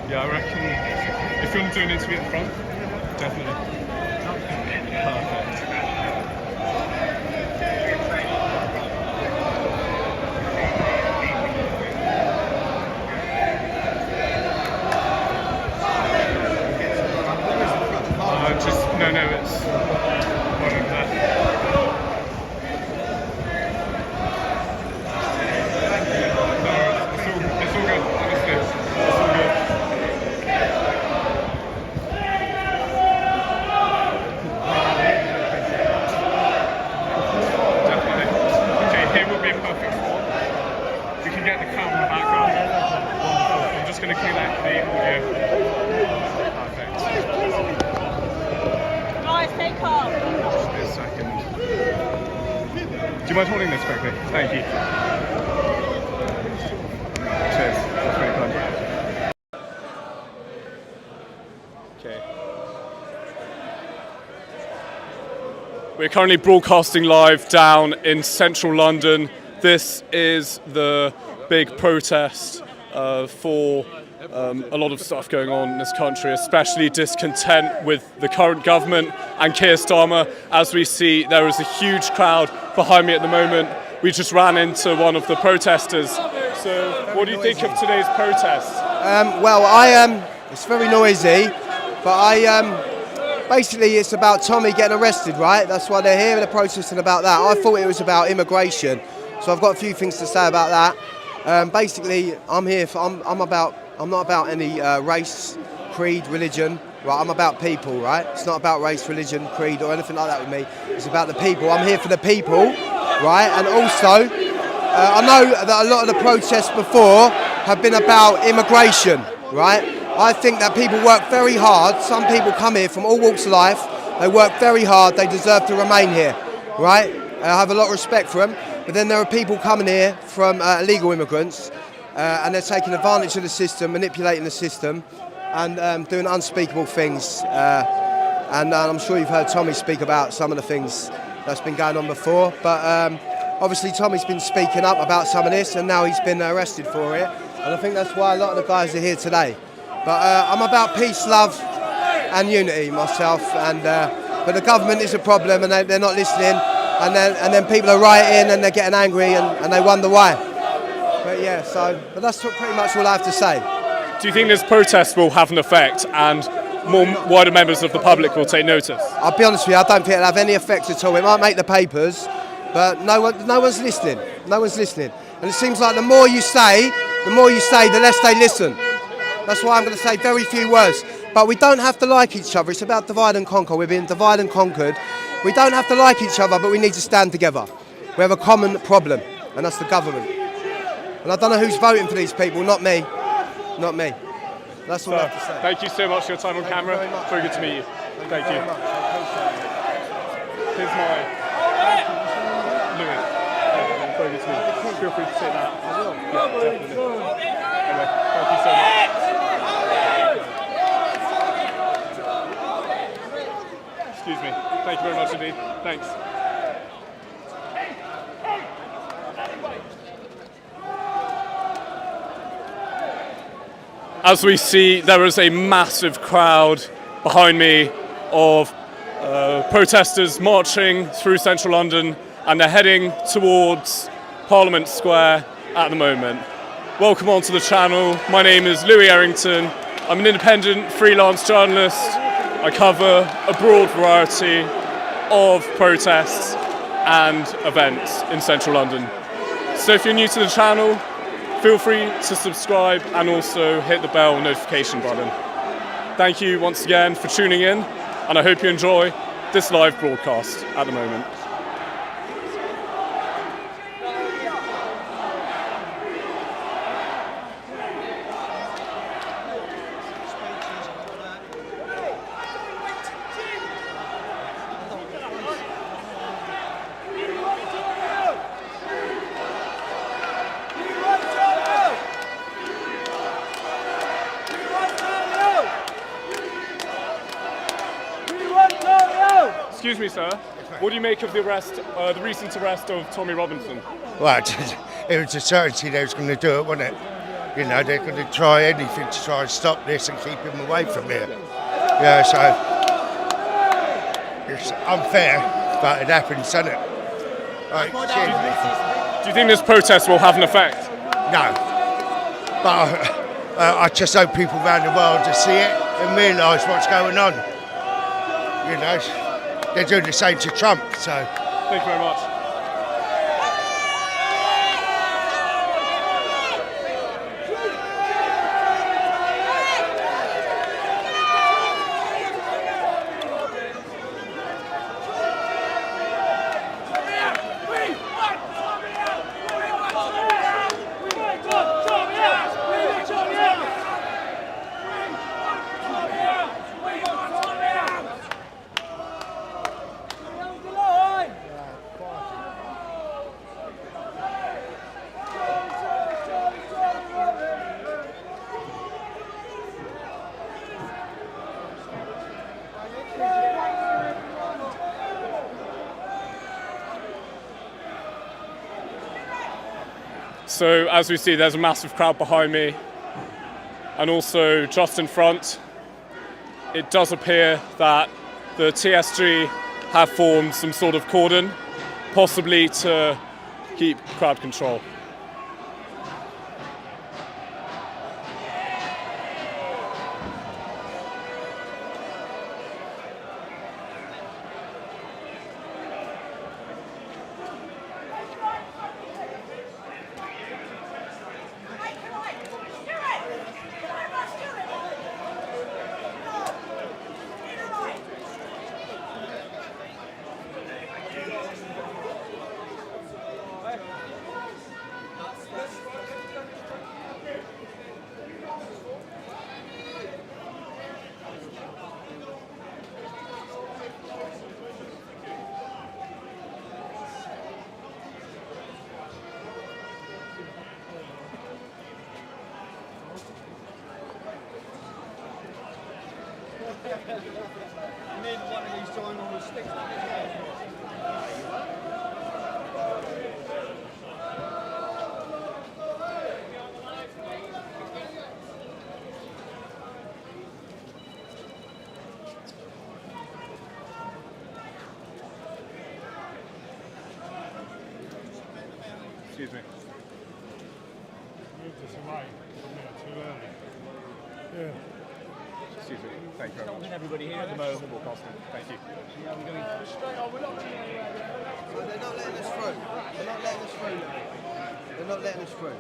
Yeah, I reckon if you want to do an interview at the front, definitely. Perfect. No, it's one of that. No, it's all good, honestly. It's all good. Definitely. Okay, here will be a perfect spot. We can get the crowd in the background. Wonderful. I'm just going to collect the audio. Perfect. Guys, take off. Just be a second. Do you mind holding this quickly? Thank you. Cheers. That's really kind. Okay. We're currently broadcasting live down in central London. This is the big protest for a lot of stuff going on in this country, especially discontent with the current government and Keir Starmer. As we see, there is a huge crowd behind me at the moment. We just ran into one of the protesters. So what do you think of today's protest? It's very noisy, but basically it's about Tommy getting arrested, right? That's why they're here, they're protesting about that. I thought it was about immigration, so I've got a few things to say about that. Basically, I'm here for, I'm not about any race, creed, religion, right? I'm about people, right? It's not about race, religion, creed, or anything like that with me. It's about the people. I'm here for the people, right? And also, I know that a lot of the protests before have been about immigration, right? I think that people work very hard. Some people come here from all walks of life. They work very hard. They deserve to remain here, right? I have a lot of respect for them. But then there are people coming here from illegal immigrants, and they're taking advantage of the system, manipulating the system, and doing unspeakable things. And I'm sure you've heard Tommy speak about some of the things that's been going on before. But obviously Tommy's been speaking up about some of this, and now he's been arrested for it. And I think that's why a lot of the guys are here today. But I'm about peace, love, and unity myself. And but the government is a problem, and they're not listening. And then people are rioting, and they're getting angry, and they wonder why. But yeah, but that's pretty much all I have to say. Do you think this protest will have an effect and more wider members of the public will take notice? I'll be honest with you, I don't think it'll have any effect at all. It might make the papers, but no one's listening. No one's listening. And it seems like the more you say, the less they listen. That's why I'm going to say very few words. But we don't have to like each other. It's about divide and conquer. We're being divided and conquered. We don't have to like each other, but we need to stand together. We have a common problem, and that's the government. And I don't know who's voting for these people, not me. Not me. That's all I have to say. Thank you so much for your time on camera. Very good to meet you. Thank you. Here's my Louis. Very good to meet you. Feel free to say that. Yeah, definitely. Anyway, thank you so much. Excuse me. Thank you very much indeed. Thanks. As we see, there is a massive crowd behind me of protesters marching through central London, and they're heading towards Parliament Square at the moment. Welcome onto the channel. My name is Louis Errington. I'm an independent freelance journalist. I cover a broad variety of protests and events in central London. So if you're new to the channel, feel free to subscribe and also hit the bell notification button. Thank you once again for tuning in, and I hope you enjoy this live broadcast at the moment. Excuse me, sir. What do you make of the recent arrest of Tommy Robinson? Well, it was a certainty they was going to do it, wasn't it? You know, they're going to try anything to try and stop this and keep him away from here. Yeah, so it's unfair, but it happens, doesn't it? Right, cheers. Do you think this protest will have an effect? No, but I just hope people around the world to see it and realise what's going on. You know, they're doing the same to Trump, so. Thank you very much. So as we see, there's a massive crowd behind me, and also just in front, it does appear that the TSG have formed some sort of cordon, possibly to keep crowd control. Excuse me. Move this away from there too early. Yeah. Excuse me. Thank you very much. Everybody here at the moment. Thank you. So they're not letting us through. They're not letting us through. They're not letting us through.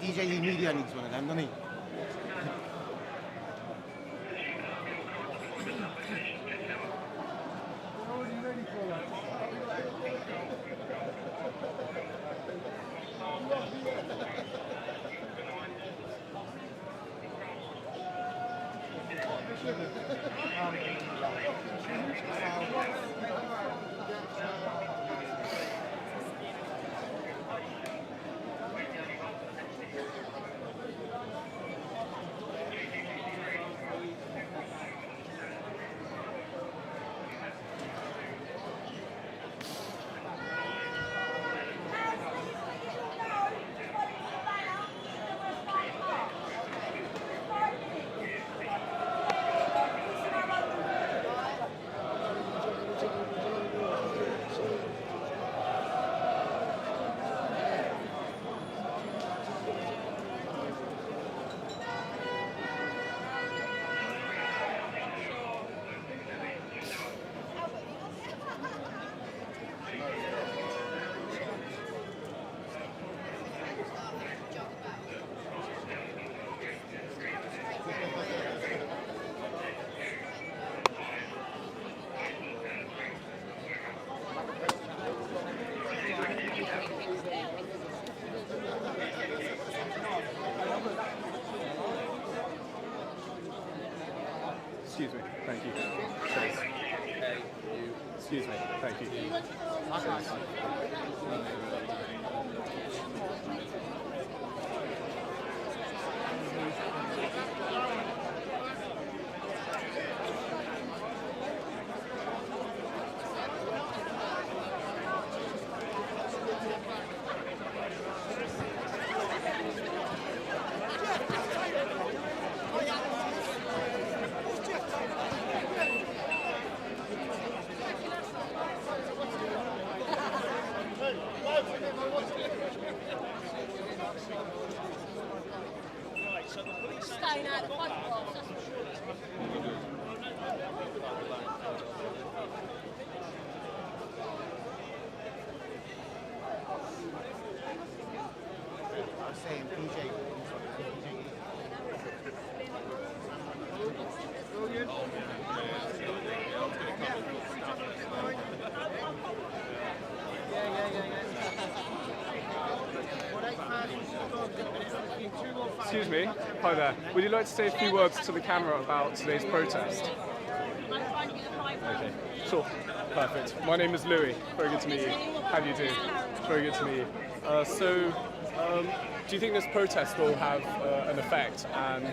DJ Media needs one of them, doesn't he? Excuse me. Thank you. Cheers. Excuse me. Thank you. Cheers. Staying out of the photographs, that's for sure. I was saying PJ. Excuse me. Hi there. Would you like to say a few words to the camera about today's protest? Okay. Sure. Perfect. My name is Louis. Very good to meet you. How do you do? Very good to meet you. Do you think this protest will have an effect, and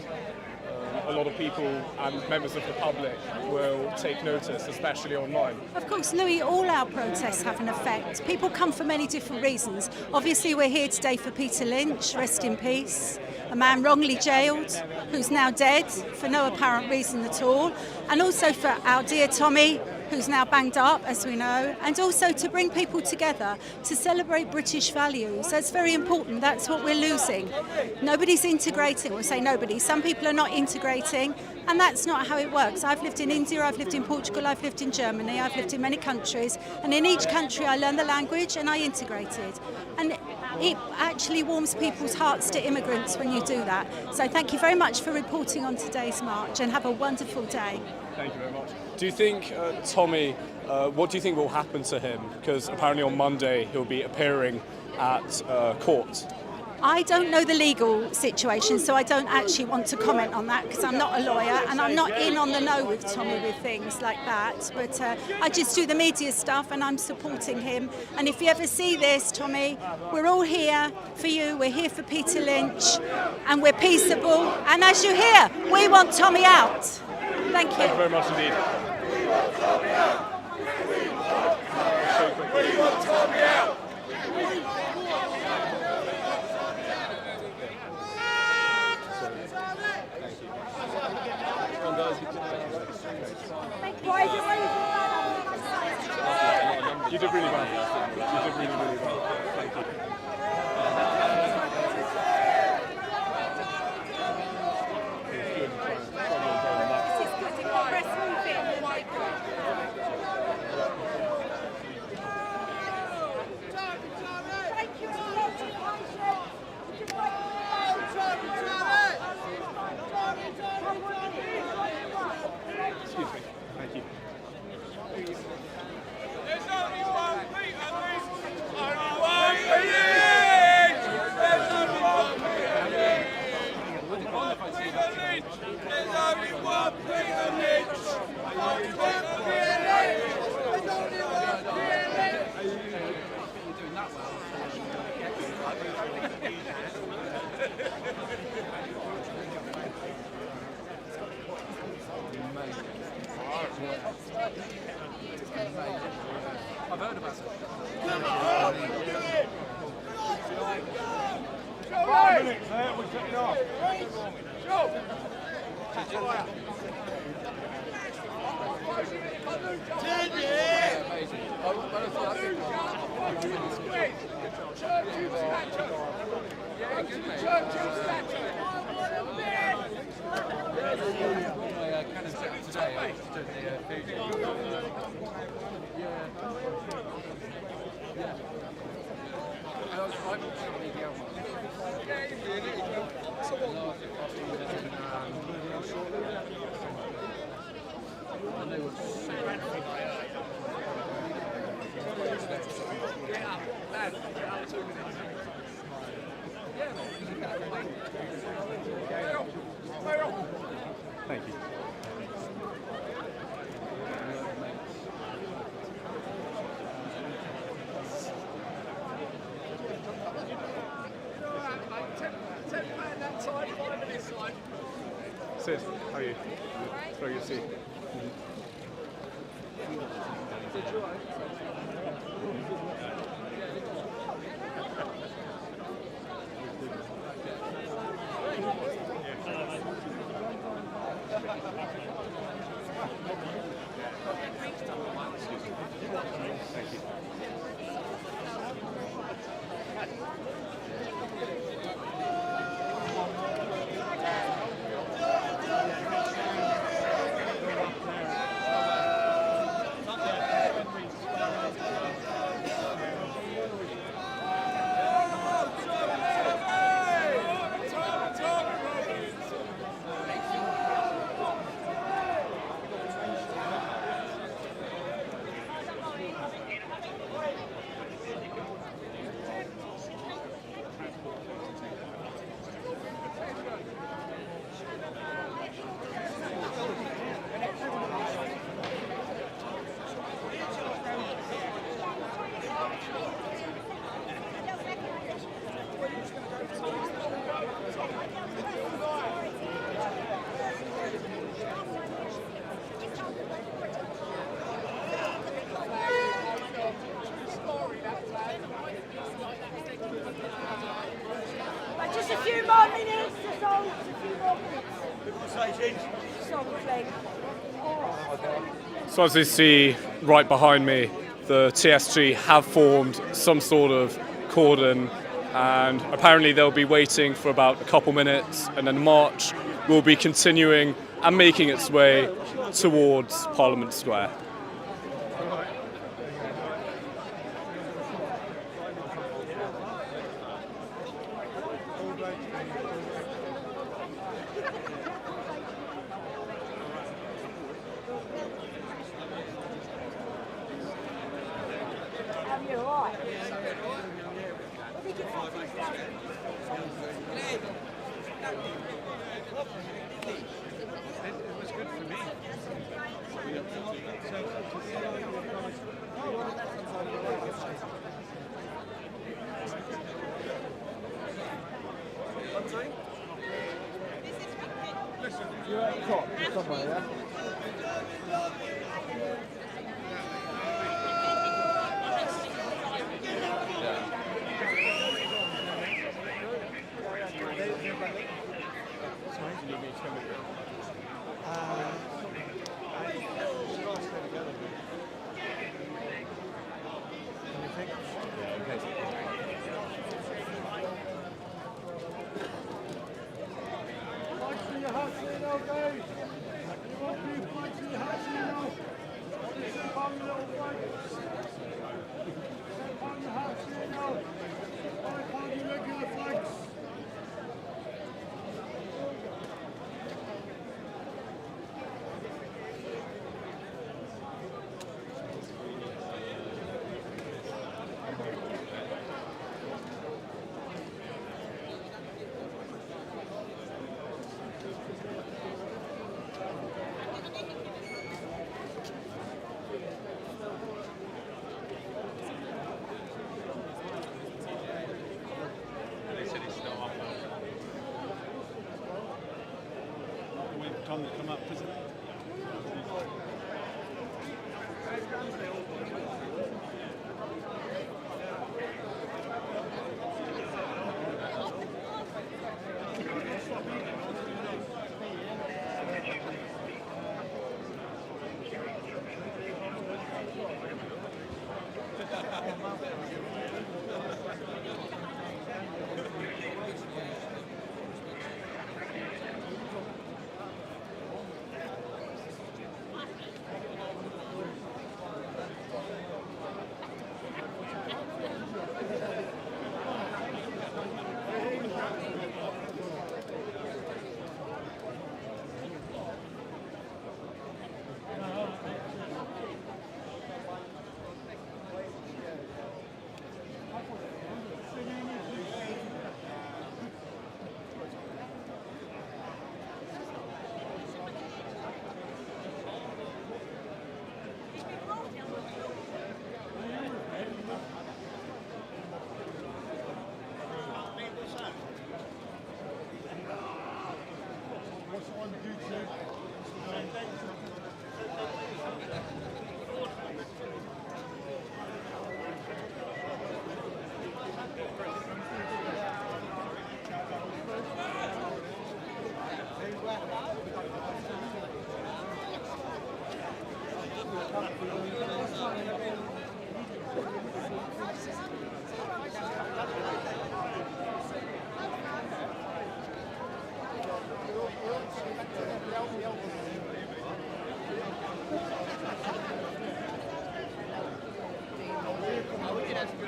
a lot of people and members of the public will take notice, especially online? Of course, Louis, all our protests have an effect. People come for many different reasons. Obviously, we're here today for Peter Lynch, rest in peace, a man wrongly jailed, who's now dead for no apparent reason at all, and also for our dear Tommy, who's now banged up, as we know, and also to bring people together to celebrate British values. That's very important. That's what we're losing. Nobody's integrating. We'll say nobody. Some people are not integrating, and that's not how it works. I've lived in India, I've lived in Portugal, I've lived in Germany, I've lived in many countries, and in each country I learned the language and I integrated. And it actually warms people's hearts to immigrants when you do that. So thank you very much for reporting on today's march, and have a wonderful day. Thank you very much. Do you think, Tommy, what do you think will happen to him? Because apparently on Monday he'll be appearing at court. I don't know the legal situation, so I don't actually want to comment on that because I'm not a lawyer and I'm not in on the know with Tommy with things like that. But I just do the media stuff and I'm supporting him. And if you ever see this, Tommy, we're all here for you. We're here for Peter Lynch and we're peaceable. And as you hear, we want Tommy out. Thank you. Thank you very much indeed. We want Tommy out! You did really well. You did really, really well. Thank you. Excuse me. Thank you. There's only one Peter Lynch! Only one Peter Lynch! There's only one Peter Lynch! There's only one Peter Lynch! There's only one Peter Lynch! You're doing that well. I've heard about it. Come on! 5 minutes, we're cutting off. Thank you. Sid, how are you? It's very good to see you. Just a few more minutes, just a few more minutes. Sorry. So as you see right behind me, the TSG have formed some sort of cordon, and apparently they'll be waiting for about a couple minutes, and then the march will be continuing and making its way towards Parliament Square. Come up, prison.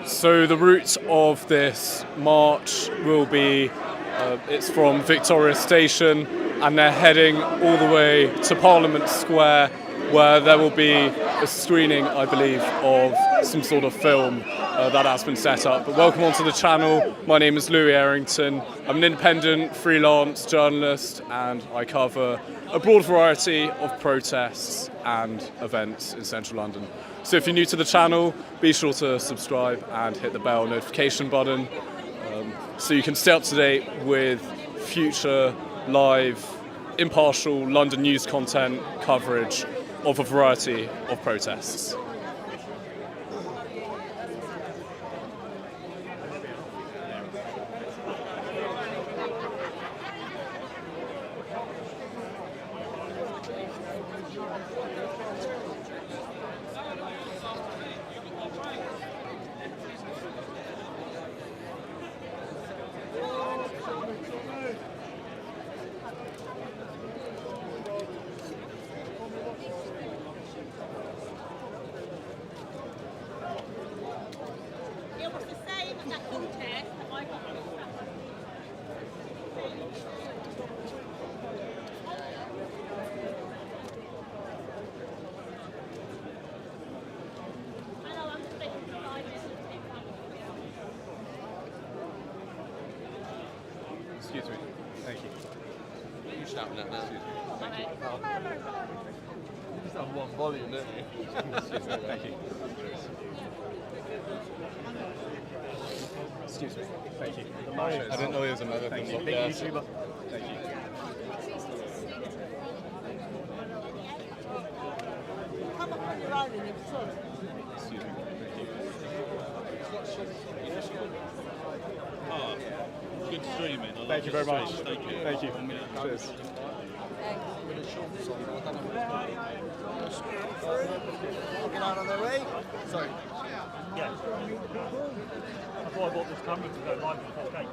So the route of this march will be, it's from Victoria Station, and they're heading all the way to Parliament Square, where there will be a screening, I believe, of some sort of film that has been set up. But welcome onto the channel. My name is Louis Errington. I'm an independent freelance journalist, and I cover a broad variety of protests and events in central London. So if you're new to the channel, be sure to subscribe and hit the bell notification button so you can stay up to date with future live, impartial London news content coverage of a variety of protests. Excuse me. Thank you. You shouting at now? Excuse me. Thank you. Just have one volume, don't you? Excuse me. Thank you. Excuse me. Thank you. I didn't know there was another thing. Thank you. YouTuber. Thank you. Come up on your own and you've seen. Excuse me. Good streaming. Thank you very much. Thank you. Thank you. Cheers. Get out of the way. Sorry. Yeah. That's why I bought this camera to go live in 4K.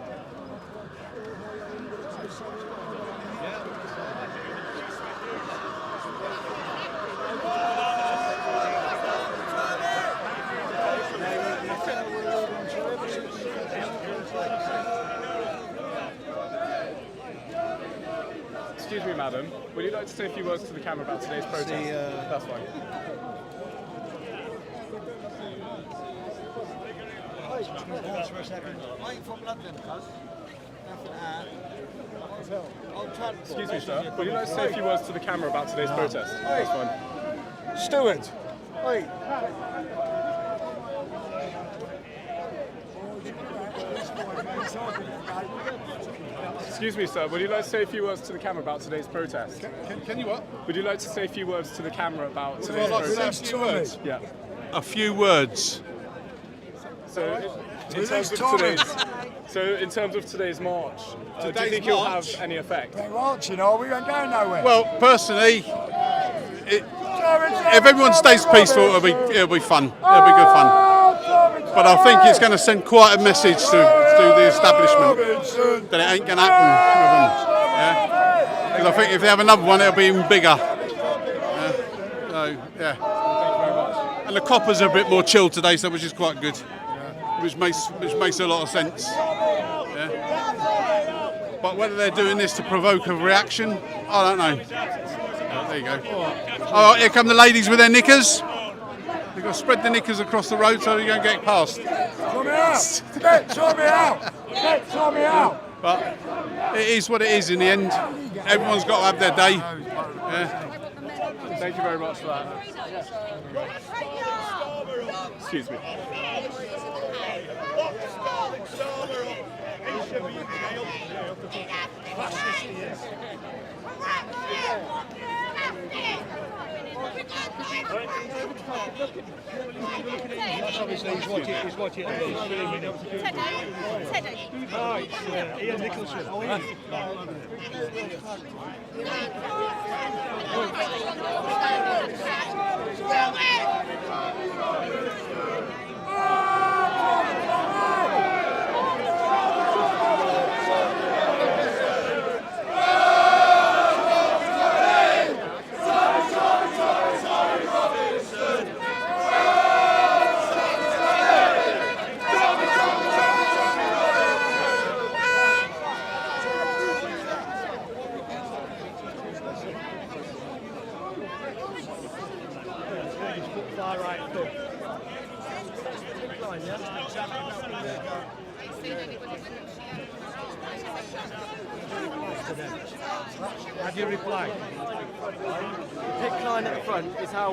Excuse me, madam. Would you like to say a few words to the camera about today's protest? That's fine. For a second. I'm from London, cuz. Excuse me, sir. Would you like to say a few words to the camera about today's protest? That's fine. Steward. Oi. Excuse me, sir. Would you like to say a few words to the camera about today's protest? Can you what? Would you like to say a few words to the camera about today's Like to say a protest? few words? Yeah. A few words. So, in terms of today's march, do you Today's think it'll have march? any effect? They're marching, or we ain't going nowhere. Well, personally, if everyone stays peaceful, it'll be fun. It'll be good fun. But I think it's going to send quite a message to the establishment that it ain't going to happen with them. Yeah? Because I think if they have another one, it'll be even bigger. Yeah? So, yeah. And the coppers are a bit more chilled today, so which is quite good. Which makes a lot of sense. Yeah? But whether they're doing this to provoke a reaction, I don't know. There you go. Oh, here come the ladies with their knickers. They've got to spread the knickers across the road so you don't get past. Sort me out! Sort me out! Sort me out! But it is what it is in the end. Everyone's got to have their day. Yeah. Thank you very much for that. Excuse me. He should be in jail. Obviously, he's watching it. Teddy. No, it's Ian Nicholson. Oh, Ian. Far right foot. Line, yeah? Have you replied? The pick line at the front is how.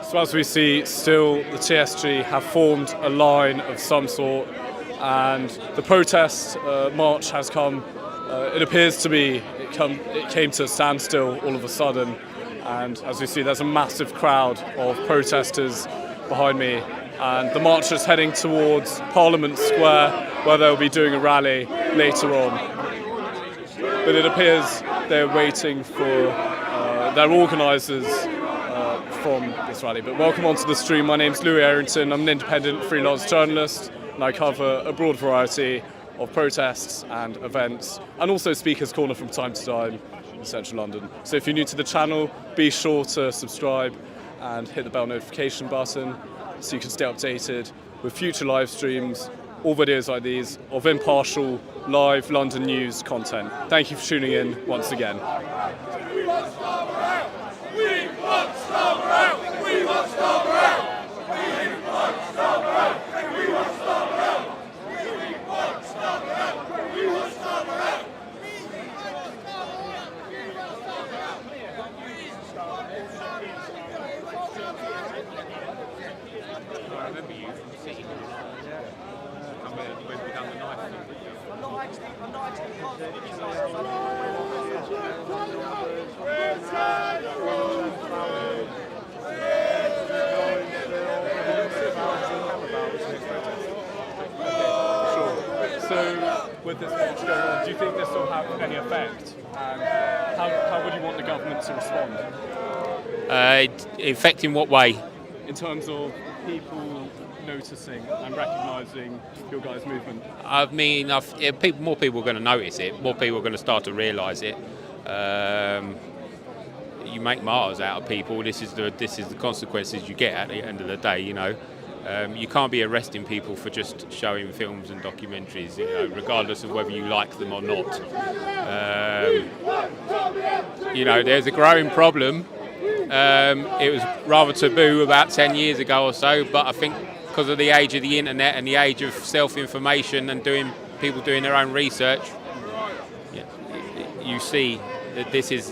So as we see, still the TSG have formed a line of some sort, and the protest march has come. It appears to be it came to a standstill all of a sudden, and as we see, there's a massive crowd of protesters behind me, and the march is heading towards Parliament Square, where they'll be doing a rally later on. But it appears they're waiting for their organisers from this rally. But welcome onto the stream. My name's Louis Errington. I'm an independent freelance journalist, and I cover a broad variety of protests and events, and also Speaker's Corner from time to time in central London. So if you're new to the channel, be sure to subscribe and hit the bell notification button so you can stay updated with future live streams or videos like these of impartial live London news content. Thank you for tuning in once again. So with this march going on, do you think this will have any effect? And how would you want the government to respond? Effect in what way? In terms of people noticing and recognising your guys' movement? I mean, more people are going to notice it. More people are going to start to realise it. You make martyrs out of people. This is the consequences you get at the end of the day. You know, you can't be arresting people for just showing films and documentaries. You know, regardless of whether you like them or not. You know, there's a growing problem. It was rather taboo about 10 years ago or so, but I think because of the age of the internet and the age of self-information and people doing their own research, you see that this is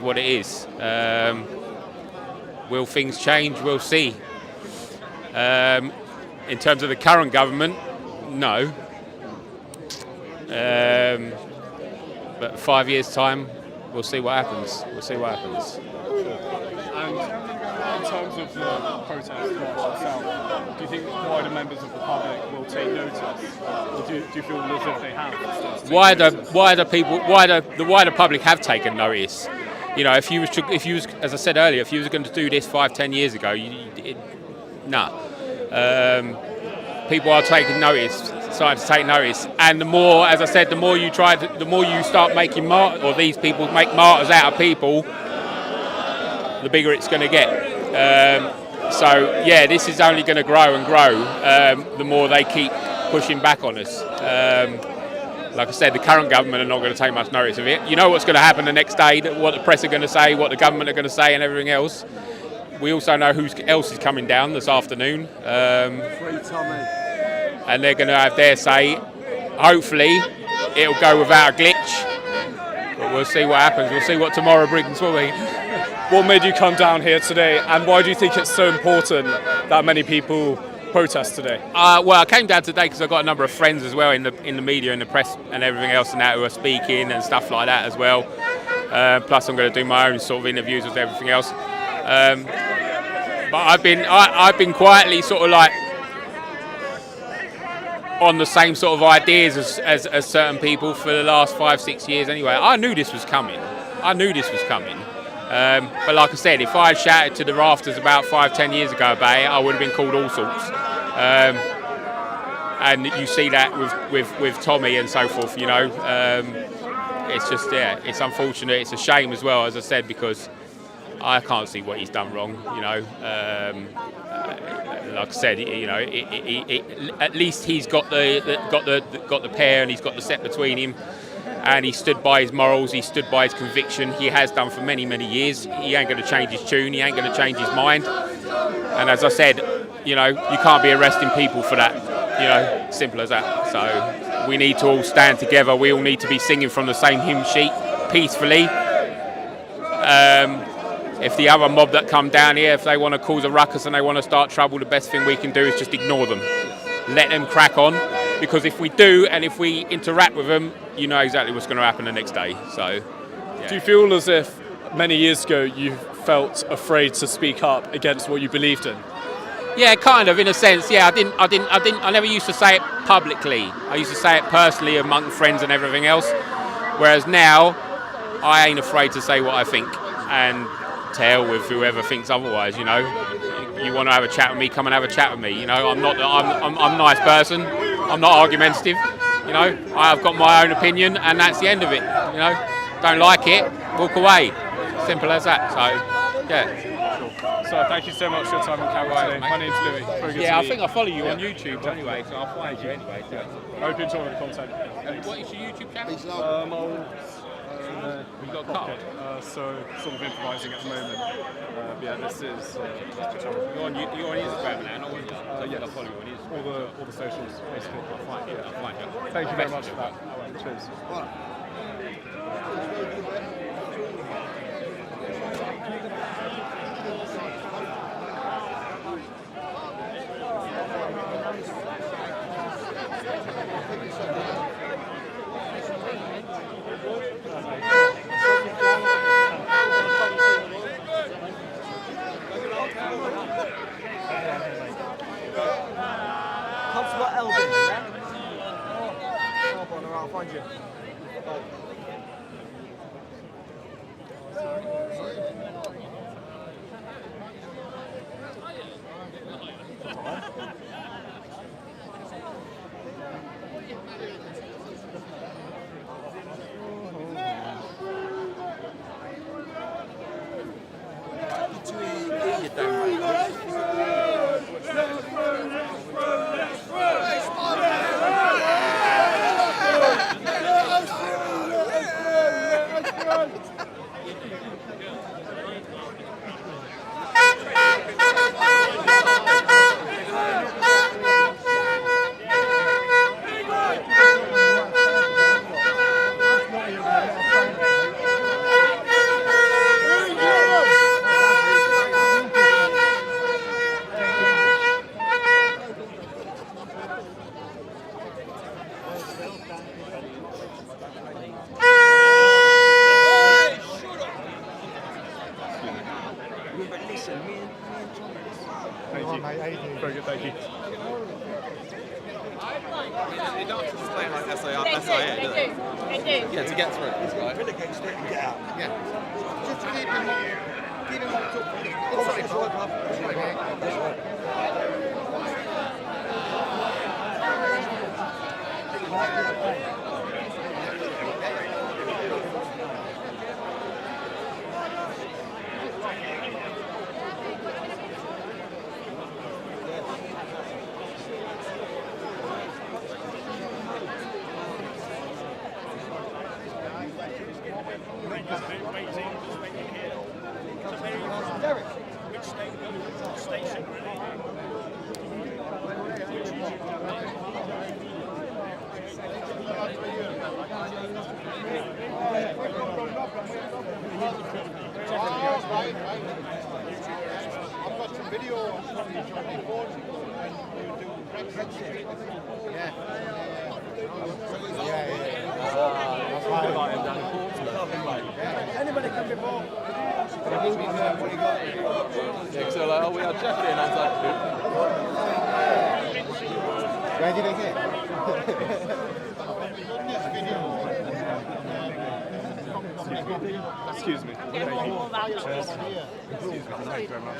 what it is. Will things change? We'll see. In terms of the current government, no. But 5 years' time, we'll see what happens. And in terms of the protest march itself, do you think wider members of the public will take notice, or do you feel as if they have? The wider public have taken notice. You know, if you was, as I said earlier, if you was going to do this 5-10 years ago, people are taking notice, starting to take notice, and the more, as I said, the more you start making or these people make martyrs out of people, the bigger it's going to get. So yeah, this is only going to grow and grow the more they keep pushing back on us. Like I said, the current government are not going to take much notice of it. You know what's going to happen the next day, what the press are going to say, what the government are going to say and everything else. We also know who else is coming down this afternoon. And they're going to have their say. Hopefully it'll go without a glitch. But we'll see what happens. We'll see what tomorrow brings, will we? What made you come down here today, and why do you think it's so important that many people protest today? Well, I came down today because I've got a number of friends as well in the media and the press and everything else and that who are speaking and stuff like that as well. Plus, I'm going to do my own sort of interviews with everything else. But I've been quietly sort of like on the same sort of ideas as certain people for the last 5-6 years anyway. I knew this was coming. But like I said, if I had shouted to the rafters about 5-10 years ago about it, I would have been called all sorts. And you see that with Tommy and so forth, you know. It's just, it's unfortunate. It's a shame as well, as I said, because I can't see what he's done wrong, you know. Like I said, you know, at least he's got the pair and he's got the set between him. And he stood by his morals, he stood by his conviction. He has done for many, many years. He ain't going to change his tune, he ain't going to change his mind. And as I said, you know, you can't be arresting people for that, you know, simple as that. So we need to all stand together. We all need to be singing from the same hymn sheet, peacefully. If the other mob that come down here, if they want to cause a ruckus and they want to start trouble, the best thing we can do is just ignore them. Let them crack on. Because if we do, and if we interact with them, you know exactly what's going to happen the next day. So, yeah. Do you feel as if many years ago you felt afraid to speak up against what you believed in? Yeah, kind of, in a sense. Yeah, I never used to say it publicly. I used to say it personally among friends and everything else. Whereas now, I ain't afraid to say what I think and to hell with whoever thinks otherwise. You know, you want to have a chat with me, come and have a chat with me. You know, I'm a nice person. I'm not argumentative, you know. I've got my own opinion, and that's the end of it. You know, don't like it, walk away. Simple as that. So, yeah. So, thank you so much for your time on camera today. My name's Louis. Very good yeah, to I think I follow you on YouTube anyway, so I'll find you anyway. So. I hope you enjoy the content. What is your YouTube channel? We've got a card. So, sort of improvising at the moment. Yeah, this is. You're on Instagram now, not on you. So yes. I'll follow you on Instagram. All the socials, basically. I'll find you. Thank you very much for that. Cheers. Constable Elgin, yeah? Thank you. Very good, thank you. You don't have to explain like SIA, does it? Yeah, to get through. Right? Against it and get out. Yeah. Just keep him locked up. I've got some video from you before when you do Brexit. Anybody can be more. Yeah, so like, oh, we are Jeffrey, and I was like, Where did I get? Excuse me. Thank you. Excuse me. Thank you very much.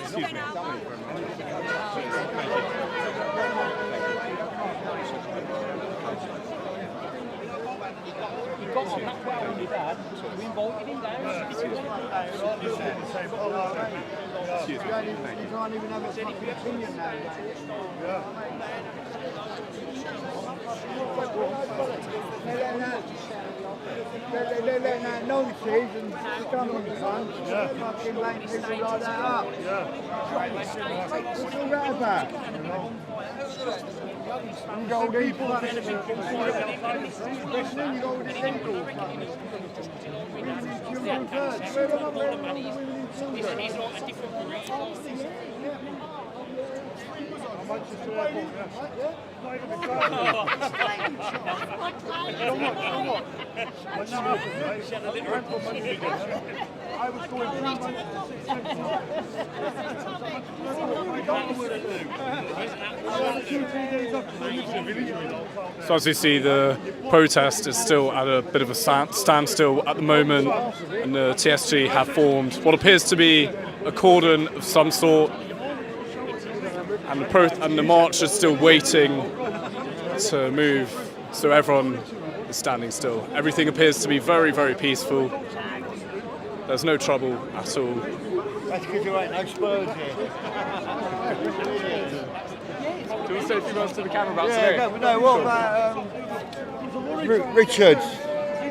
Excuse me. Thank you very You can't even have a fucking opinion now. They're letting that nonsense and come on, son. Fucking make people like that up. What's all that about? You got all these fucking you got all these people. Women and children first. Where are the women and children? I was going So as you see, the protest is still at a bit of a standstill at the moment, and the TSG have formed what appears to be a cordon of some sort, and the march is still waiting to move, so everyone is standing still. Everything appears to be very, very peaceful. There's no trouble at all. That's because there ain't no Spurs here. Do you want to say a few words to the camera about today? No, what about Richards,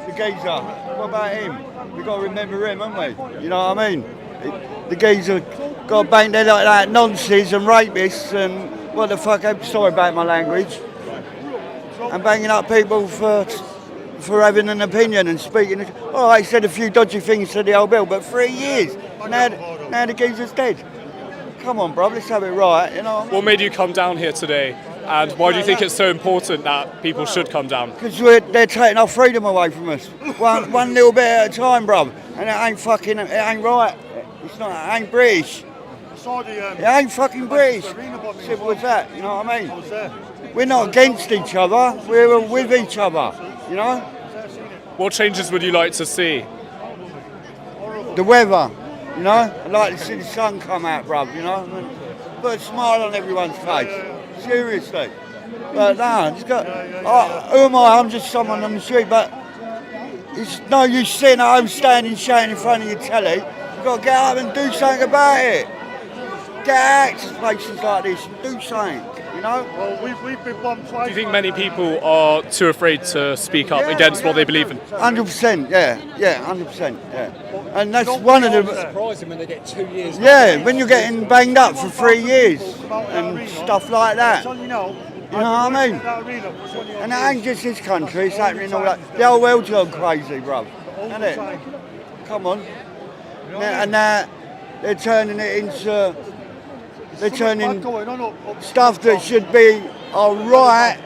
the geezer? What about him? We've got to remember him, haven't we? You know what I mean? The geezer got banged there like that, nonsense and rapists and what the fuck, I'm sorry about my language. And banging up people for having an opinion and speaking. Oh, I said a few dodgy things to the old Bill, but 3 years. Now the geezer's dead. Come on, bro, let's have it right, you know. What made you come down here today, and why do you think it's so important that people should come down? Because they're taking our freedom away from us. one little bit at a time, bro. And it ain't right. It's not, it ain't British. It ain't fucking British. Simple as that, you know what I mean? We're not against each other, we're with each other. You know? What changes would you like to see? The weather, you know? I'd like to see the sun come out, bruv, you know? Put a smile on everyone's face. Seriously. But no, just got. Who am I? I'm just someone on the street, but it's no use sitting at home standing shouting in front of your telly. You've got to get up and do something about it. Get out to places like this and do something, you know? Well, we've been bombed twice. Do you think many people are too afraid to speak up against what they believe in? 100%, yeah, 100%, yeah. And that's one of the. Surprising when they get 2 years. Yeah, when you're getting banged up for 3 years and stuff like that. You know what I mean? And it ain't just this country, it's happening all that. The whole world's gone crazy, bruv. Isn't it? Come on. And now they're turning it into. They're turning stuff that should be alright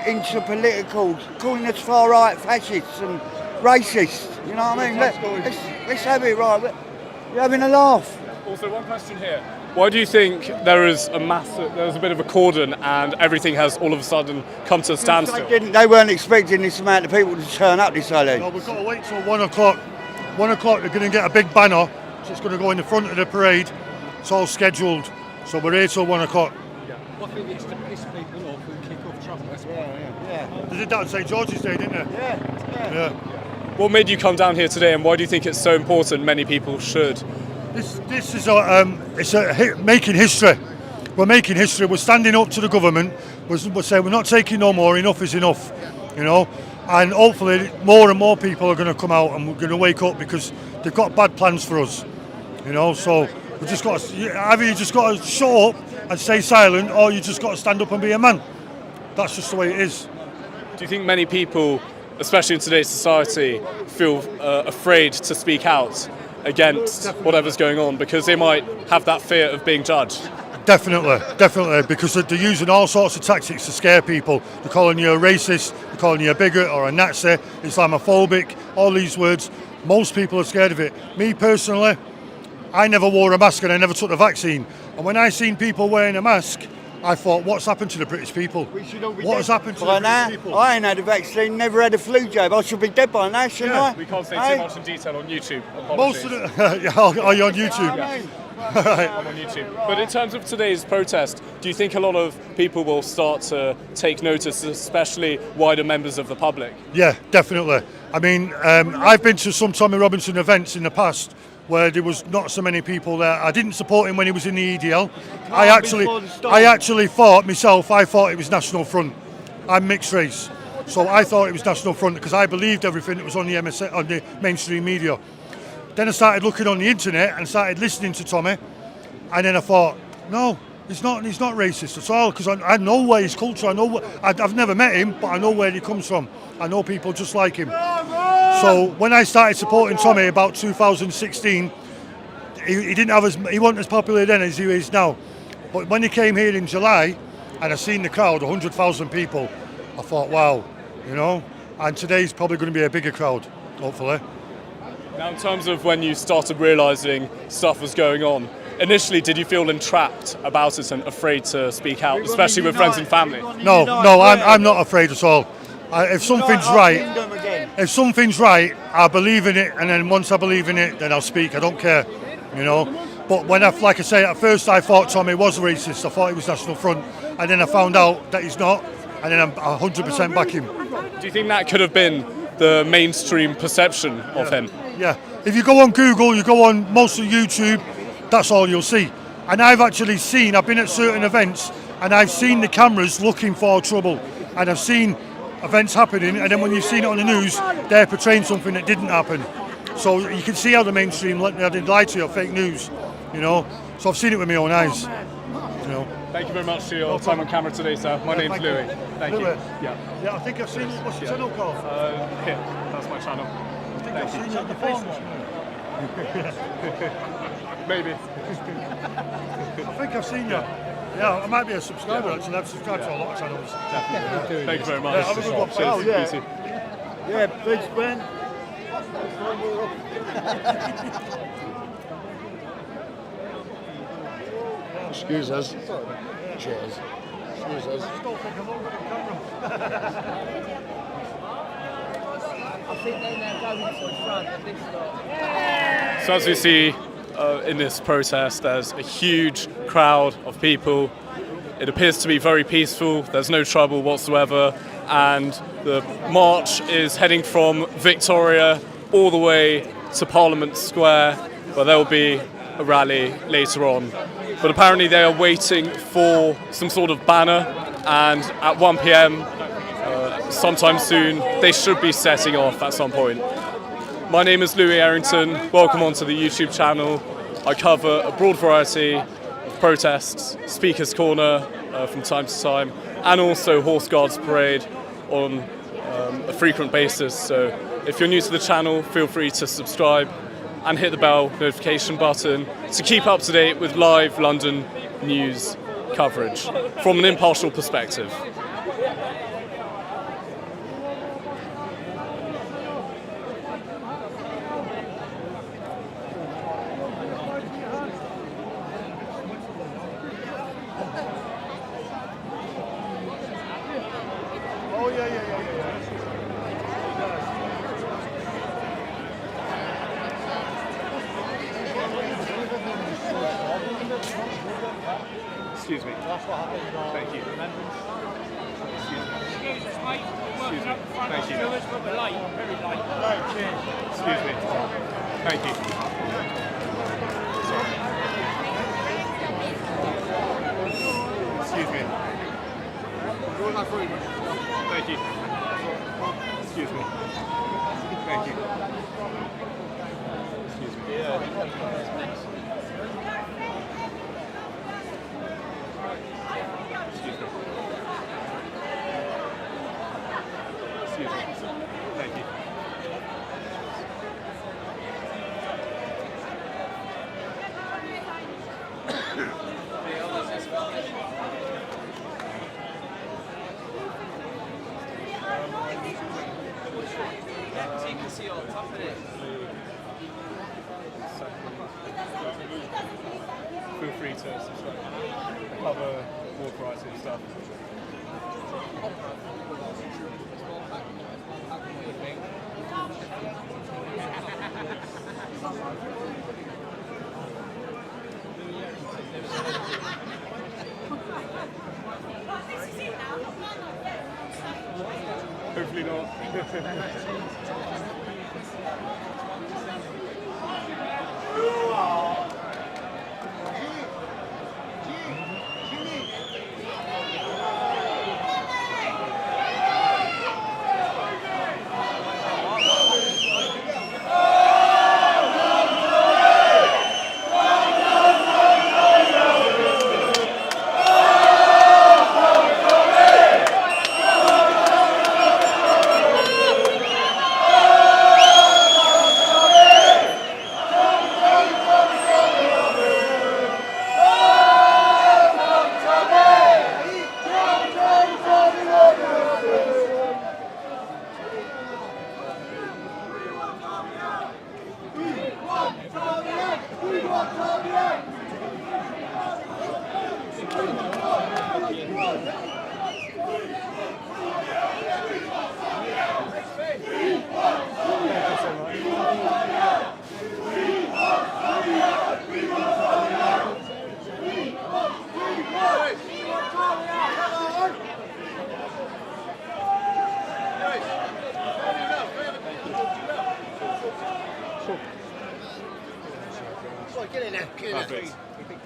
into political, calling us far right fascists and racists. You know what I mean? Let's have it right. You're having a laugh. Also, one question here. Why do you think there's a bit of a cordon and everything has all of a sudden come to a standstill? They weren't expecting this amount of people to turn up this early. No, we've got to wait till 1 o'clock. 1 o'clock, they're going to get a big banner. It's going to go in the front of the parade. It's all scheduled. So we're here till 1 o'clock. I think it's to piss people off and kick off trouble. That's They did that on St George's Day, didn't they? Yeah. What made you come down here today, and why do you think it's so important many people should? This is making history. We're making history. We're standing up to the government. We're saying we're not taking no more. Enough is enough, you know. And hopefully more and more people are going to come out and we're going to wake up because they've got bad plans for us, you know. So we just got to, either you just got to shut up and stay silent, or you just got to stand up and be a man. That's just the way it is. Do you think many people, especially in today's society, feel afraid to speak out against whatever's going on because they might have that fear of being judged? Definitely, because they're using all sorts of tactics to scare people. They're calling you a racist, they're calling you a bigot or a Nazi, Islamophobic, all these words. Most people are scared of it. Me personally, I never wore a mask and I never took the vaccine. And when I seen people wearing a mask, I thought, what's happened to the British people? What has happened to the British people? I ain't had a vaccine, never had a flu jab. I should be dead by now, shouldn't I? We can't say too much in detail on YouTube. Most of the... Are you on YouTube? I'm on YouTube. But in terms of today's protest, do you think a lot of people will start to take notice, especially wider members of the public? Yeah, definitely. I mean, I've been to some Tommy Robinson events in the past where there was not so many people there. I didn't support him when he was in the EDL. I actually thought myself, I thought it was National Front. I'm mixed race, so I thought it was National Front because I believed everything that was on the mainstream media. Then I started looking on the internet and started listening to Tommy, and then I thought, no, he's not racist at all because I know where his culture. I've never met him, but I know where he comes from. I know people just like him. So when I started supporting Tommy about 2016, he wasn't as popular then as he is now. But when he came here in July, and I seen the crowd, 100,000 people, I thought, wow, you know. And today's probably going to be a bigger crowd, hopefully. Now, in terms of when you started realising stuff was going on, initially, did you feel entrapped about it and afraid to speak out, especially with friends and family? No, I'm not afraid at all. If something's right, I believe in it, and then once I believe in it, then I'll speak. I don't care, you know. But when like I say, at first I thought Tommy was racist. I thought he was National Front, and then I found out that he's not, and then I'm 100% back him. Do you think that could have been the mainstream perception of him? Yeah. If you go on Google, you go on most of YouTube, that's all you'll see. And I've been at certain events, and I've seen the cameras looking for trouble, and I've seen events happening, and then when you've seen it on the news, they're portraying something that didn't happen. So you can see how the mainstream lie to you, or fake news, you know. So I've seen it with my own eyes, you know. Thank you very much for your time on camera today, sir. My name's Louis. Thank you. Yeah, I think I've seen it. What's your channel called? Here, that's my channel. I think I've seen you on the phone. Maybe. I think I've seen you. Yeah, I might be a subscriber actually. I've subscribed to a lot of channels. Definitely. Thank you very much. Yeah, have a good one. Cheers. Yeah, thanks, Ben. Excuse us. Cheers. Excuse us. think they now go into the front of this lot. So as we see in this protest, there's a huge crowd of people. It appears to be very peaceful. There's no trouble whatsoever. And the march is heading from Victoria all the way to Parliament Square, where there will be a rally later on. But apparently they are waiting for some sort of banner, and at 1 p.m, sometime soon, they should be setting off at some point. My name is Louis Errington. Welcome onto the YouTube channel. I cover a broad variety of protests, Speaker's Corner from time to time, and also Horse Guards Parade on a frequent basis. So if you're new to the channel, feel free to subscribe and hit the bell notification button to keep up to date with live London news coverage from an impartial perspective. Excuse me. Thank you. Excuse me. Excuse me. Thank you. Excuse me. Thank you. Sorry. Excuse me. Thank you. Excuse me. Thank you. Excuse me. Excuse me. Thank you. Feel free to subscribe. Cover more variety of stuff. Hopefully not. Perfect.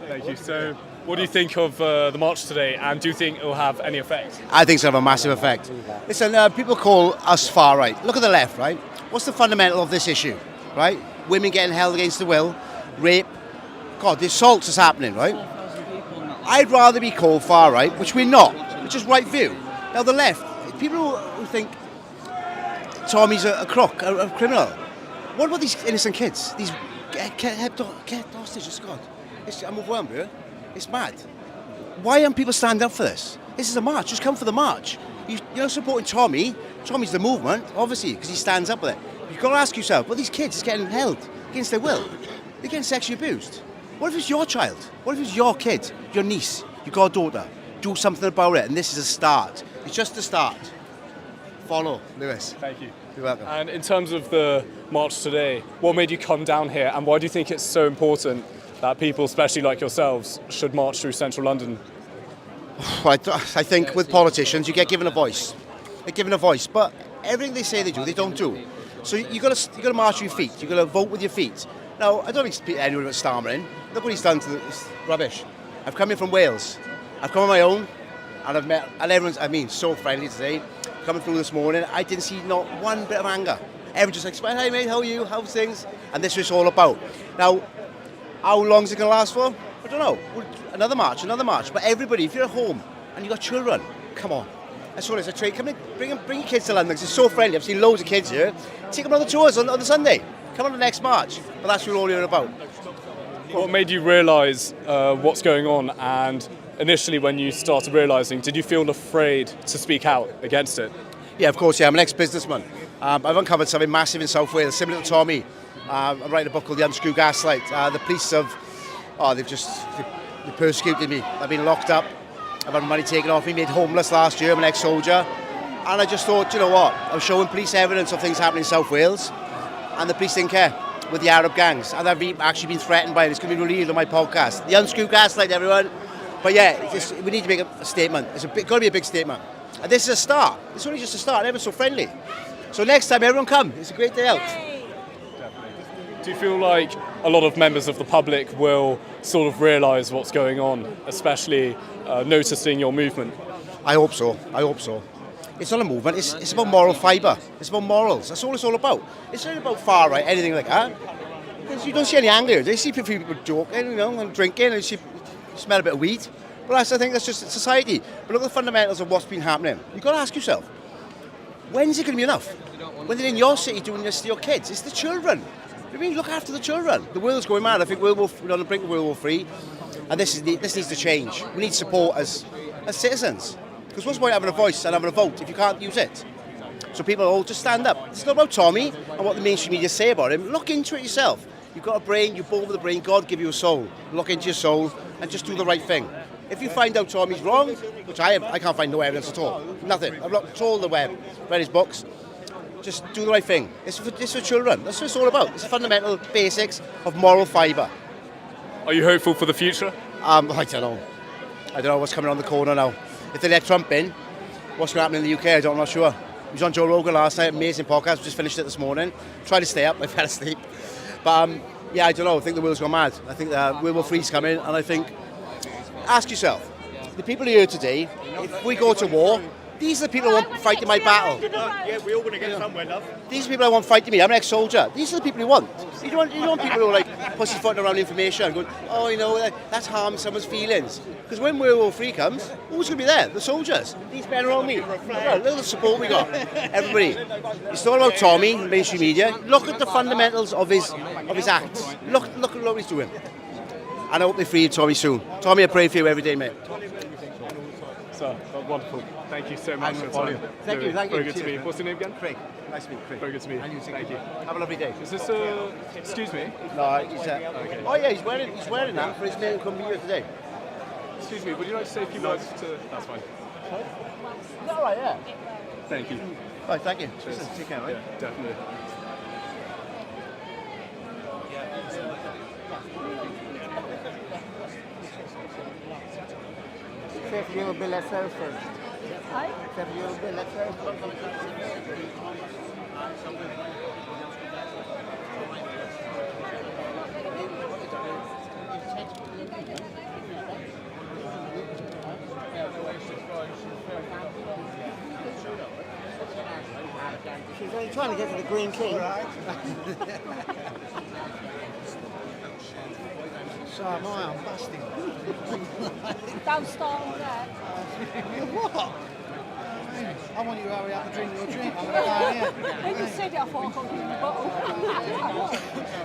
Thank you. So, what do you think of the march today, and do you think it will have any effect? I think it's going to have a massive effect. Listen, people call us far right. Look at the left, right? What's the fundamental of this issue, right? Women getting held against their will, rape. God, the assaults is happening, right? I'd rather be called far right, which we're not, which is right view. Now the left, people who think Tommy's a crook, a criminal. What about these innocent kids? These get hostages, God. I'm overwhelmed here. It's mad. Why aren't people standing up for this? This is a march. Just come for the march. You're supporting Tommy. Tommy's the movement, obviously, because he stands up with it. You've got to ask yourself, well, these kids are getting held against their will. They're getting sexually abused. What if it's your child? What if it's your kid, your niece, your goddaughter? Do something about it, and this is a start. It's just a start. Follow, Lewis. Thank you. You're welcome. And in terms of the march today, what made you come down here, and why do you think it's so important that people, especially like yourselves, should march through central London? I think with politicians, you get given a voice. They're given a voice, but everything they say they do, they don't do. So you got to march with your feet. You got to vote with your feet. Now, I don't expect anyone about stammering. Look what he's done to this rubbish. I've come in from Wales. I've come on my own, and I've met, and everyone's, so friendly today. Coming through this morning, I didn't see not one bit of anger. Everyone just like, hey mate, how are you? How's things? And this is what it's all about. Now, how long is it going to last for? I don't know. Another march. But everybody, if you're at home and you've got children, come on. That's all it's a trade. Come in, bring your kids to London, because it's so friendly. I've seen loads of kids here. Take them on the tours on the Sunday. Come on the next march. But that's what we're all here about. What made you realise what's going on, and initially when you started realising, did you feel afraid to speak out against it? Yeah, of course, yeah. I'm an ex-businessman. I've uncovered something massive in South Wales, similar to Tommy. I'm writing a book called The Unscrew Gaslight. The police have, they persecuted me. I've been locked up. I've had money taken off me, made homeless last year. I'm an ex-soldier. And I just thought, you know what? I was showing police evidence of things happening in South Wales, and the police didn't care with the Arab gangs. And I've actually been threatened by it. It's going to be released on my podcast. The Unscrew Gaslight, everyone. But yeah, we need to make a statement. It's got to be a big statement. And this is a start. It's only just a start. Everyone's so friendly. So next time, everyone come. It's a great day out. Do you feel like a lot of members of the public will sort of realise what's going on, especially noticing your movement? I hope so. It's not a movement. It's about moral fibre. It's about morals. That's all it's all about. It's not about far right, anything like that. Because you don't see any anger here. They see people joking, and drinking, and you smell a bit of weed. But I think that's just society. But look at the fundamentals of what's been happening. You've got to ask yourself, when's it going to be enough? When they're in your city doing this to your kids, it's the children. I mean, look after the children. The world's going mad. I think we're on the brink of World War III, and this needs to change. We need support as citizens. Because what's the point of having a voice and having a vote if you can't use it? So people all just stand up. It's not about Tommy and what the mainstream media say about him. Look into it yourself. You've got a brain, you're born with a brain, God give you a soul. Look into your soul and just do the right thing. If you find out Tommy's wrong, which I can't find no evidence at all. Nothing. I've looked all the web, read his books. Just do the right thing. It's for children. That's what it's all about. It's the fundamental basics of moral fibre. Are you hopeful for the future? I don't know. I don't know what's coming on the corner now. If they let Trump in, what's going to happen in the UK, I'm not sure. He was on Joe Rogan last night, amazing podcast, we just finished it this morning. Tried to stay up, I fell asleep. But yeah, I don't know, I think the world's gone mad. I think World War III's coming, and I think, ask yourself, the people here today, if we go to war, these are the people who want fighting my battle. Yeah, we're all going to get somewhere, love. These are the people I want fighting me. I'm an ex-soldier. These are the people you want. You don't want people who are like pussyfooting around information, going, that's harming someone's feelings. Because when World War III comes, who's going to be there? The soldiers. These men around me. Look at the support we got. Everybody. It's not about Tommy, mainstream media. Look at the fundamentals of his acts. Look at what he's doing. And I hope they free Tommy soon. Tommy, I pray for you every day, mate. So, wonderful. Thank you so much for your time. Thank you. Very good to meet you. What's your name again? Craig. Nice to meet you, Craig. Very good to meet you. And you, thank you. Have a lovely day. Is this excuse me? No, he's oh yeah, he's wearing that for his main company here today. Excuse me, would you like to say a few words to... That's fine. Is that all right, yeah? Thank you. All right, thank you. Cheers. Take care, right? Yeah, definitely. Chef, you will be less first. Chef, you will be less first. She's only trying to get to the Green King. So am I'm busting. Don't start all that. What? I want you to hurry up and drink your drink. I'm going to go here. When you said it, I thought I could give you the bottle.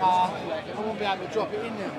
I won't be able to drop it in there.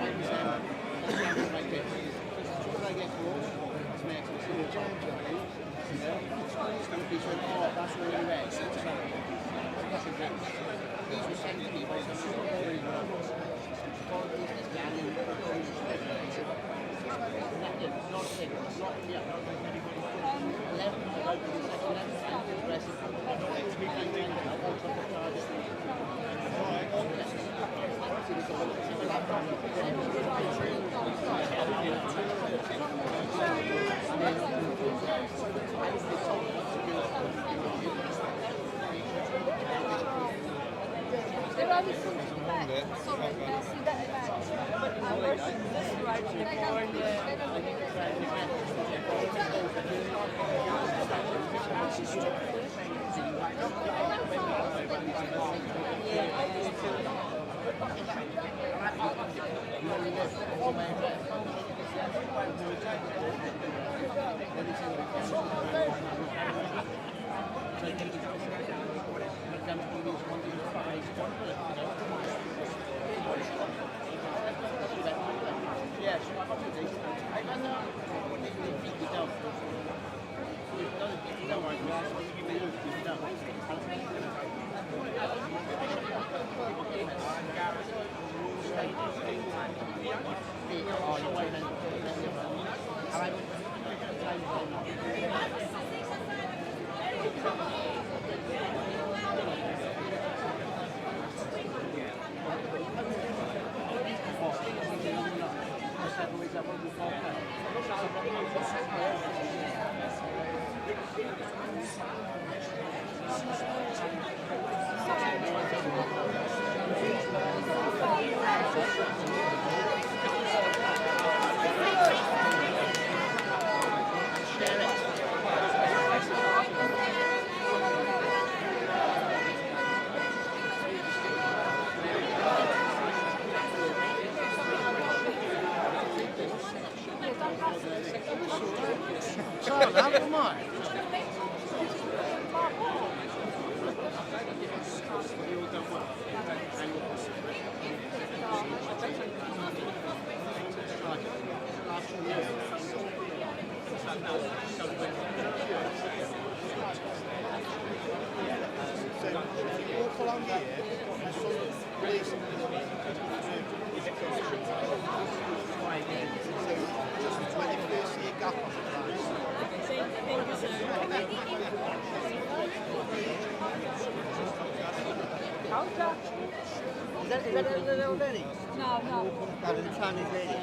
Is that a little lady? No, no. That is a Chinese lady.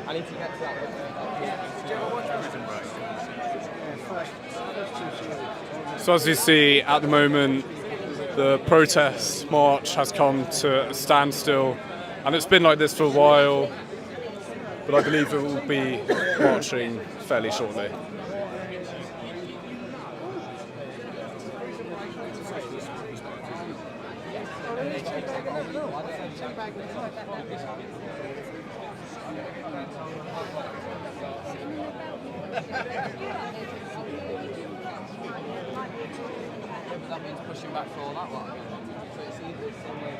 I need to get to that. Did you ever watch Prison Break? So as you see at the moment, the protest march has come to a standstill, and it's been like this for a while, but I believe it will be marching fairly shortly. That means pushing back for all that one. So it's either the same way.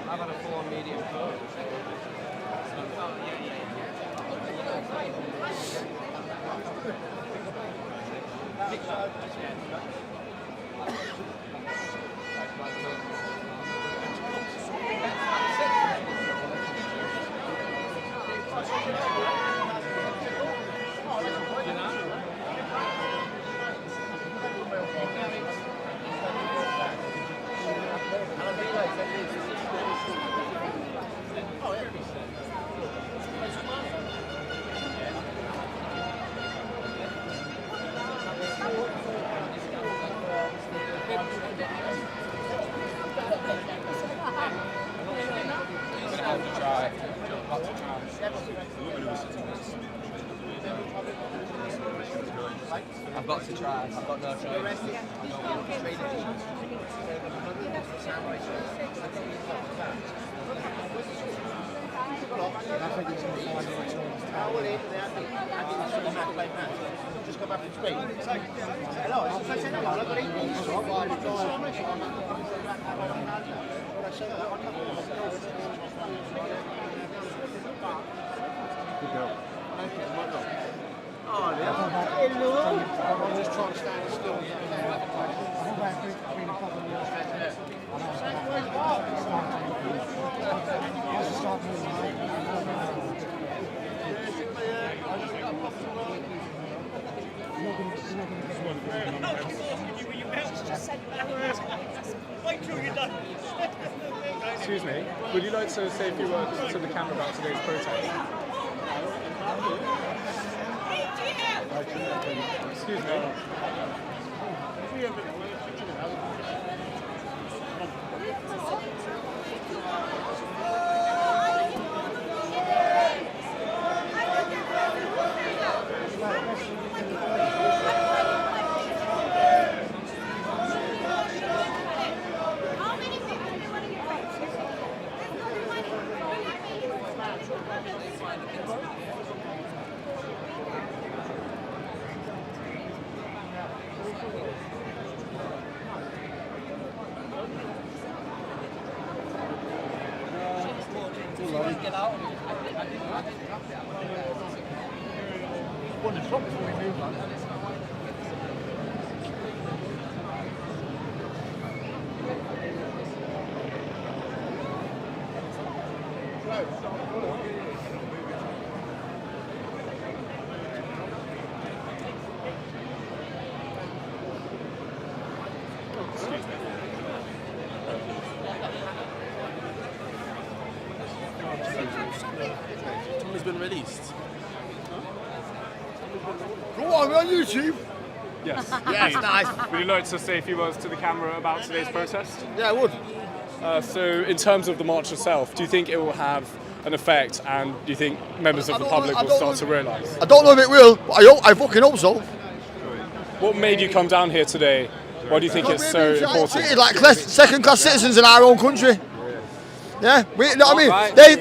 I've had a 4 medium. I've got to try. I've got no choice. Just come up and speak. Hello, I'm saying hello. I've got Good girl. I'm just trying to stand still. Excuse me, would you like to say a few words to the camera about today's protest? Excuse me. Get out. Tommy's been released. Go on, we're on YouTube. Yes. Yes, nice. Would you like to say a few words to the camera about today's protest? Yeah, I would. So, in terms of the march itself, do you think it will have an effect, and do you think members of the public will start to realise? I don't know if it will, but I fucking hope so. What made you come down here today? Why do you think it's so important? Treated like second-class citizens in our own country. Yeah, you know what I mean? Right. They've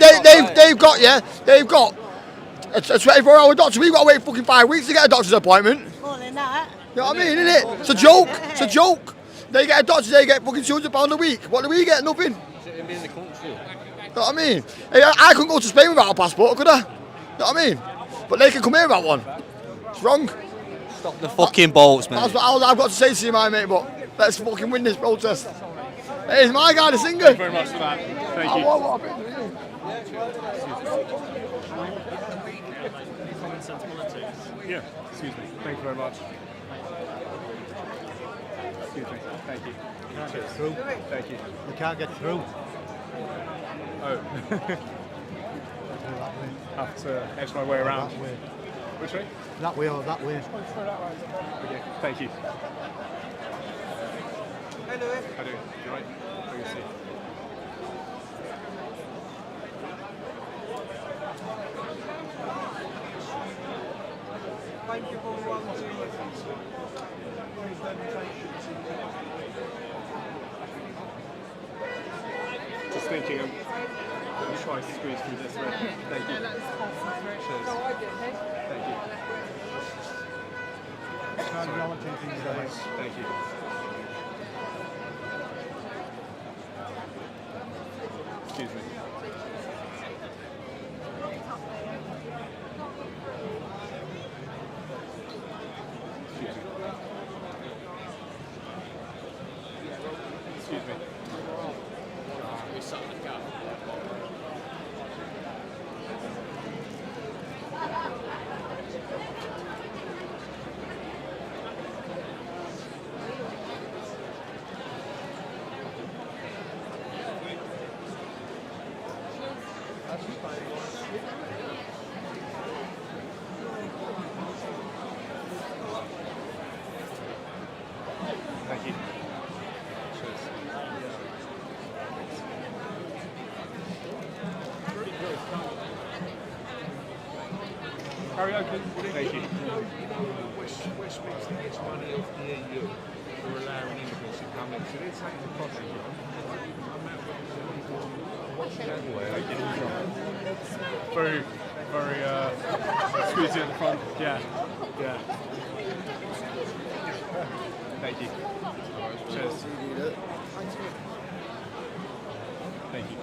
got a 24-hour doctor. We've got to wait fucking 5 weeks to get a doctor's appointment. More than that. You know what I mean, isn't it? It's a joke. It's a joke. They get a doctor, they get fucking £200 a week. What do we get? Nothing. Shouldn't be in the country. You know what I mean? Hey, I couldn't go to Spain without a passport, could I? You know what I mean? But they can come here without one. It's wrong. Stop the fucking bolts, man. That's what I've got to say to you, my mate, but let's fucking win this protest. Hey, it's my guy, the singer. Thank you very much for that. Thank you. Yeah, excuse me. Thank you very much. Excuse me. Thank you. You can't get through. Thank you. You can't get through. Oh. Have to edge my way around. That way. Which way? That way or that way. Okay, thank you. Hey, Louis. How do you? You right? How do you see? Thank you for Just thinking, I'm going to try to squeeze through this way. Thank you. Cheers. Thank you. Thank you. Excuse me. Excuse me. Thank you. Westminster gets money off the EU for allowing immigrants to come in, so they're taking the cost of it. Very, very squeezy at the front. Yeah, yeah. Thank you. Cheers. Thank you.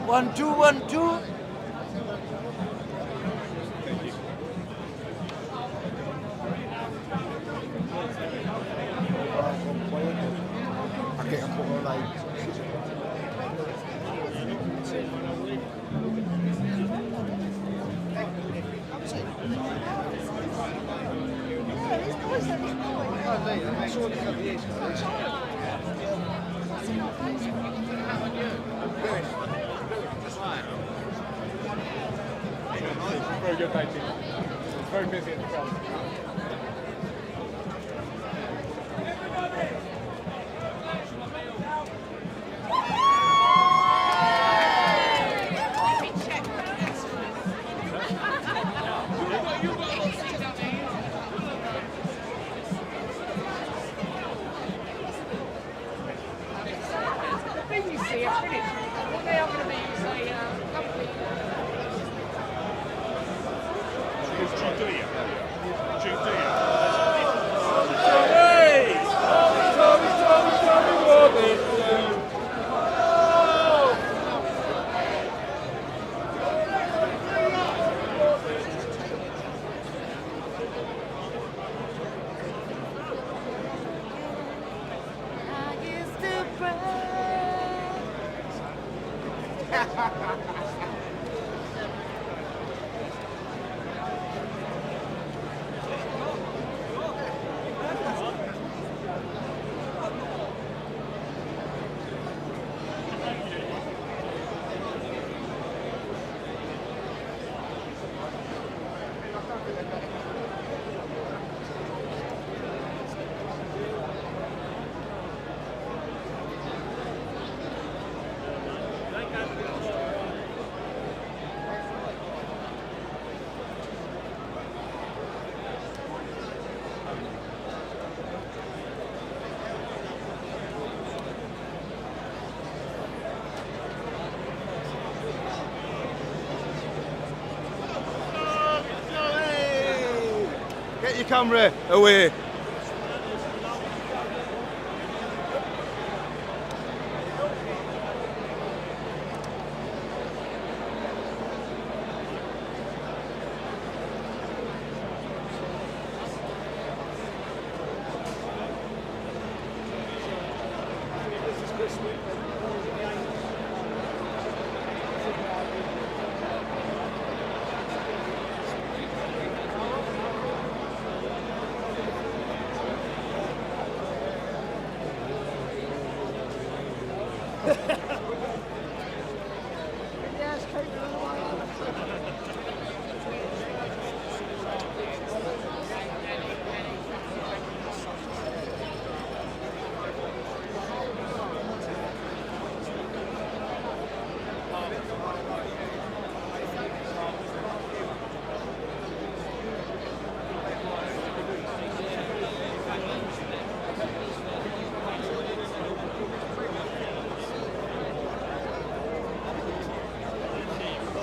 One, two, 1, 2. Very good, thank you. It's very busy at the front. Get your camera away.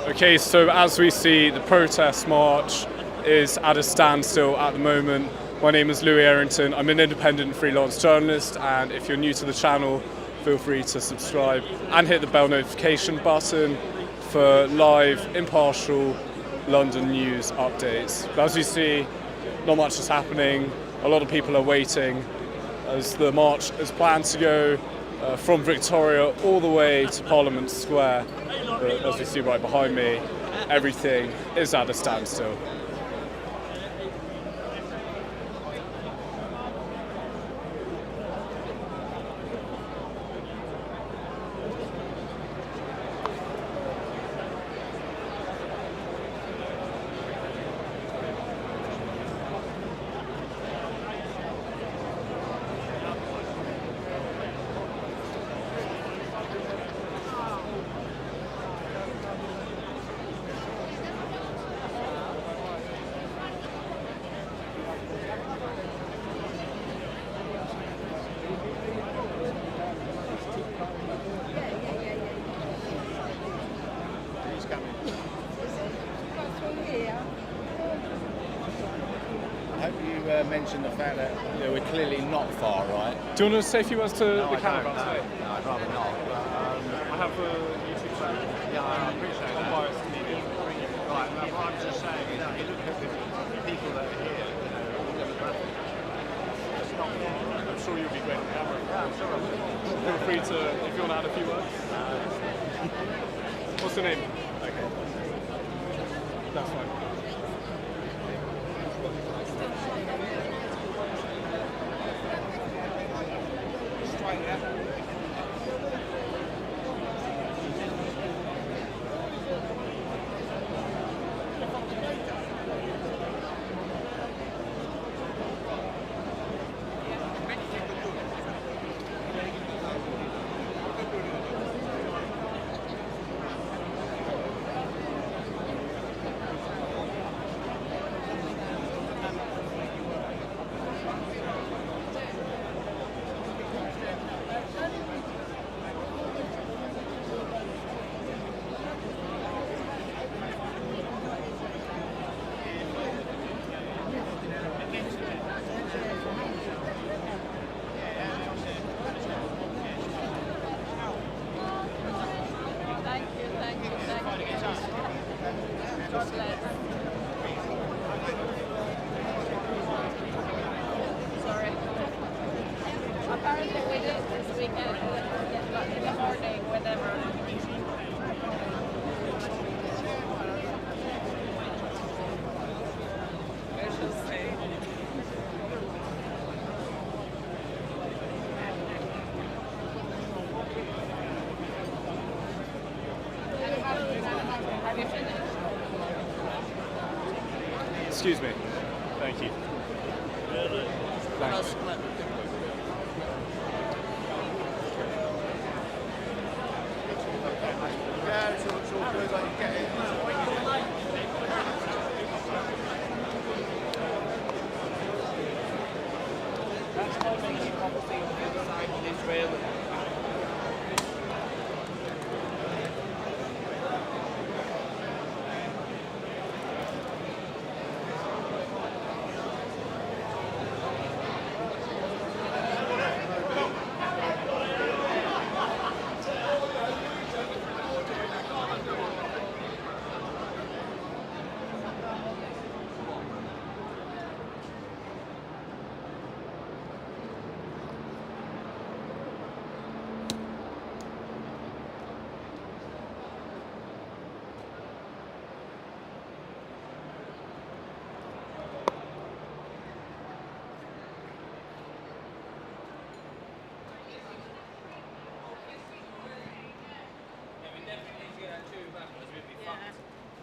Okay, so as we see, the protest march is at a standstill at the moment. My name is Louis Errington. I'm an independent freelance journalist, and if you're new to the channel, feel free to subscribe and hit the bell notification button for live, impartial London news updates. But as you see, not much is happening. A lot of people are waiting as the march is planned to go from Victoria all the way to Parliament Square. But as you see right behind me, everything is at a standstill. mention the fact that we're clearly not far right. Do you want to say a few words to the I camera don't, about today? no, I'd rather not. I have a YouTube channel. Yeah, I appreciate that. Unbiased comedian. Right, now what I'm just saying is, if you look at the people that are here, all demographic, it's not far. I'm sure you'll be great on camera. Yeah, I'm sure I will. Feel free to, if you want to add a few words. What's your name? Okay. That's fine. Sorry. Apparently we did this weekend, like in the morning, whenever. Let's just see. Have you finished? Excuse me. Thank you. Thanks. Yeah, it's all good. I get it. That's causing any prophecy on the other side in Israel.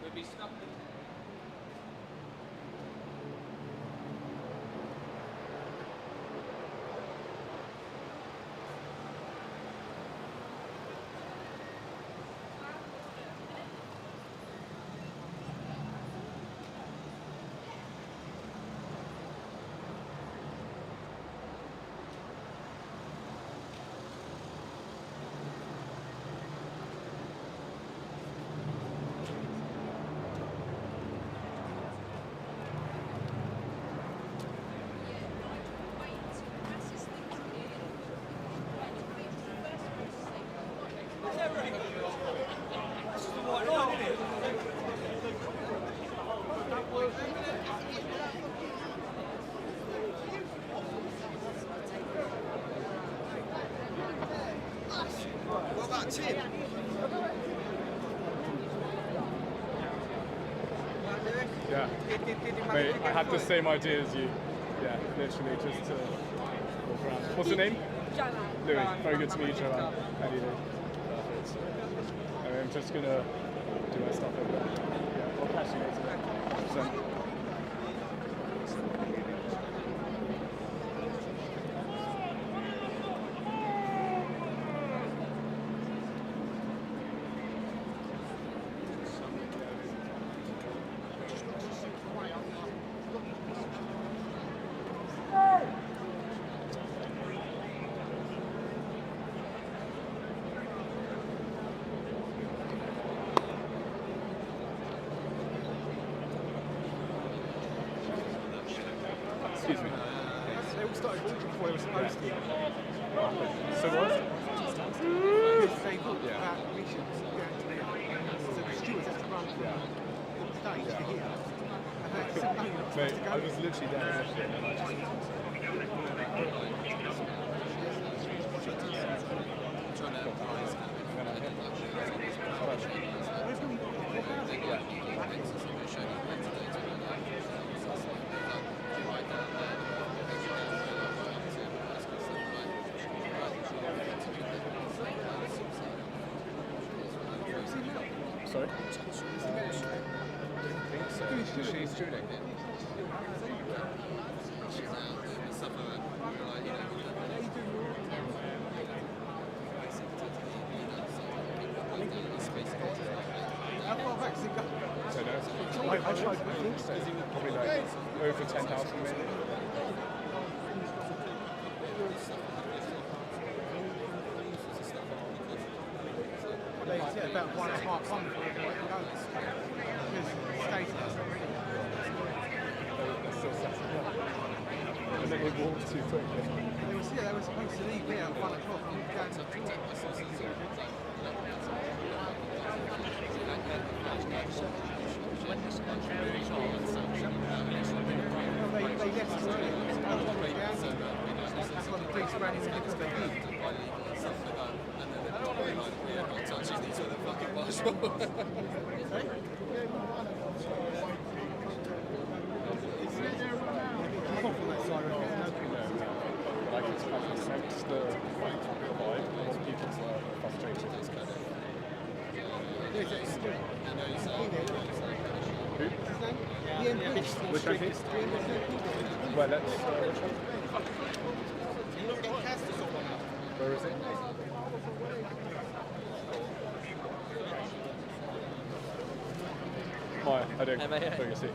We'd be stuck in. What about Tim? Yeah. Mate, I had the same idea as you. Yeah, literally just to walk around. What's your name? Joanne. Louis. Very good to meet you, Joanne. How do you do? Perfect. I'm just gonna do my stuff over there. Yeah, I'll catch you later. 100%. So what? They talked about missions going to there. So the stewards had to run from stage to here. And they said, no, you're not supposed to go. I was literally there yesterday. Sorry? She's shooting. How far back's it go? So no, I think so. Probably like over 10,000 maybe. Yeah, about 1.5 before you can go. Because the station is not ready. They're still setting up. And then they walked too quickly. They were supposed to leave here at 1 o'clock and go to the tour. They left early. That's why the police ran in because they did. I can sense the vibe. A lot of people are frustrated. Which MP? Well, let's. Where is it? Hi, how do you doing? How you see?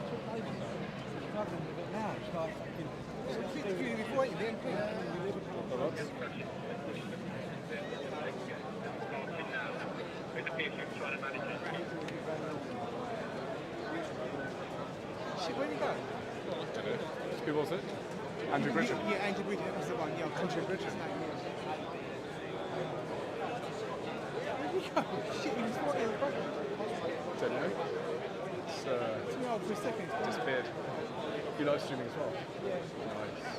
Where'd he go? Who was it? Andrew Bridget? Yeah, Andrew Bridget was the one. Yeah, Andrew Bridget. Where'd he go? Shit, he was right in the front. Don't know. It's Took me out for a second. disappeared. You live streaming as well? Yeah. Nice.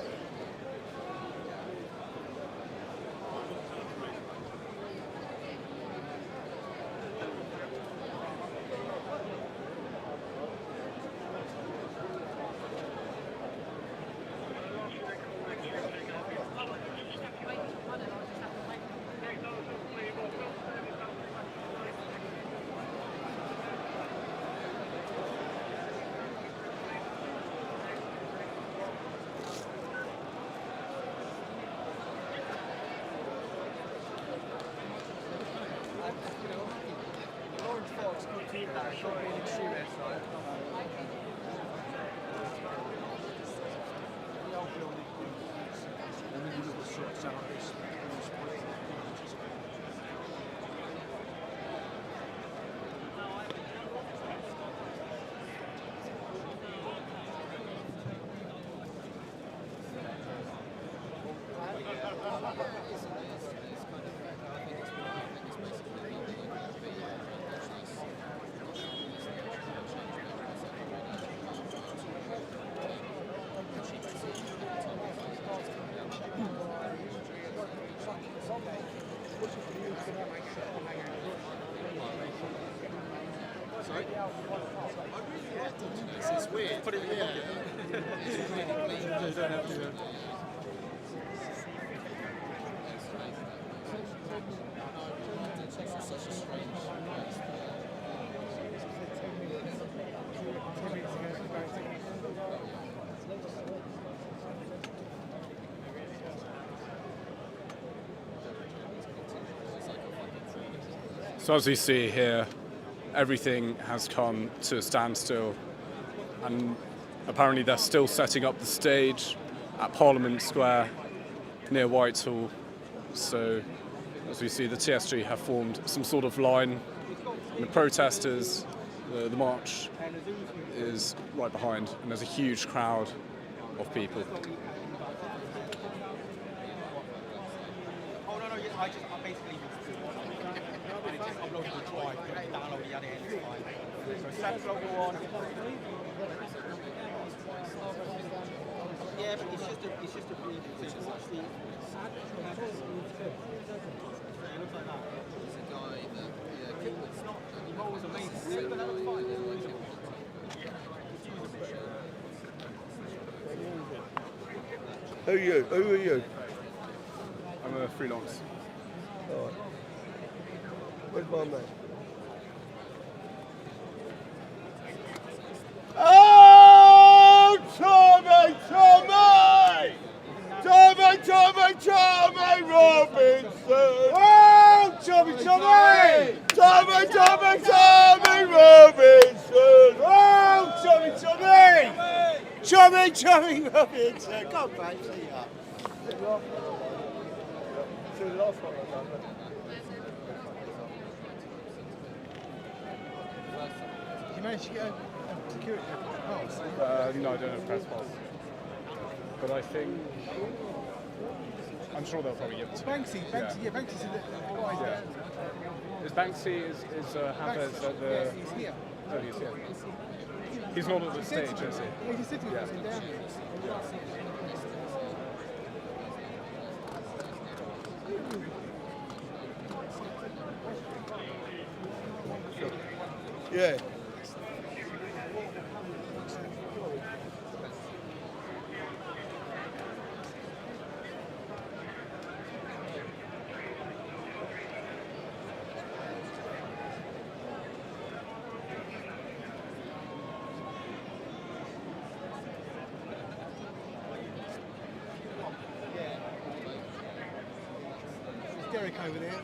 Orange Fox could keep that short in extreme side. And then you look at shots out this. Sorry? It's weird. Put it in the pocket. You don't have to. Such a strange. So as you see here, everything has come to a standstill, and apparently they're still setting up the stage at Parliament Square near Whitehall. So as we see, the TSG have formed some sort of line, and the protesters, the march is right behind, and there's a huge crowd of people. I basically uploaded the drive, downloaded the other end, it's fine. So Sam's logo on. Yeah, but it's just a really good thing. It looks like that. It's a guy that, it's not, the role was amazing, but that looks fine. Who are you? Who are you? I'm a freelance. Alright. Where's my mate? Oh, Tommy Robinson! Oh, Tommy Robinson! Oh, Tommy Robinson! Come back, see ya. Did you manage to get a security pass? No, I don't have press pass. But I think I'm sure they'll probably give it to me. Banksy said that the guys there. Is Banksy is Hampers at the? Yeah, he's here. Oh, he's here. He's not at the stage, is he? Yeah, he said to me, down here. Yeah. There's Derek over there.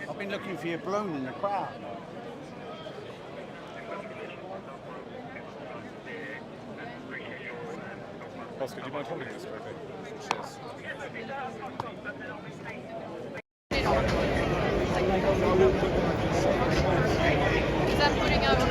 I've been looking for your balloon in the crowd. Oscar, do you mind holding this quickly? Cheers. Is that putting out an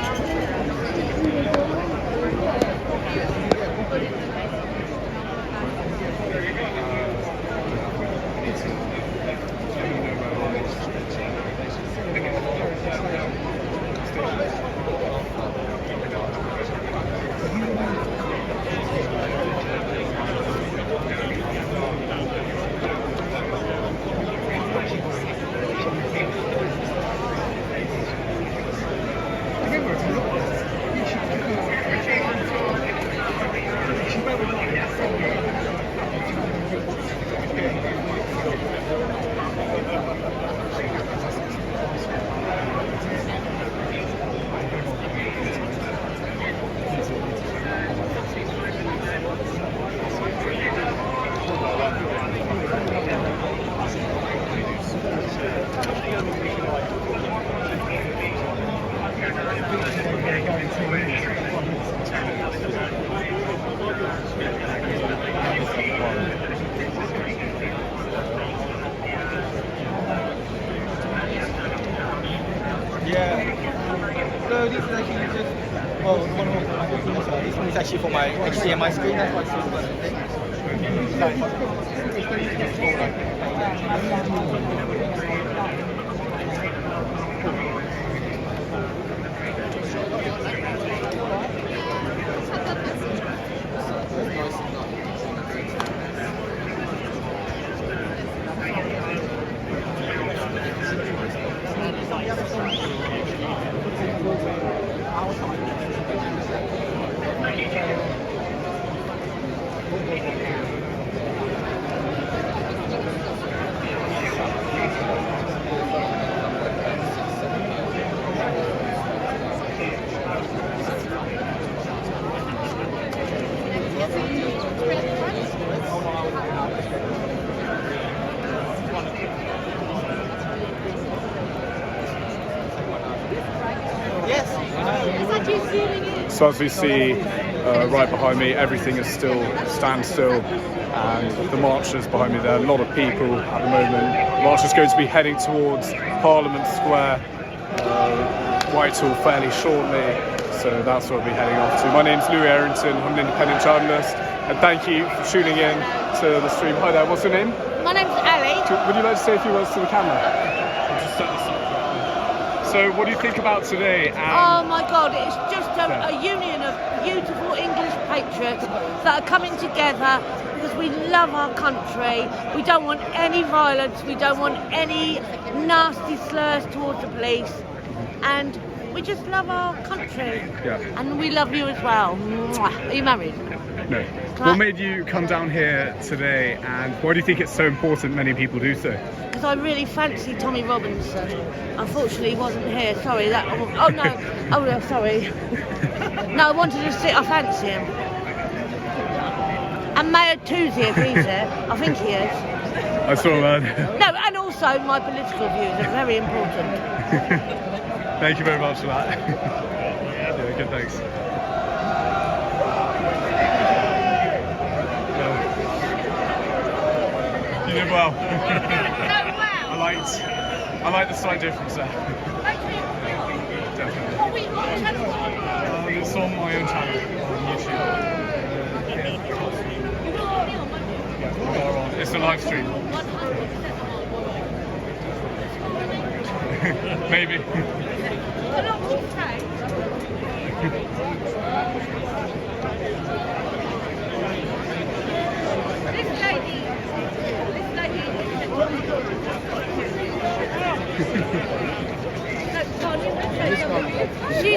So this is actually just, well, one of this one is actually for my HDMI screen, that's why it's So as we see, right behind me. Everything is still standstill, and the marchers behind me, there are a lot of people at the moment. Marchers going to be heading towards Parliament Square, Whitehall fairly shortly, so that's what we'll be heading off to. My name's Louis Errington, I'm an independent journalist, and thank you for tuning in to the stream. Hi there, what's your name? My name's Ellie. Would you like to say a few words to the camera? I'll just set this up. So what do you think about today? Oh my God, it's just a union of beautiful English patriots that are coming together because we love our country. We don't want any violence, we don't want any nasty slurs towards the police, and we just love our country. Yeah. And we love you as well. Mwah. Are you married? No. What made you come down here today, and why do you think it's so important many people do so? Because I really fancy Tommy Robinson. Unfortunately, he wasn't here. Sorry. Oh no. Oh no. Sorry. No, I wanted to sit. I fancy him. And Mayor Toosey, if he's here. I think he is. I saw that. No, and also my political views are very important. Thank you very much for that. Yeah, good, thanks. You did well. I like the slight difference there. Definitely. It's on my own channel on YouTube. It's a live stream. Maybe.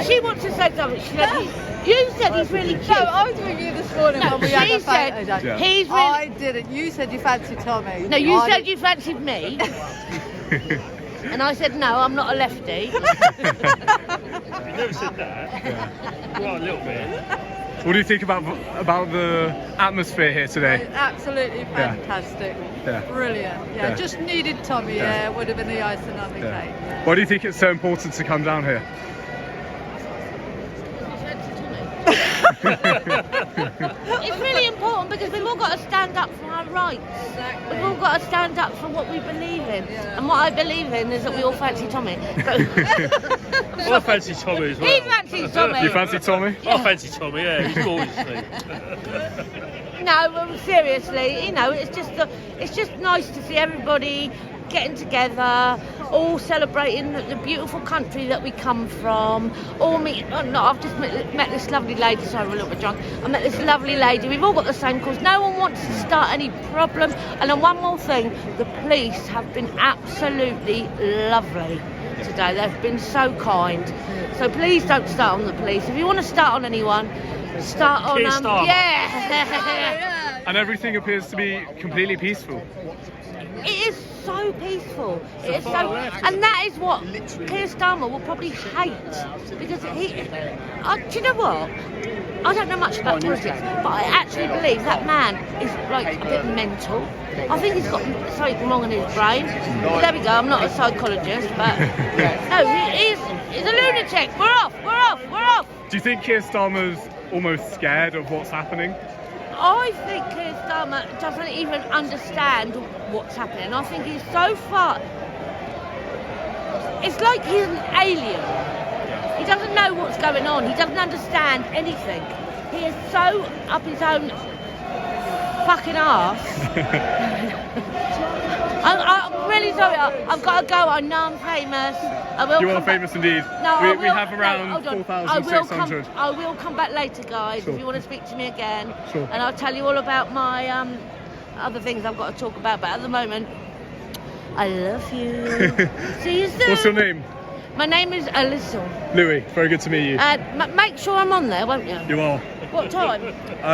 She wants to say something. You said he's really cute. No, I was with you this morning when we had a photo day. Yeah. He's really... I didn't. You said you fancied Tommy. No, you said you fancied me. And I said, no, I'm not a lefty. You never said that. Yeah. Well, a little bit. What do you think about the atmosphere here today? Absolutely fantastic. Yeah. Brilliant. Yeah, just needed Tommy. Yeah, would have been the icing on the cake. Why do you think it's so important to come down here? It's really important because we've all got to stand up for our rights. Exactly. We've all got to stand up for what we believe in. Yeah. And what I believe in is that we all fancy Tommy. Well, I fancy Tommy as well. He fancies Tommy. You fancy Tommy? Yeah. I fancy Tommy, yeah. He's gorgeous. No, well, seriously, you know, it's just nice to see everybody getting together, all celebrating the beautiful country that we come from. I've just met this lovely lady. Sorry, I'm a little bit drunk. I met this lovely lady. We've all got the same cause. No one wants to start any problem. And then one more thing, the police have been absolutely lovely today. They've been so kind. So please don't start on the police. If you want to start on anyone, start on them. Yeah. And everything appears to be completely peaceful. It is so peaceful. It is so, and that is what Keir Starmer will probably hate, because do you know what? I don't know much about politics, but I actually believe that man is like a bit mental. I think he's got something wrong in his brain. But there we go. I'm not a psychologist, but no, he's a lunatic. We're off. Do you think Keir Starmer's almost scared of what's happening? I think Keir Starmer doesn't even understand what's happening. I think he's so far... It's like he's an alien. He doesn't know what's going on. He doesn't understand anything. He is so up his own fucking arse. I'm really sorry. I've got to go. I know I'm famous. You are famous indeed. No, we have around 4,600. I will come back later, guys, if you want to speak to me again. Sure. And I'll tell you all about my other things I've got to talk about. But at the moment, I love you. See you soon. What's your name? My name is Alyssa. Louis, very good to meet you. Make sure I'm on there, won't you? You are. What time?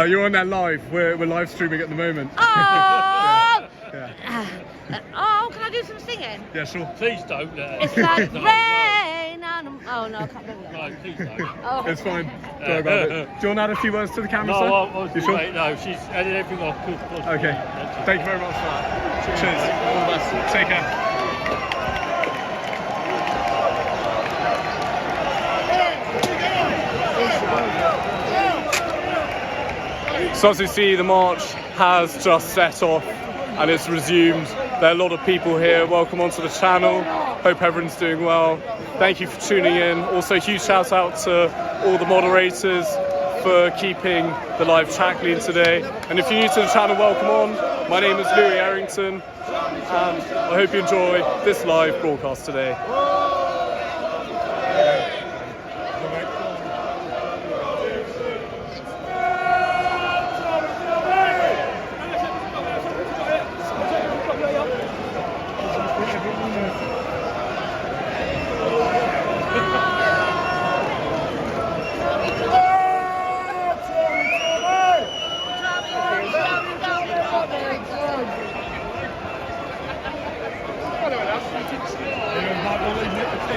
You're on there live. We're live streaming at the moment. Oh! Yeah. Oh, can I do some singing? Yeah, sure. Please don't. It's like rain on... Oh, no, I can't remember that. No, please don't. Oh. It's fine. Don't worry about it. Do you want to add a few words to the camera, sir? No, you sure? No, she's added everything off. Okay. Thank you very much for that. Cheers. All the best. Take care. So as you see, the march has just set off and it's resumed. There are a lot of people here. Welcome onto the channel. Hope everyone's doing well. Thank you for tuning in. Also, huge shout out to all the moderators for keeping the live chat clean today. And if you're new to the channel, welcome on. My name is Louis Errington, and I hope you enjoy this live broadcast today.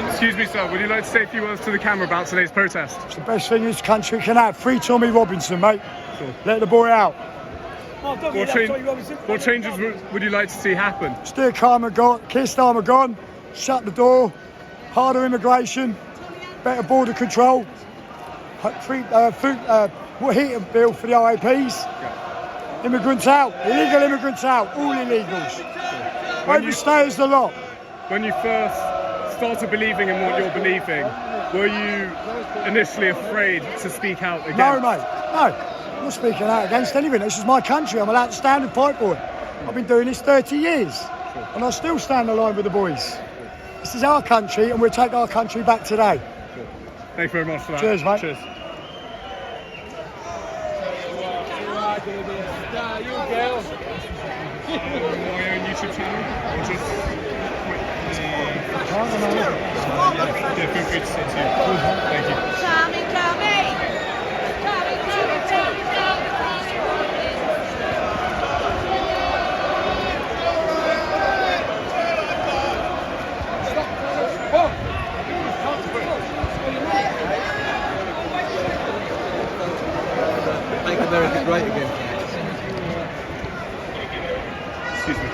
Excuse me, sir, would you like to say a few words to the camera about today's protest? It's the best thing this country can have. Free Tommy Robinson, mate. Sure. Let the boy out. What changes would you like to see happen? Steer Keir Starmer gone. Shut the door. Harder immigration. Better border control. Free heating bill for the IAPs. Immigrants out. Illegal immigrants out. All illegals. Overstayers the lot. When you first started believing in what you're believing, were you initially afraid to speak out against? No, mate. No. I'm not speaking out against anything. This is my country. I'm allowed to stand and fight for it. I've been doing this 30 years. And I still stand aligned with the boys. This is our country and we'll take our country back today. Thank you very much for that. Cheers, mate. Cheers. YouTube channel or just yeah, feel free to sit too. Thank you. Tommy. Make America great again. Excuse me.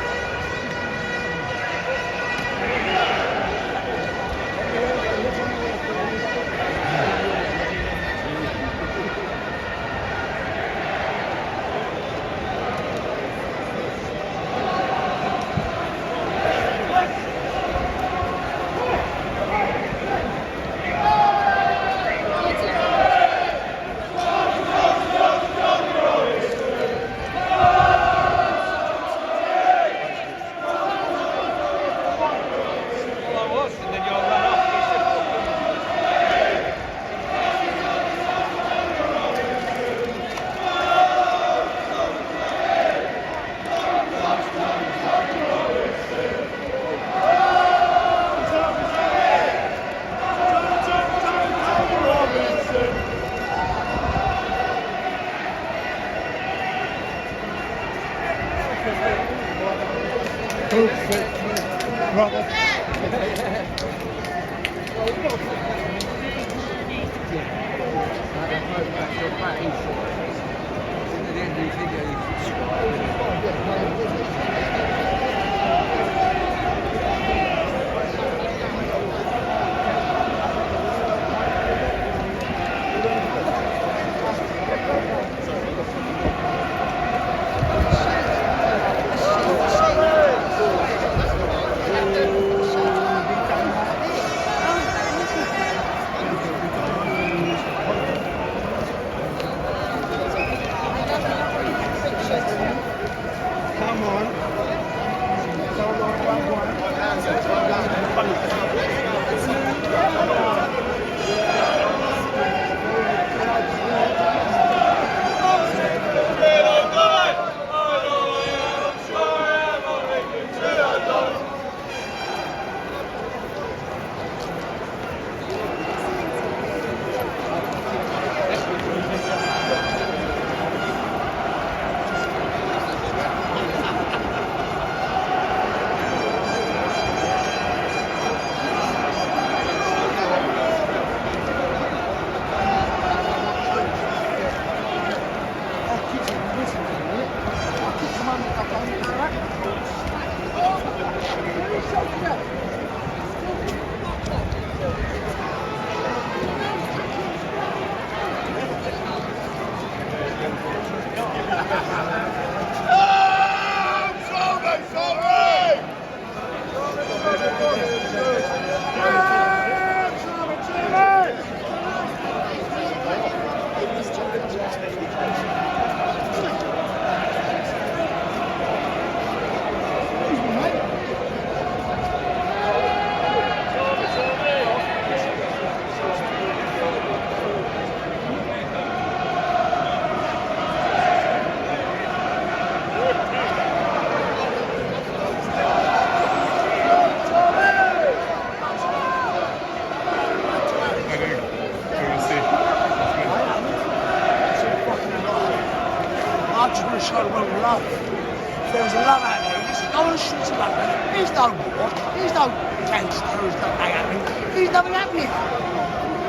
there was a love out there. Listen, go on the streets of London. There's no war. There's no gangster. There's nothing happening. There's nothing happening.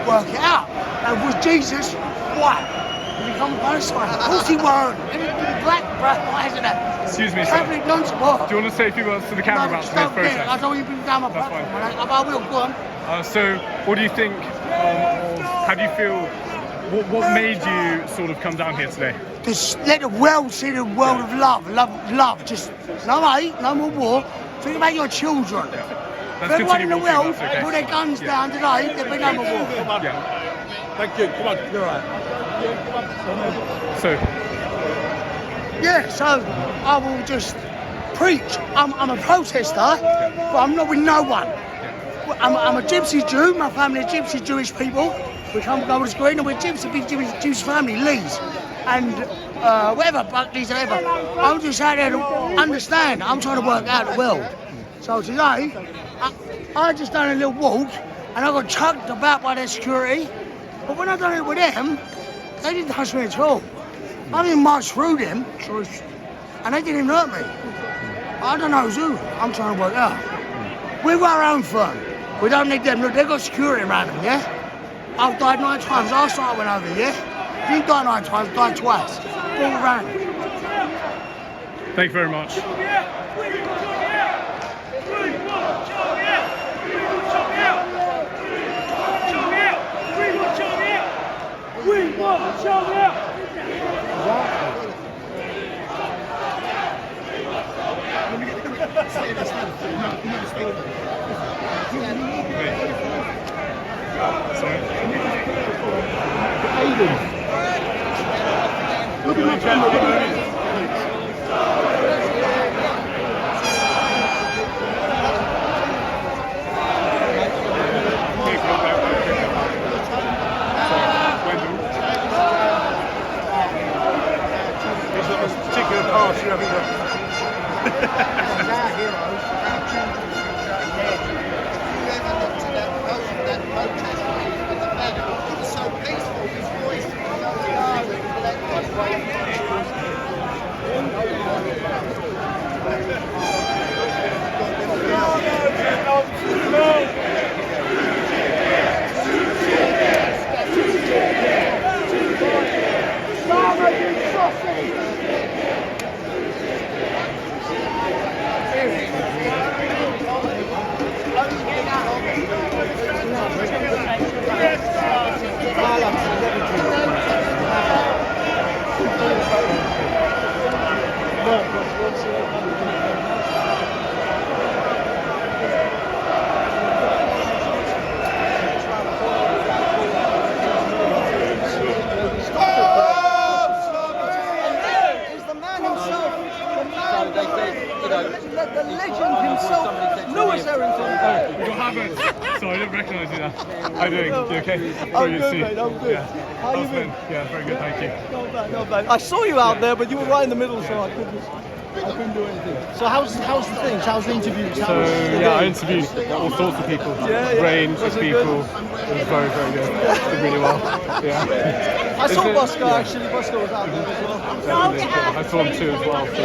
Work it out. And was Jesus white? Did he come from Palestine? Of course he weren't. Anything black, why isn't it? Excuse me, sir. Catholic nonsense. What? Do you want to say a few words to the camera about today's protest? I don't even down my platform. I will, go on. So, what do you think? How do you feel? What made you sort of come down here today? Just let the world see the world of love. Just no hate, no more war. Think about your children. If everyone in the world put their guns down today, there'd be no more war. Thank you. Come on. You're right. So. Yeah, so I will just preach. I'm a protester, but I'm not with no one. I'm a gypsy Jew. My family are gypsy Jewish people. We come to Golders Green and we're gypsy, big Jewish family, Lees. And whatever, Buckley's, whatever. I'm just out there to understand. I'm trying to work out the world. So today, I just done a little walk and I got chucked about by their security. But when I done it with them, they didn't touch me at all. I didn't march through them, and they didn't hurt me. I don't know who's who. I'm trying to work out. We've got our own firm. We don't need them. Look, they've got security around them, yeah? I've died 9 times. Last night I went over, yeah? You died 9 times, died twice. All around. Thank you very much. We want to show out. Look at my camera. Particular party, I think. Our heroes, our children, our dead. Whoever looked at that protest with the banner, it was so peaceful, his voice was so calm The legend himself, Lewis Errington. We got Havertz. Sorry, I didn't recognise you there. How are you doing? You okay? I'm good, mate, I'm good. Yeah. How you been? Yeah, very good, thank you. Not bad. I saw you out there, but you were right in the middle, so I couldn't do anything. So how's the things? How's the interviews? I interviewed all sorts of people, range of people. It was very, very good. Did really well. Yeah. I saw Bosco actually. Bosco was out there as well. I saw him too as well. So,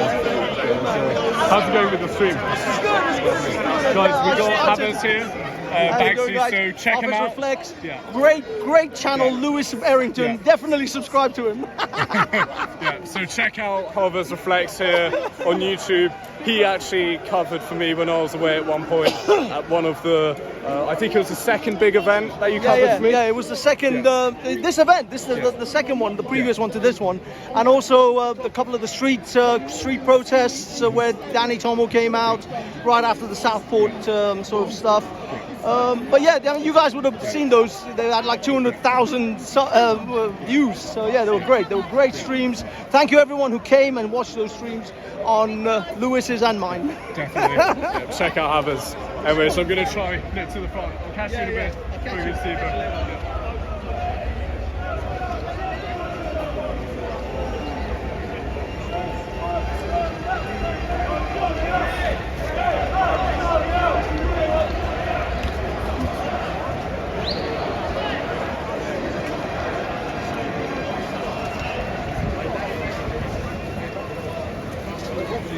how's it going with the stream? It's good. Guys, we got Havertz here. Banksy, so check him out. Reflex. Yeah. Great channel, Lewis Errington. Yeah. Definitely subscribe to him. Yeah, so check out Havertz Reflex here on YouTube. He actually covered for me when I was away at one point at one of the, I think it was the second big event that you covered for me. Yeah, it was the second, this event, this is the second one, the previous one to this one. And also a couple of the street protests where Danny Tomo came out right after the Southport sort of stuff. But yeah, you guys would have seen those. They had like 200,000 views. So yeah, they were great. They were great streams. Thank you everyone who came and watched those streams on Lewis's and mine. Definitely. Yeah, check out Havertz. Anyway, so I'm going to try nip to the front. I'll catch you in a bit. Very good to see you, bro.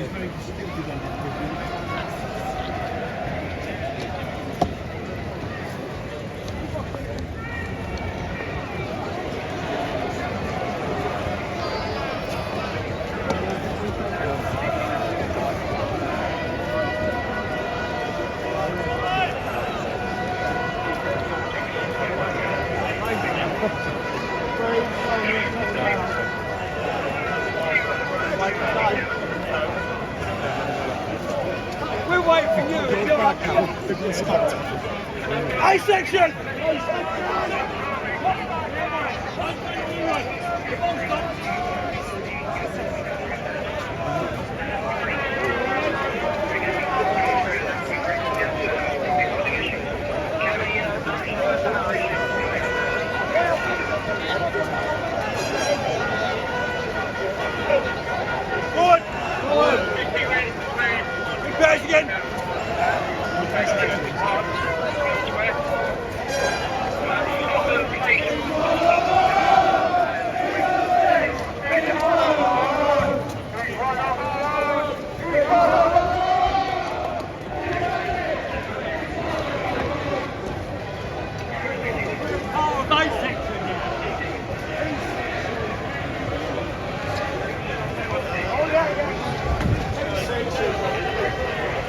he's very distinctive on that. We're waiting for you. You're like, A section. Forward. Forward. Big pace again. Oh, nice section.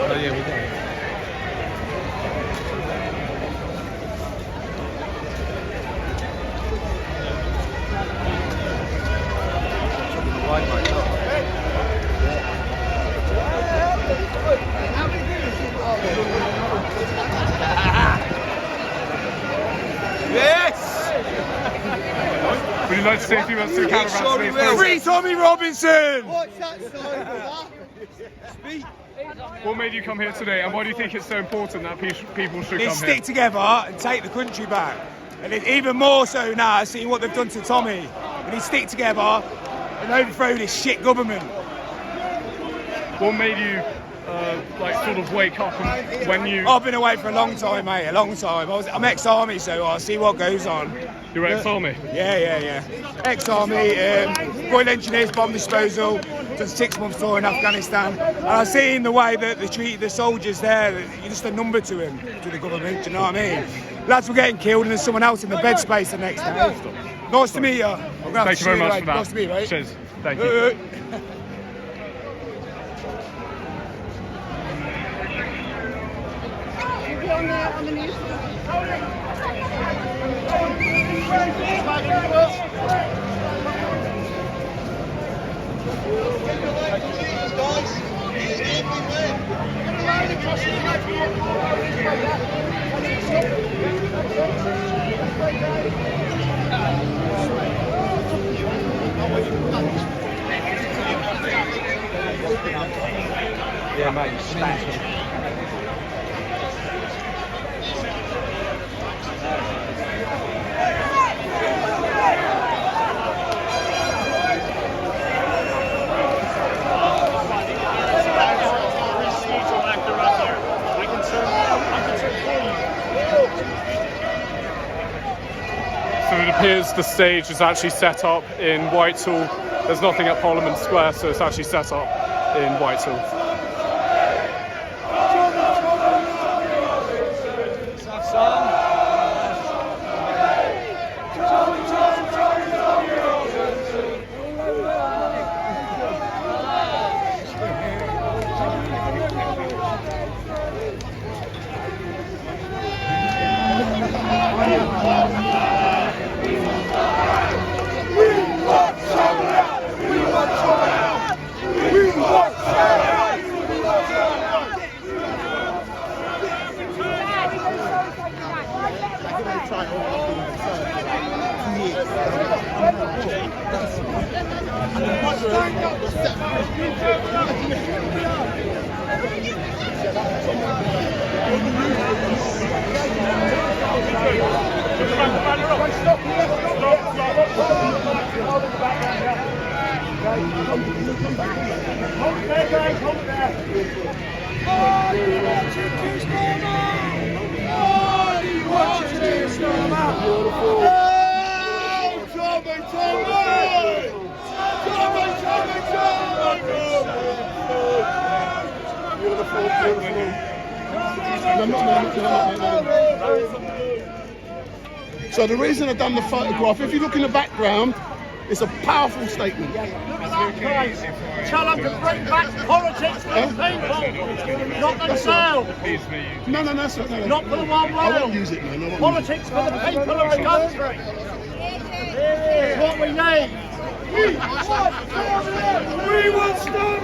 Oh yeah, we got Would you like to say a few words to the camera about today's process? Free Tommy Robinson! What's that sign for that? Speak. What made you come here today, and why do you think it's so important that people should They come stick here? together and take the country back. And it's even more so now, seeing what they've done to Tommy. And they stick together and overthrow this shit government. What made you sort of wake up and when you... I've been away for a long time, mate, a long time. I'm ex-army, so I'll see what goes on. You're ex-army? Yeah. Ex-army, Royal Engineers bomb disposal, done 6 months tour in Afghanistan. And I've seen the way that they treat the soldiers there. You're just a number to them, to the government, do you know what I mean? Lads were getting killed and there's someone else in the bed space the next day. Nice to meet you. Thank you very much for that. Nice to meet you, mate. Cheers. Thank you. On the news. Yeah, mate, stand. So it appears the stage is actually set up in Whitehall. There's nothing at Parliament Square, so it's actually set up in Whitehall. So the reason I've done the photograph, if you look in the background, it's a powerful statement. Tell them to bring back politics for the people, not themselves. No, that's not. No. Not for the one I world. won't use it, man. Politics for the people of the country. It's what we need. We will stop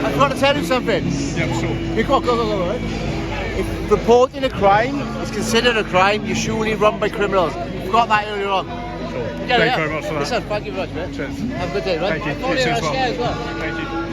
I've got to tell you something. Yeah, sure. You go, right? If reporting a crime is considered a crime, you're surely run by criminals. You got that earlier on. Sure. Thank Thank you very much for that. Listen, thank you very much, mate. Cheers. Have a good day, right? Thank you. I'll You too as share as well. Thank you.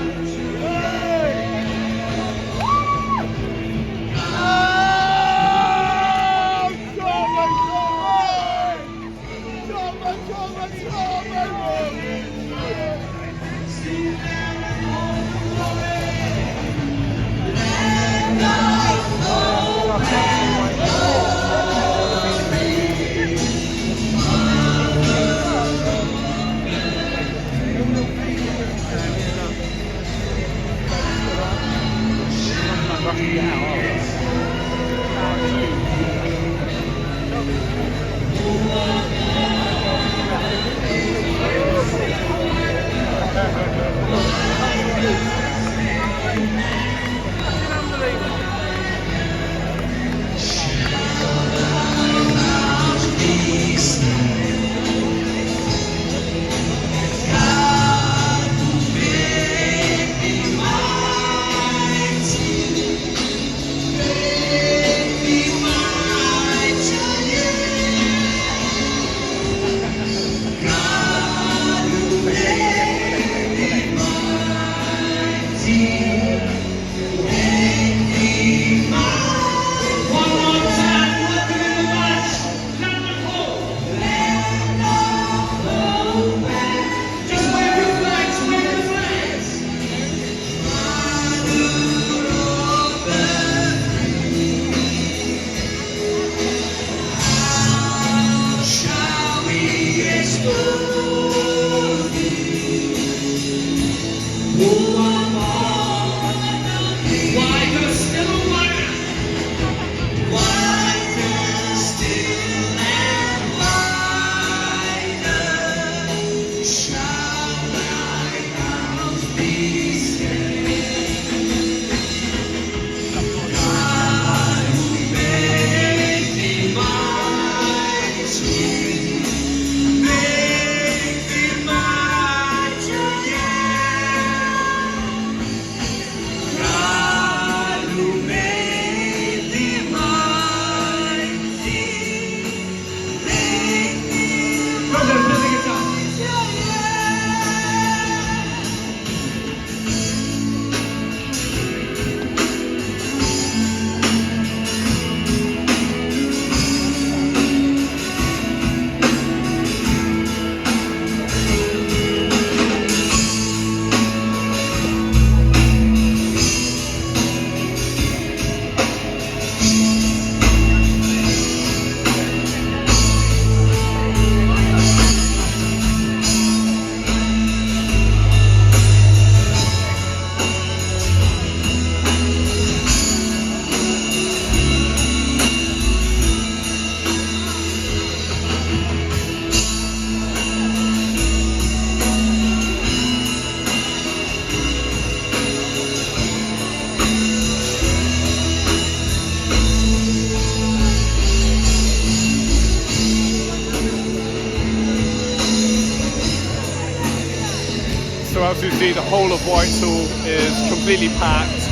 So as you see, the whole of Whitehall is completely packed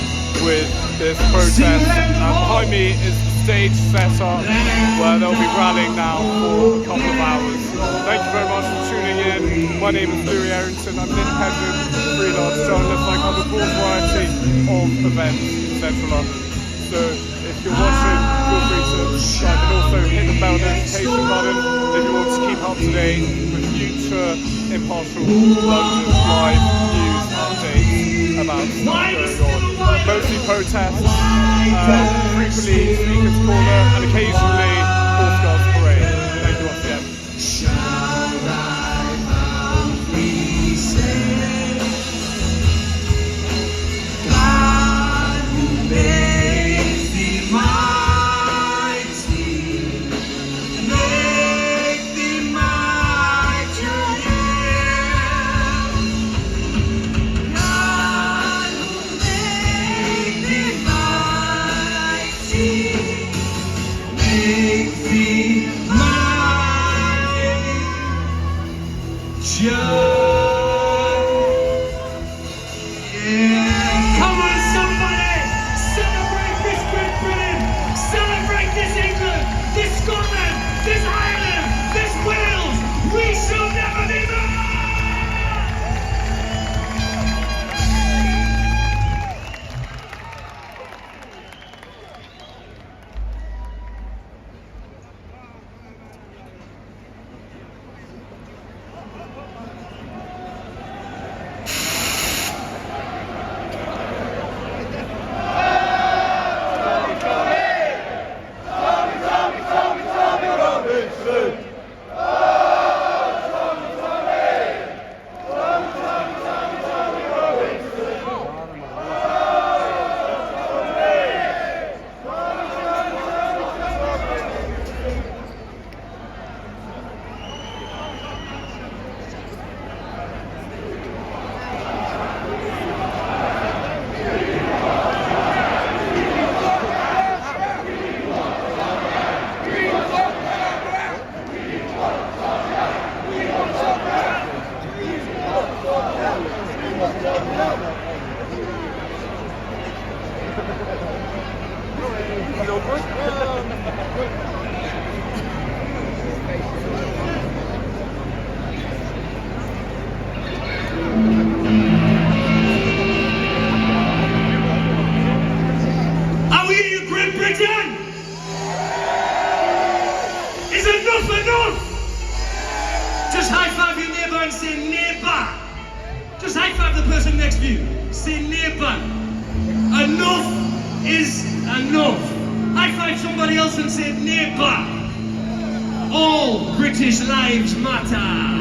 with this protest. And behind me is the stage set up where they'll be rallying now for a couple of hours. Thank you very much for tuning in. My name is Louis Errington. I'm an independent freelance journalist. I cover a broad variety of events in central London. So if you're watching, feel free to subscribe and also hit the bell notification button if you want to keep up to date with future impartial London live news updates about stuff going on. Mostly protests, frequently Speaker's Corner, and occasionally Horse Guards Parade. Thank you once again. Come on, somebody! Celebrate this Great Britain! Celebrate this England! This Scotland! This Ireland! This Wales! We shall never be back! Are we in Great Britain? Is enough enough? Just high five your neighbour and say neighbour. Just high five the person next to you. Say neighbour. Enough is enough. High five somebody else and say neighbour. All British lives matter.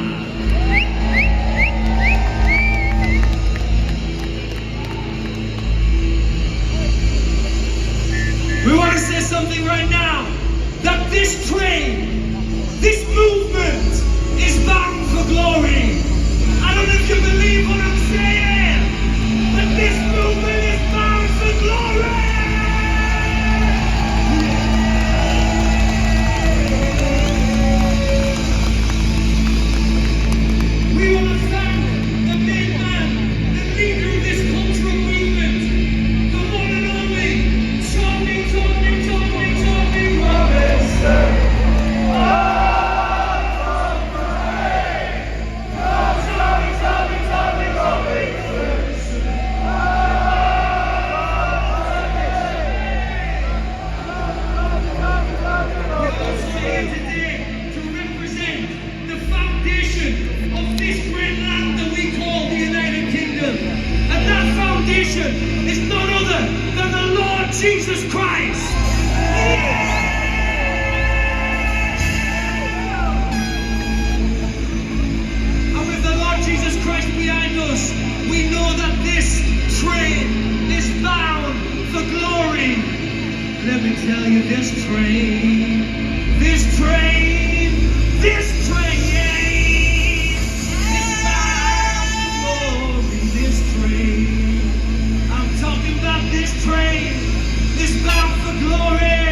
We want to say something right now, that this train, this movement is bound for glory. I don't know if you believe what I'm saying, but this movement is bound for glory. We want to thank the main man, the leader of this cultural movement, the one and only Tommy Robinson. Today to represent the foundation of this great land that we call the United Kingdom. And that foundation is none other than the Lord Jesus Christ. And with the Lord Jesus Christ behind us, we know that this train is bound for glory. Let me tell you, this train is bound for glory. This train, I'm talking about this train is bound for glory.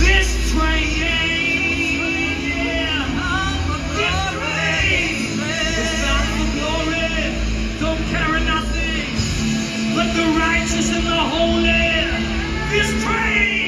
This train, yeah. This train is bound for glory. Don't carry nothing but the righteous and the holy. This train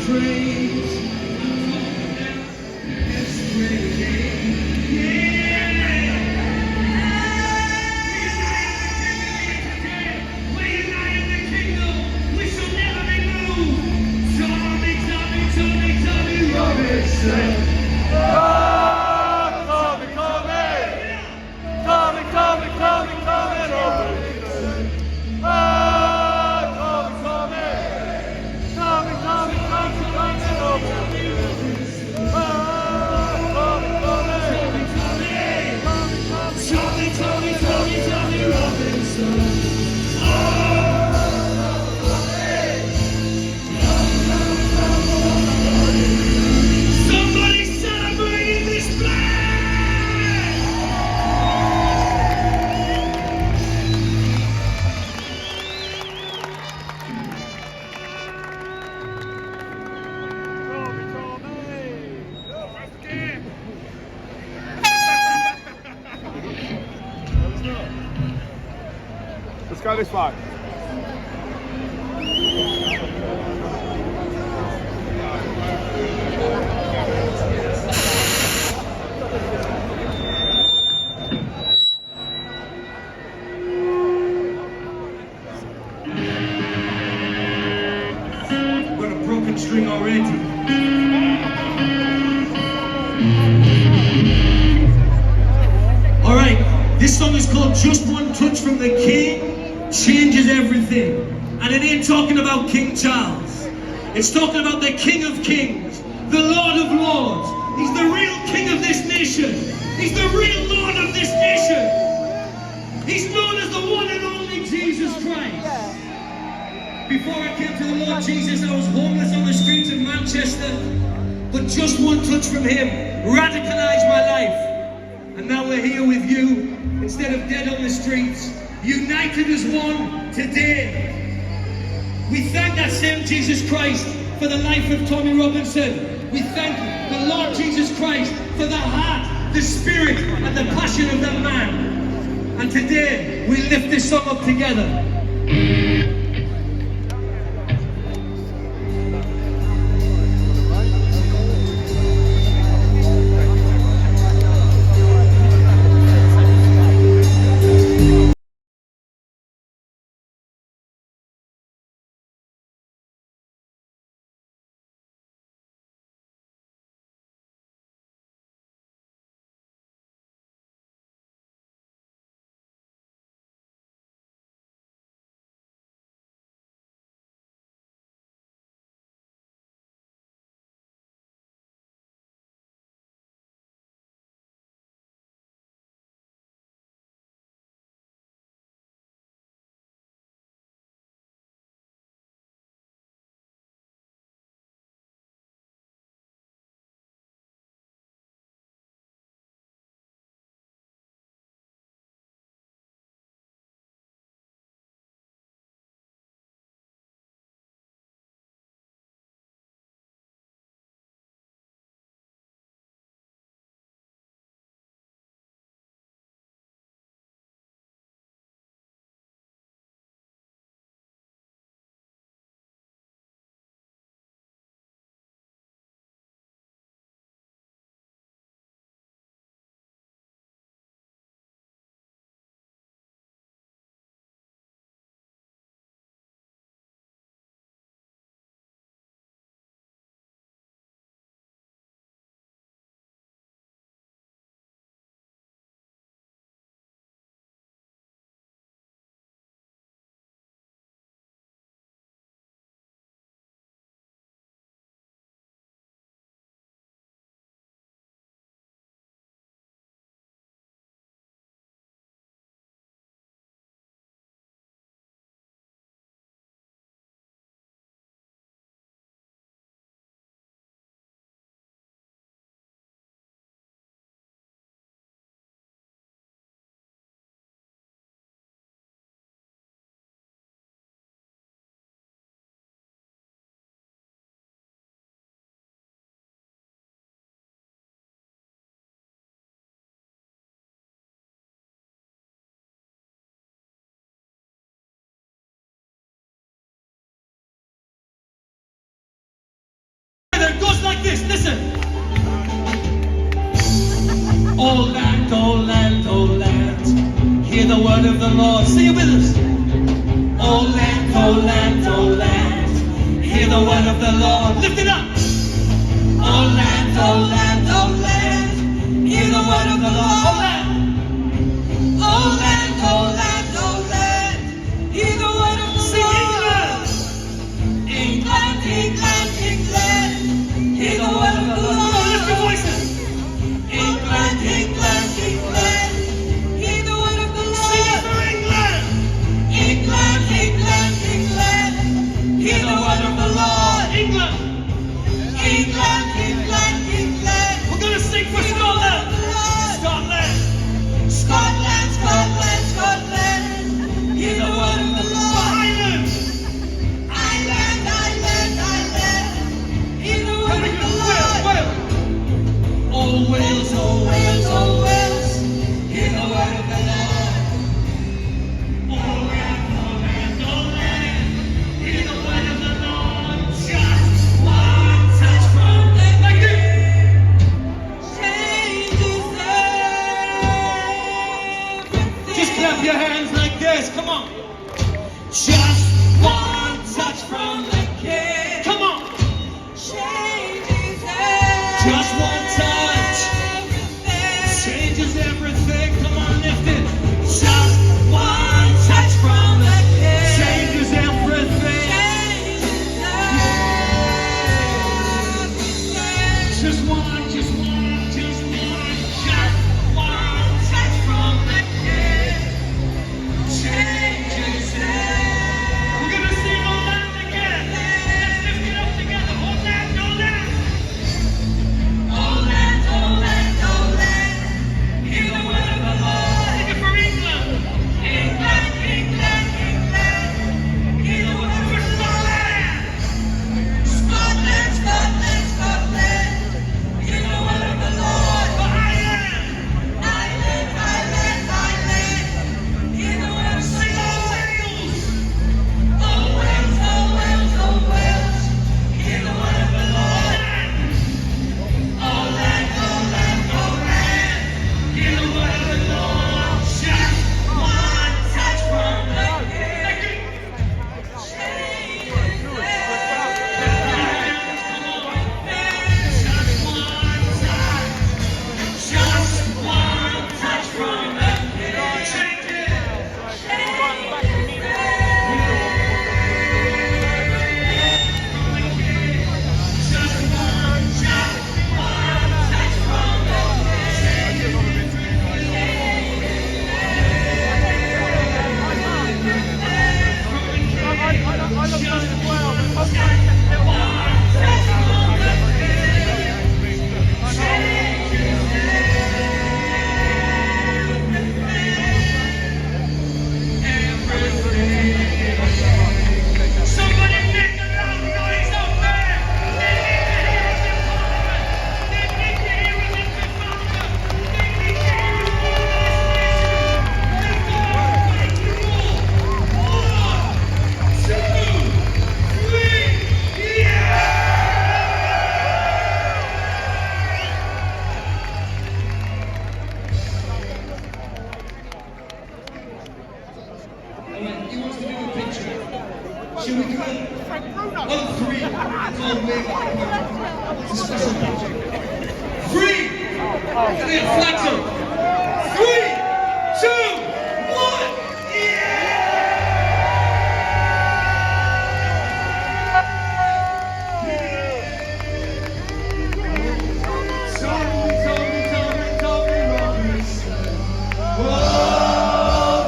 praise. Let's praise. Yeah. We're united in the kingdom. We shall never be moved. Tommy, Tommy, Tommy, Tommy Robinson. Somebody celebrating this flag! Let's go this way. Got a broken string already. All right, this song is called Just One Touch from the King Changes Everything. And it ain't talking about King Charles. It's talking about the King of Kings, the Lord of Lords. He's the real King of this nation. He's the real Lord of this nation. He's known as the one and only Jesus Christ. Before I came to the Lord Jesus, I was homeless on the streets of Manchester. But just one touch from Him radicalized my life. And now we're here with you, instead of dead on the streets, united as one today. We thank that same Jesus Christ for the life of Tommy Robinson. We thank the Lord Jesus Christ for the heart, the spirit, and the passion of that man. And today, we lift this song up together. like this, listen. Oh land, oh land, oh land, hear the word of the Lord. Sing it with us. Oh land, oh land, oh land, hear the word of the Lord. Lift it up. Oh land, oh land, oh land, hear the word of the Lord. Oh land, oh land, oh land, oh land, hear the word of the Lord. England, England, England, hear the word of the Lord. Oh, lift your voices. England, England, England, hear the word of the Lord. Sing it for England. England, England, England, hear the word of the Lord. England, England, England, England. We're gonna sing for Scotland. Scotland, Scotland, Scotland, Scotland, hear the word of the Lord. Ireland, Ireland, Ireland, Ireland, hear the word of the Lord. Oh Wales, oh Wales, oh Wales, hear the word of the Lord. Oh land, oh land, oh land, hear the word of the Lord. Just one touch from the like this. Changes everything. Just clap your hands like this, come on. Just one touch from the King. Come on. Changes everything. Just one touch. Changes everything. Come on, lift it. Just one touch from the King. Changes everything. Just one, just one, just one. Just one touch from the King. Changes everything. We're gonna sing all that again. Let's lift it up together. All that, all that. Oh land, oh land, oh land, hear the word of the Lord. Sing it for England. England, England, England, hear the word for Scotland. Scotland, Scotland, Scotland, hear the word of the Lord. For Ireland, Ireland, Ireland, Ireland, hear the word of the Lord. Oh Wales, oh Wales, oh Wales, hear the word of the Lord. Oh land, oh land, oh land, hear the word of the Lord. Just one touch from the King. Changes just one touch from the King. Somebody make a loud noise out there. They need to hear us in Parliament. They need to hear us in Trafalgar. They need to hear us in Westminster. Let's go and fight the rule. 1, 2, 3, yeah! Alright, he wants to do a picture. Should we do it? 1, 3. Call me. It's a special picture. 3. Come here, flags up. 3, 2, 1. Yeah! Tommy Robinson. Whoa,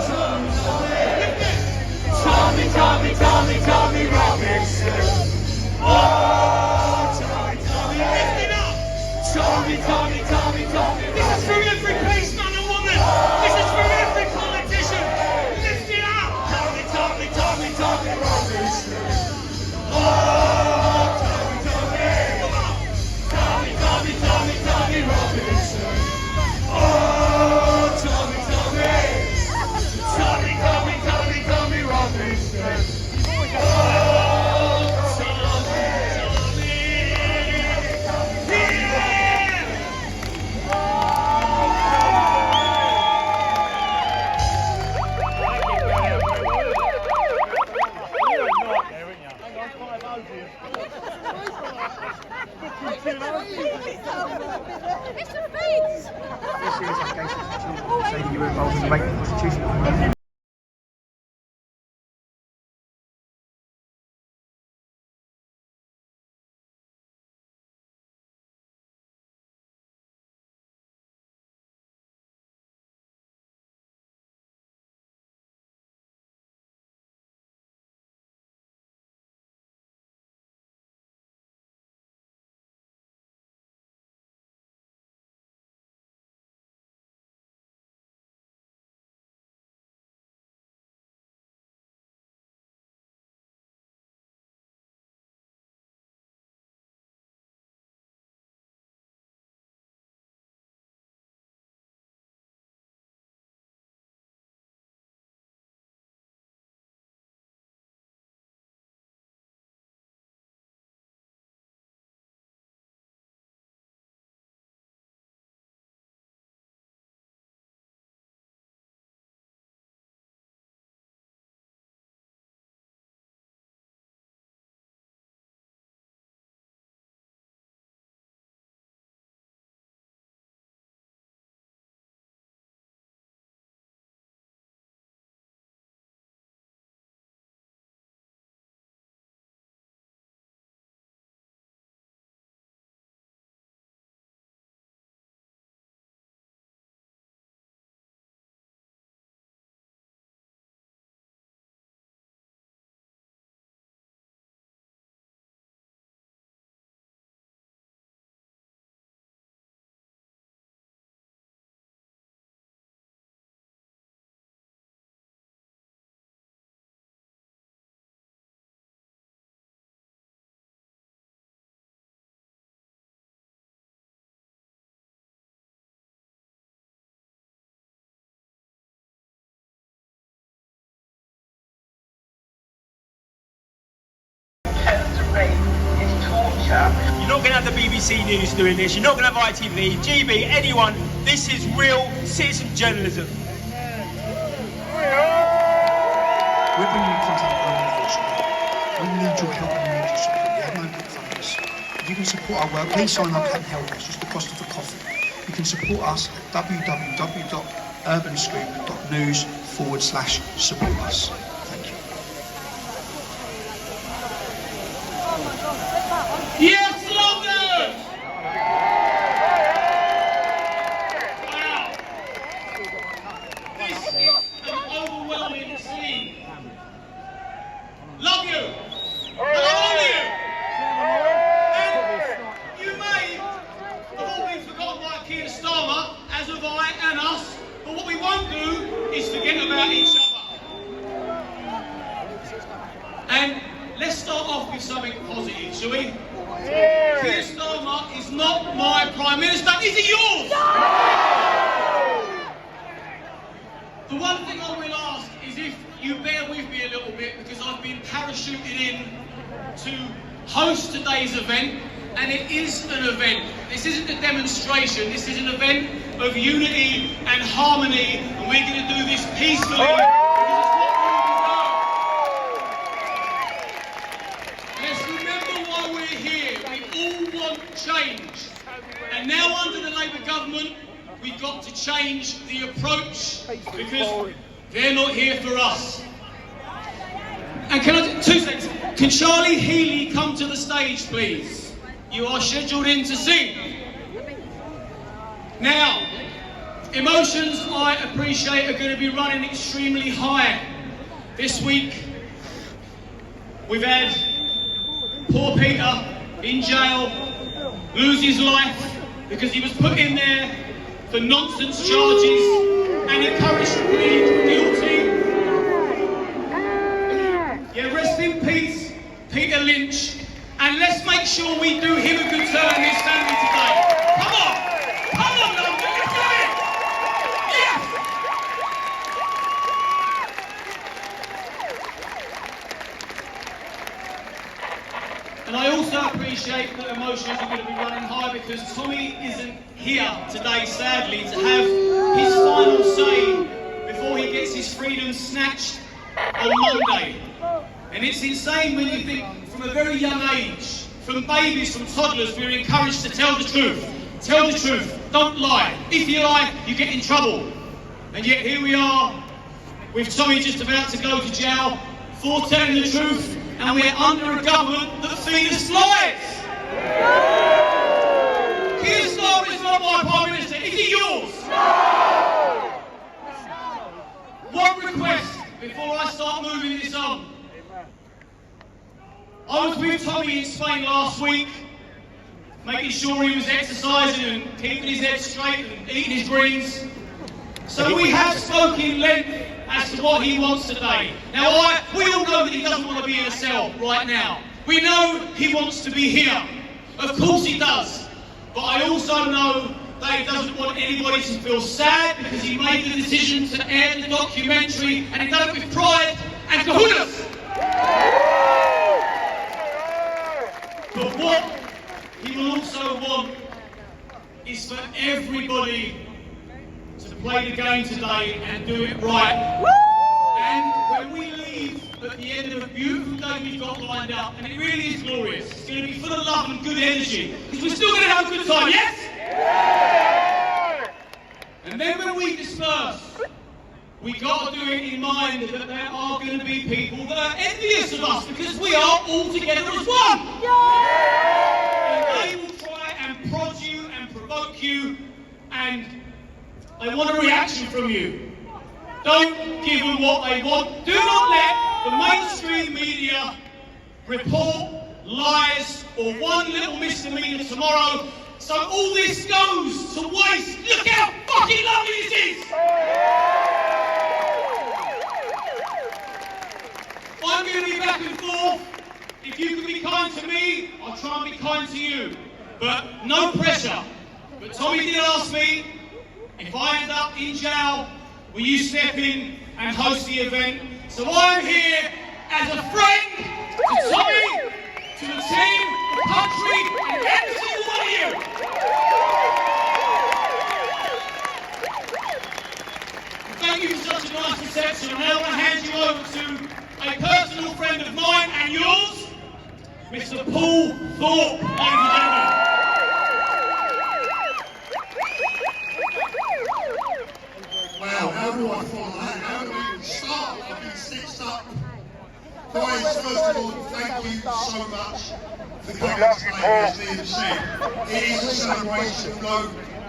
Tommy Robinson. Oh, Tommy, lift it up. Tommy. This is for every policeman and woman. This is for every It's the beats! This year's allegations of children say that you were involved in the rape and prostitution. You're not going to have the BBC News doing this. You're not going to have ITV, GB, anyone. This is real citizen journalism. We're bringing you content on the We need your help and we need your support. We have no big funders. If you can support our work, please sign up and help. It's just the cost of a coffee. You can support us at www.urbanscoop.news/support us. Thank you. Yes, London! Wow. This is an overwhelming scene. Love you! I love you! And you may have all been forgotten by Keir Starmer, as have I and us, but what we won't do is forget about each other. And let's start off with something positive, shall we? Keir Starmer is not my Prime Minister, is it yours? No! The one thing I will ask is if you bear with me a little bit, because I've been parachuted in to host today's event, and it is an event. This isn't a demonstration, this is an event of unity and harmony, and we're going to do this peacefully. Change. And now under the Labour government, we've got to change the approach because they're not here for us. And can I, 2 seconds, can Charlie Healy come to the stage, please? You are scheduled in to sing. Now, emotions, I appreciate, are going to be running extremely high. This week, we've had poor Peter in jail, lose his life because he was put in there for nonsense charges and encouraged to plead guilty. Yeah, rest in peace, Peter Lynch. And let's make sure we do him a good turn and his family today. Come on! Come on, London, let's do it! Yes! And I also appreciate that emotions are going to be running high because Tommy isn't here today, sadly, to have his final say before he gets his freedom snatched on Monday. And it's insane when you think from a very young age, from babies, from toddlers, we're encouraged to tell the truth, Tell the truth, don't lie. If you lie, you get in trouble. And yet here we are, with Tommy just about to go to jail for telling the truth, and we're under a government that feeds us lies. Keir Starmer is not my Prime Minister, is he yours? One request before I start moving this on. I was with Tommy in Spain last week, making sure he was exercising and keeping his head straight and eating his greens. So we have spoken in length as to what he wants today. Now, we all know that he doesn't want to be in a cell right now. We know he wants to be here. Of course he does. But I also know that he doesn't want anybody to feel sad because he made the decision to air the documentary, and he done it with pride and kahunas. But what he will also want is for everybody to play the game today and do it right. And when we leave at the end of a beautiful day we've got lined up, and it really is glorious, it's going to be full of love and good energy, because we're still going to have a good time, yes? And then when we disperse, we got to do it in mind that there are going to be people that are envious of us, because we are all together as one. And they will try and prod you and provoke you, and they want a reaction from you. Don't give them what they want. Do not let the mainstream media report lies or one little misdemeanor tomorrow, so all this goes to waste. Look how fucking lovely this is! I'm going to be back and forth. If you can be kind to me, I'll try and be kind to you. But no pressure. But Tommy did ask me, if I end up in jail, will you step in and host the event? So I'm here as a friend to Tommy, to the team, the country, and every single one of you. Thank you for such a nice reception. I'm now going to hand you over to a personal friend of mine and yours, Mr. Paul Thorpe, ladies and gentlemen. Wow, how do I follow that? How do we even start? I've been stitched up. Guys, first of all, thank you so much for coming today, as Liam said. It is a celebration, no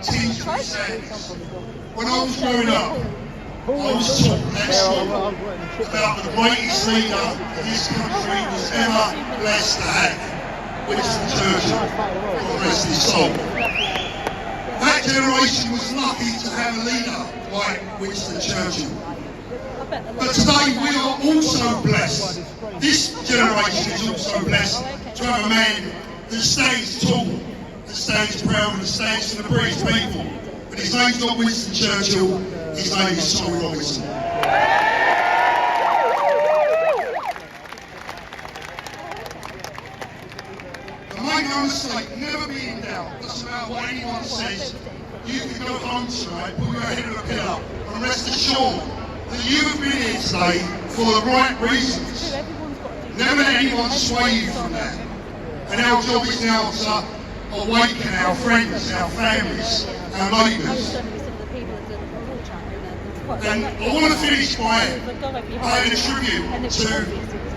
tinged with sadness. When I was growing up, I was taught at school about the greatest leader this country was ever blessed to have, Winston Churchill, God rest his soul. That generation was lucky to have a leader like Winston Churchill. But today we are also blessed. This generation is also blessed to have a man that stands tall, that stands proud, and that stands for the British people. But his name's not Winston Churchill, his name is Tommy Robinson. And make no mistake, never be in doubt. Doesn't matter what anyone says. You can go home tonight, put your head in a pillow, and rest assured that you have been here today for the right reasons. Never let anyone sway you from that. And our job is now to awaken our friends, our families, our neighbours. And I want to finish by paying a tribute to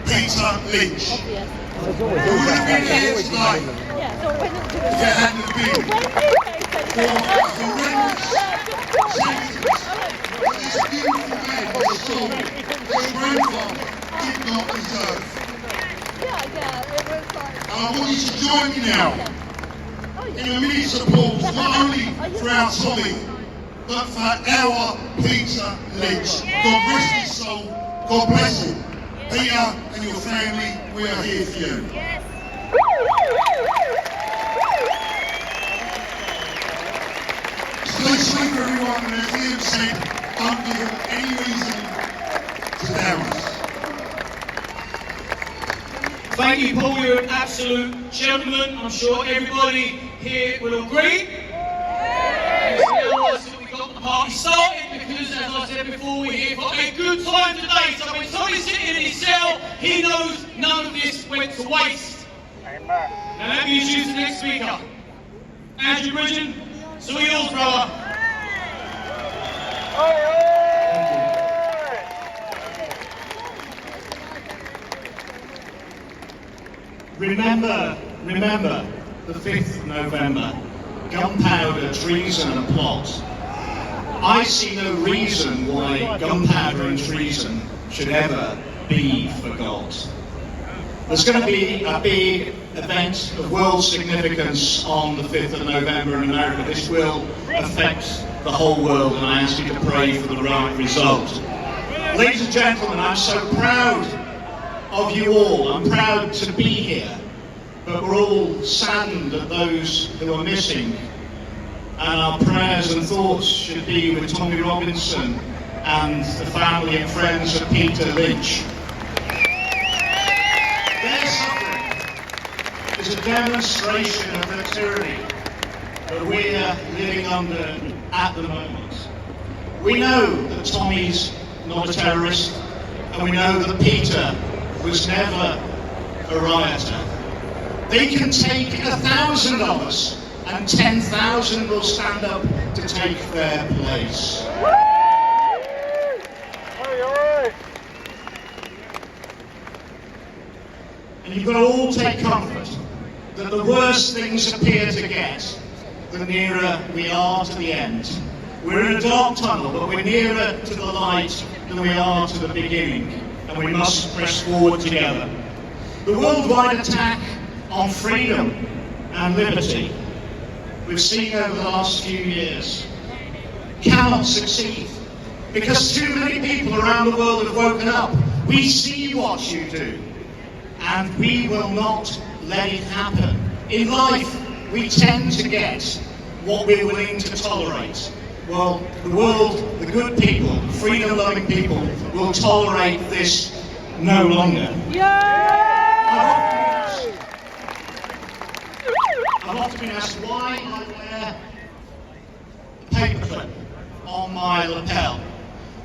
Peter Lynch. Who would have been here today if it hadn't been for the horrendous sentence that this beautiful man was told his grandfather did not deserve. And I want you to join me now in a minute's applause, not only for our Tommy, but for our Peter Lynch. God rest his soul, God bless him. Peter and your family, we are here for you. Stay safe everyone, and as Liam said, don't give them any reason to doubt us. Thank you, Paul. You're an absolute gentleman. I'm sure everybody here will agree. It's now nice that we got the party started because, as I said before, we're here for a good time today. So when Tommy's sitting in his cell, he knows none of this went to waste. Now let me introduce the next speaker. Andrew Bridgen. So are yours, brother. Remember the 5th of November, gunpowder, treason and plot. I see no reason why gunpowder and treason should ever be forgot. There's going to be a big event of world significance on the 5th of November in America. This will affect the whole world, and I ask you to pray for the right result. Ladies and gentlemen, I'm so proud of you all. I'm proud to be here, but we're all saddened at those who are missing. And our prayers and thoughts should be with Tommy Robinson and the family and friends of Peter Lynch. Their suffering is a demonstration of the tyranny that we're living under at the moment. We know that Tommy's not a terrorist, and we know that Peter was never a rioter. They can take 1,000 of us, and 10,000 will stand up to take their place. And you've got to all take comfort that the worse things appear to get, the nearer we are to the end. We're in a dark tunnel, but we're nearer to the light than we are to the beginning, and we must press forward together. The worldwide attack on freedom and liberty we've seen over the last few years cannot succeed because too many people around the world have woken up. We see what you do, and we will not let it happen. In life, we tend to get what we're willing to tolerate. Well, the world, the good people, freedom-loving people, will tolerate this no longer. I've often been asked why I wear a paperclip on my lapel.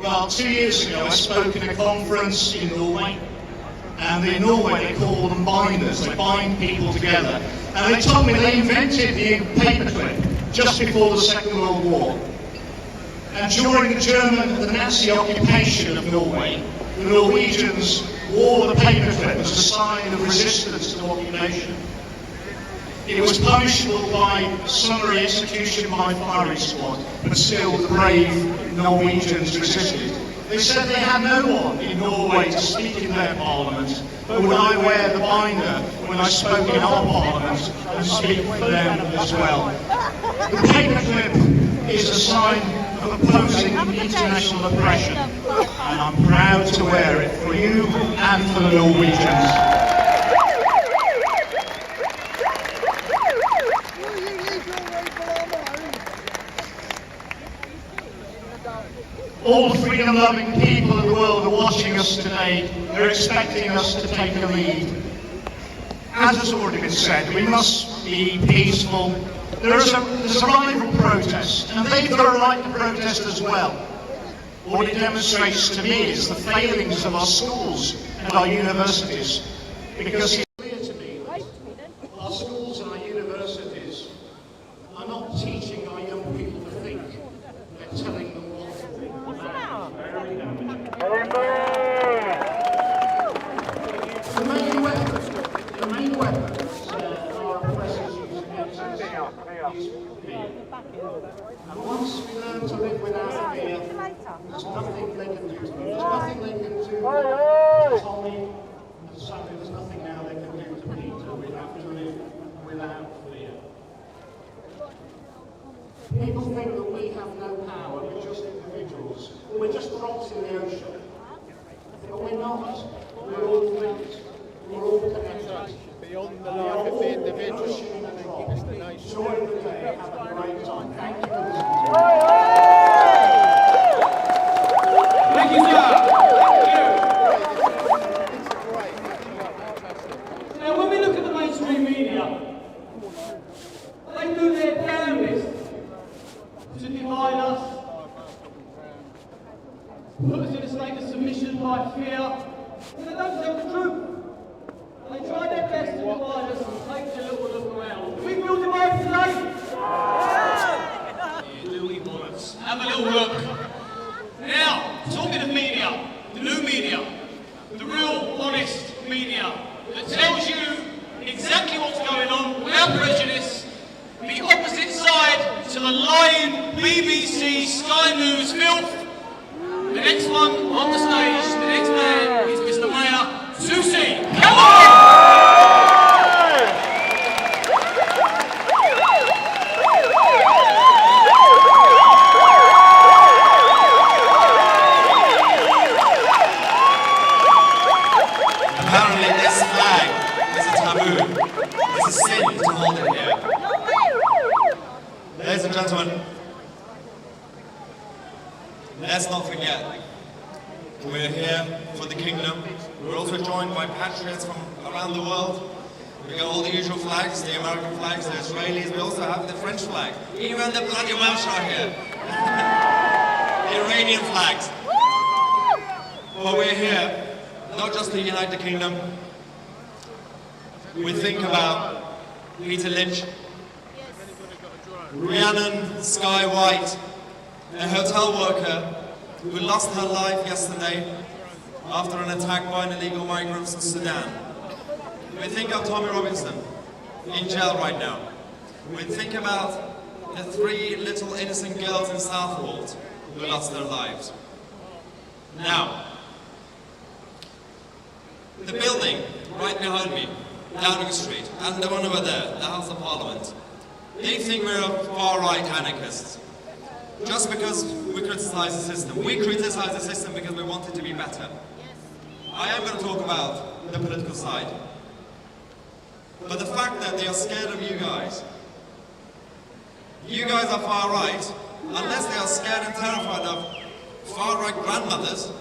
Well, 2 years ago I spoke at a conference in Norway, and in Norway they call them binders. They bind people together. And they told me they invented the paperclip just before the Second World War. And during the Nazi occupation of Norway, the Norwegians wore the paperclip as a sign of resistance to occupation. It was punishable by summary execution by firing squad, but still the brave Norwegians resisted. They said they had no one in Norway to speak in their parliament, but would I wear the binder when I spoke in our parliament and speak for them as well. The paperclip is a sign of opposing international oppression, and I'm proud to wear it for you and for the Norwegians. All the freedom-loving people in the world are watching us today. They're expecting us to take a lead. As has already been said, we must be peaceful. There's a right of protest, and they've got a right to protest as well. What it demonstrates to me is the failings of our schools and our universities, because it's clear to me that our schools and our universities are not teaching our young people to think. They're telling them what to think. The main weapons our oppressors use against us is fear. And once we learn to live without fear, there's nothing they can do to me. There's nothing they can do to Tommy, and sadly there's nothing now they can do to Peter. We have to live without fear. People think that we have no power, we're just individuals. We're just drops in the ocean. But we're not. We're all linked. We're all connected. Beyond the life of the individual, it's the nation. Enjoy the day. Have a great time. Thank you. Thank you, sir. Now, when we look at the mainstream media, they do their damnedest to divide us, put us in a state of submission by fear, and they don't tell the truth. They try their best to divide us and take a little look around. Do we feel divided today? is Sky News filth. The next one on the stage, the next man is Mr. Mayor Susi. Come on! Apparently this flag is a taboo. It's a sin to hold it here. Ladies and gentlemen, let's not forget, we're here for the kingdom. We're also joined by patriots from around the world. We got all the usual flags, the American flags, the Israelis, we also have the French flag. Even the bloody Welsh are here. The Iranian flags. But we're here not just to unite the kingdom. We think about Peter Lynch, Rhiannon Sky White, a hotel worker who lost her life yesterday after an attack by illegal migrants in Sudan. We think of Tommy Robinson in jail right now. We think about the 3 little innocent girls in Southwold who lost their lives. Now, the building right behind me, Downing Street, and the one over there, the House of Parliament, they think we're far-right anarchists. Just because we criticize the system. We criticize the system because we want it to be better. I am going to talk about the political side. But the fact that they are scared of you guys are far-right, unless they are scared and terrified of far-right grandmothers,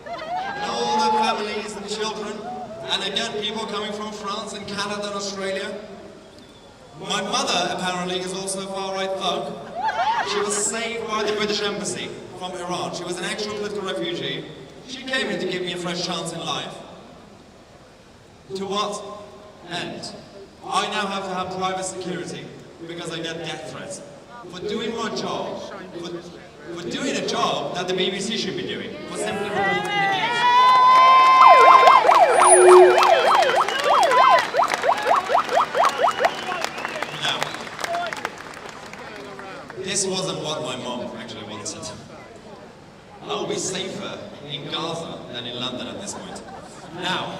and all the families and children, and again, people coming from France and Canada and Australia. My mother, apparently, is also a far-right thug. She was saved by the British Embassy from Iran. She was an actual political refugee. She came here to give me a fresh chance in life. To what end? I now have to have private security because I get death threats. For doing my job, for doing a job that the BBC should be doing, for simply reporting the news. Now, this wasn't what my mom actually wanted. I'll be safer in Gaza than in London at this point. Now,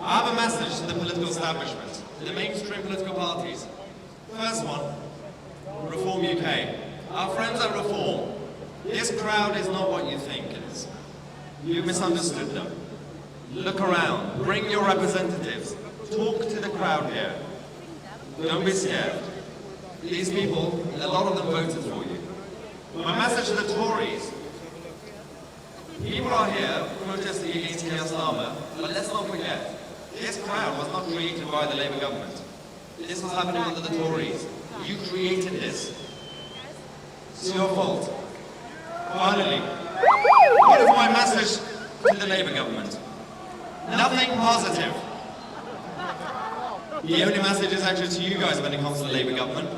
I have a message to the political establishment, the mainstream political parties. First one, Reform UK. Our friends at Reform, this crowd is not what you think it is. You misunderstood them. Look around, bring your representatives, talk to the crowd here. Don't be scared. These people, a lot of them voted for you. My message to the Tories, people are here protesting against Keir Starmer, but let's not forget, this crowd was not created by the Labour government. This was happening under the Tories. You created this. It's your fault. Finally, what is my message to the Labour government? Nothing positive. The only message is actually to you guys when it comes to the Labour government.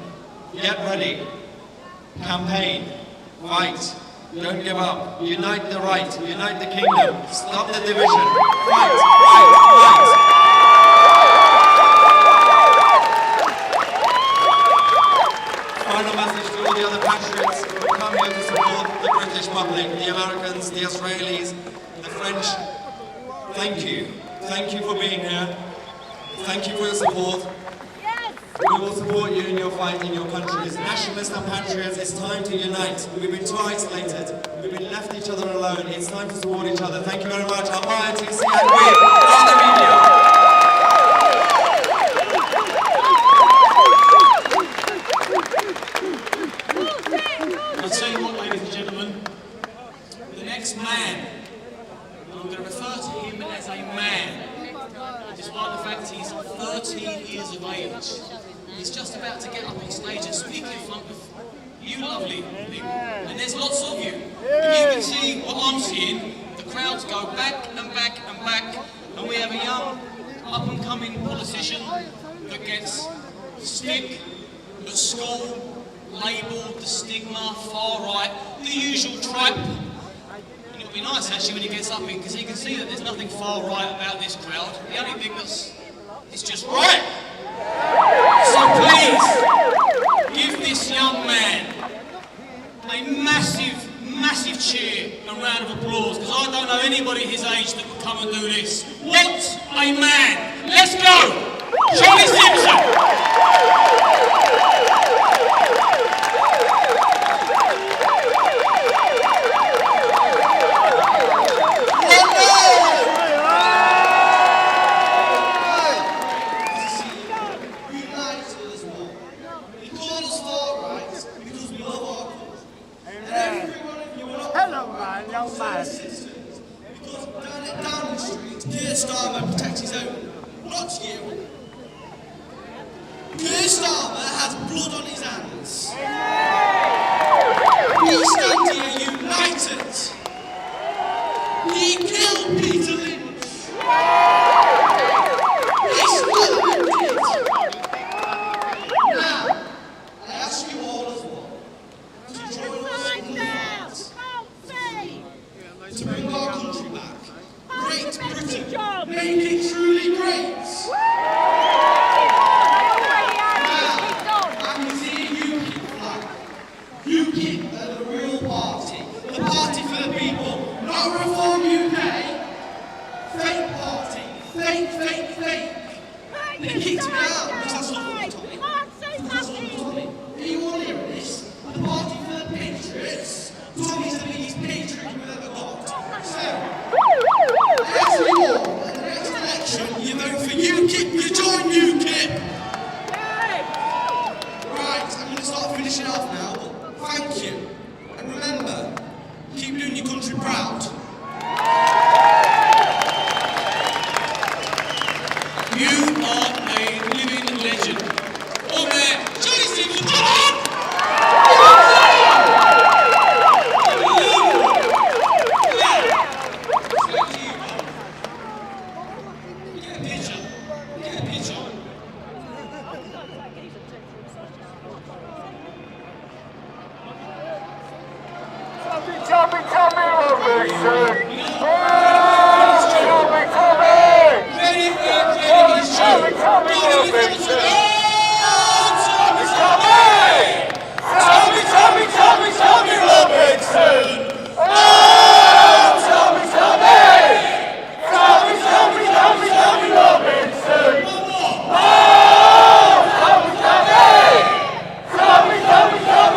Get ready. Campaign. Fight. Don't give up. Unite the right. Unite the kingdom. Stop the division. Fight. Fight. Fight. Final message to all the other patriots who come here to support the British public, the Americans, the Israelis, the French. Thank you. Thank you for being here. Thank you for your support. We will support you in your fight in your countries. Nationalists and patriots, it's time to unite. We've been too isolated. We've been left each other alone. It's time to support each other. Thank you very much. I'm Ryan TC and we are the media. I'll tell you what, ladies and gentlemen, the next man, I'm going to refer to him as a man, despite the fact he's 13 years of age. He's just about to get up on stage and speak in front of you lovely people, and there's lots of you. If you can see what I'm seeing, the crowds go back and back and back, and we have a young, up-and-coming politician that gets stick at school, labelled the stigma, far right, the usual tripe. And it'll be nice actually when he gets up here because he can see that there's nothing far right about this crowd. The only thing that's it's just right. So please give this young man a massive to do this. What a man! Let's go! Charlie Simpson! Hello, man, young man. Because down Downing Street, Keir Starmer protects his own, not you. Keir Starmer has blood on his hands. We stand here united. He killed Peter Lynch. He Starmer did. Now, I ask you all as one to join us in the fight to bring our country back. Great Britain, make it truly great. Now, I'm seeing UKIP flag. UKIP are the real party. The party for the people, not Reform UK. Fake party. Fake, fake, fake. They kicked me out because that's not what they told me. That's not what they told me. Are you all hearing this? The party for the patriots. Tommy's the biggest patriot we've ever got. So, as you all, at the next election, you vote for UKIP, you join UKIP. Right, I'm going to start finishing off now, but thank you. And remember, keep doing your country proud. You are a living legend. Over there, Charlie Simpson, come on! Get a picture. Get a picture.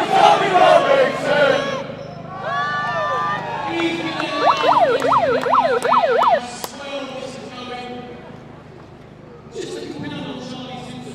Tommy Robinson! Just a comment on Charlie Simpson.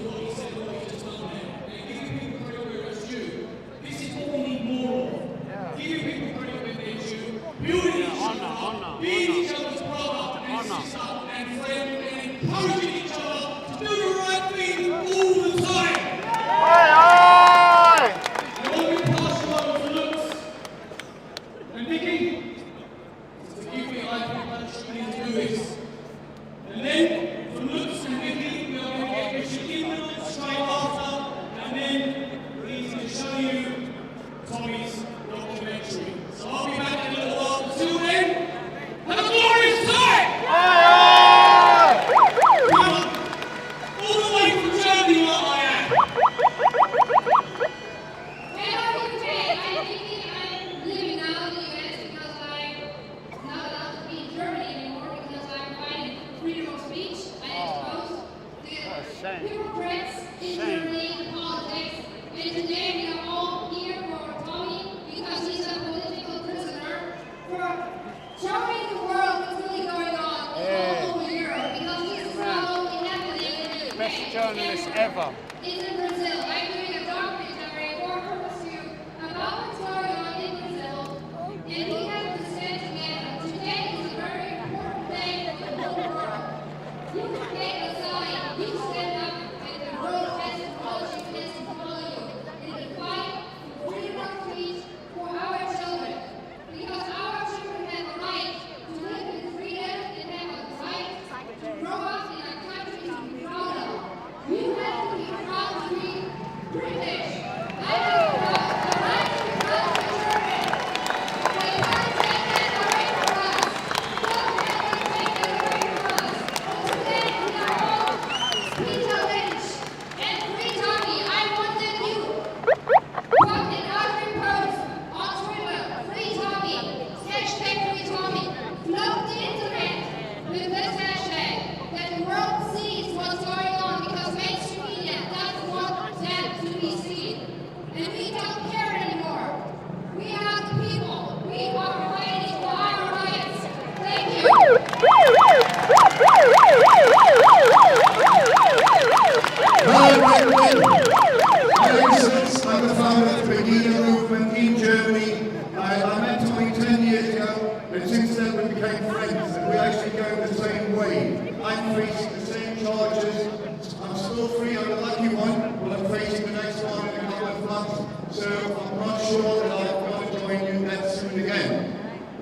so I'm not sure that I'm going to join you that soon again.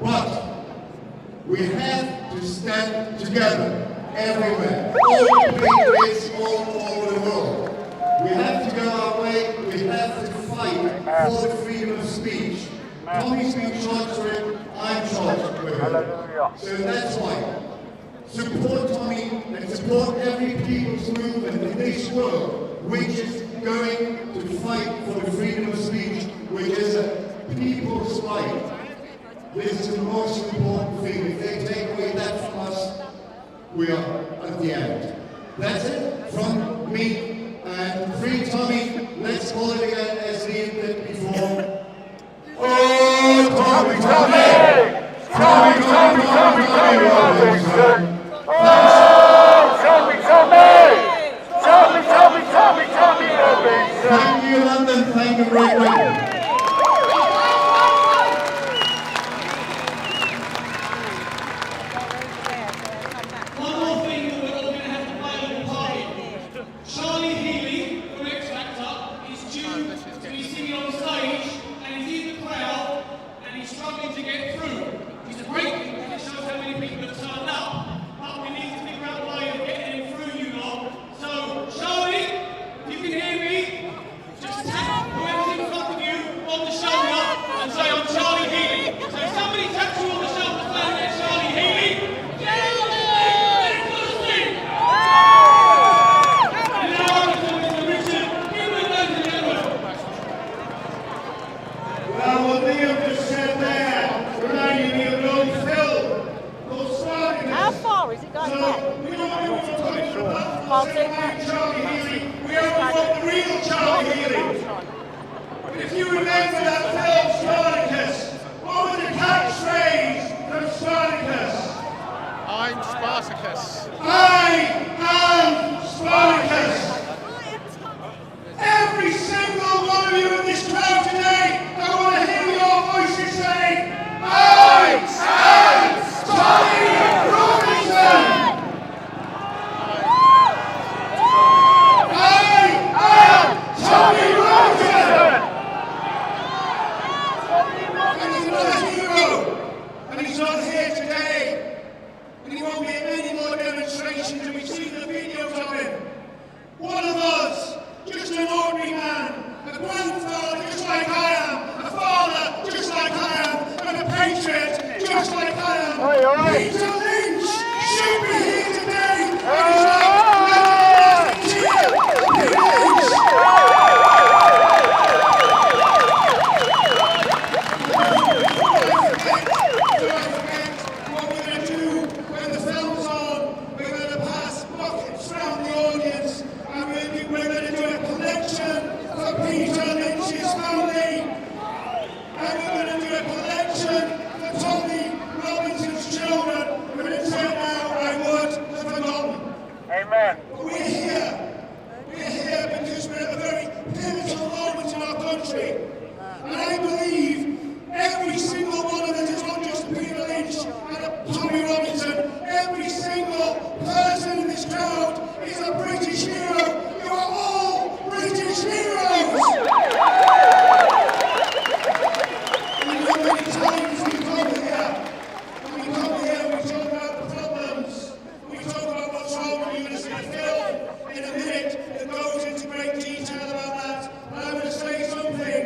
But we have to stand together everywhere, all patriots all over the world. We have to go our way, we have to fight for the freedom of speech. Tommy's been charged with it, I'm charged with it. So that's why. Support Tommy and support every people's movement in this world which is going to fight for the freedom of speech, which is a people's right. This is the most important thing. If they take away that from us, we are at the end. That's it from me. And free Tommy, let's call it again as Liam did before. Oh, Tommy, Tommy! Tommy, Tommy, Tommy, Tommy Robinson! Oh, Tommy, Tommy! Tommy, Tommy, Tommy, Tommy Robinson! Thank you, London. Thank you, Great Britain. One more thing that we're all going to have to play a little part in. Charlie Healy from X Factor is due to be singing on stage, and he's in the crowd, and he's struggling to get through. It's a great thing because it shows how many people have turned up, but we need to figure out a way of getting him through, you lot. So, Charlie, if you can hear me, just tap whoever's in front of you on the shoulder and say, I'm Charlie Healy. So if somebody taps you on the shoulder saying they're Charlie Healy, Well, what Liam just said there reminded me of old Phil, old Spartacus. How far is it going back? So, we don't want to talk about Charlie Healy. We only want the real Charlie Healy. But if you remember that film Spartacus, what was the catchphrase from Spartacus? I'm Spartacus. I am Spartacus. Every single one of you in this crowd today, I want to hear your voices saying, I am Tommy Robinson! I am Tommy Robinson! And he's not a hero, and he's not here today, and he won't be at any more demonstrations, and we've seen the videos of him. One of us, just an ordinary man, a grandfather just like I am, a father just like I am, and a patriot just like I am. Peter Lynch should be here today, and he's like, Peter what we're going to do when the film's on. We're going to pass buckets around the audience, and we're going to do a collection for Peter Lynch's family. And we're going to do a collection for Tommy Robinson's children, who until now I would have forgotten. Amen. But we're here. We're here because we're at a very pivotal moment in our country. And I believe every single one of us is not just Peter Lynch and Tommy Robinson. Every single person in this crowd is a British hero. You are all British heroes! And how many times we come here? When we come here, we talk about the problems. We talk about what's wrong. We're going to see a film in a minute that goes into great detail about that. And I'm going to say something.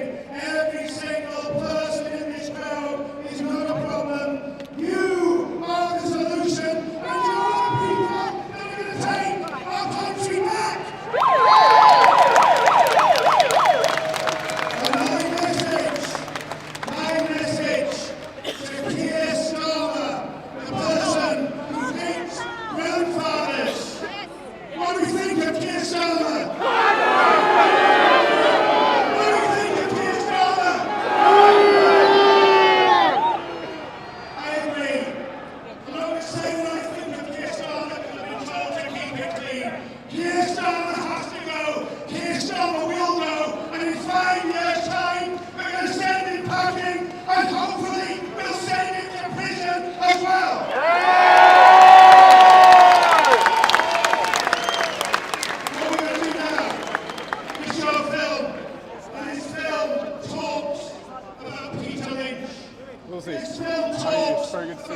he? It's very good to see.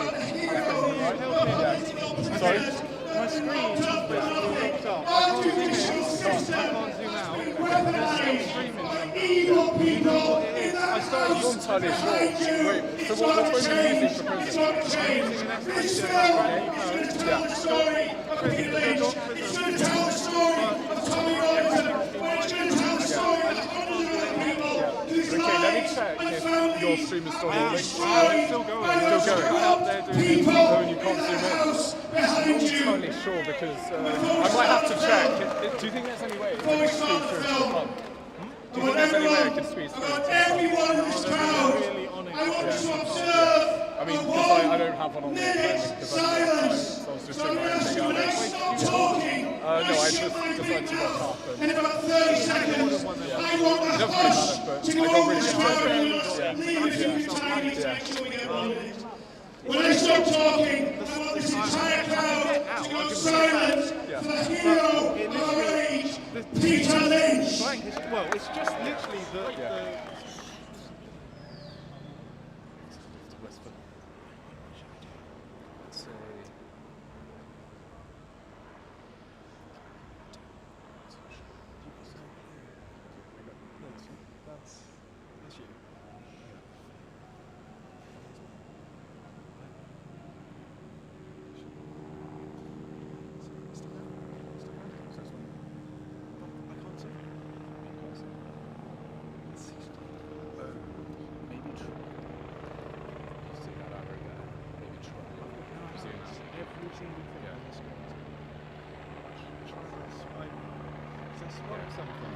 Yeah. Sorry? My screen is locked up. I can't zoom in, I can't zoom out. There's still streaming. I started You're entirely sure. Wait, so what phone are you using for Prism? I'm using an Xperia. Okay, let me check if your stream is still rolling. It's still going. Still going. Out there doing Oh, and you can't zoom in. I'm not entirely sure because I might have to check. Do you think there's any way it can squeeze through to the front? Do you think there's any way it can squeeze through to the front? Everyone in this crowd, I want to observe. I mean, because I don't have one on the moment because I don't have time, so I was just doing my own thing out there. Talking. No, I just decided to walk off. In about 30 seconds, I want It doesn't really matter, but I got really good. When I stop talking, I want this entire crowd to go silent for the hero of our age, Peter Lynch. Well, it's just literally the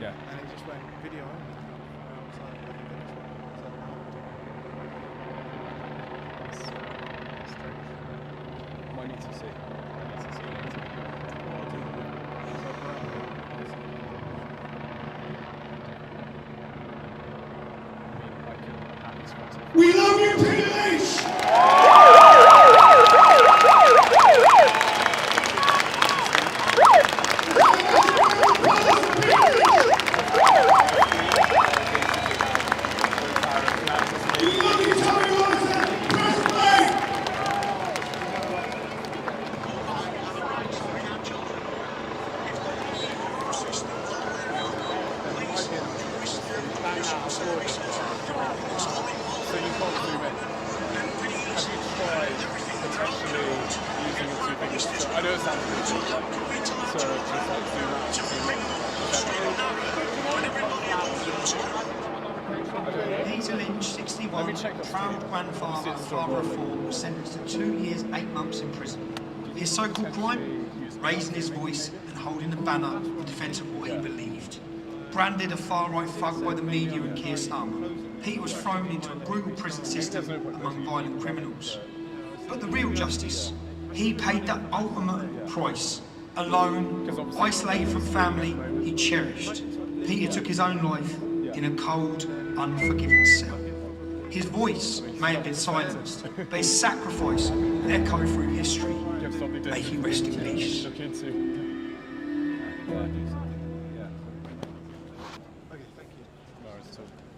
Yeah. And it just went video only. And I was like, what are you going to Might need to see. We love you, Peter Lynch! Peter Lynch, 61, proud grandfather and father of four, was sentenced to 2 years, 8 months in prison. His so-called crime? Raising his voice and holding the banner in defence of what he believed. Branded a far-right thug by the media and Keir Starmer, Peter was thrown into a brutal prison system among violent criminals. But the real justice, he paid that ultimate price. Alone, isolated from family he cherished. Peter took his own life in a cold, unforgiving cell. His voice may have been silenced, but his sacrifice will echo through history. May he rest in peace.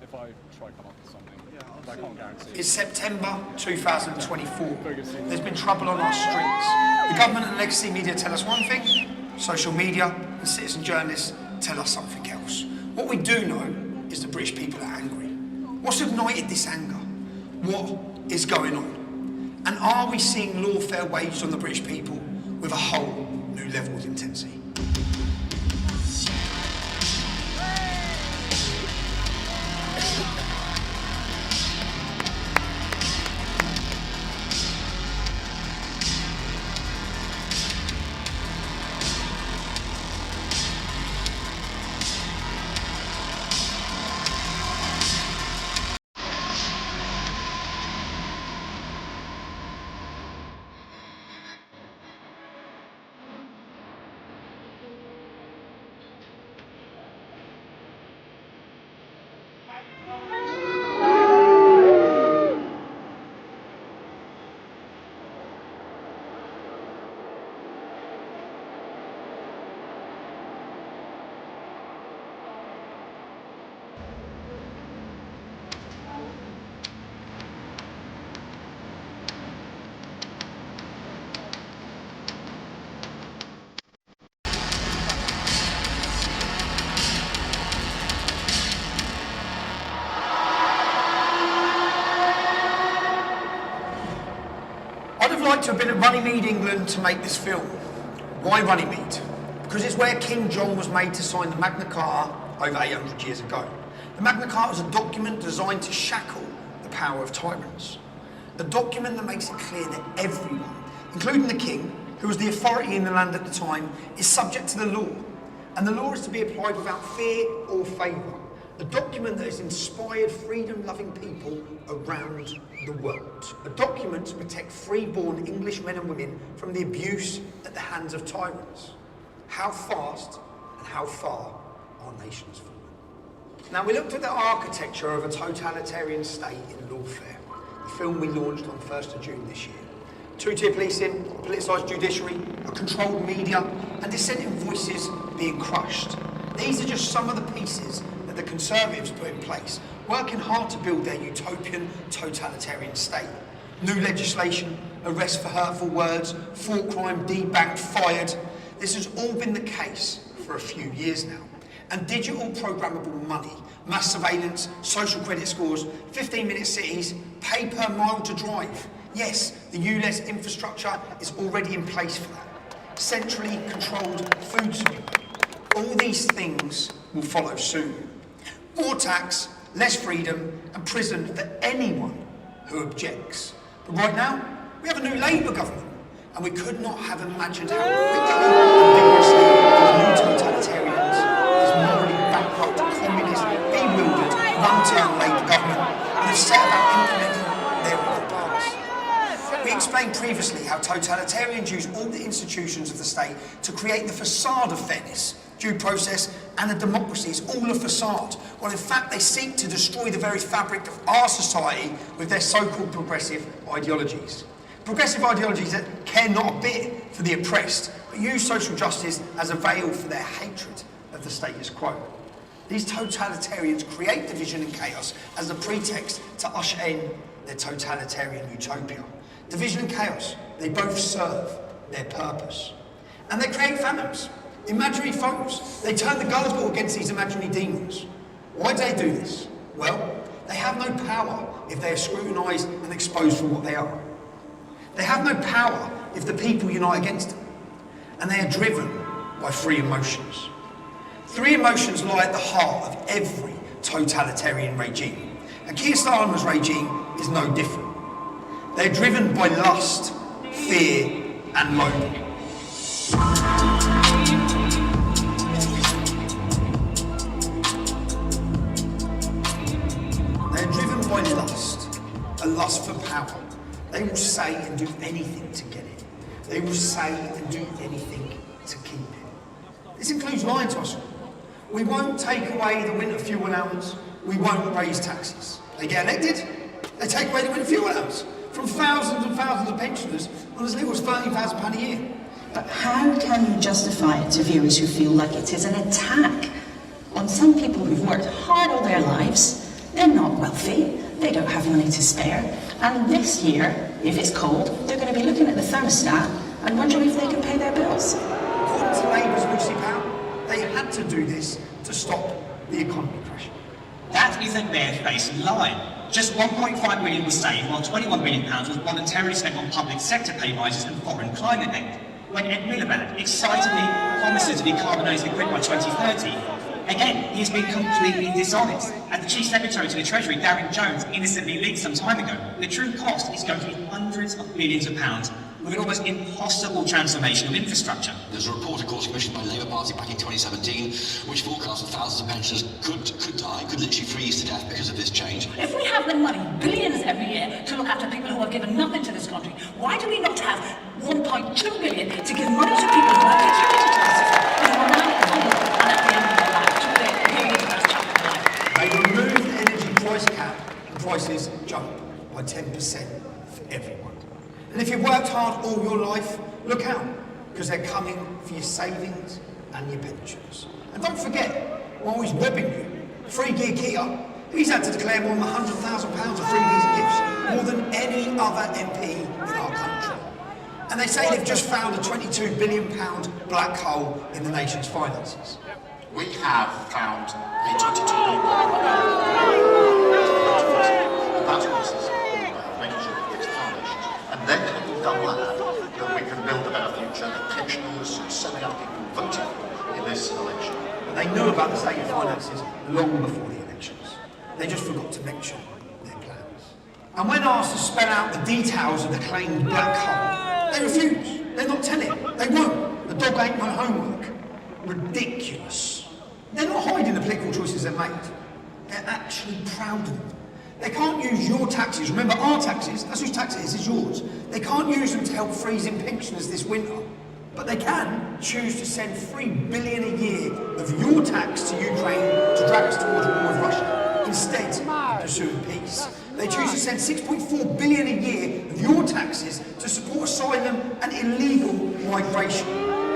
If I try come up with something, I can't guarantee. It's September 2024. There's been trouble on our streets. The government and legacy media tell us one thing, social media and citizen journalists tell us something else. What we do know is the British people are angry. What's ignited this anger? What is going on? And are we seeing lawfare waged on the British people with a whole new level of intensity? like to have been at Runnymede, England to make this film. Why Runnymede? Because it's where King John was made to sign the Magna Carta over 800 years ago. The Magna Carta is a document designed to shackle the power of tyrants. A document that makes it clear that everyone, including the king, who was the authority in the land at the time, is subject to the law. And the law is to be applied without fear or favour. A document that has inspired freedom-loving people around the world. A document to protect free-born English men and women from the abuse at the hands of tyrants. How fast and how far our nations fall. Now, we looked at the architecture of a totalitarian state in Lawfare, the film we launched on 1st of June this year. Two-tier policing, politicised judiciary, a controlled media, and dissenting voices being crushed. These are just some of the pieces that the Conservatives put in place, working hard to build their utopian totalitarian state. New legislation, arrest for hurtful words, thought crime debanked, fired. This has all been the case for a few years now. And digital programmable money, mass surveillance, social credit scores, 15-minute cities, pay per mile to drive. Yes, the ULEZ infrastructure is already in place for that. Centrally controlled food supply. All these things will follow soon. More tax, less freedom, and prison for anyone who objects. But right now, we have a new Labour government, and we could not have imagined how quickly and vigorously these new totalitarians, this morally bankrupt, communist, bewildered, one-term Labour government would have set about implementing their own plans. We explained previously how totalitarians use all the institutions of the state to create the facade of fairness, due process, and a democracy is all a facade, while in fact they seek to destroy the very fabric of our society with their so-called progressive ideologies. Progressive ideologies that care not a bit for the oppressed, but use social justice as a veil for their hatred of the status quo. These totalitarians create division and chaos as a pretext to usher in their totalitarian utopia. Division and chaos, they both serve their purpose. And they create phantoms, imaginary foes. They turn the gullible against these imaginary demons. Why do they do this? Well, they have no power if they are scrutinised and exposed for what they are. They have no power if the people unite against them. And they are driven by three emotions. Three emotions lie at the heart of every totalitarian regime. And Keir Starmer's regime is no different. They're driven by lust, fear, and loathing. They're driven by lust, a lust for power. They will say and do anything to get it. They will say and do anything to keep it. This includes lying to us all. We won't take away the winter fuel allowance. We won't raise taxes. They get elected, they take away the winter fuel allowance from thousands and thousands of pensioners on as little as £30,000 a year. But how can you justify it to viewers who feel like it is an attack on some people who've worked hard all their lives? They're not wealthy, they don't have money to spare, and this year, if it's cold, they're going to be looking at the thermostat and wondering if they can pay their bills. According to Labour's Lucy Powell, they had to do this to stop the economy crashing. That is a barefaced lie. Just 1.5 million was saved, while £21 million was voluntarily spent on public sector pay rises and foreign climate aid. When Ed Miliband excitedly promises to decarbonise the grid by 2030, again, he has been completely dishonest. As the Chief Secretary to the Treasury, Darren Jones, innocently leaked some time ago, the true cost is going to be hundreds of millions of pounds with an almost impossible transformation of infrastructure. There's a report, of course, commissioned by the Labour Party back in 2017, which forecasts that thousands of pensioners could die, could literally freeze to death because of this change. If we have the money, billions every year, to look after people who have given nothing to this country, why do we not have 1.2 billion to give money to people who have contributed to the system, who are now vulnerable and at the end of their life to their really first chapter of life? They removed the energy price cap and prices jump by 10% for everyone. And if you've worked hard all your life, look out, because they're coming for your savings and your pensions. And don't forget, while he's robbing you, Free Gear Kia, he's had to declare more than £100,000 of freebies and gifts, more than any other MP in our country. And they say they've just found a £22 billion black hole in the nation's finances. We have found a £22 billion and that's what this is making sure it gets foundations. And then having done that, out the state of finances long before the elections. They just forgot to mention their plans. And when asked to spell out the details of the claimed black hole, they refuse. They're not telling. They won't. The dog ain't no homework. Ridiculous. They're not hiding the political choices they've made. They're actually proud of them. They can't use your taxes, remember our taxes, that's whose tax it is, it's yours. They can't use them to help freezing pensioners this winter. But they can choose to send $3 billion a year of your tax to Ukraine to drag us towards war with Russia, instead of pursuing peace. They choose to send $6.4 billion a year of your taxes to support asylum and illegal migration.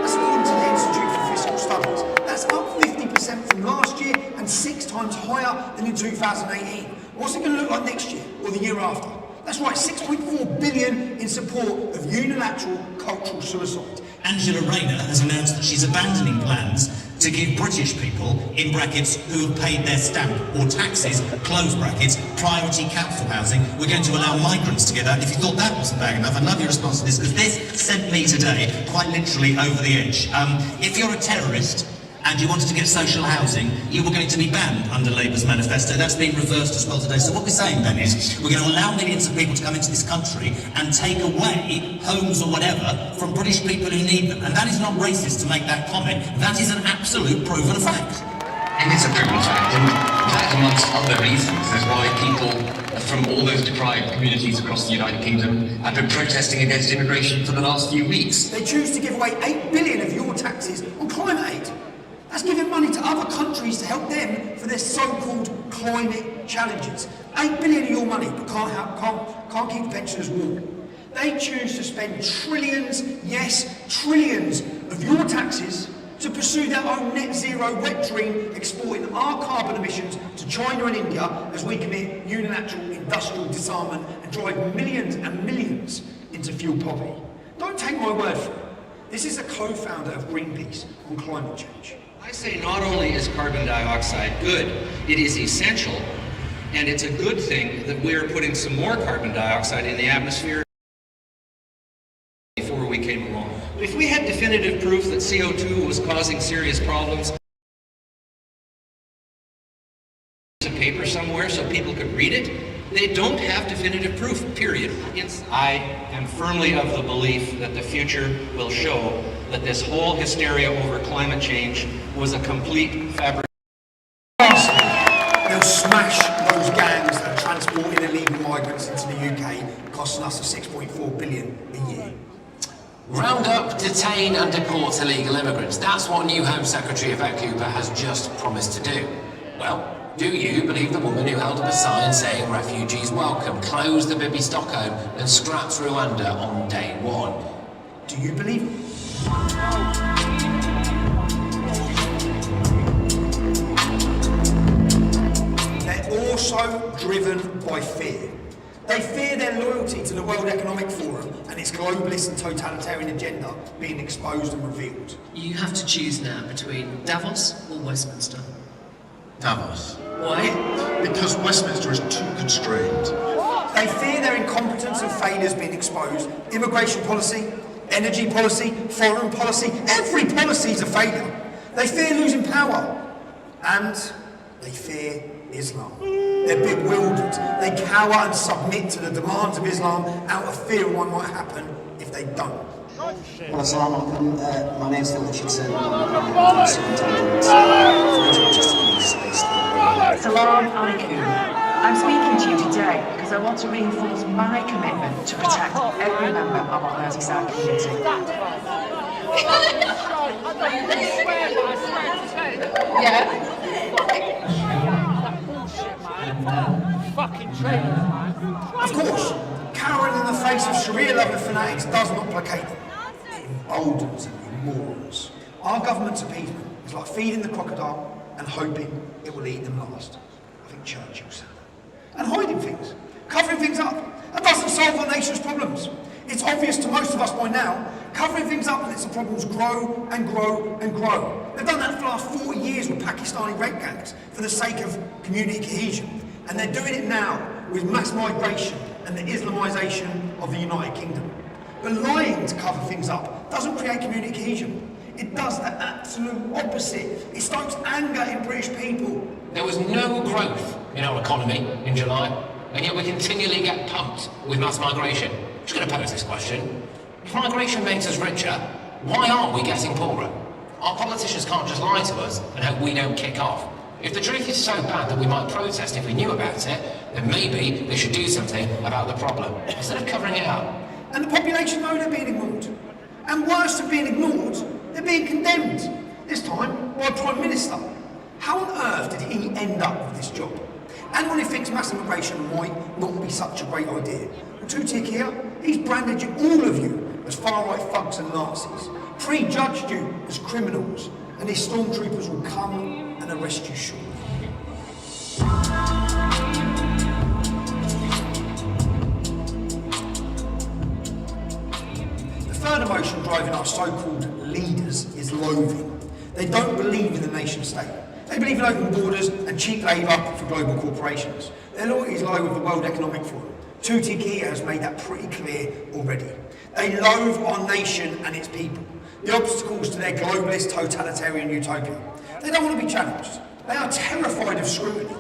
That's according to the Institute for Fiscal Studies. That's up 50% from last year and 6 times higher than in 2018. What's it going to look like next year or the year after? That's right, $6.4 billion in support of unilateral cultural suicide. Angela Rayner has announced that she's abandoning plans to give British people, in brackets, who have paid their stamp or taxes, close brackets, priority council housing. We're going to allow migrants to get out. If you thought that wasn't bad enough, I love your response to this, because this sent me today quite literally over the edge. If you're a terrorist and you wanted to get social housing, you were going to be banned under Labour's manifesto. That's been reversed as well today. So what we're saying then is we're going to allow millions of people to come into this country and take away homes or whatever from British people who need them. And that is not racist to make that comment. That is an absolute proven fact. It is a proven fact, and that, amongst other reasons, is why people from all those deprived communities across the United Kingdom have been protesting against immigration for the last few weeks. They choose to give away $8 billion of your taxes on climate aid. That's giving money to other countries to help them for their so-called climate challenges. $8 billion of your money, but can't keep pensioners warm. They choose to spend trillions, yes, trillions of your taxes to pursue their own net zero wet dream, exporting our carbon emissions to China and India as we commit unilateral industrial disarmament and drive millions and millions into fuel poverty. Don't take my word for it. This is a co-founder of Greenpeace on climate change. I say not only is carbon dioxide good, it is essential, and it's a good thing that we're putting some more carbon dioxide in the atmosphere before we came along. If we had definitive proof that CO2 was causing serious problems, a paper somewhere so people could read it, they don't have definitive proof, period. I am firmly of the belief that the future will show that this whole hysteria over climate change was a complete fabrication. They'll smash those gangs that are transporting illegal migrants into the UK, costing us $6.4 billion a year. Round up, detain and deport illegal immigrants. That's what new Home Secretary Yvette Cooper has just promised to do. Well, do you believe the woman who held up a sign saying refugees welcome, close the Bibi Stockholm and scrapped Rwanda on day one? Do you believe it? They're also driven by fear. They fear their loyalty to the World Economic Forum and its globalist and totalitarian agenda being exposed and revealed. You have to choose now between Davos or Westminster. Davos. Why? Because Westminster is too constrained. They fear their incompetence and failures being exposed. Immigration policy, energy policy, foreign policy, every policy is a failure. They fear losing power. And they fear Islam. They're bewildered. They cower and submit to the demands of Islam out of fear of what might happen if they don't. Well, assalamu alaikum. My name's Phil Hutchinson. I'm superintendent for Justice Police based in Salam alaikum. I'm speaking to you today because I want to reinforce my commitment to protect every member of our Merseyside community. Yeah? Fucking traitors, man. Of course, cowering in the face of Sharia-loving fanatics does not placate them. It emboldens them, you morons. Our government's appeasement is like feeding the crocodile and hoping it will eat them last. I think Churchill said that. And hiding things, covering things up. That doesn't solve our nation's problems. It's obvious to most of us by now, covering things up lets the problems grow and grow and grow. They've done that for the last 40 years with Pakistani rape gangs for the sake of community cohesion. And they're doing it now with mass migration and the Islamisation of the United Kingdom. But lying to cover things up doesn't create community cohesion. It does the absolute opposite. It stokes anger in British people. There was no growth in our economy in July, and yet we continually get pumped with mass migration. I'm just going to pose this question. If migration makes us richer, why aren't we getting poorer? Our politicians can't just lie to us and hope we don't kick off. If the truth is so bad that we might protest if we knew about it, then maybe they should do something about the problem, instead of covering it up. And the population know they're being ignored. And worse than being ignored, they're being condemned. This time by a Prime Minister. How on earth did he end up with this job? Anyone who thinks mass immigration might not be such a great idea, well, Tutik here, he's branded you, all of you, as far-right thugs and Nazis, prejudged you as criminals, and his stormtroopers will come and arrest you shortly. The third emotion driving our so-called leaders is loathing. They don't believe in the nation state. They believe in open borders and cheap labour for global corporations. Their loyalties lie with the World Economic Forum. Tutik has made that pretty clear already. They loathe our nation and its people. The obstacles to their globalist totalitarian utopia. They don't want to be challenged. They are terrified of scrutiny.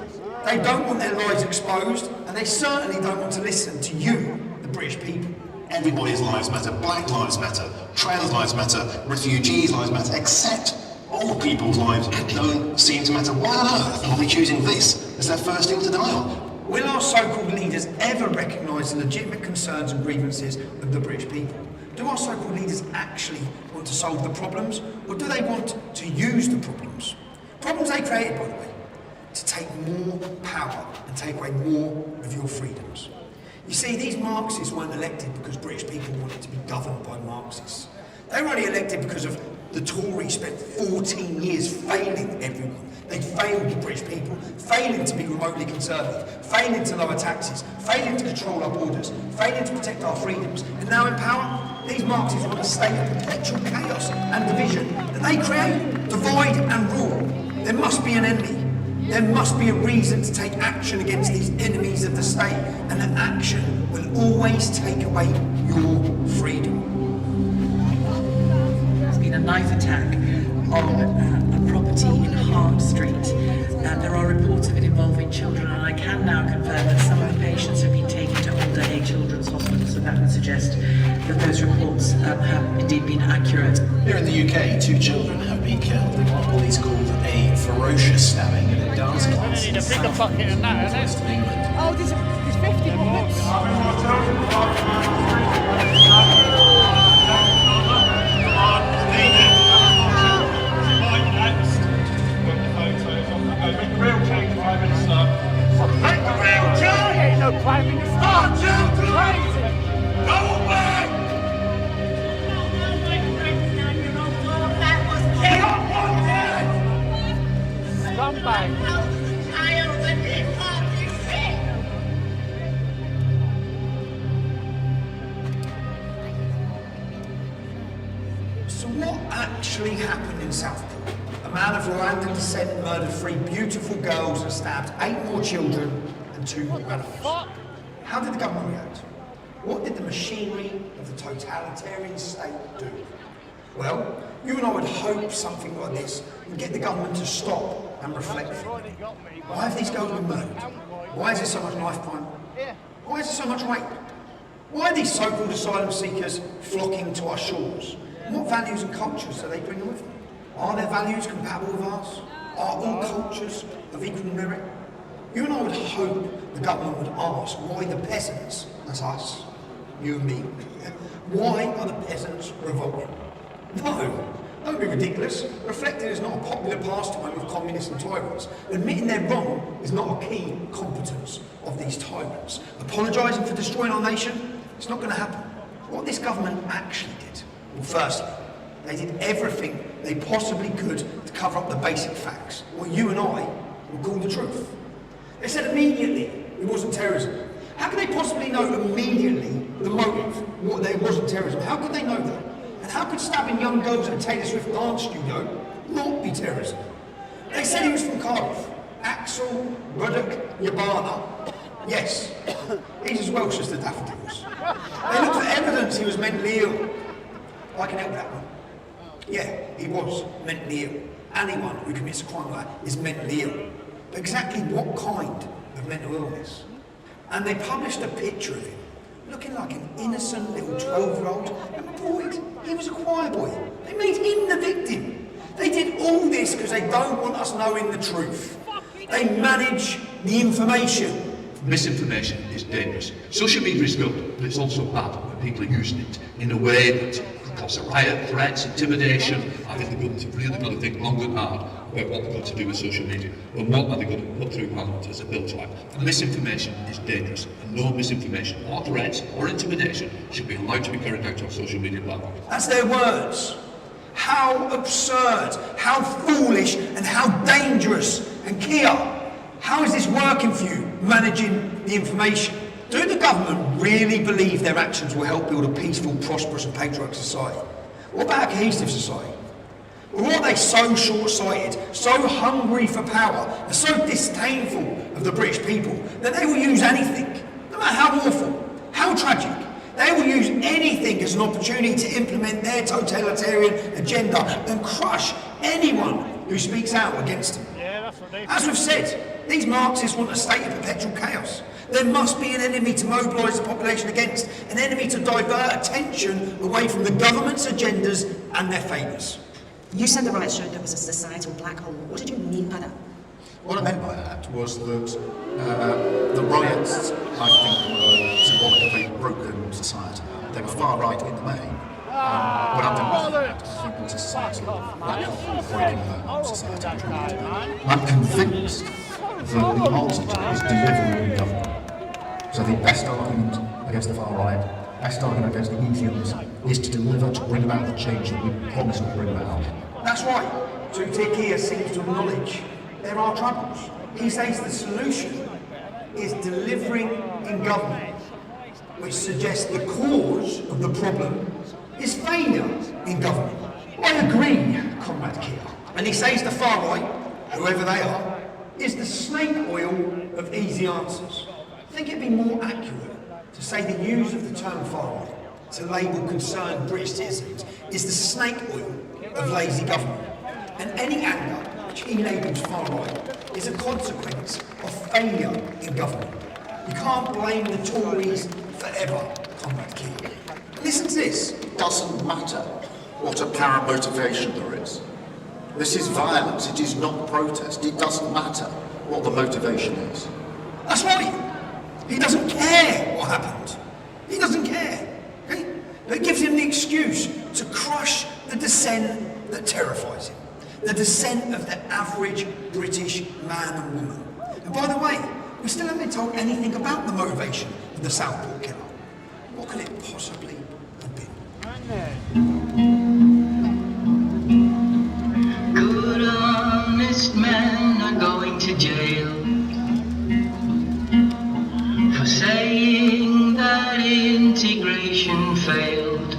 They don't want their lives exposed, and they certainly don't want to listen to you, the British people. Everybody's lives matter. Black lives matter. Trans lives matter. Refugees' lives matter. Except old people's lives don't seem to matter. Why on earth are they choosing this as their first thing to die on? Will our so-called leaders ever recognise the legitimate concerns and grievances of the British people? Do our so-called leaders actually want to solve the problems, or do they want to use the problems? Problems they created, by the way, to take more power and take away more of your freedoms. You see, these Marxists weren't elected because British people wanted to be governed by Marxists. They were only elected because of the Tories spent 14 years failing everyone. They failed the British people, failing to be remotely conservative, failing to lower taxes, failing to control our borders, failing to protect our freedoms. And now in power, these Marxists want a state of perpetual chaos and division that they create, divide and rule. There must be an enemy. There must be a reason to take action against these enemies of the state, and that action will always take away your freedom. There's been a knife attack on a property in Hart Street. There are reports of it involving children, and I can now confirm that some of the patients have been taken to Alder Hey Children's Hospital, so that would suggest that those reports have indeed been accurate. Here in the UK, 2 children have been killed in what police called a ferocious stabbing at a dance class. They need a bigger bucket than that, isn't it? England. Oh, there's 50 buckets. Real change, Prime Minister. Make the real change! Ain't no Prime Minister. Start children! Crazy. Go away! Scumbag. So what actually happened in Southport? A man of Rwandan descent murdered 3 beautiful girls and stabbed 8 more children and 2 more animals. How did the government react? What did the machinery of the totalitarian state do? Well, you and I would hope something like this would get the government to stop and reflect. Why have these girls been murdered? Why is there so much knife crime? Why is there so much rape? Why are these so-called asylum seekers flocking to our shores? And what values and cultures do they bring with them? Are their values compatible with ours? Are all cultures of equal merit? You and I would hope the government would ask why the peasants, that's us, you and me, why are the peasants revolting? No, don't be ridiculous. Reflecting is not a popular pastime of communists and tyrants. Admitting they're wrong is not a key competence of these tyrants. Apologising for destroying our nation, it's not going to happen. What this government actually did, well, firstly, they did everything they possibly could to cover up the basic facts, what you and I would call the truth. They said immediately it wasn't terrorism. How could they possibly know immediately the motive, what there wasn't terrorism? How could they know that? And how could stabbing young girls at a Taylor Swift dance studio not be terrorism? They said he was from Cardiff. Axel Ruddock Yabana. Yes, he's as Welsh as the daffodils. They looked for evidence he was mentally ill. I can help that one. Yeah, he was mentally ill. Anyone who commits a crime like that is mentally ill. But exactly what kind of mental illness? And they published a picture of him, looking like an innocent little 12-year-old, and boy, he was a choir boy. They made him the victim. They did all this because they don't want us knowing the truth. They manage the information. Misinformation is dangerous. Social media is good, but it's also bad when people are using it in a way that could cause a riot, threats, intimidation. I think the government have really got to think long and hard about what they're going to do with social media and what are they going to put through Parliament as a bill to act. Misinformation is dangerous, and no misinformation or threats or intimidation should be allowed to be carried out on social media platforms. That's their words. How absurd, how foolish, and how dangerous. And Keir, how is this working for you, managing the information? Do the government really believe their actions will help build a peaceful, prosperous and patriotic society? What about a cohesive society? Or are they so short-sighted, so hungry for power, and so disdainful of the British people that they will use anything, no matter how awful, how tragic, they will use anything as an opportunity to implement their totalitarian agenda and crush anyone who speaks out against them. As we've said, these Marxists want a state of perpetual chaos. There must be an enemy to mobilise the population against, an enemy to divert attention away from the government's agendas and their favours. You said the riots showed there was a societal black hole. What did you mean by that? What I meant by that was that the riots, I think, were symbolic of a broken society. They were far right in the main. What I'm doing is I think it was a societal black hole breaking society. I'm convinced that the answer to it is delivering government. So the best argument against the far right, best argument against the Etheans, is to deliver, to bring about the change that we promised to bring about. That's right. Tuti Keir seems to acknowledge there are troubles. He says the solution is delivering in government, which suggests the cause of the problem is failure in government. I agree, Comrade Keir. And he says the far right, whoever they are, is the snake oil of easy answers. I think it'd be more accurate to say the use of the term far right to label concerned British citizens is the snake oil of lazy government. And any anger which he labels far right is a consequence of failure in government. You can't blame the Tories forever, Comrade Keir. Listen to this. It doesn't matter what apparent motivation there is. This is violence, it is not protest. It doesn't matter what the motivation is. That's right. He doesn't care what happened. He doesn't care. Okay? But it gives him the excuse to crush the dissent that terrifies him. The dissent of the average British man and woman. And by the way, we still haven't been told anything about the motivation of the Southport killer. What could it possibly have been? Good honest men are going to jail for saying that integration failed.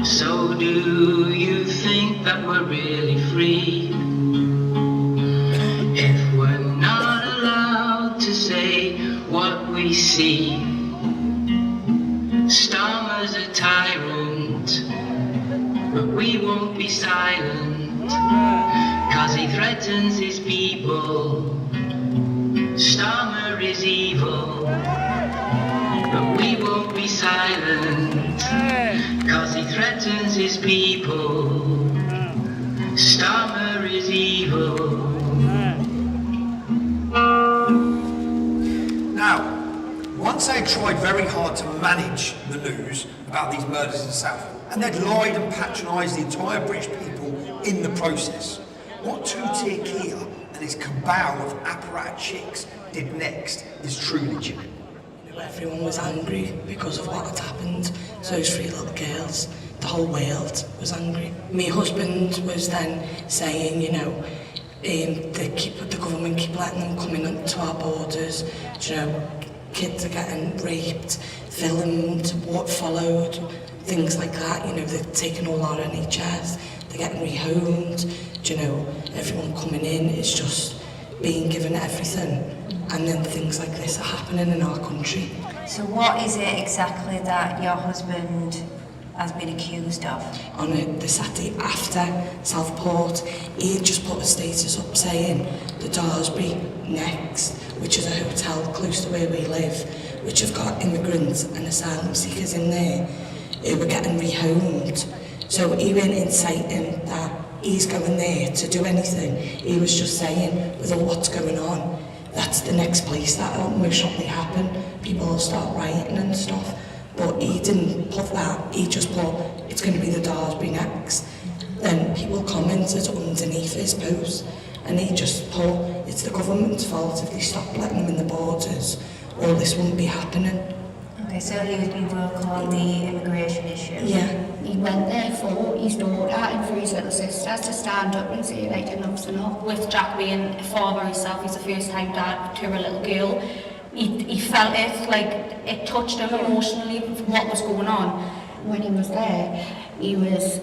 So do you think that we're really free if we're not allowed to say what we see? Starmer's a tyrant, but we won't be silent, 'cause he threatens his people. Starmer is evil, but we won't be silent, 'cause he threatens his people. Starmer is evil. Now, once they had tried very hard to manage the news about these murders in Southport, and they'd lied and patronised the entire British people in the process, what Tuti Keir and his cabal of apparatchiks did next is truly chilling. Everyone was angry because of what had happened. So those 3 little girls, the whole world was angry. My husband was then saying, you know, the government keep letting them come into our borders. You know, kids are getting raped, filmed, what followed, things like that. You know, they're taking all our NHS, they're getting rehomed. You know, everyone coming in is just being given everything. And then things like this are happening in our country. So what is it exactly that your husband has been accused of? On the Saturday after Southport, he just put a status up saying the Daresbury Next, which is a hotel close to where we live, which have got immigrants and asylum seekers in there, who were getting rehomed. So he weren't inciting that he's going there to do anything. He was just saying, with all what's going on, that's the next place that'll most likely happen. People will start rioting and stuff. But he didn't put that, he just put, it's going to be the Daresbury Next. Then people commented underneath his post, and he just put, it's the government's fault if they stop letting them in the borders, all this won't be happening. Okay, so he was being vocal on the immigration issue? Yeah. He went there for his daughter and for his little sisters to stand up and say, like, enough's enough. With Jack being a father himself, he's a first-time dad to a little girl. He felt it, like, it touched him emotionally, what was going on. When he was there, he was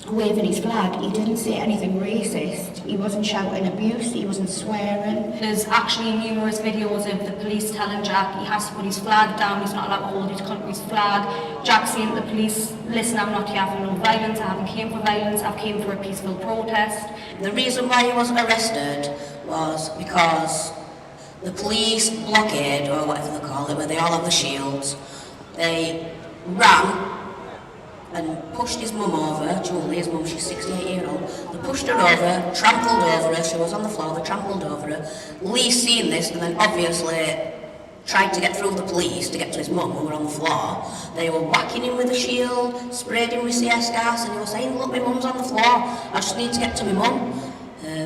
waving his flag. He didn't say anything racist. He wasn't shouting abuse, he wasn't swearing. There's actually numerous videos of the police telling Jack he has to put his flag down, he's not allowed to hold his country's flag. Jack saying to the police, listen, I'm not here for no violence, I haven't came for violence, I've came for a peaceful protest. The reason why he wasn't arrested was because the police blockade, or whatever they call it, where they all have the shields, they ran and pushed his mum over, Julie, his mum, she's 68-year-old, they pushed her over, trampled over her, she was on the floor, they trampled over her. Lee seen this and then obviously tried to get through the police to get to his mum who were on the floor. They were whacking him with a shield, sprayed him with CS gas, and he was saying, look, my mum's on the floor, I just need to get to my mum.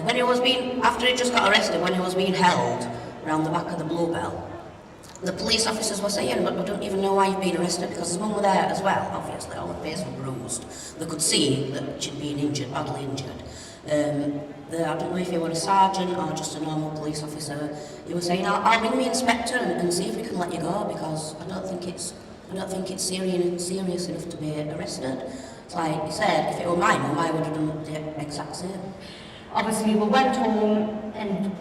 When he was being, after he just got arrested, when he was being held around the back of the Bluebell, the police officers were saying, but we don't even know why you've been arrested, because his mum were there as well, obviously, all the face were bruised. They could see that she'd been injured, badly injured. I don't know if he was a sergeant or just a normal police officer. He was saying, I'll ring the inspector and see if we can let you go, because I don't think it's serious enough to be arrested. It's like he said, if it were my mum, I would have done the exact same. Obviously, we went home and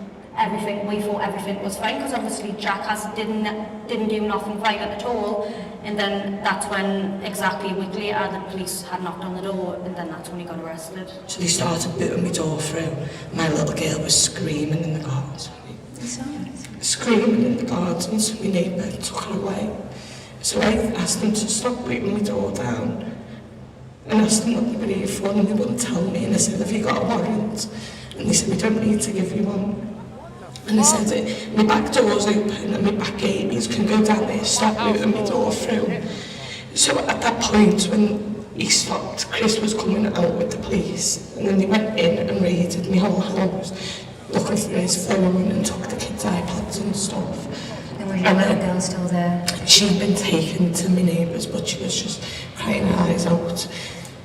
we thought everything was fine, because obviously Jack didn't do nothing violent at all, and then that's when, exactly a week later, the police had knocked on the door, and then that's when he got arrested. So they started booting my door through. My little girl was screaming in the garden. Screaming in the garden, so my neighbour took her away. So I asked them to stop beating my door down, and asked them what they were here for, and they wouldn't tell me, and I said, have you got a warrant? And they said, we don't need to give you one. And they said, my back door's open and my back gate, you can go down there, stop moving my door through. So at that point, when he stopped, Chris was coming out with the police, and then they went in and raided my whole house, looking for his phone and took the kids' iPads and stuff. And was your little girl still there? She'd been taken to my neighbours, but she was just crying her eyes out.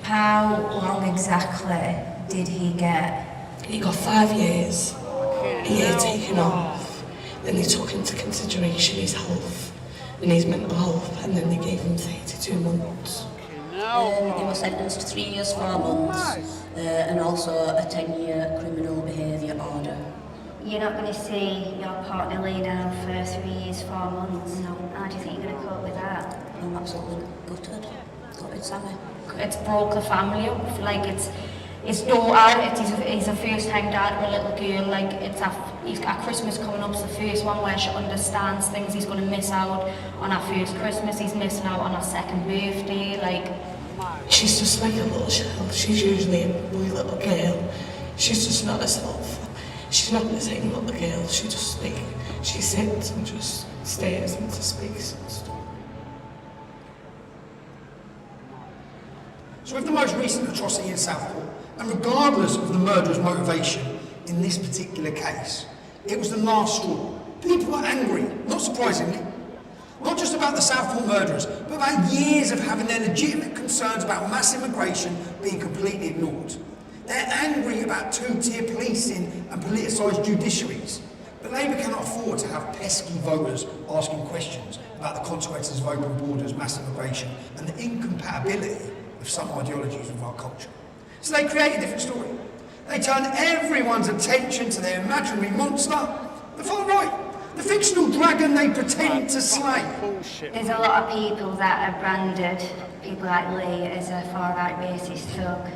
How long exactly did he get? He got 5 years. A year taken off. Then they took into consideration his health and his mental health, and then they gave him 32 months. He was sentenced to 3 years, 4 months, and also a 10-year criminal behaviour order. You're not going to see your partner lay down for 3 years, 4 months. No. How do you think you're going to cope with that? I'm absolutely gutted. Gutted, Sammy. It's broke the family up, like it's his daughter, he's a first-time dad for a little girl, like he's got Christmas coming up, it's the first one where she understands things. He's going to miss out on her first Christmas, he's missing out on her second birthday, like... She's just like a little child, she's usually a wee little girl, she's just not herself. She's not the same little girl, she just like, she sits and just stares into space and stuff. So with the most recent atrocity in Southport, and regardless of the murderer's motivation in this particular case, it was the last straw. People were angry, not surprisingly, not just about the Southport murderers, but about years of having their legitimate concerns about mass immigration being completely ignored. They're angry about two-tier policing and politicised judiciaries. But Labour cannot afford to have pesky voters asking questions about the consequences of open borders, mass immigration, and the incompatibility of some ideologies of our culture. So they create a different story. They turn everyone's attention to their imaginary monster, the far right. The fictional dragon they pretend to slay. There's a lot of people that are branded, people like Lee, as a far-right racist thug.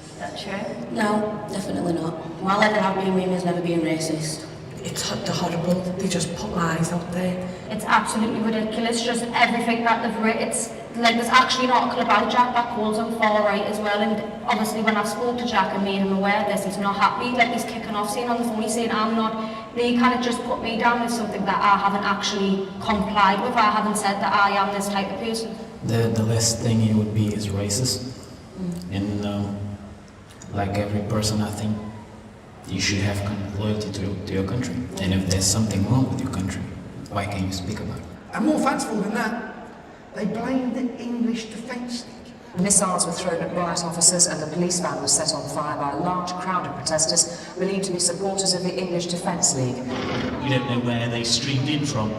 Is that true? No, definitely not. While there have been women's never been racist. It's horrible. They just put lies out there. It's absolutely ridiculous, just everything that they've written. It's like there's actually an article about Jack that calls him far right as well, and obviously when I spoke to Jack and made him aware of this, he's not happy. Like he's kicking off saying on the phone, he's saying I'm not, they kind of just put me down as something that I haven't actually complied with. I haven't said that I am this type of person. The last thing it would be is racist. And like every person, I think you should have loyalty to your country. And if there's something wrong with your country, why can't you speak about it? And more fanciful than that, they blame the English Defence League. Missiles were thrown at riot officers and the police van was set on fire by a large crowd of protesters believed to be supporters of the English Defence League. We don't know where they streamed in from.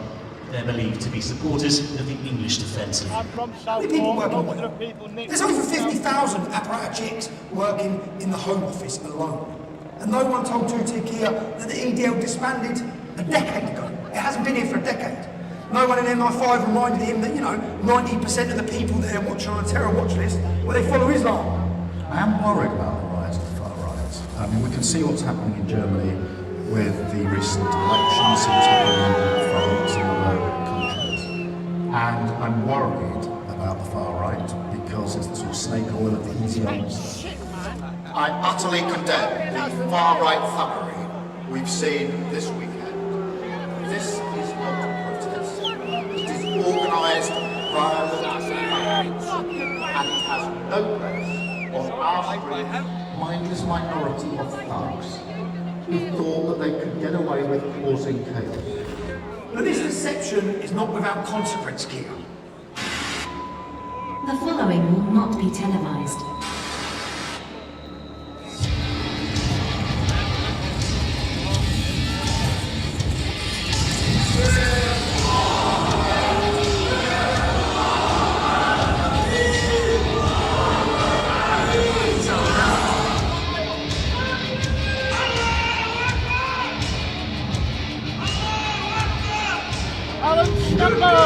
They're believed to be supporters of the English Defence League. There's over 50,000 apparatchiks working in the Home Office alone. And no one told Tutik here that the EDL disbanded a decade ago. It hasn't been here for a decade. No one in MI5 reminded him that, 90% of the people there watching on a terror watch list, well, they follow Islam. I am worried about the rise of the far right. I mean, we can see what's happening in Germany with the recent elections, see what's happening in France and other countries. And I'm worried about the far right because it's the sort of snake oil of the easy ones. I utterly condemn the far-right thuggery we've seen this weekend. This is not a protest. It is organised violence and it has no place on our street, mindless minority of thugs who thought that they could get away with causing chaos. But this deception is not without consequence, Kia. The following will not be televised. Alan Snapper!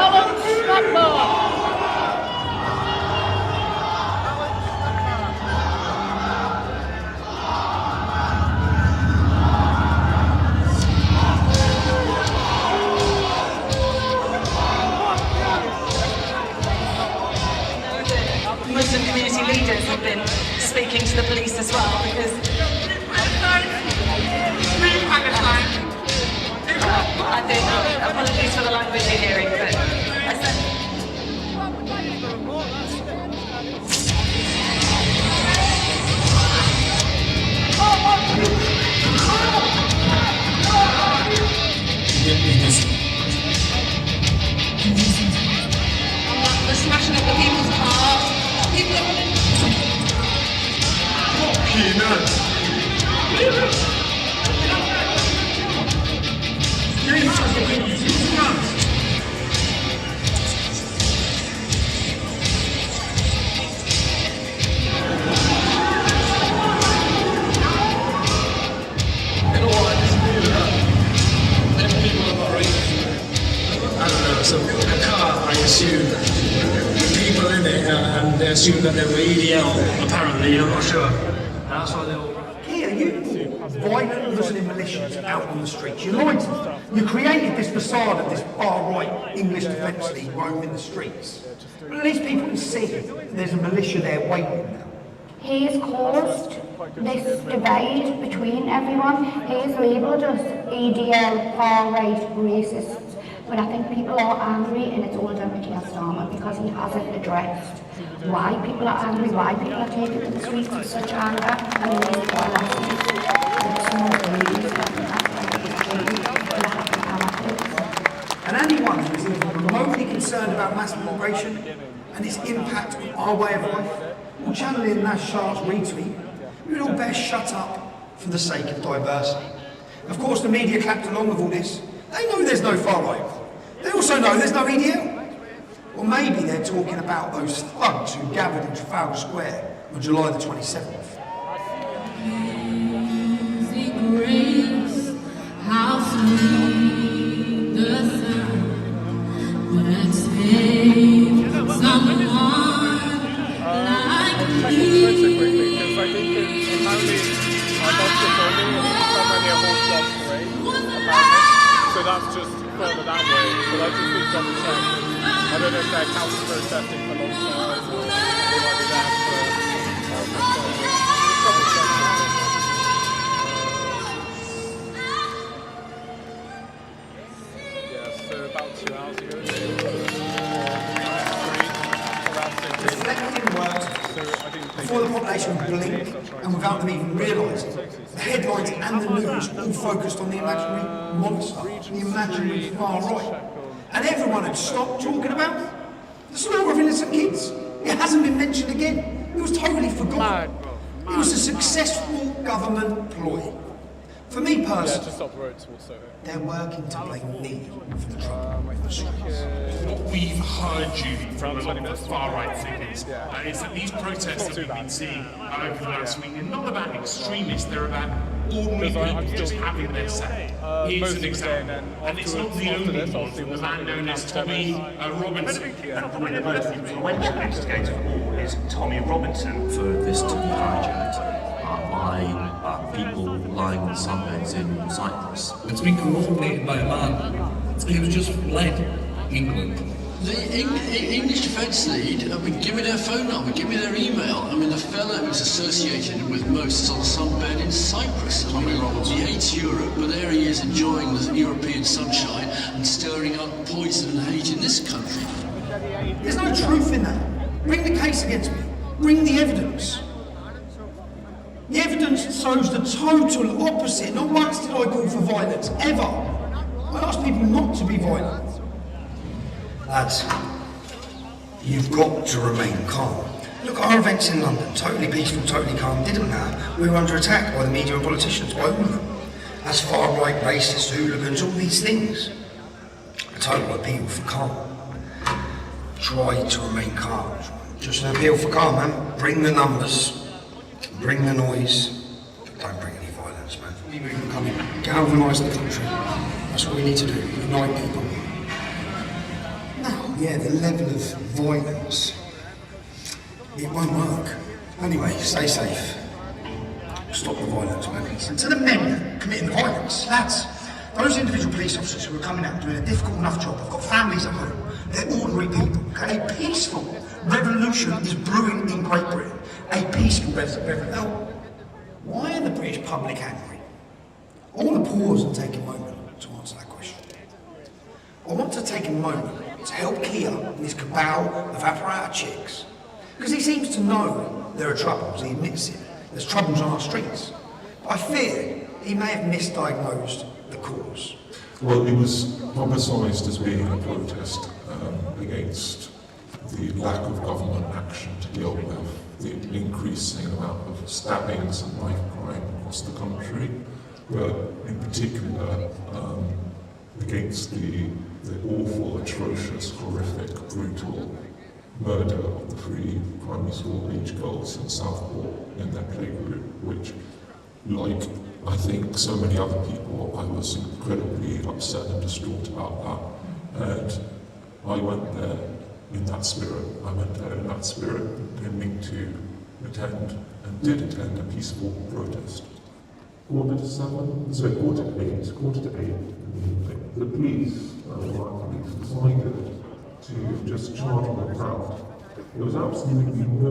Alan Snapper! Muslim community leaders have been speaking to the police as well because I think, apologies for the language you're hearing, but I said the smashing of the people's cars, people are I don't know, so a car, I assume, with people in it, and they assume that they were EDL, apparently, I'm not sure. That's why they all... Kia, you violent Muslim militias out on the streets. You lied to them. You created this facade of this far-right English Defence League roaming the streets. But at least people can see there's a militia there waiting now. He has caused this divide between everyone. He has labelled us EDL, far-right, racists. But I think people are angry, and it's all down to Keir Starmer because he hasn't addressed why people are angry, why people are taken to the streets with such anger. I mean, these are lessons. There's no belief And anyone who is even remotely concerned about mass migration and its impact on our way of life will channel in Nash Sharp's retweet. We would all better shut up for the sake of diversity. Of course, the media clapped along with all this. They know there's no far right. They also know there's no EDL. Or ってthey're talking about those thugs who gathered in Trafalgar Square on July the 27th. How that way, but I just need to double check. I don't know if they're counter protesting for long time or they might be there for just double check. Yeah, so about 2 hours ago, they were Reflecting worked before the population would blink and without them even realising. The headlines and the news all focused on the imaginary monster, the imaginary far right. And everyone had stopped talking about the slaughter of innocent kids. It hasn't been mentioned again. It was totally forgotten. It was a successful government ploy. For me personally, yeah, just up the road towards Soho. They're working to blame me for the trouble. What we've heard, Julie, from a lot of the far-right figures is that these protests that we've been seeing over the last week are not about extremists, they're about ordinary people just having their say. Here's an example, and it's not the only one from the man known as Tommy Robinson. Probably the most influential instigator of all is Tommy Robinson. For this to be hijacked by people lying on sunbeds in Cyprus. It's been coordinated by a man. He was just led England. The English Defence League have been giving their phone number, giving their email. I mean, the fella who's associated with most is on a sunbed in Cyprus. I mean, he hates Europe, but there he is enjoying the European sunshine and stirring up poison and hate in this country. There's no truth in that. Bring the case against me. Bring the evidence. The evidence shows the total opposite. Not once did I call for violence, ever. I asked people not to be violent. Lads, you've got to remain calm. Look at our events in London. Totally peaceful, totally calm. Didn't matter. We were under attack by the media and politicians, by all of them. As far-right, racist, hooligans, all these things. A total appeal for calm. Try to remain calm. Just an appeal for calm, man. Bring the numbers. Bring the noise, but don't bring any violence, man. We movement coming. Galvanise the country. That's what we need to do. Unite people. Now, yeah, the level of violence, it won't work. Anyway, stay safe. Stop the violence, man. And to the men committing the violence, lads, those individual police officers who are coming out doing a difficult enough job, they've got families at home. They're ordinary people. Okay? A peaceful revolution is brewing in Great Britain. A peaceful revolution. Now, why are the British public angry? I want to pause and take a moment to answer that question. I want to take a moment to help Keir in this cabal of apparat chicks. Because he seems to know there are troubles, he admits it. There's troubles on our streets. But I fear he may have misdiagnosed the cause. Well, it was publicised as being a protest against the lack of government action to deal with the increasing amount of stabbings and knife crime across the country, but in particular against the awful, atrocious, horrific, brutal murder of the 3 primary school age girls in Southport in their playgroup, which, like I think so many other people, I was incredibly upset and distraught about that. And I went there in that spirit. I went there in that spirit, intending to attend, and did attend, a peaceful protest. 7:45, so 8:45 in the evening, the police, decided to just charge the crowd. There was absolutely no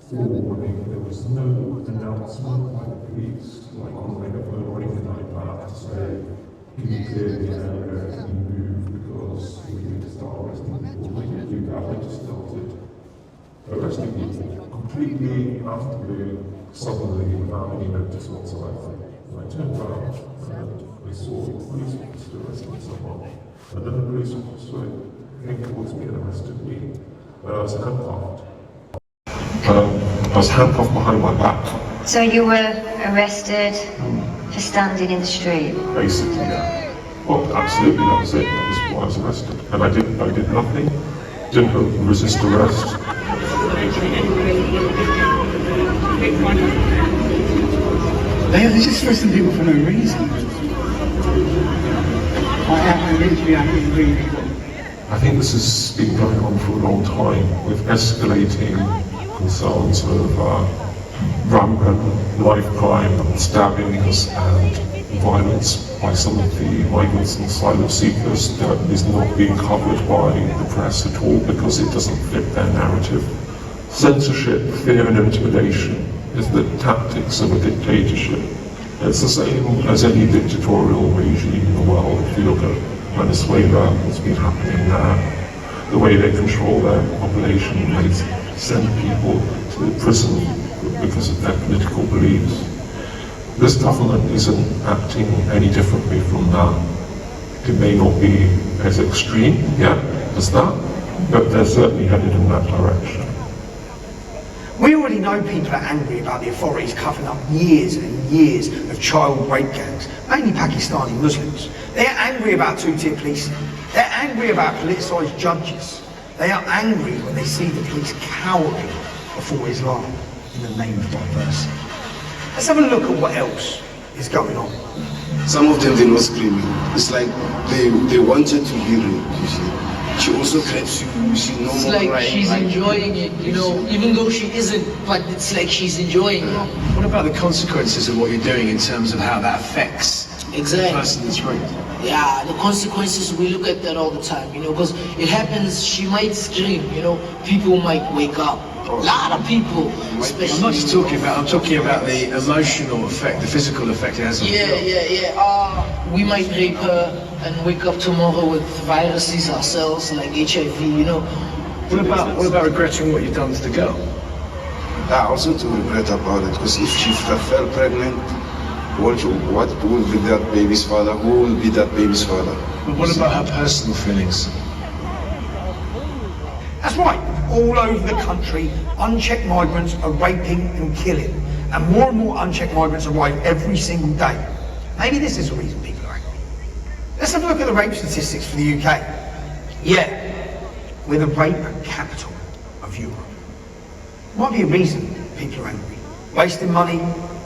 forewarning, there was no announcement by the police, like on the megaphone or anything like that, to say, can you clear the area, can you move, because we need to start arresting people. They didn't do that, they just started arresting people completely out of the blue, suddenly, without any notice whatsoever. And I turned around and I saw a police officer arresting someone, and then the police officer came towards me and arrested me. I was handcuffed. I was handcuffed behind my back. So you were arrested for standing in the street? Basically, yeah. Well, absolutely, that was it. That was why I was arrested. And I did nothing. Didn't resist arrest. They're just arresting people for no reason. I think this has been going on for a long time, with escalating concerns of rampant knife crime, stabbings, and violence by some of the migrants and asylum seekers that is not being covered by the press at all because it doesn't fit their narrative. Censorship, fear and intimidation is the tactics of a dictatorship. It's the same as any dictatorial regime in the world. If you look at Venezuela, what's been happening there, the way they control their population, they send people to prison because of their political beliefs. This government isn't acting any differently from that. It may not be as extreme yet as that, but they're certainly headed in that direction. We already know people are angry about the authorities covering up years and years of child rape gangs, mainly Pakistani Muslims. They are angry about two-tier policing. They're angry about politicised judges. They are angry when they see the police cowering before Islam in the name of diversity. Let's have a look at what else is going on. Some of them, they're not screaming. It's like they wanted to be raped, you see. She also claps you see no It's more like crying, she's like, enjoying it, you know, even though she isn't, but it's like she's enjoying it. What about the consequences of what you're doing in terms of how that affects Exactly. the person that's raped? Yeah, the consequences, we look at that all the time, you know, because it happens, she might scream, you know, people might wake up. A lot of people, especially. I'm not just talking about, I'm talking about the emotional effect, the physical effect it has on people. Yeah. We might rape her and wake up tomorrow with viruses ourselves, like HIV, you know. What about regretting what you've done to the girl? I also to regret about it, because if she fell pregnant, what will be that baby's father? Who will be that baby's father? But what about her personal feelings? That's right. All over the country, unchecked migrants are raping and killing. And more unchecked migrants arrive every single day. Maybe this is the reason people are angry. Let's have a look at the rape statistics for the UK. Yeah, we're the rape capital of Europe. Might be a reason people are angry. Wasting money,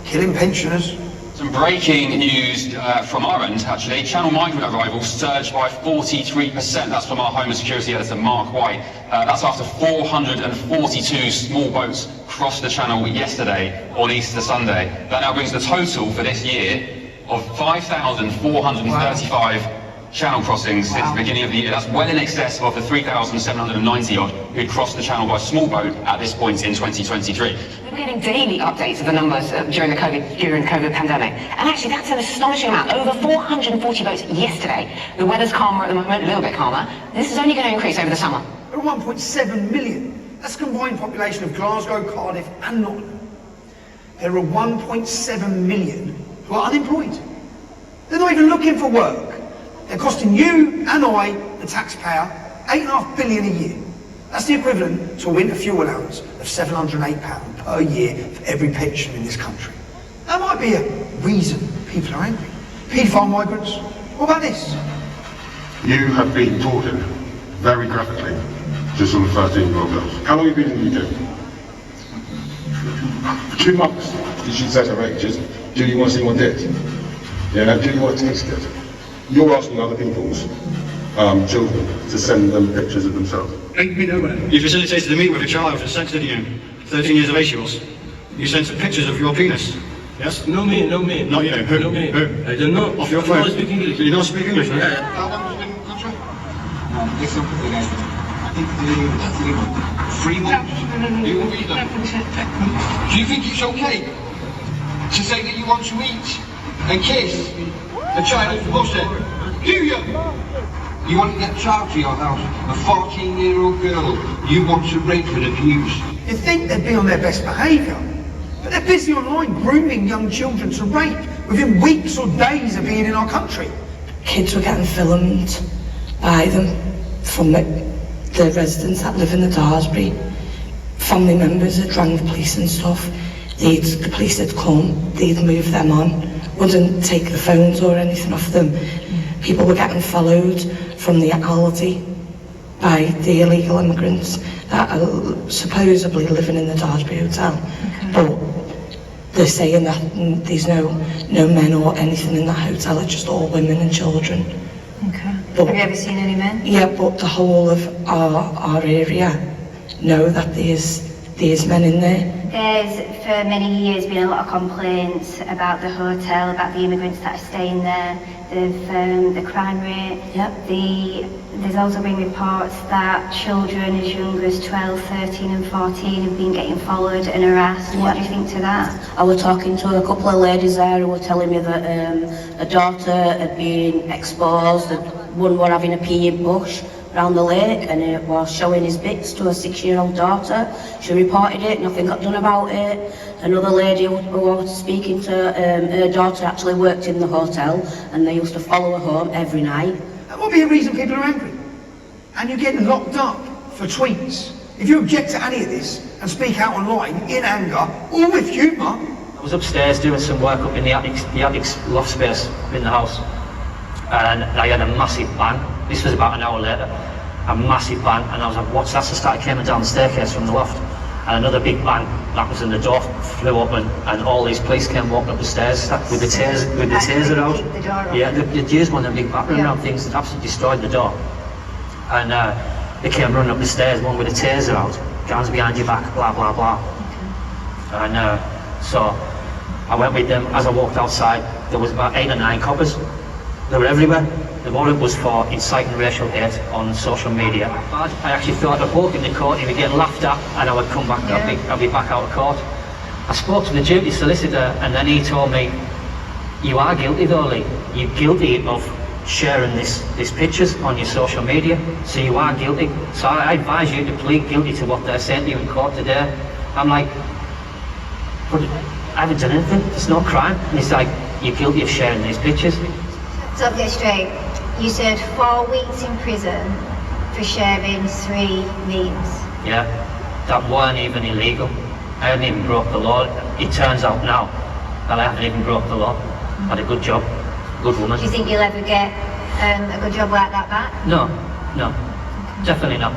killing pensioners. Some breaking news from our end, actually. Channel migrant arrivals surged by 43%. That's from our Home and Security Editor, Mark White. That's after 442 small boats crossed the channel yesterday on Easter Sunday. That now brings the total for this year of 5,435 channel crossings since the beginning of the year. That's well in excess of the 3,790 odd who crossed the channel by small boat at this point in 2023. We're getting daily updates of the numbers during the COVID pandemic. And actually, that's an astonishing amount. Over 440 boats yesterday. The weather's calmer at the moment, a little bit calmer. This is only going to increase over the summer. There are 1.7 million. That's the combined population of Glasgow, Cardiff and Nottingham. There are 1.7 million who are unemployed. They're not even looking for work. They're costing you and I, the taxpayer, £8.5 billion a year. That's the equivalent to a winter fuel allowance of £708 per year for every pension in this country. That might be a reason people are angry. Paedophile migrants. What about this? You have been talking very graphically to some 13-year-old girls. How long have you been in the UK? 2 months. Did she say her ages? Do you want to see more dick? Yeah, do you want to taste it? You're asking other people's children to send them pictures of themselves. Ain't been nowhere. You facilitated the meet with a child for sex video. 13 years of age she was. You sent her pictures of your penis. Yes? No me. Not you. Who? No me. Who? I don't know. Off your phone. I don't speak English. You don't speak English, right? Freeman? Do you think it's okay to say that you want to eat and kiss a child's pussy? Do you? You want to get a child to your house, a 14-year-old girl you want to rape and abuse. You'd think they'd be on their best behaviour, but they're busy online grooming young children to rape within weeks or days of being in our country. Kids were getting filmed by them from the residents that live in the Daresbury. Family members had rang the police and stuff. The police had come, they'd move them on, wouldn't take the phones or anything off them. People were getting followed from the Aldi by the illegal immigrants that are supposedly living in the Daresbury Hotel. But they're saying that there's no men or anything in that hotel, it's just all women and children. Okay. But, have you ever seen any men? Yeah, but the whole of our area know that there's men in there. There's for many years been a lot of complaints about the hotel, about the immigrants that are staying there, the crime rate. Yep. There's also been reports that children as young as 12, 13 and 14 have been getting followed and harassed. What do you think to that? I was talking to a couple of ladies there who were telling me that a daughter had been exposed, that one were having a pee in bush around the lake, and it was showing his bits to a 6-year-old daughter. She reported it, nothing got done about it. Another lady who was speaking to her daughter actually worked in the hotel, and they used to follow her home every night. That might be a reason people are angry. And you get locked up for tweets. If you object to any of this and speak out online in anger or with humour. I was upstairs doing some work up in the attic's loft space in the house, and I had a massive bang. This was about an hour later. A massive bang, and I was like, what's that? So I started coming down the staircase from the loft, and another big bang. That was in the door flew open, and all these police came walking up the stairs with the taser out. Yeah, they'd used one of them big battering ram things that absolutely destroyed the door. And they came running up the stairs, one with a taser out, guns behind your back, blah blah blah. And so I went with them. As I walked outside, there was about 8 or 9 coppers. They were everywhere. The warrant was for inciting racial hate on social media. I actually thought I'd walk in the court, he'd be getting laughed at, and I would come back, I'd be back out of court. I spoke to the duty solicitor, and then he told me, you are guilty though, Lee. You're guilty of sharing these pictures on your social media, so you are guilty. So I advise you to plead guilty to what they're saying to you in court today. I'm like, but I haven't done anything, there's no crime. And he's like, you're guilty of sharing these pictures. So I'll get straight. You said 4 weeks in prison for sharing 3 memes. Yeah, that weren't even illegal. I hadn't even broke the law. It turns out now that I haven't even broke the law. Had a good job, good woman. Do you think you'll ever get a good job like that back? No, definitely not.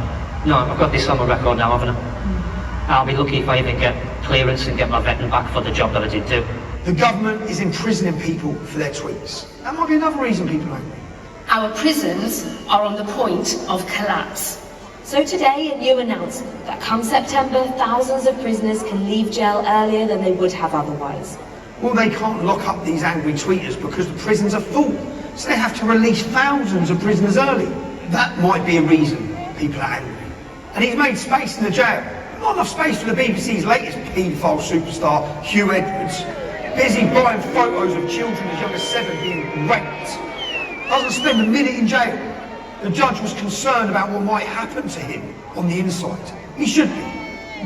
No, I've got this on my record now, haven't I? I'll be lucky if I even get clearance and get my vetting back for the job that I did do. The government is imprisoning people for their tweets. That might be another reason people are angry. Our prisons are on the point of collapse. So today, a new announcement that come September, thousands of prisoners can leave jail earlier than they would have otherwise. Well, they can't lock up these angry tweeters because the prisons are full, so they have to release thousands of prisoners early. That might be a reason people are angry. And he's made space in the jail. Not enough space for the BBC's latest paedophile superstar, Hugh Edwards. Busy buying photos of children as young as 7 being raped. Doesn't spend a minute in jail. The judge was concerned about what might happen to him on the inside. He should be.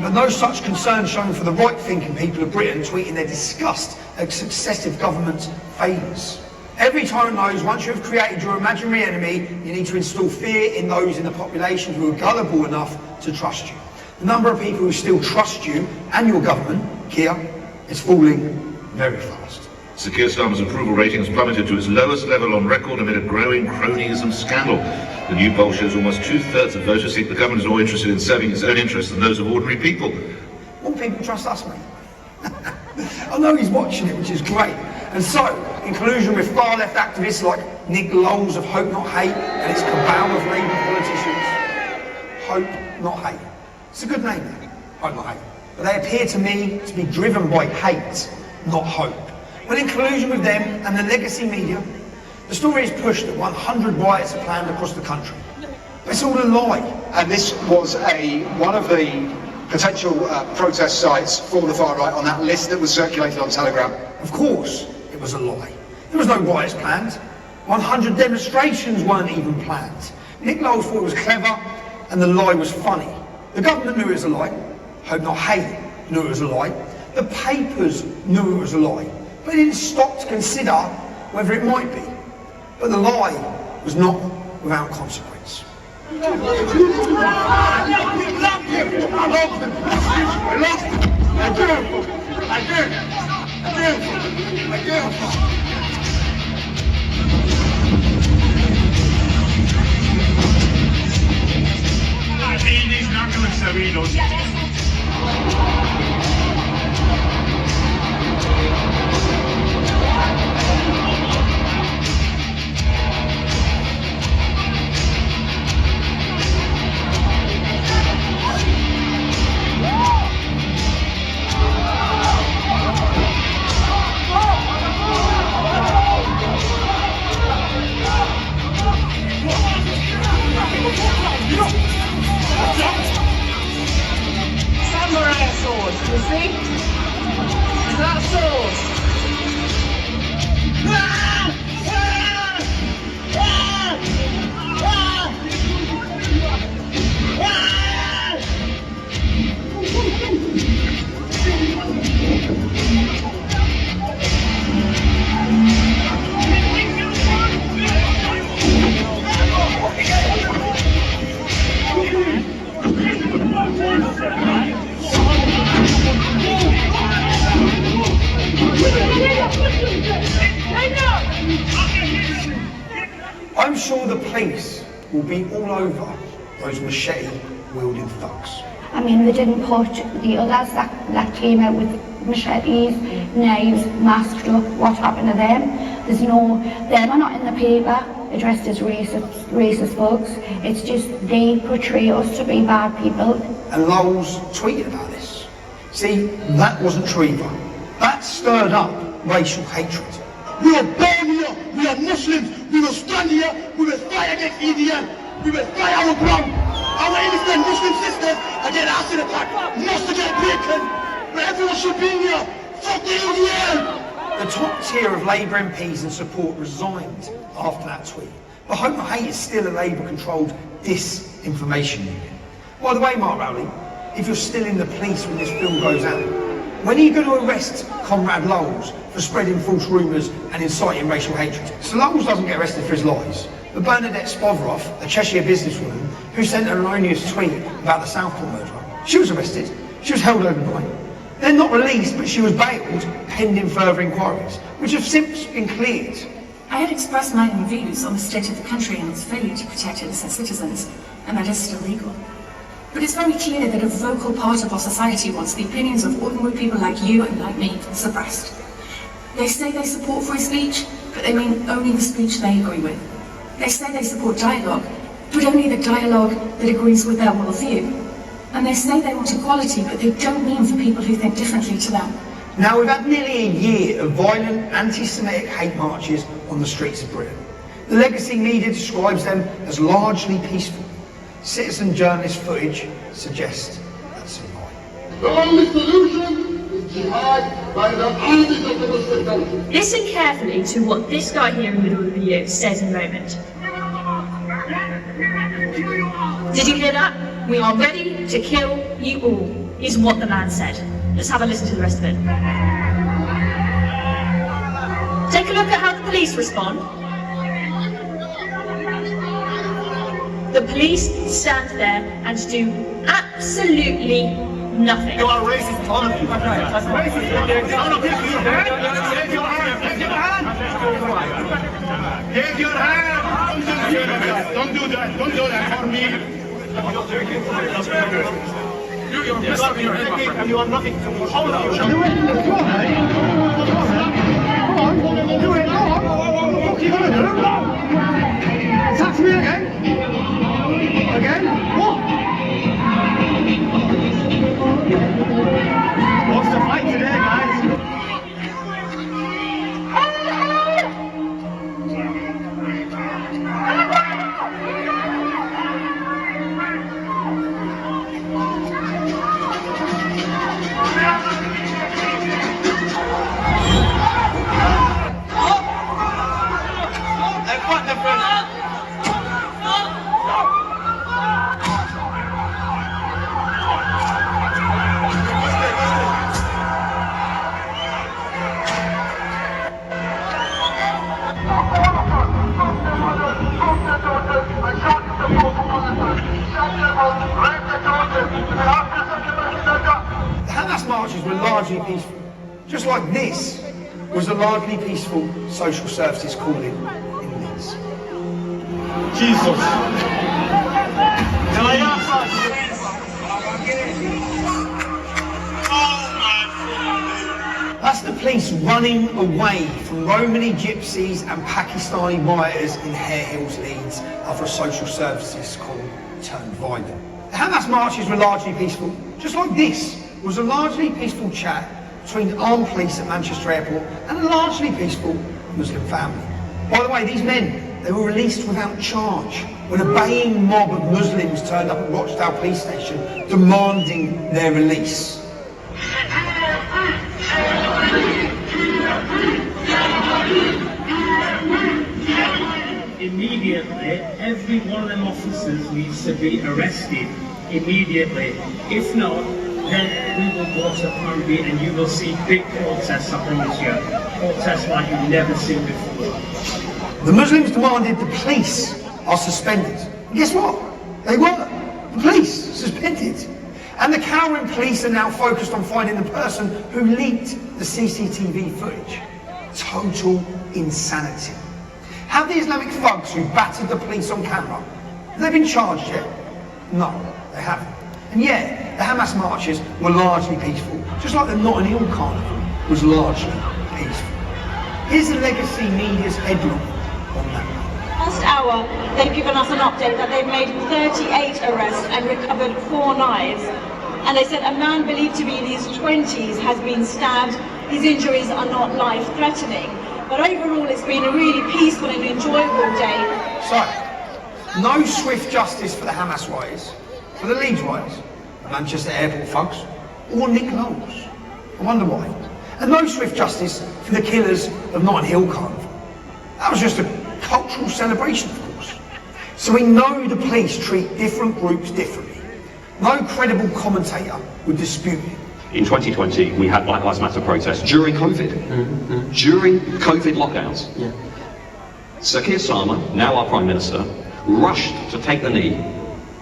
But no such concern shown for the right-thinking people of Britain tweeting their disgust at successive government failures. Every tyrant knows once you have created your imaginary enemy, you need to instill fear in those in the population who are gullible enough to trust you. The number of people who still trust you and your government, Keir, is falling very fast. Sir Keir Starmer's approval rating has plummeted to its lowest level on record amid a growing cronyism scandal. The new poll shows almost 2/3 of voters think the government is more interested in serving its own interests than those of ordinary people. More people trust us, mate. I know he's watching it, which is great. And so, in collusion with far-left activists like Nick Lowles of Hope Not Hate and its cabal of Labour politicians, Hope Not Hate. It's a good name, that. Hope Not Hate. But they appear to me to be driven by hate, not hope. Well, in collusion with them and the legacy media, the story is pushed that 100 riots are planned across the country. But it's all a lie. And this was one of the potential protest sites for the far right on that list that was circulated on Telegram. Of course, it was a lie. There was no riots planned. 100 demonstrations weren't even planned. Nick Lowles thought it was clever and the lie was funny. The government knew it was a lie. Hope Not Hate knew it was a lie. The papers knew it was a lie. But they didn't stop to consider whether it might be. But the lie was not without consequence. I love him. I love him. I love him. I do. I do. I do. I do. He's not doing so, he does. I'm sure the police will be all over those machete-wielding thugs. I mean, they didn't put the others that came out with machetes, knives, masked up. What happened to them? There's no, them are not in the paper addressed as racist thugs. It's just they portray us to be bad people. And Lowell's tweeted about this. See, that wasn't true either. That stirred up racial hatred. We are born here, we are Muslims, we will stand here, we will fight against EDM, we will fight our ground. Our innocent Muslim sisters are getting acid attack, must get bacon, but everyone should be here. Fuck the EDM! The top tier of Labour MPs and support resigned after that tweet. But Hope Hate is still a Labour-controlled disinformation unit. By the way, Mark Rowley, if you're still in the police when this film goes out, when are you going to arrest Conrad Lowells for spreading false rumours and inciting racial hatred? So Lowells doesn't get arrested for his lies, but Bernadette Spovroff, a Cheshire businesswoman who sent an anonymous tweet about the Southport murderer, she was arrested. She was held overnight. Then not released, but she was bailed pending further inquiries, which have since been cleared. I had expressed my own views on the state of the country and its failure to protect innocent citizens, and that is still legal. But it's very clear that a vocal part of our society wants the opinions of ordinary people like you and like me suppressed. They say they support free speech, but they mean only the speech they agree with. They say they support dialogue, but only the dialogue that agrees with their worldview. And they say they want equality, but they don't mean for people who think differently to them. Now, we've had nearly a year of violent anti-Semitic hate marches on the streets of Britain. The legacy media describes them as largely peaceful. Citizen journalist footage suggests that's a lie. The only solution is jihad by the armies of the Muslim country. Listen carefully to what this guy here in the middle of the video says in a moment. Did you hear that? We are ready to kill you all, is what the man said. Let's have a listen to the rest of it. Take a look at how the police respond. The police stand there and do absolutely nothing. You are racist, all of you. That's racist. All of you. Raise your hand. Raise your hand. Raise your hand. Don't do that. Don't do that for me. You're messing your head, my friend. And you are nothing to me. Hold on. Do it. Go on, mate. Go on. Do it. Go on. What are you going to do? Touch me again. Again? What? What's the fight today, guys? The Hamas marches were largely peaceful, just like this was a largely peaceful social services calling in Leeds. Jesus. That's the police running away from Romani gypsies and Pakistani rioters in Hare Hills, Leeds, after a social services call turned violent. The Hamas marches were largely peaceful, just like this was a largely peaceful chat between armed police at Manchester Airport and a largely peaceful Muslim family. By the way, these men, they were released without charge when a baying mob of Muslims turned up at Rochdale Police Station demanding their release. Immediately, every one of them officers needs to be arrested immediately. If not, then we will go to Plan B and you will see big protests, I promise you. Protests like you've never seen before. The Muslims demanded the police are suspended. And guess what? They were. The police suspended. And the cowering police are now focused on finding the person who leaked the CCTV footage. Total insanity. Have the Islamic thugs who battered the police on camera, have they been charged yet? No, they haven't. And yeah, the Hamas marches were largely peaceful, just like the Notting Hill Carnival was largely peaceful. Here's the Legacy Media's headline on that. Last hour, they've given us an update that they've made 38 arrests and recovered 4 knives. And they said a man believed to be in his 20s has been stabbed. His injuries are not life-threatening. But overall, it's been a really peaceful and enjoyable day. So, no swift justice for the Hamas rioters, for the Leeds rioters, Manchester Airport thugs, or Nick Knowles. I wonder why. And no swift justice for the killers of Notting Hill Carnival. That was just a cultural celebration, of course. So we know the police treat different groups differently. No credible commentator would dispute it. In 2020, we had Black Lives Matter protests during COVID. During COVID lockdowns. Sir Keir Starmer, now our Prime Minister, rushed to take the knee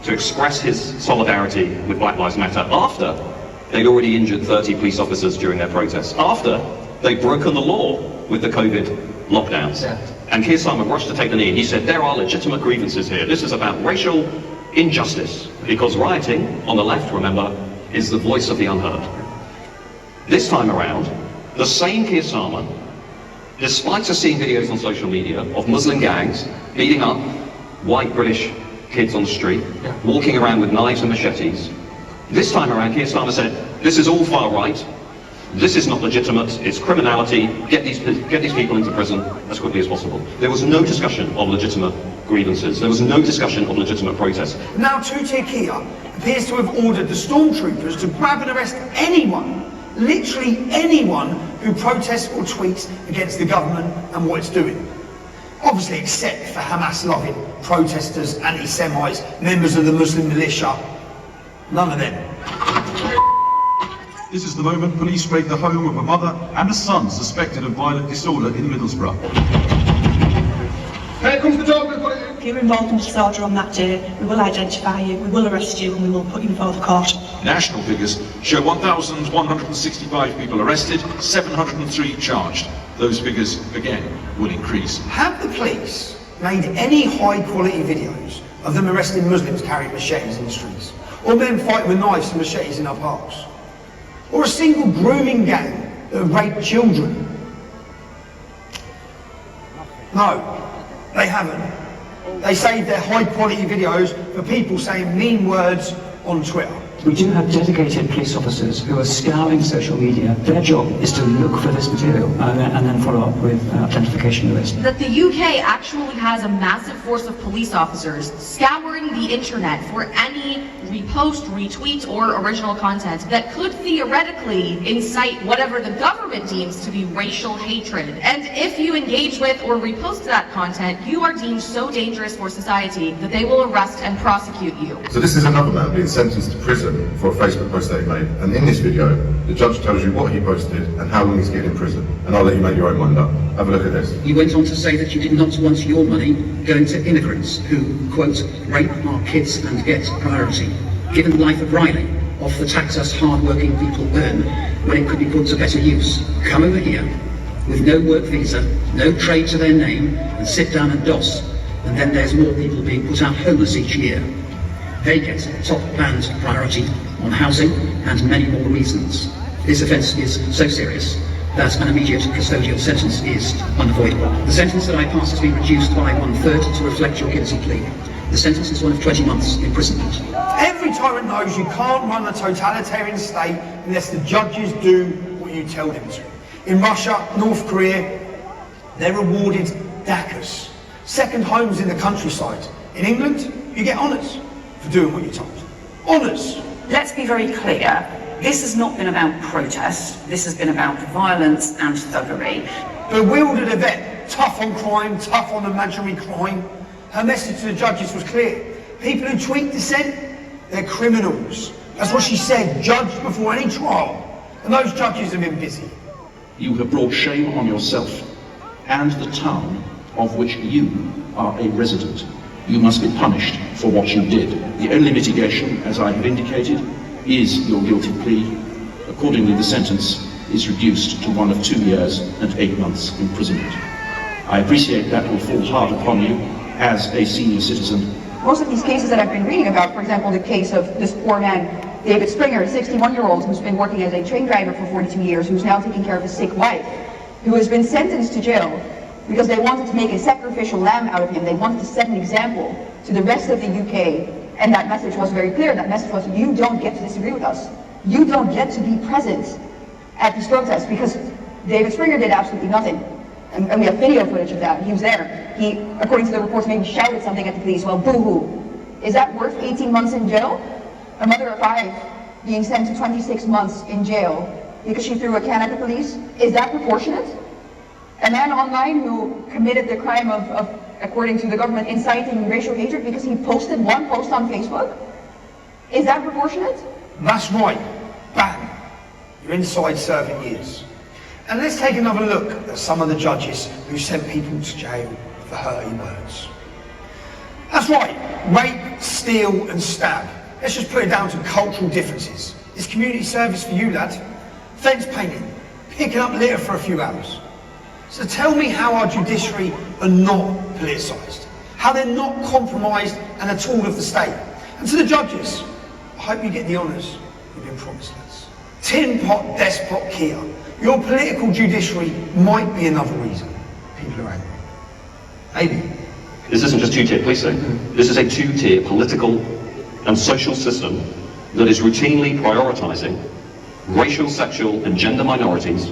to express his solidarity with Black Lives Matter after they'd already injured 30 police officers during their protests, after they'd broken the law with the COVID lockdowns. And Keir Starmer rushed to take the knee and he said, there are legitimate grievances here. This is about racial injustice, because rioting, on the left, remember, is the voice of the unheard. This time around, the same Keir Starmer, despite us seeing videos on social media of Muslim gangs beating up white British kids on the street, walking around with knives and machetes, this time around Keir Starmer said, this is all far right, this is not legitimate, it's criminality, get these people into prison as quickly as possible. There was no discussion of legitimate grievances, there was no discussion of legitimate protests. Now Tutir Kia appears to have ordered the stormtroopers to grab and arrest anyone, literally anyone, who protests or tweets against the government and what it's doing. Obviously except for Hamas-loving protesters, anti-Semites, members of the Muslim militia. None of them. This is the moment police raid the home of a mother and a son suspected of violent disorder in Middlesbrough. Here comes the dog. If you're involved in disorder on that day, we will identify you, we will arrest you, and we will put you before the court. National figures show 1,165 people arrested, 703 charged. Those figures, again, will increase. Have the police made any high-quality videos of them arresting Muslims carrying machetes in the streets? Or men fighting with knives and machetes in our parks? Or a single grooming gang that raped children? No, they haven't. They saved their high-quality videos for people saying mean words on Twitter. We do have dedicated police officers who are scouring social media. Their job is to look for this material and then follow up with identification of it. That the UK actually has a massive force of police officers scouring the internet for any repost, retweet, or original content that could theoretically incite whatever the government deems to be racial hatred. And if you engage with or repost that content, you are deemed so dangerous for society that they will arrest and prosecute you. So this is another man being sentenced to prison for a Facebook post that he made, and in this video the judge tells you what he posted and how long he's getting in prison, and I'll let you make your own mind up. Have a look at this. You went on to say that you did not want your money going to immigrants who, quote, rape our kids and get priority. Given the life of Riley, off the tax us hard-working people earn when it could be put to better use. Come over here with no work visa, no trade to their name, and sit down and DOS, and then there's more people being put out homeless each year. They get top band priority on housing and many more reasons. This offence is so serious that an immediate custodial sentence is unavoidable. The sentence that I pass has been reduced by 1/3 to reflect your guilty plea. The sentence is one of 20 months imprisonment. Every tyrant knows you can't run a totalitarian state unless the judges do what you tell them to. In Russia, North Korea, they're awarded DACAs, second homes in the countryside. In England, you get honours for doing what you're told. Honours. Let's be very clear. This has not been about protest. This has been about violence and thuggery. Bewildered Yvette, tough on crime, tough on imaginary crime. Her message to the judges was clear. People who tweet dissent, they're criminals. That's what she said, judged before any trial. And those judges have been busy. You have brought shame on yourself and the town of which you are a resident. You must be punished for what you did. The only mitigation, as I have indicated, is your guilty plea. Accordingly, the sentence is reduced to one of 2 years and 8 months imprisonment. I appreciate that will fall hard upon you as a senior citizen. Most of these cases that I've been reading about, for example, the case of this poor man, David Springer, a 61-year-old who's been working as a train driver for 42 years, who's now taking care of his sick wife, who has been sentenced to jail because they wanted to make a sacrificial lamb out of him. They wanted to set an example to the rest of the UK, and that message was very clear. That message was, you don't get to disagree with us. You don't get to be present at these protests, because David Springer did absolutely nothing. And we have video footage of that. He was there. He, according to the reports, maybe shouted something at the police. Well, boo-hoo. Is that worth 18 months in jail? A mother of 5 being sent to 26 months in jail because she threw a can at the police? Is that proportionate? A man online who committed the crime of, according to the government, inciting racial hatred because he posted one post on Facebook? Is that proportionate? That's right. Bang. You're inside serving years. And let's take another look at some of the judges who sent people to jail for hurting words. That's right. Rape, steal and stab. Let's just put it down to cultural differences. It's community service for you, lad. Fence painting. Picking up litter for a few hours. So tell me how our judiciary are not politicised. How they're not compromised and a tool of the state. And to the judges, I hope you get the honours you've been promised us. Tin pot despot Kia. Your political judiciary might be another reason people are angry. Maybe. This isn't just two-tier policing. This is a two-tier political and social system that is routinely prioritising racial, sexual and gender minorities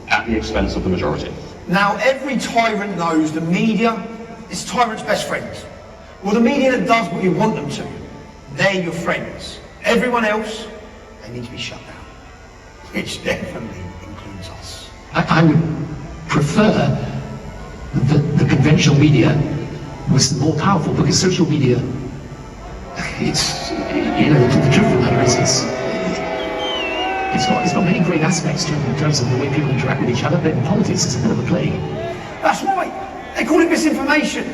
at the expense of the majority. Now every tyrant knows the media is tyrant's best friends. Well, the media that does what you want them to, they're your friends. Everyone else, they need to be shut down. Which definitely includes us. I would prefer that the conventional media was more powerful, because social media, it's, you know, the truth of the matter is it's got many great aspects to it in terms of the way people interact with each other, but in politics it's a bit of a plague. That's right. They call it misinformation.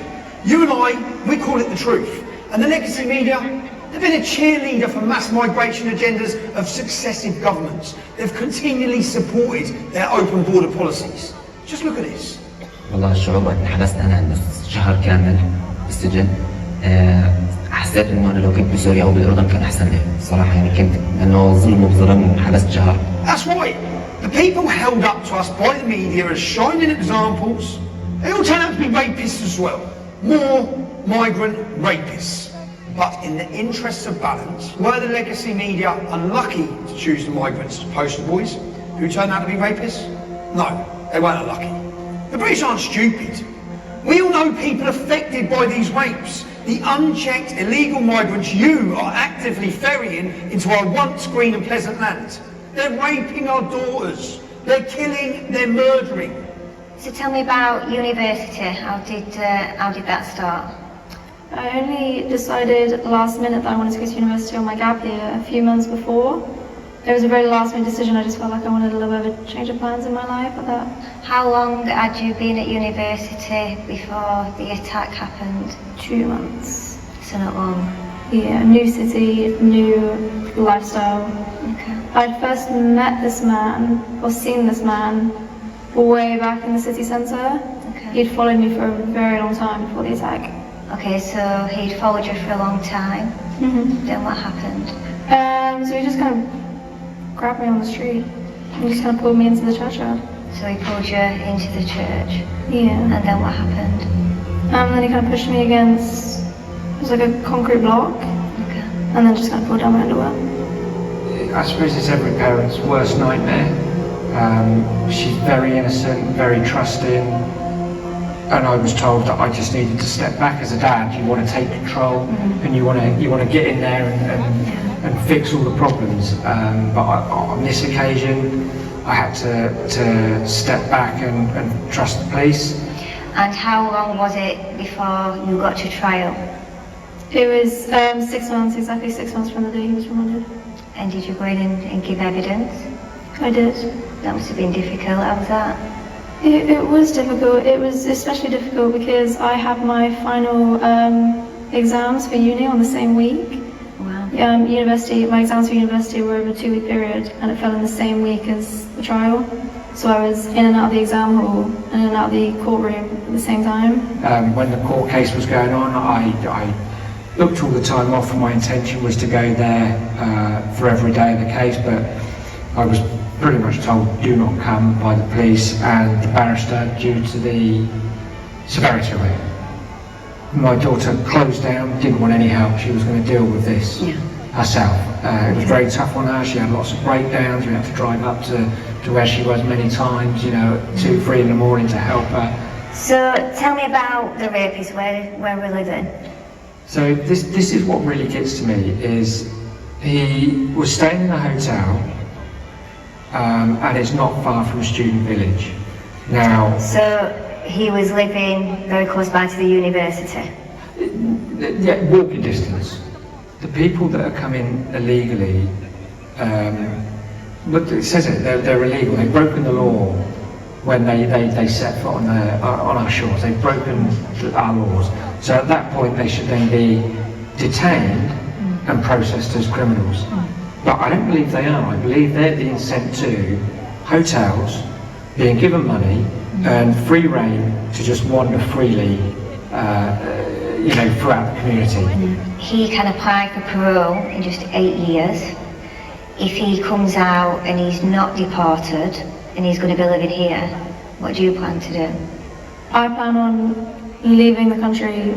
You and I, we call it the truth. And the legacy media, they've been a cheerleader for mass migration agendas of successive governments. They've continually supported their open border policies. Just look at this. والله الشعور انحبست انا شهر كامل بالسجن. حسيت انه انا لو كنت بسوريا او بالاردن كان احسن لي صراحه، يعني كنت لانه ظلم وظلم انحبست شهر. That's right. The people held up to us by the media as shining examples, they all turn out to be rapists as well. More migrant rapists. But in the interests of balance, were the legacy media unlucky to choose the migrants as poster boys who turned out to be rapists? No, they weren't unlucky. The British aren't stupid. We all know people affected by these rapes. The unchecked illegal migrants you are actively ferrying into our once green and pleasant land. They're raping our daughters. They're killing, they're murdering. So tell me about university. How did that start? I only decided last minute that I wanted to go to university on my gap year a few months before. It was a very last minute decision. I just felt like I wanted a little bit of a change of plans in my life. How long had you been at university before the attack happened? 2 months. So not long? Yeah, new city, new lifestyle. Okay. I'd first met this man, or seen this man, way back in the city centre. Okay. He'd followed me for a very long time before the attack. Okay, so he'd followed you for a long time. Mm-hmm. Then what happened? So he just kind of grabbed me on the street and just kind of pulled me into the churchyard. So he pulled you into the church? Yeah. And then what happened? Then he kind of pushed me against, it was like a concrete block. Okay. And then just kind of pulled down my underwear. I suppose it's every parent's worst nightmare. She's very innocent, very trusting. And I was told that I just needed to step back as a dad. You want to take control, and you want to get in there and fix all the problems. But on this occasion, I had to step back and trust the police. And how long was it before you got to trial? It was 6 months, exactly 6 months from the day he was remanded. And did you go in and give evidence? I did. That must have been difficult. How was that? It was difficult. It was especially difficult because I had my final exams for uni on the same week. Wow. My exams for university were over a 2-week period, and it fell in the same week as the trial. So I was in and out of the exam hall and in and out of the courtroom at the same time. When the court case was going on, I looked all the time off, and my intention was to go there for every day of the case, but I was pretty much told do not come by the police and the barrister due to the severity of it. My daughter closed down, didn't want any help, she was going to deal with this herself. It was very tough on her, she had lots of breakdowns, we had to drive up to where she was many times, 2, 3 in the morning to help her. So tell me about the rapist, where we're living. So this is what really gets to me, is he was staying in a hotel, and it's not far from Student Village. Now, So he was living very close by to the university. yeah, walking distance. The people that are coming illegally, but it says it, they're illegal. They've broken the law when they set foot on our shores. They've broken our laws. So at that point, they should then be detained and processed as criminals. But I don't believe they are. I believe they're being sent to hotels, being given money, and free rein to just wander freely, throughout the community. He can apply for parole in just 8 years. If he comes out and he's not deported and he's going to be living here, what do you plan to do? I plan on leaving the country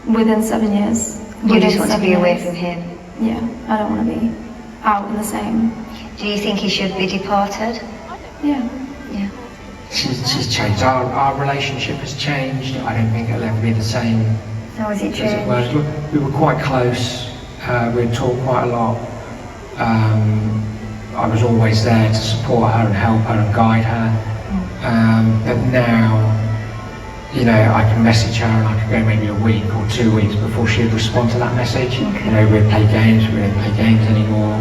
within 7 years. You just want to be away years. from him? Yeah, I don't want to be out in the same. Do you think he should be deported? Yeah. Yeah. She's changed. Our relationship has changed. I don't think it'll ever be the same How has it as it was. changed? We were quite close. We'd talk quite a lot. I was always there to support her and help her and guide her. But now, I can message her and I can go maybe a week or 2 weeks before she'd respond to that message. We'd play games, we don't play games anymore.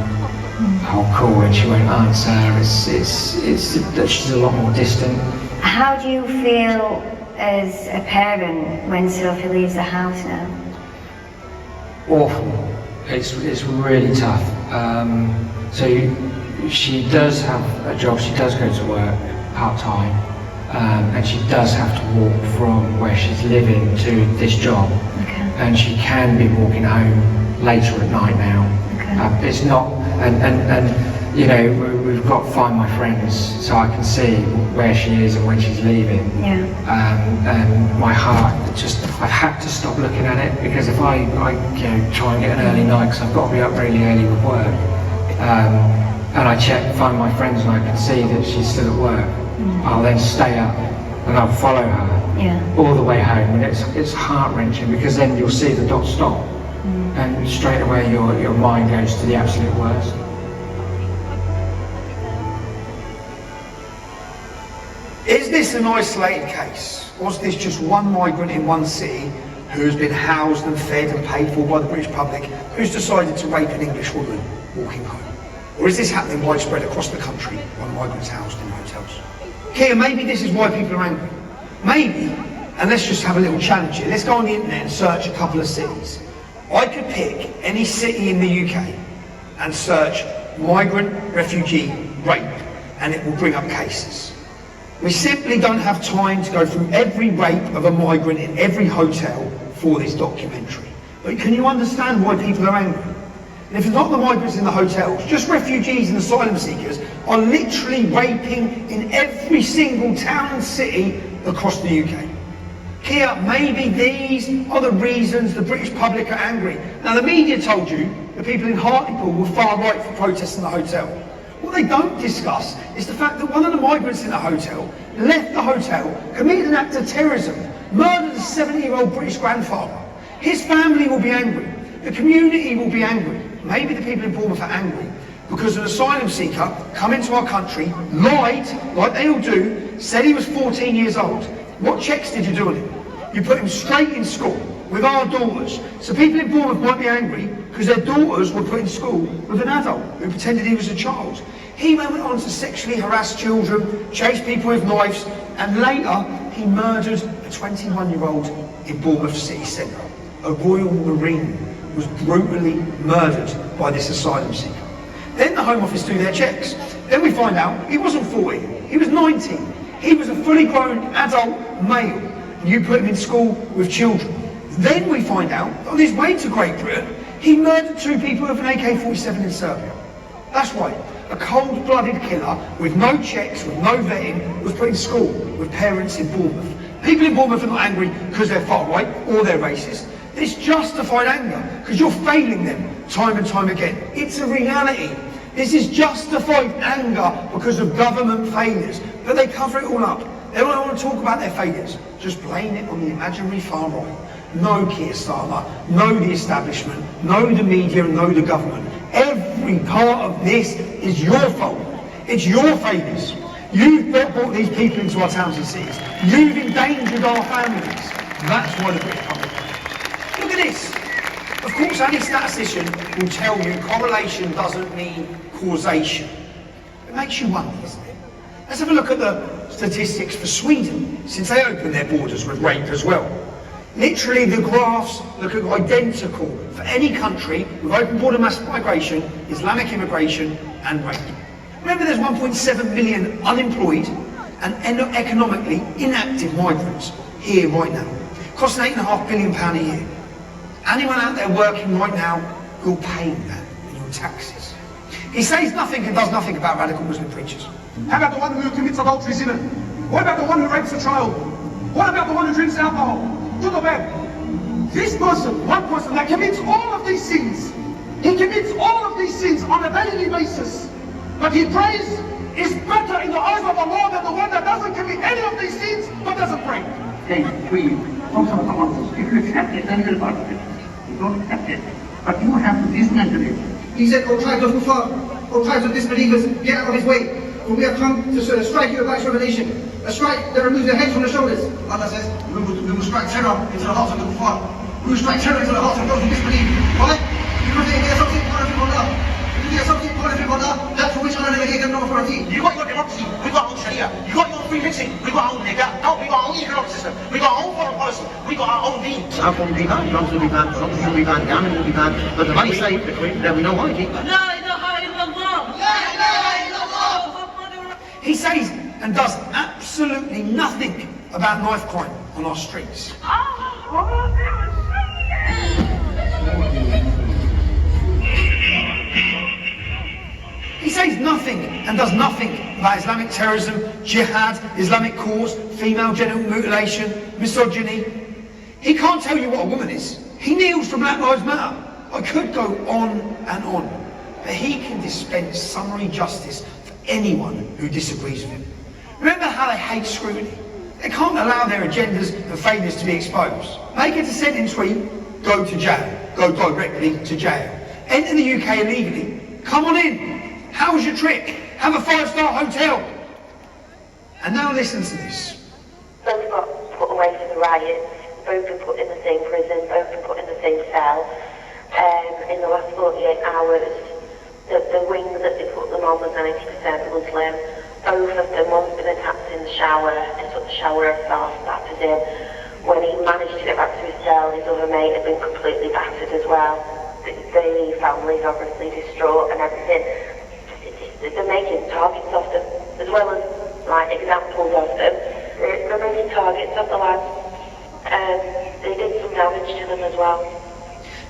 I'll call and she won't answer. She's a lot more distant. How do you feel as a parent when Sophie leaves the house now? Awful. It's really tough. So she does have a job, she does go to work part-time, and she does have to walk from where she's living to this job. And she can be walking home later at night now. It's not, we've got to find my friends so I can see where she is and when she's leaving. And my heart, I've had to stop looking at it, because if I try and get an early night, because I've got to be up really early with work, and I find my friends and I can see that she's still at work, I'll then stay up and I'll follow her all the way home, and it's heart-wrenching, because then you'll see the dot stop, and straight away your mind goes to the absolute worst. Is this an isolated case? Was this just one migrant in one city who has been housed and fed and paid for by the British public, who's decided to rape an English woman walking home? Or is this happening widespread across the country while migrants housed in hotels? Kia, maybe this is why people are angry. Maybe, and let's just have a little challenge here. Let's go on the internet and search a couple of cities. I could pick any city in the UK and search migrant, refugee, rape, and it will bring up cases. We simply don't have time to go through every rape of a migrant in every hotel for this documentary. But can you understand why people are angry? And if it's not the migrants in the hotels, just refugees and asylum seekers are literally raping in every single town and city across the UK. Kia, maybe these are the reasons the British public are angry. Now, the media told you the people in Hartlepool were far right for protesting the hotel. What they don't discuss is the fact that one of the migrants in the hotel left the hotel, committed an act of terrorism, murdered a 70-year-old British grandfather. His family will be angry. The community will be angry. Maybe the people in Bournemouth are angry because an asylum seeker come into our country, lied, like they all do, said he was 14 years old. What checks did you do on him? You put him straight in school with our daughters. So people in Bournemouth might be angry because their daughters were put in school with an adult who pretended he was a child. He went on to sexually harass children, chase people with knives, and later he murdered a 21-year-old in Bournemouth city centre. A Royal Marine was brutally murdered by this asylum seeker. Then the Home Office do their checks. Then we find out he wasn't 40, he was 90. He was a fully grown adult male. You put him in school with children. Then we find out, on his way to Great Britain, he murdered 2 people with an AK-47 in Serbia. That's right, a cold-blooded killer with no checks, with no vetting, was put in school with parents in Bournemouth. People in Bournemouth are not angry because they're far right or they're racist. It's justified anger because you're failing them time and time again. It's a reality. This is justified anger because of government failures, but they cover it all up. They don't want to talk about their failures, just blame it on the imaginary far right. No Keir Starmer, no the establishment, no the media, and no the government. Every part of this is your fault. It's your failures. You've brought these people into our towns and cities. You've endangered our families. That's why the British public. Look at this. Of course, any statistician will tell you correlation doesn't mean causation. It makes you wonder, doesn't it? Let's have a look at the statistics for Sweden, since they opened their borders with rape as well. Literally, the graphs look identical for any country with open border mass migration, Islamic immigration, and rape. Remember, there's 1.7 million unemployed and economically inactive migrants here right now, costing £8.5 billion a year. Anyone out there working right now, you're paying that in your taxes. He says nothing and does nothing about radical Muslim preachers. How about the one who commits adultery zina? What about the one who rapes a child? What about the one who drinks alcohol? Good or bad? This person, one person that commits all of these sins, he commits all of these sins on a daily basis, but he prays is better in the eyes of Allah than the one that doesn't commit any of these sins but doesn't pray. If you accept it, then you're part of it. You don't accept it, but you have to dismantle it. He said, O tribes of Kufar, O tribes of disbelievers, get out of his way, for we have come to strike you about revelation, a strike that removes their heads from the shoulders. Allah says, we will strike terror into the hearts of the Kufar. We will strike terror into the hearts of those who disbelieve. Why? Because they associate partnership with Allah. If they associate partnership with Allah, that's for which Allah never gave them no authority. You got your democracy, we got our own Sharia. You got your free mixing, we got our own Nikah. No, we got our own economic system. We got our own foreign policy. We got our own deen. Some will be banned, drums will be banned, drums will be banned, gambling will be banned, but the money say there will be no holiday. He says and does absolutely nothing about knife crime on our streets. He says nothing and does nothing about Islamic terrorism, jihad, Islamic cause, female genital mutilation, misogyny. He can't tell you what a woman is. He kneels for Black Lives Matter. I could go on and on, but he can dispense summary justice for anyone who disagrees with him. Remember how they hate scrutiny? They can't allow their agendas and failures to be exposed. Make a dissenting tweet, go to jail. Go directly to jail. Enter the UK illegally, come on in. How was your trip? Have a 5-star hotel. And now listen to this. Both got put away for the riots, both were put in the same prison, both were put in the same cell. In the last 48 hours, the wing that they put them on was 90% Muslim. Both of them, one's been attacked in the shower, they took the shower off, battered him. When he managed to get back to his cell, his other mate had been completely battered as well. The family's obviously distraught and everything. They're making targets of them, as well as like examples of them. They're making targets of the lads. They did some damage to them as well.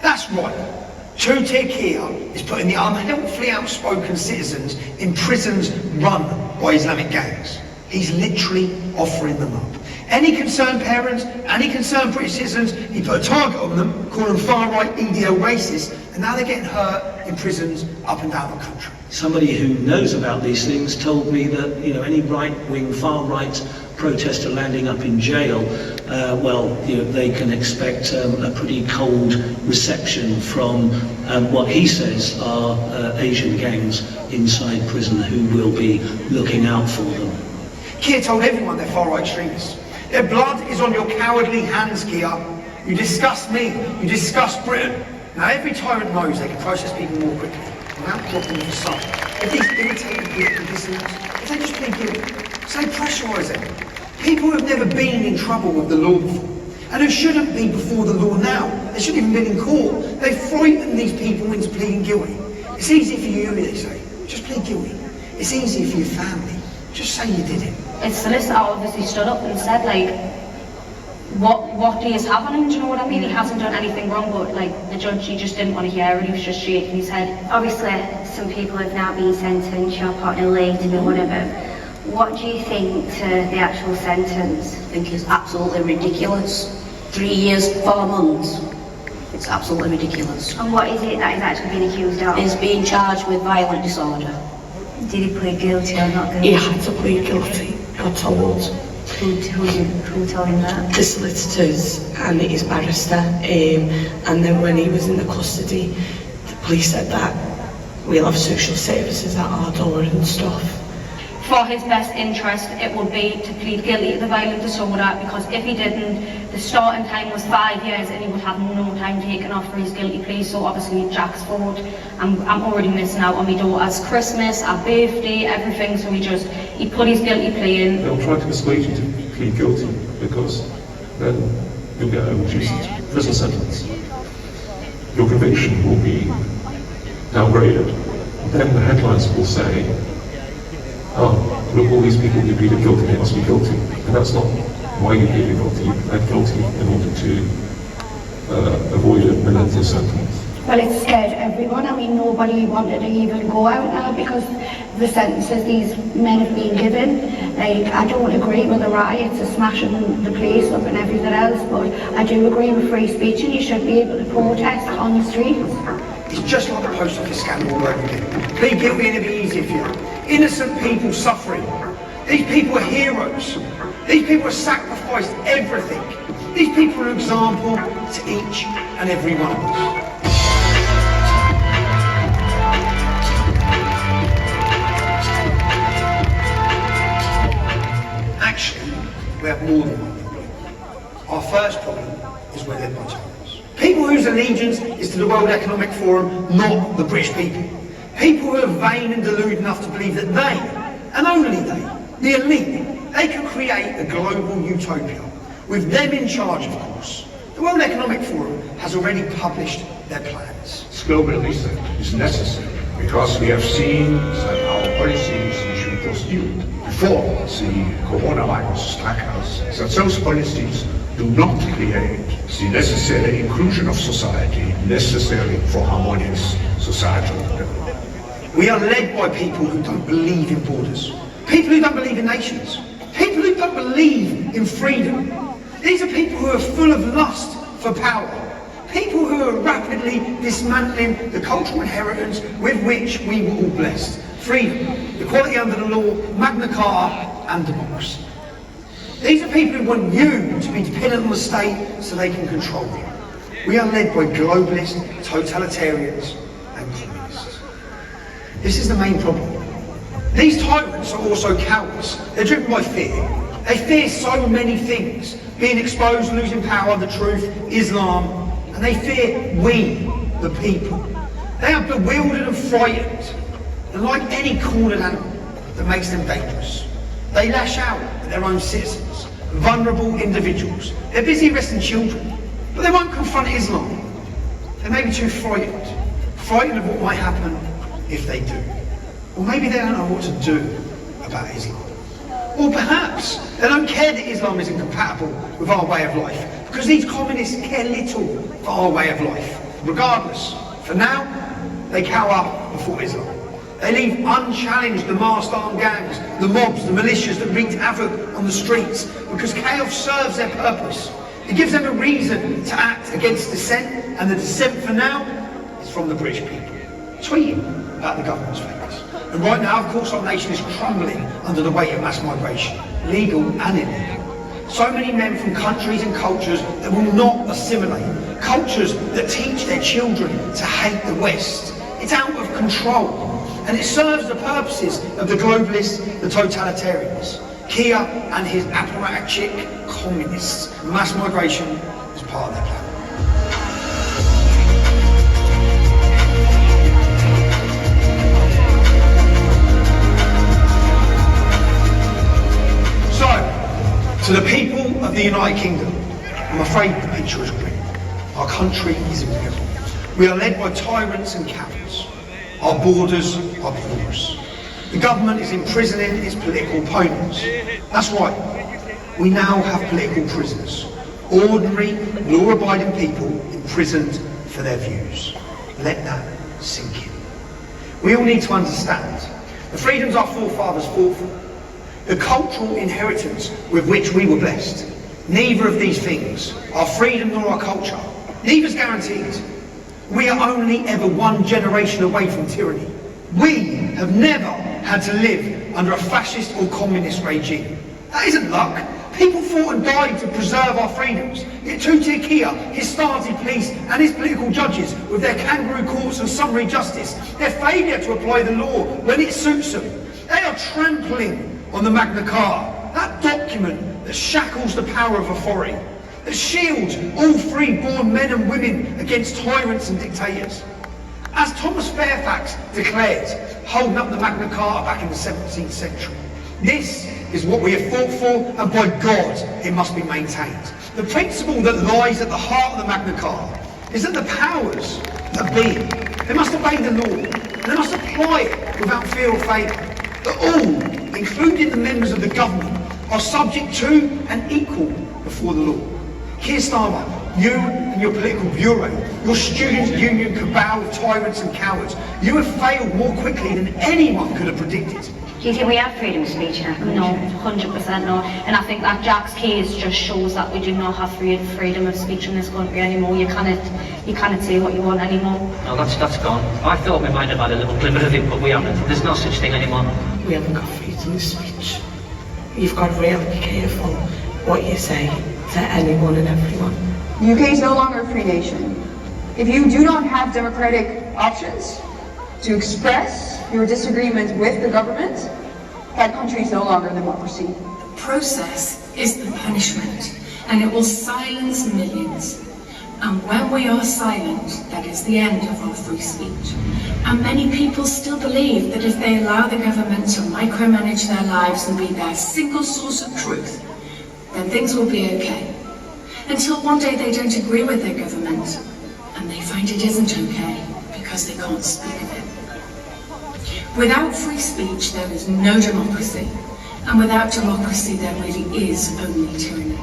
That's right. Chotir Kia is putting the unhelpfully outspoken citizens in prisons run by Islamic gangs. He's literally offering them up. Any concerned parents, any concerned British citizens, he put a target on them, calling them far-right EDL racists, and now they're getting hurt in prisons up and down the country. Somebody who knows about these things told me that, any right-wing, far-right protester landing up in jail, they can expect a pretty cold reception from what he says are Asian gangs inside prison who will be looking out for them. Keir told everyone they're far-right extremists. Their blood is on your cowardly hands, Keir. You disgust me. You disgust Britain. Now, every tyrant knows they can process people more quickly without dropping the sun. If these irritated political dissidents, if they just plead guilty, so they pressurise them. People who have never been in trouble with the law before, and who shouldn't be before the law now. They shouldn't even been in court. They frighten these people into pleading guilty. It's easy for you, they say. Just plead guilty. It's easier for your family. Just say you did it. His solicitor obviously stood up and said, like, what do you have on him, do you know what I mean? He hasn't done anything wrong, but like the judge, he just didn't want to hear it, he was just shaking his head. Obviously, some people have now been sentenced, you're putting later or whatever. What do you think to the actual sentence? I think it's absolutely ridiculous. 3 years, 4 months. It's absolutely ridiculous. And what is it that he's actually been accused of? He's being charged with violent disorder. Did he plead guilty or not guilty? He had to plead guilty, got told. Who told him that? The solicitors and his barrister. And then when he was in the custody, the police said that we'll have social services at our door and stuff. For his best interest, it would be to plead guilty to the violent disorder, because if he didn't, the starting time was 5 years and he would have no time taken off for his guilty plea. So obviously Jack's fault. I'm already missing out on my daughter's Christmas, our birthday, everything. So he put his guilty plea in. They'll try to persuade you to plead guilty because then you'll get a reduced prison sentence. Your conviction will be downgraded. Then the headlines will say, oh, look, all these people who pleaded guilty, they must be guilty. And that's not why you pleaded guilty. You pled guilty in order to avoid a relentless sentence. Well, it scared everyone. I mean, nobody wanted to even go out now because the sentences these men have been given. Like, I don't agree with the riots, the smashing the place up and everything else, but I do agree with free speech and you should be able to protest on the streets. It's just like the post office scandal all over again. Plead guilty and it'll be easier for you. Innocent people suffering. These people are heroes. These people have sacrificed everything. These people are an example to each and every one of us. Actually, we have more than one problem. Our first problem is we're led by tyrants. People whose allegiance is to the World Economic Forum, not the British people. People who are vain and deluded enough to believe that they, and only they, the elite, they can create a global utopia, with them in charge, of course. The World Economic Forum has already published their plans. This global reset is necessary because we have seen that our policies which we pursued before the coronavirus struck us, that those policies do not create the necessary inclusion of society necessary for harmonious societal development. We are led by people who don't believe in borders, people who don't believe in nations, people who don't believe in freedom. These are people who are full of lust for power, people who are rapidly dismantling the cultural inheritance with which we were all blessed. Freedom, equality under the law, Magna Carta and democracy. These are people who want you to be dependent on the state so they can control you. We are led by globalists, totalitarians and communists. This is the main problem. These tyrants are also cowards. They're driven by fear. They fear so many things. Being exposed, losing power, the truth, Islam, and they fear we, the people. They are bewildered and frightened. And like any cornered animal that makes them dangerous, they lash out at their own citizens, vulnerable individuals. They're busy arresting children, but they won't confront Islam. They may be too frightened of what might happen if they do. Or maybe they don't know what to do about Islam. Or perhaps they don't care that Islam is incompatible with our way of life, because these communists care little for our way of life. Regardless, for now, they cower before Islam. They leave unchallenged the masked armed gangs, the mobs, the militias that wreaked havoc on the streets, because chaos serves their purpose. It gives them a reason to act against dissent, and the dissent for now is from the British people, tweeting about the government's failures. And right now, of course, our nation is crumbling under the weight of mass migration, legal and illegal. So many men from countries and cultures that will not assimilate, cultures that teach their children to hate the West. It's out of control. And it serves the purposes of the globalists, the totalitarians. Keir and his apparatchik communists. Mass migration is part of their plan. So, to the people of the United Kingdom, I'm afraid the picture is grim. Our country is in peril. We are led by tyrants and cowards. Our borders are porous. The government is imprisoning its political opponents. That's right. We now have political prisoners. Ordinary, law-abiding people imprisoned for their views. Let that sink in. We all need to understand the freedoms our forefathers fought for, the cultural inheritance with which we were blessed. Neither of these things, our freedom nor our culture, neither is guaranteed. We are only ever one generation away from tyranny. We have never had to live under a fascist or communist regime. That isn't luck. People fought and died to preserve our freedoms. Yet Tuti Kia, his Stasi police and his political judges, with their kangaroo courts and summary justice, their failure to apply the law when it suits them, they are trampling on the Magna Carta, that document that shackles the power of authority, that shields all free-born men and women against tyrants and dictators. As Thomas Fairfax declared, holding up the Magna Carta back in the 17th century, this is what we have fought for, and by God, it must be maintained. The principle that lies at the heart of the Magna Carta is that the powers that be, they must obey the law, and they must apply it without fear or favour. That all, including the members of the government, are subject to and equal before the law. Keir Starmer, you and your political bureau, your students' union cabal of tyrants and cowards, you have failed more quickly than anyone could have predicted. Do you think we have freedom of speech in our country? No, 100% no. And I think that Jack's case just shows that we do not have freedom of speech in this country anymore. You cannot say what you want anymore. No, that's gone. I thought we might have had a little glimmer of it, but we haven't. There's no such thing anymore. We haven't got freedom of speech. You've got to really be careful what you say to anyone and everyone. The UK is no longer a free nation. If you do not have democratic options to express your disagreement with the government, that country is no longer a democracy. The process is the punishment, and it will silence millions. And when we are silent, that is the end of our free speech. And many people still believe that if they allow the government to micromanage their lives and be their single source of truth, then things will be okay. Until one day they don't agree with their government, and they find it isn't okay because they can't speak of it. Without free speech, there is no democracy. And without democracy, there really is only tyranny.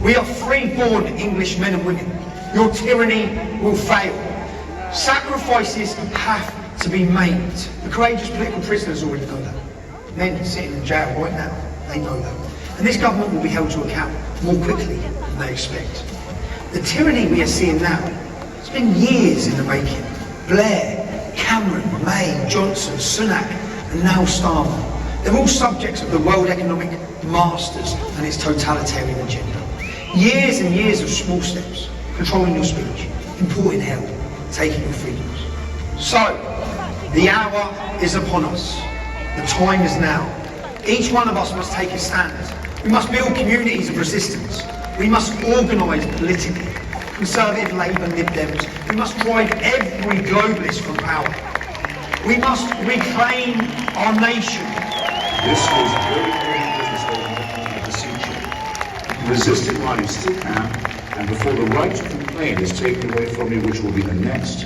We are free-born English men and women. Your tyranny will fail. Sacrifices have to be made. The courageous political prisoners already know that. Men sitting in jail right now, they know that. And this government will be held to account more quickly than they expect. The tyranny we are seeing now, it's been years in the making. Blair, Cameron, May, Johnson, Sunak, and now Starmer. They're all subjects of the World Economic Masters and its totalitarian agenda. Years and years of small steps, controlling your speech, importing help, taking your freedoms. So, the hour is upon us. The time is now. Each one of us must take a stand. We must build communities of resistance. We must organise politically. Conservative, Labour, Lib Dems. We must drive every globalist from power. We must reclaim our nation. This is a very important business of the procedure. You can resist it while you still can, and before the right to complain is taken away from you, which will be the next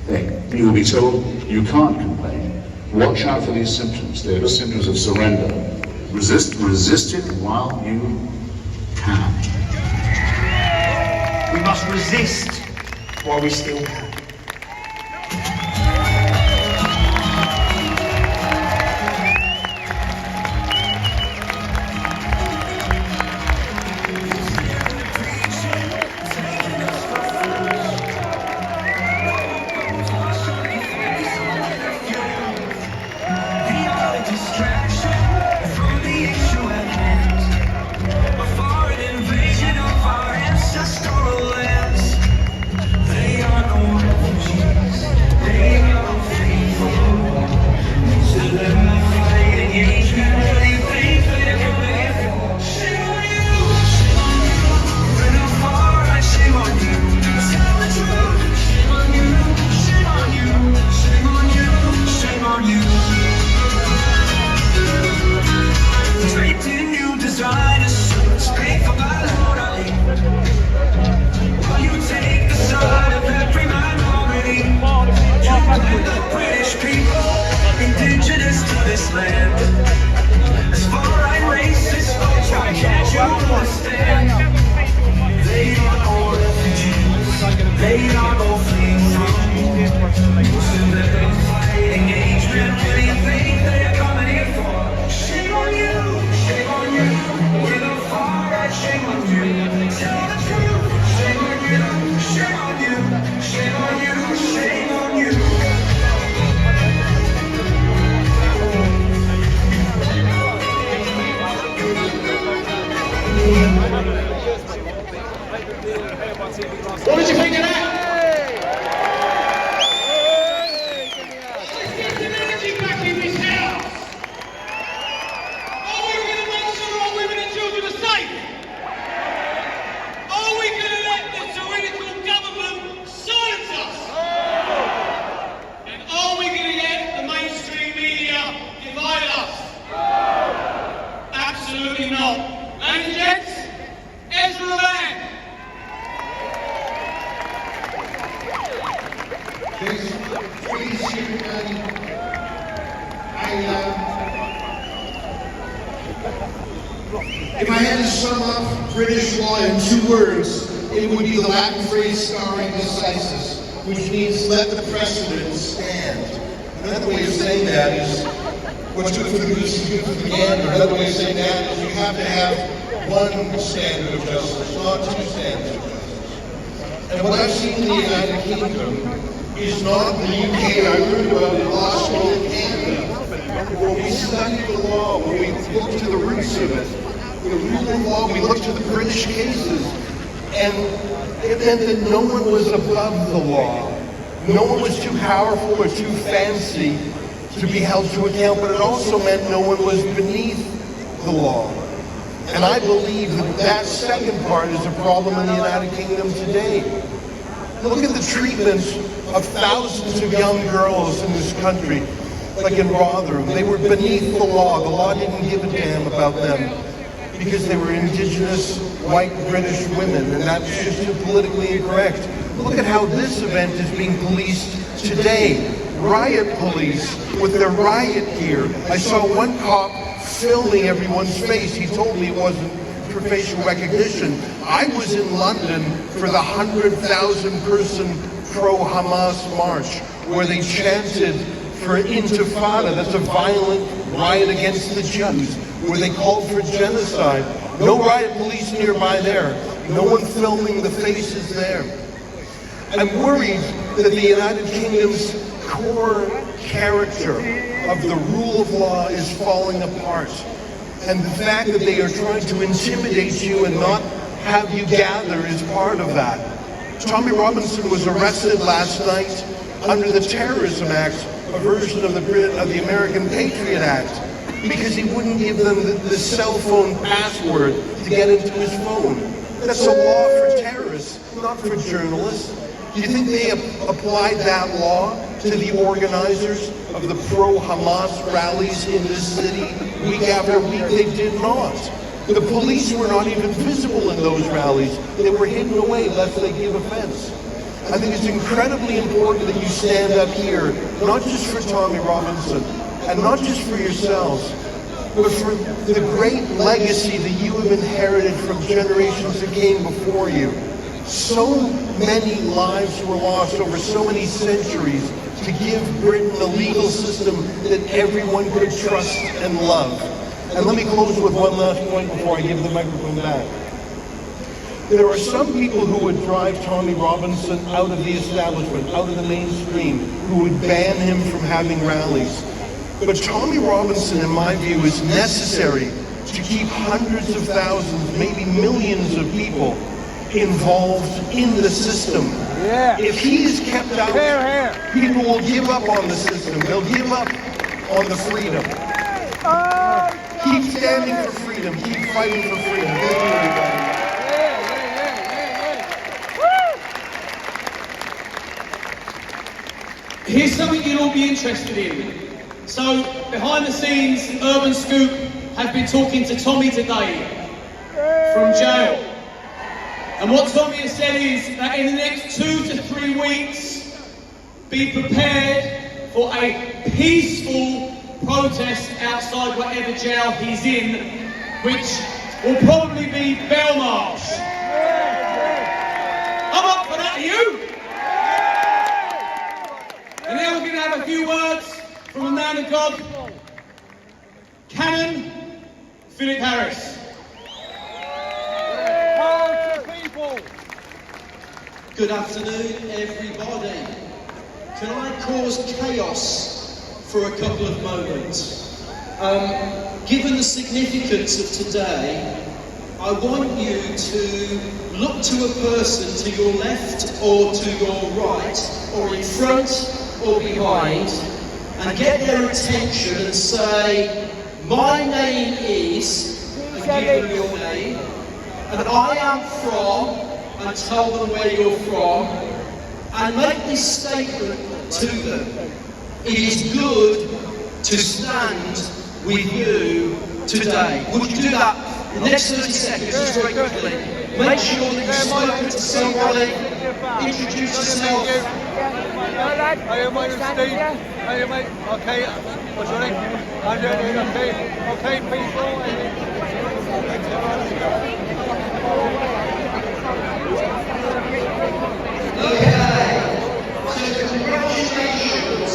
thing. You will be told you can't complain. Watch out for these symptoms. They are the symptoms of surrender. Resist it while you can. We must resist while we still can. Invasion of our ancestral lands. They are no land. As far-right racists, try to catch you understand. They are no refugees, they are no fleeing from. So they're fighting engagement, what do you think they're coming here for? Shame on you, shame on you. We're the far-right, shame on you. Tell the truth, shame on you, shame on you, shame on you, shame on you. What did you think of that? Back in this house. Are we going to make sure our women and children are safe? Are we going to let the tyrannical government silence us? And are we going to let the mainstream media divide us? Absolutely not. Ladies and gents, Ezra Land. If I had to sum up British law in 2 words, it would be the Latin phrase stare decisis, which means let the precedent stand. Another way of saying that is what's good for the goose is good for the gander. Another way of saying that is you have to have one standard of justice, not 2 standards of justice. And what I've seen in the United Kingdom is not the UK I learned about in law school in Canada, where we study the law, where we look to the roots of it. The rule of law, we look to the British cases, and it meant that no one was above the law. No one was too powerful or too fancy to be held to account, but it also meant no one was beneath the law. And I believe that that second part is a problem in the United Kingdom today. Look at the treatment of thousands of young girls in this country, like in Rotherham. They were beneath the law. The law didn't give a damn about them because they were indigenous white British women, and that's just too politically incorrect. Look at how this event is being policed today. Riot police with their riot gear. I saw one cop filming everyone's face. He told me it wasn't for facial recognition. I was in London for the 100,000 person pro-Hamas march, where they chanted for Intifada. That's a violent riot against the Jews, where they called for genocide. No riot police nearby there. No one filming the faces there. I'm worried that the United Kingdom's core character of the rule of law is falling apart. And the fact that they are trying to intimidate you and not have you gather is part of that. Tommy Robinson was arrested last night under the Terrorism Act, a version of the American Patriot Act, because he wouldn't give them the cell phone password to get into his phone. That's a law for terrorists, not for journalists. Do you think they applied that law to the organizers of the pro-Hamas rallies in this city week after week? They did not. The police were not even visible in those rallies. They were hidden away lest they give offense. I think it's incredibly important that you stand up here, not just for Tommy Robinson, and not just for yourselves, but for the great legacy that you have inherited from generations that came before you. So many lives were lost over so many centuries to give Britain a legal system that everyone could trust and love. And let me close with one last point before I give the microphone back. There are some people who would drive Tommy Robinson out of the establishment, out of the mainstream, who would ban him from having rallies. But Tommy Robinson, in my view, is necessary to keep hundreds of thousands, maybe millions of people involved in the system. Yeah. If he is kept out, people will give up on the system. They'll give up on the freedom. Keep standing for freedom. Keep fighting for freedom. Thank you, everybody. Here's something you'll all be interested in. So, behind the scenes, Urban Scoop have been talking to Tommy today from jail. And what Tommy has said is that in the next 2 to 3 weeks, be prepared for a peaceful protest outside whatever jail he's in, which will probably be Belmarsh. I'm up for that, are you? And now we're going to have a few words from a man of God, Canon Philip Harris. Good afternoon, everybody. Can I cause chaos for a couple of moments? Given the significance of today, I want you to look to a person to your left or to your right, or in front or behind, and get their attention and say, my name is, and give them your name, and I am from, and tell them where you're from, and make this statement to them. It is good to stand with you today. Would you do that in the next 30 seconds, just very quickly? Make sure that you've spoken to somebody, introduce yourself. Hello lad, hi mate, Steve. Hi mate, okay, what's your name? I'm doing okay people. Okay, so congratulations.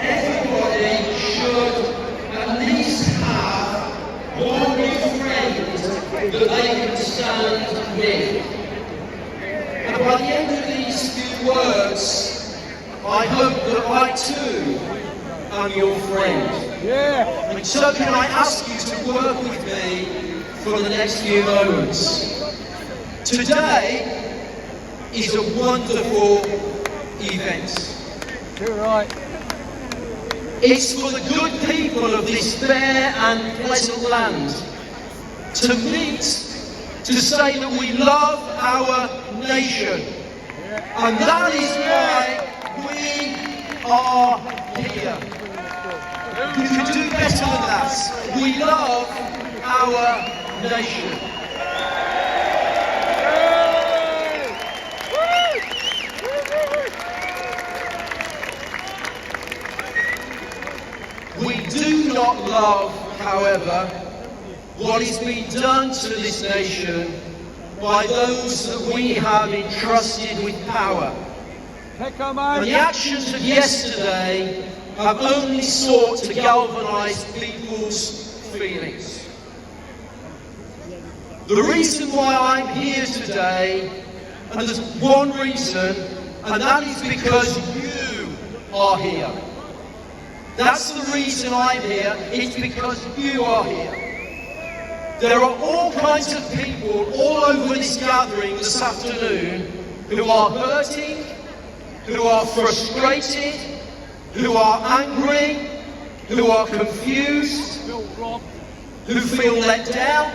Everybody should at least have one new friend that they can stand with. And by the end of these few words, I hope that I too am your friend. Yeah. And so can I ask you to work with me for the next few moments. Today is a wonderful event. You're right. It's for the good people of this fair and pleasant land to meet, to say that we love our nation. And that is why we are here. We can do better than that. We love our nation. We do not love, however, what is being done to this nation by those that we have entrusted with power. And the actions of yesterday have only sought to galvanise people's feelings. The reason why I'm here today, and there's one reason, and that is because you are here. That's the reason I'm here, it's because you are here. There are all kinds of people all over this gathering this afternoon who are hurting, who are frustrated, who are angry, who are confused, who feel let down.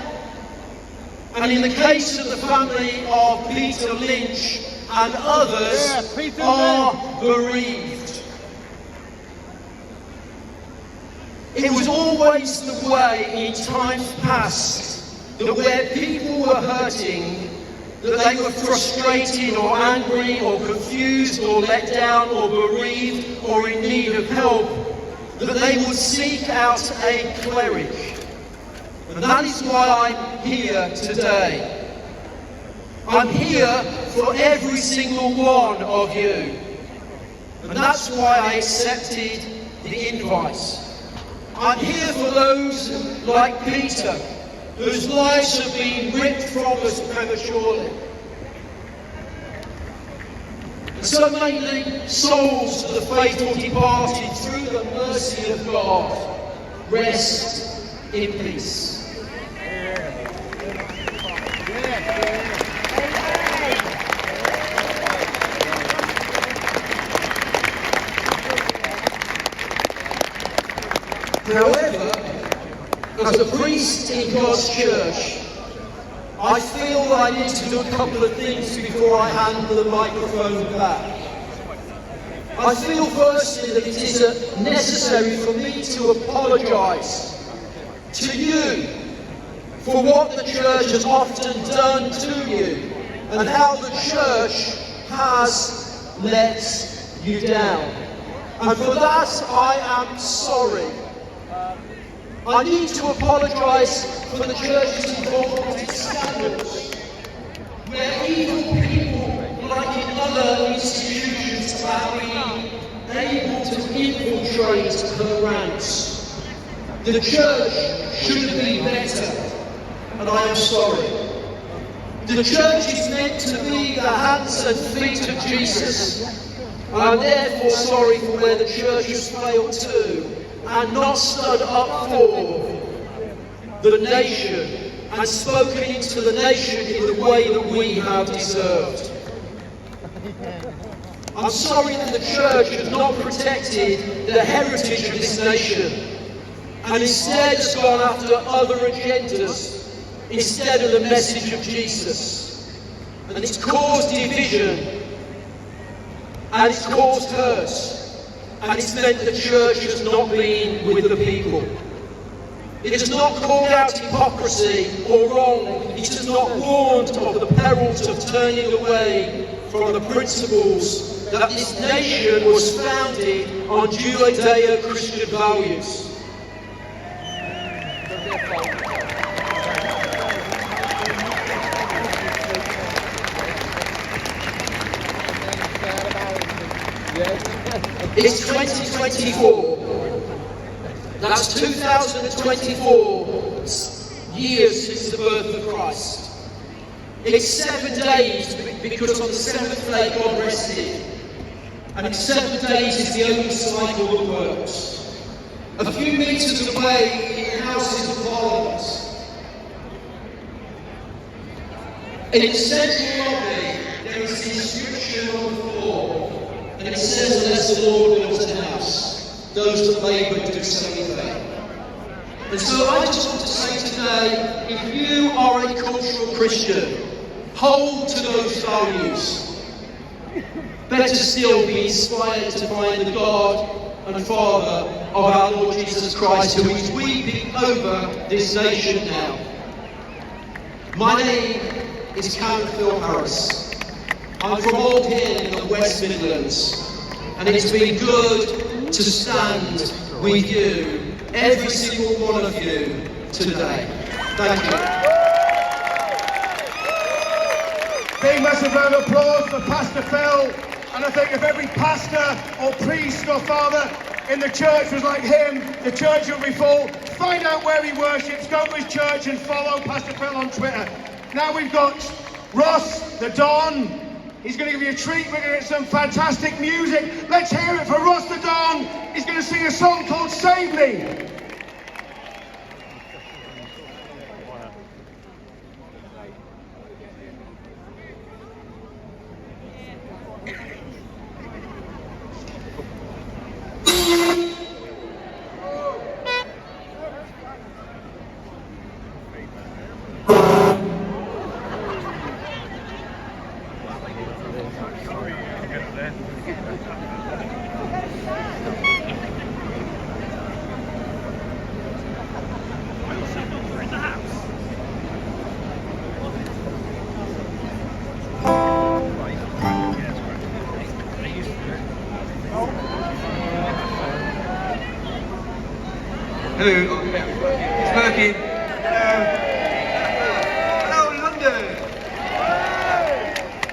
And in the case of the family of Peter Lynch and others, are bereaved. It was always the way in times past that where people were hurting, that they were frustrated or angry or confused or let down or bereaved or in need of help, that they would seek out a cleric. And that is why I'm here today. I'm here for every single one of you. And that's why I accepted the invite. I'm here for those like Peter, whose lives have been ripped from us prematurely. And so may souls of the faithful departed through the mercy of God rest in peace. However, as a priest in God's church, I feel that I need to do a couple of things before I hand the microphone back. I feel firstly that it is necessary for me to apologise to you for what the church has often done to you and how the church has let you down. And for that I am sorry. I need to apologise for the church's involvement in scandals, where evil people, like in other institutions, have been able to infiltrate her ranks. The church should be better, and I am sorry. The church is meant to be the hands and feet of Jesus. I am therefore sorry for where the church has failed to and not stood up for the nation and spoken into the nation in the way that we have deserved. I'm sorry that the church has not protected the heritage of this nation and instead has gone after other agendas instead of the message of Jesus. And it's caused division and it's caused hurt. And it's meant the church has not been with the people. It has not called out hypocrisy or wrong. It has not warned of the perils of turning away from the principles that this nation was founded on Judeo-Christian values. It's 2024. That's 2024 years since the birth of Christ. It's 7 days because on the seventh day God rested. And in 7 days is the only cycle that works. A few metres away in the Houses of Parliament, in the central lobby, there is an inscription on the floor. And it says, unless the Lord builds a house, those that labour do so in vain. And so I just want to say today, if you are a cultural Christian, hold to those values. Better still be inspired to find the God and Father of our Lord Jesus Christ, who is weeping over this nation now. My name is Cameron Phil Harris. I'm from Old Hill in the West Midlands, and it's been good to stand with you, every single one of you, today. Thank you. Big massive round of applause for Pastor Phil, and I think if every pastor or priest or father in the church was like him, the church would be full. Find out where he worships, go to his church and follow Pastor Phil on Twitter. Now we've got Ross, the Don. He's going to give you a treat. We're going to get some fantastic music. Let's hear it for Ross the Don. He's going to sing a song called Save Me. Hello, it's working. Hello, London.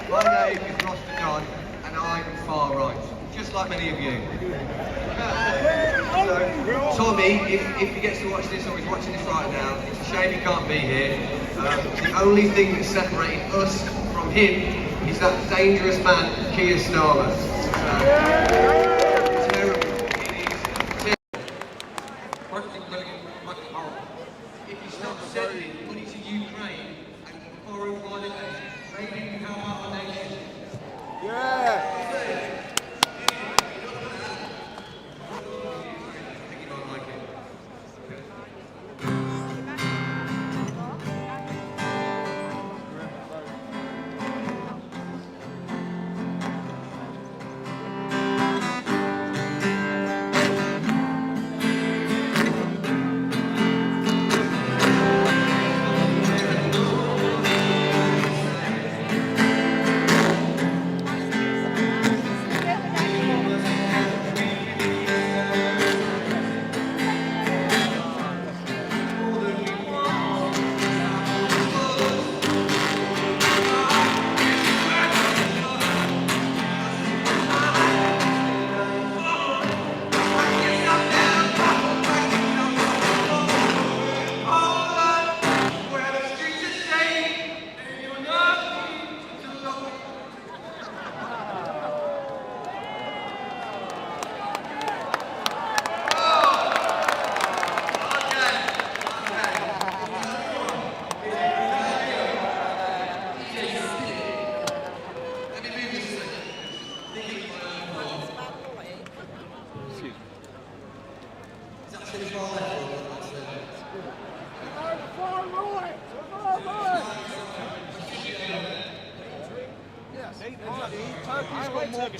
My name is Ross the Don, and I'm far right, just like many of you. So, Tommy, if he gets to watch this or he's watching this right now, it's a shame he can't be here. The only thing that's separating us from him is that dangerous man, Keir Starmer. If you stop sending money to Ukraine and foreign holidays, maybe you can help out our nation. Yeah!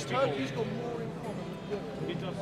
Turkey's got more in common. It does.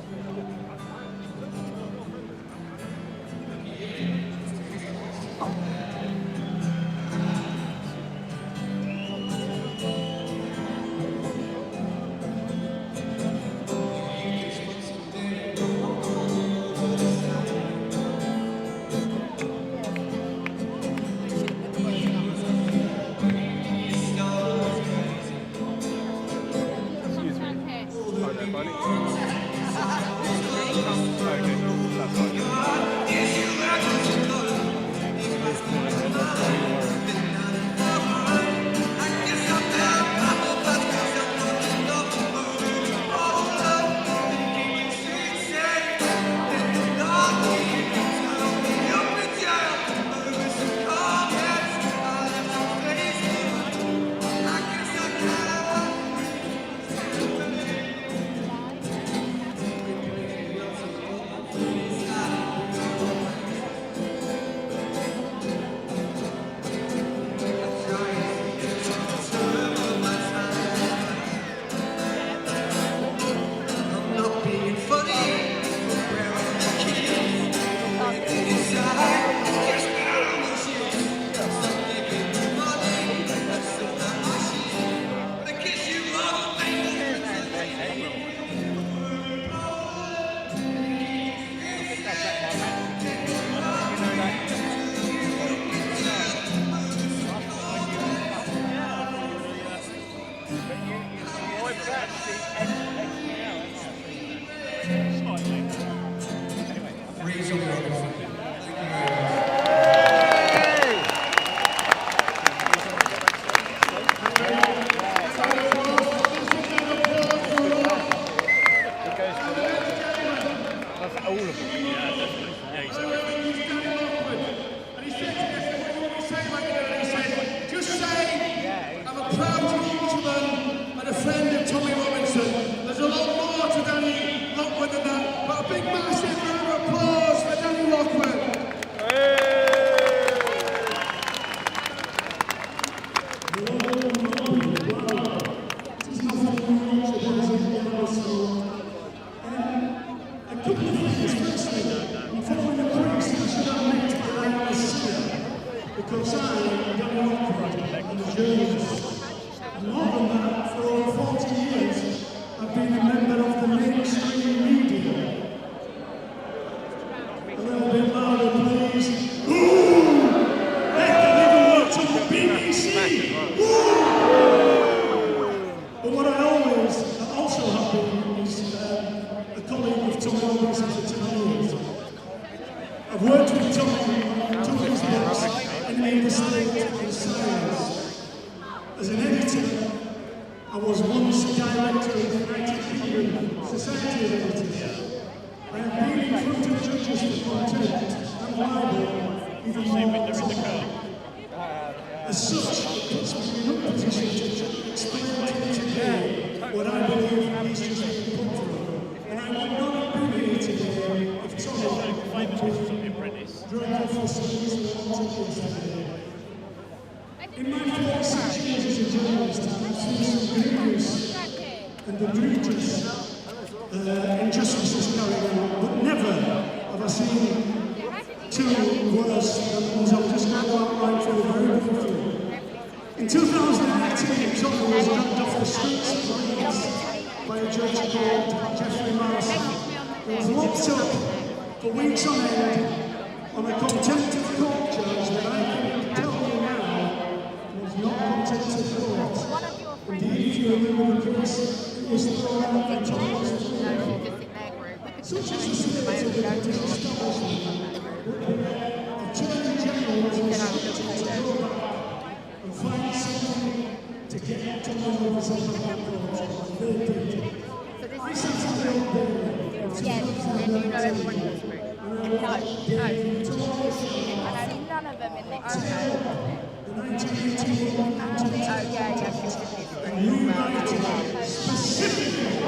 Specifically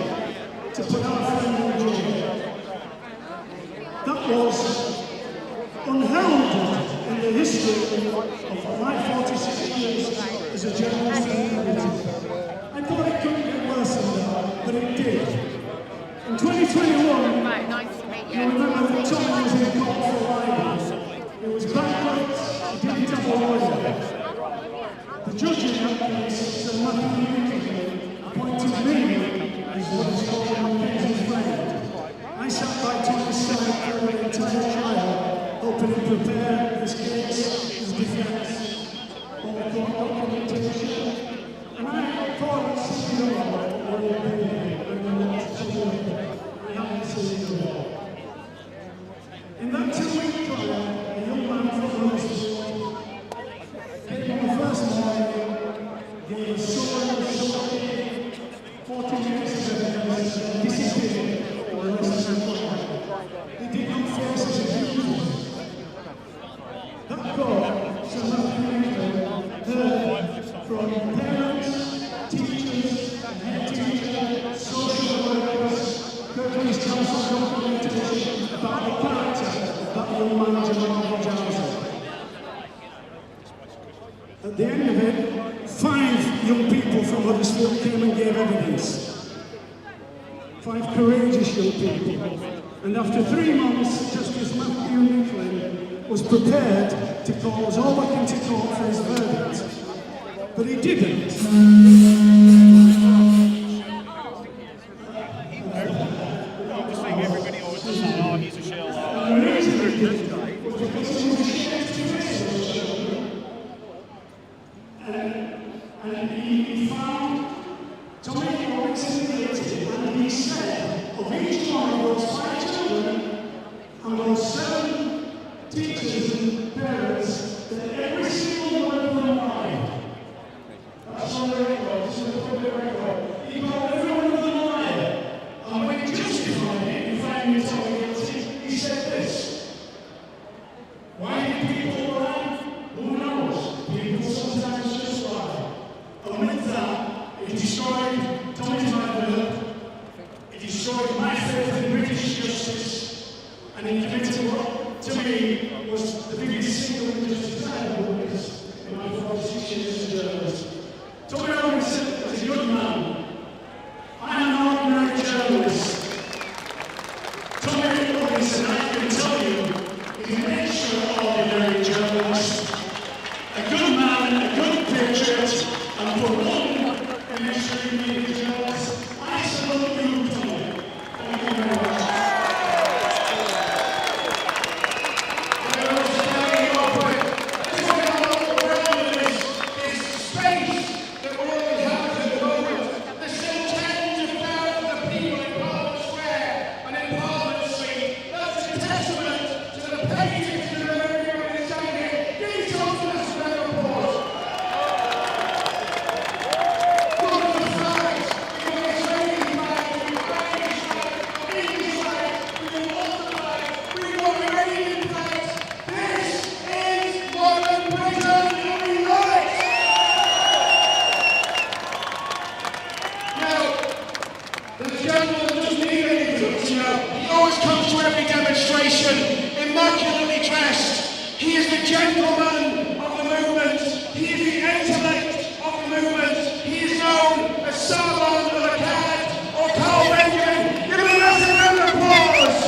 to put our friend in jail. That was unheralded in the history of my 46 years as a journalist and editor. I thought it couldn't get worse than that, but it did. In 2021, you remember that Tommy was in court for libel. He was bankrupt, he didn't have a lawyer. The judge in that case, Sir Matthew Nicholson, appointed me as what is called an opposing friend. I sat by Tommy's side through the entire trial, hoping to prepare his case, his defense, all the court documentation. And I thought it was over what he had been here, and then that's I haven't seen it all. In that 2-week trial, a young man from Rosewood came on the first morning, gave a story of somebody 40 minutes of evidence and disappeared for the rest of the trial. He did not face his accusers. That court, Sir Matthew Nicholson, heard from parents, teachers, head teachers, social workers, Kirklees Council documentation about the character of that young man, Jamal Jowser. At the end of it, 5 young people from Huddersfield came and gave evidence. 5 courageous young people. And after 3 months, Justice Matthew Nicholson was prepared to call us all back into court for his verdict. But he didn't. Everybody always says, oh, he's a shell. And he found Tommy Robinson guilty, and he said of each one of those 5 children and those 7 teachers and parents that every single one of them lied. That's on the record, this is the public record. He called every one of them a liar, and when he justified it in finding Tommy guilty, he said this: why do people lie? Who knows? People sometimes just lie. And with that, it destroyed Tommy's livelihood, it destroyed my faith in British justice, and it committed what, to me, was the biggest single injustice I ever witnessed in my 46 years as a journalist. Tommy Robinson is a good man. I'm an ordinary journalist. Tommy Robinson, I can tell you, is an extraordinary journalist. A good man, a good patriot, and for one an extremely good journalist. I salute you, Tommy. Thank you very much. Immaculately dressed. He is the gentleman of the movement. He is the intellect of the movement. He is known as Salomon of the Cad or Carl Benjamin. Give him a massive round of applause.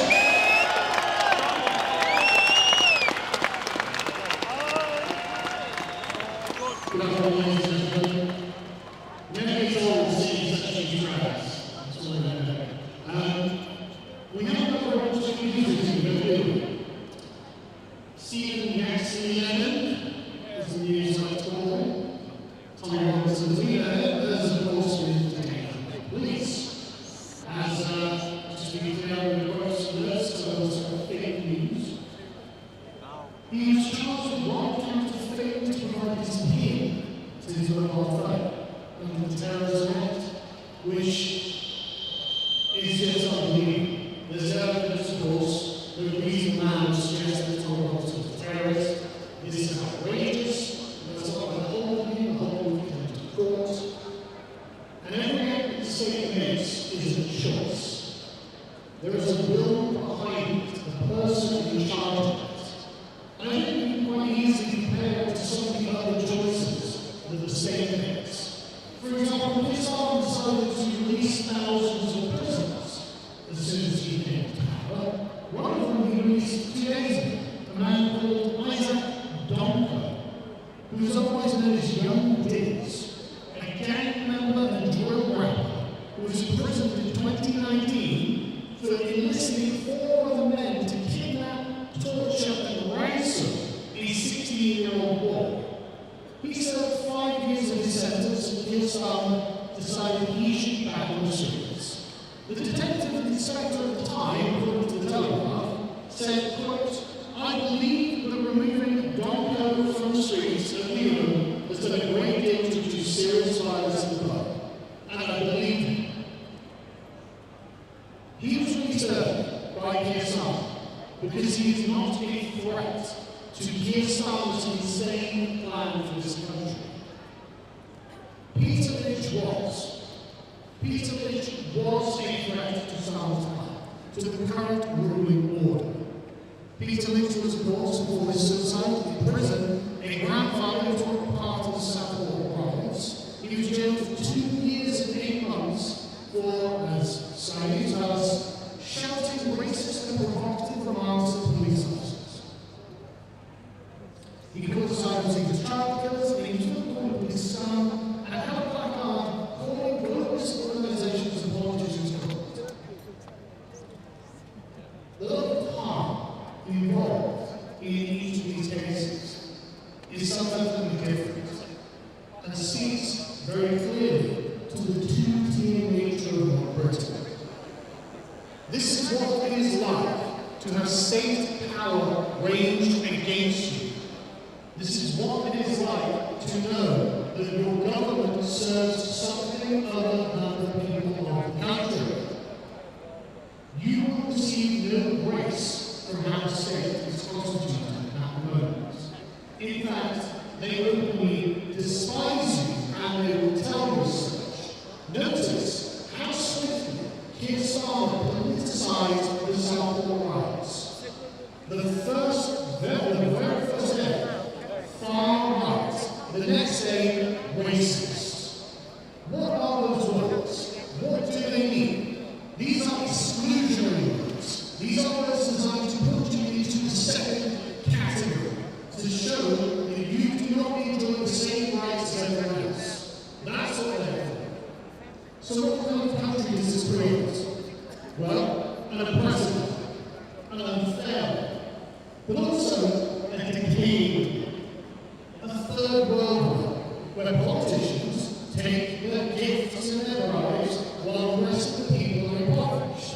We have a number of opportunities to go through. Stephen Jackson is the news article. Tommy Robinson leader, as of course with the police. As just to be clear, the works of this was fake news. He was charged with 1 count of failing to provide his appeal to his local threat under the Terrorism Act, which is just unbelievable. There's evidence, of course, that the reason man suggests that Tommy Robinson was a terrorist. This is outrageous. That's what the whole weekend to court. And every act that the state makes is a choice. There is a will behind the person in charge of it. And I think you can quite easily compare it to some of the other choices that the state makes. For example, this arm decided to release thousands of prisoners as soon as he came to power. One of them he released 2 days ago, a man called Isaac Donko, who was otherwise known as Young Diz, a gang member and drill rapper who was imprisoned in 2019 for enlisting 4 other men to kidnap, torture and ransom a 16-year-old boy. He served 5 years of his sentence and his son decided he should be back on the streets. The detective and inspector at the time, according to the Telegraph, said, quote, "I believe that removing Donko from the streets of Lyon has done a great deal to reduce serious violence in the club, and I believe him." He was returned by Keir Starmer because he is not a threat to Keir Starmer's insane plan for this country. Peter Lynch was a threat to Starmer's plan, to the current ruling order. Peter Lynch was, of course, before his suicide in prison, a grandfather who took part in the Southall riots. He was jailed for 2 years and 8 months for, as Saeed tells us, shouting racist and provocative remarks at police officers. He called asylum seekers child killers, and he was not with his son, and had a placard calling globalist organizations and politicians corrupt. The level of harm involved in each of these cases is something different, and speaks very clearly to the two-tier nature of Britain. This is what it is like to have state power ranged against you. This is what it is like to know that your government serves something other than the people of the country. You will receive no grace from how the state is constituted at the moment. In fact, they openly despise you and they will tell you such. Notice how swiftly Keir Starmer politicised the Southall riots. The very first day, far right. The next day, racist. What are those words? What do they mean? These are exclusionary words. These are words designed to put you into the second category, to show that you do not enjoy the same rights as everyone else. That's what they're for. So what kind of country does this create? Well, an oppressive, an unfair, but also a decaying, a third world where politicians take their gifts and their lives while the rest of the people are impoverished.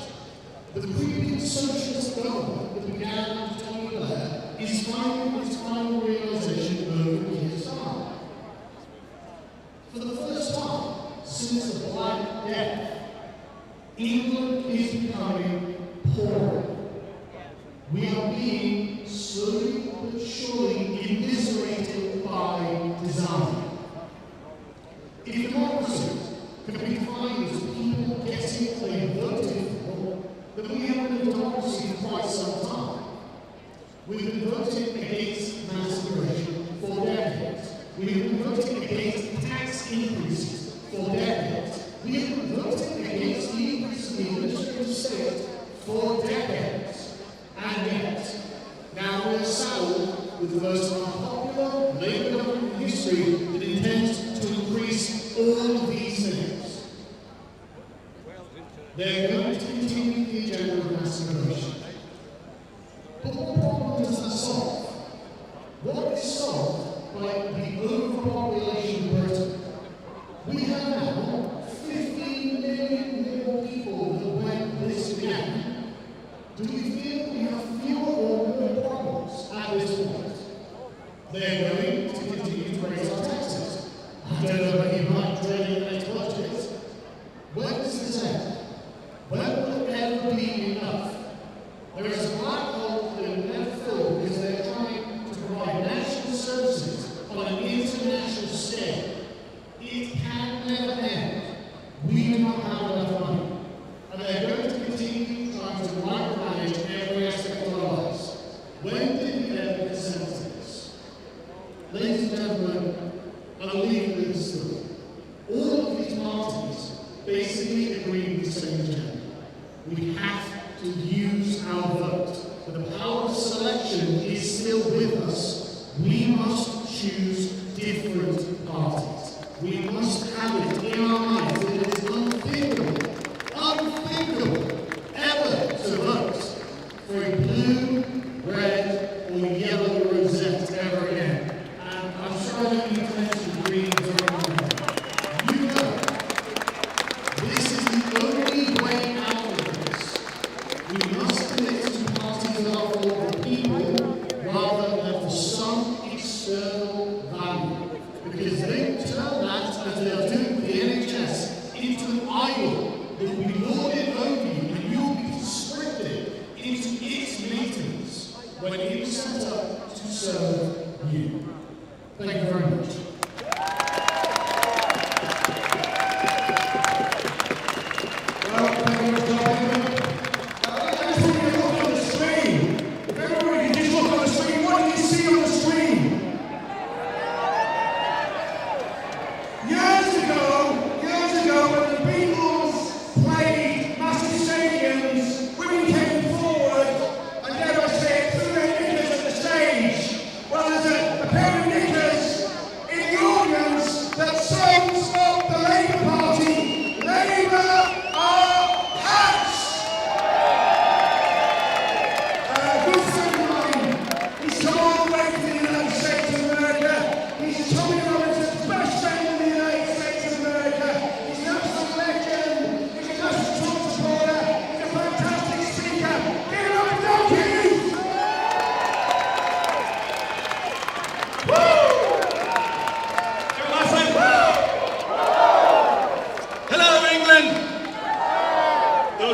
The creeping socialist government that began with Tony Blair is finding its final realization over Keir Starmer. For the first time since the Black Death, England is becoming poorer. We are being slowly but surely immiserated by design. If democracy could be defined as people getting what they voted for, then we have been in democracy for quite some time. We've been voting against mass immigration for decades. We've been voting against tax increases for decades. We have been voting against the increase in the administrative state for decades. And yet, now we're saddled with the most unpopular Labour government in history that intends to increase all of these things. They're going to continue the agenda of mass immigration. But what problem does that solve? What is solved by the overpopulation of Britain? We have now 15 million more people than when this began. Do we feel we have fewer or more problems at this point? They're going to continue to raise our taxes. I don't know whether you might dread in the next budget. When does this end? When will it ever be enough? There is a black hole that will never fill because they're trying to provide national services on an international scale. It can never end. We do not have enough money. And they're going to continue trying to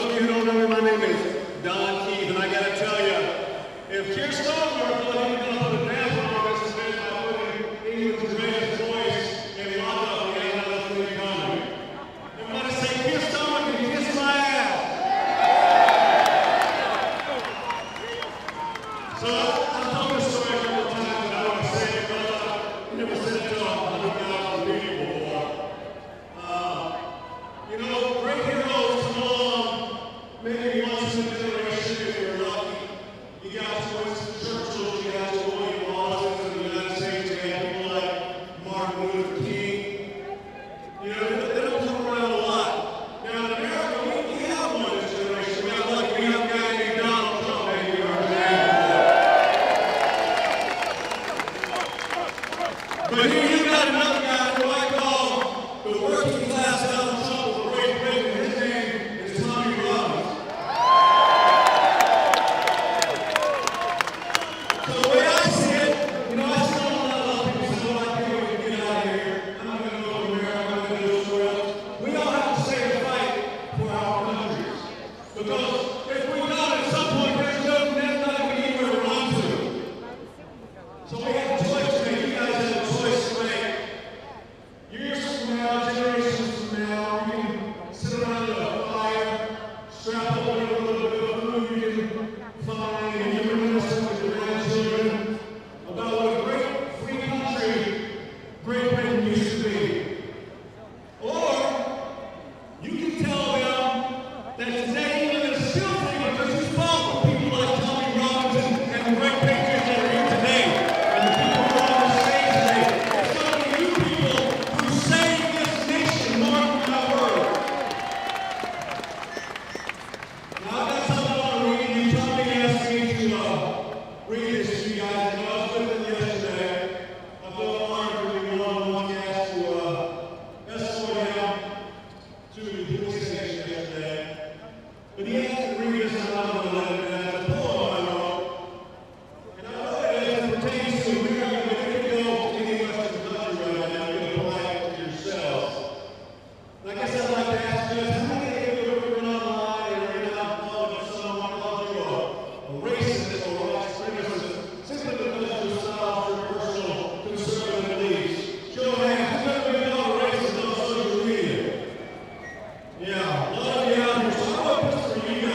those of you who don't know me, my name is Don Keith, and I gotta tell you, if Keir Starmer thought he was gonna put a damper on this event by putting England's greatest voice in lockup, he ain't got enough for the economy. And when I say Keir Starmer can kiss my ass. So I've told this story a couple of times, and I want to say it, but I never said it to 100,000 people before. You know, great heroes come along maybe once in a generation if you're lucky. You got Winston Churchill, you got William Wallace in the United States, you got people like Martin Luther King. You know, they don't come around a lot. Now in America, we have one this generation. We have a guy named Donald Trump, maybe our But here you got another guy who I call the working class Donald Trump of Great Britain. His name is Tommy Robbins. So the way I see it, you know, I still don't know a lot of people say, well, I can't wait to get out of here. I'm not going to go to America, I'm not going to go somewhere else. We all have to stay and fight for our countries. Because if we don't, at some point, there's not going to be anywhere to run to. So we have a choice to make. You guys have a choice to make. Years from now, generations from now, you can sit around a fire, strap up with a little bit of food you can find, and you reminisce with your grandchildren about what a great free country Great Britain used to be. Or you can tell them that today England is still free because you fought for people like Tommy Robinson and the great patriots that are here today, and the people who are on the stage today. It's going to be you people who saved this nation, mark my word. Now I've got something I want to read you. Tommy asked me to read this to you guys, and I was with him yesterday. I felt honored to be one cast to escort him to the police station yesterday. But he asked me to read this, and I'm going to let him know. It's a poem I wrote. And I wrote it as it pertains to America. If you could go to any Western country right now, you can apply it to yourselves. And I guess I'd like to ask you, how many of you have ever been online and right now calling someone calling you a racist or white supremacist simply because you espouse your personal conservative beliefs? Show of hands, who's ever been called a racist on social media? Yeah, a lot of you out here. So I wrote this for you guys.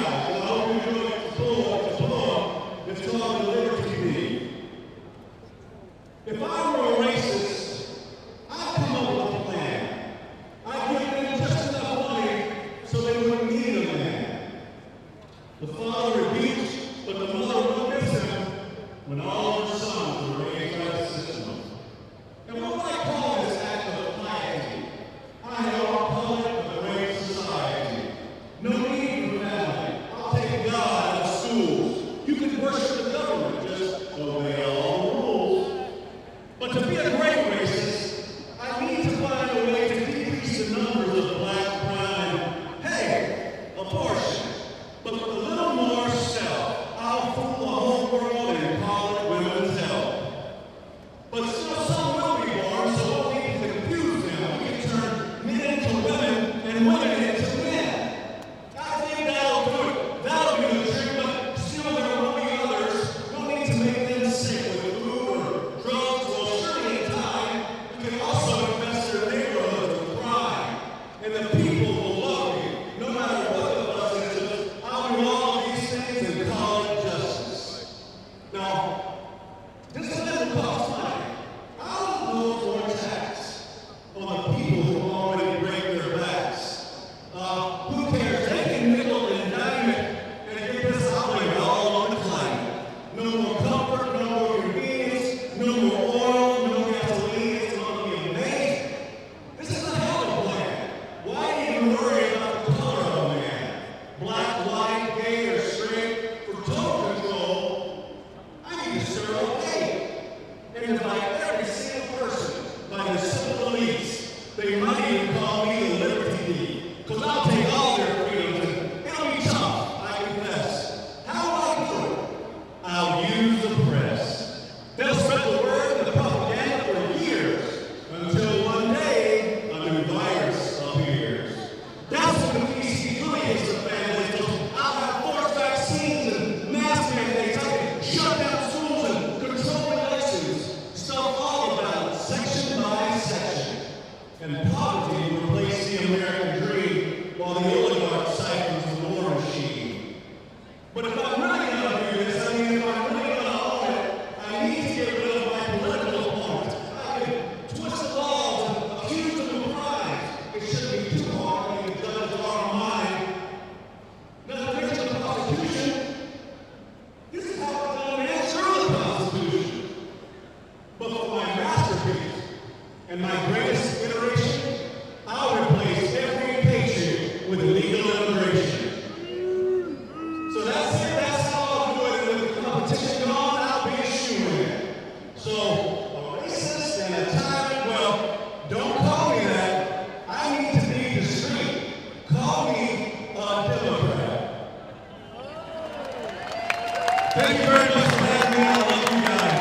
Thank you very much for having me. I love you guys.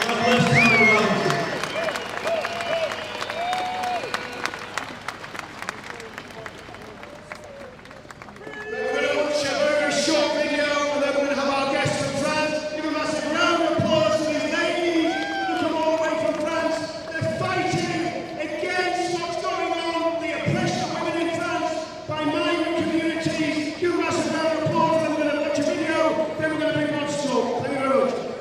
God bless everyone. We're going to watch a very short video and then we're going to have our guests from France. Give a massive round of applause to these ladies who come all the way from France. They're fighting against what's going on, the oppression of women in France by migrant communities. Give a massive round of applause. Then we're going to watch a video. Then we're going to bring on to talk. Thank you very much.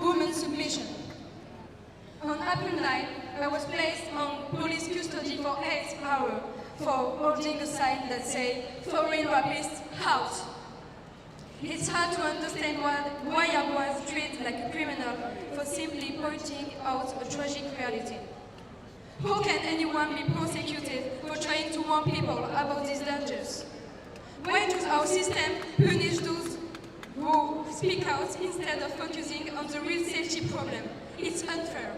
women's submission. On April 9, I was placed on police custody for 8 hours for holding a sign that said, "Foreign rapists out." It's hard to understand why I was treated like a criminal for simply pointing out a tragic reality. How can anyone be prosecuted for trying to warn people about these dangers? Why does our system punish those who speak out instead of focusing on the real safety problem? It's unfair.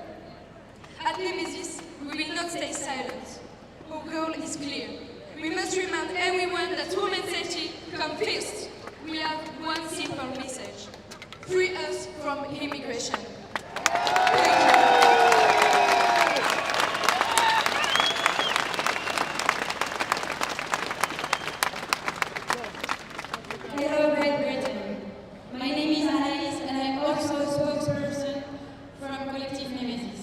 At Nemesis, we will not stay silent. Our goal is clear. We must remind everyone that human safety comes first. We have one simple message: free us from immigration. Hello, Great Britain. My name is Anaïs, and I'm also a spokesperson from Collective Nemesis.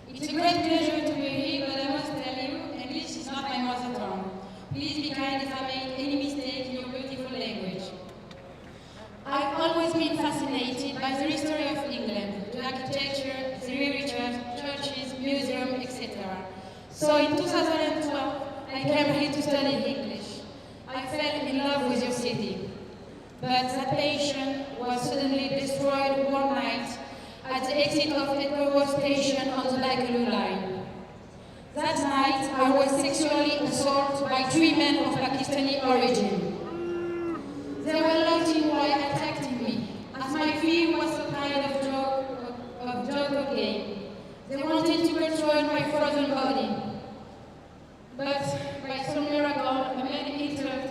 It's a great pleasure to be here, but I must tell you, English is not my mother tongue. Please be kind if I make any mistake in your beautiful language. I've always been fascinated by the history of England, the architecture, the heritage, churches, museums, etc. So in 2012, I came here to study English. I fell in love with your city. But that passion was suddenly destroyed one night at the exit of Edinburgh Station on the Bakerloo line. That night, I was sexually assaulted by 3 men of Pakistani origin. They were looking while attacking me, as my fear was a kind of joke game. They wanted to control my frozen body. But by some miracle, a man entered,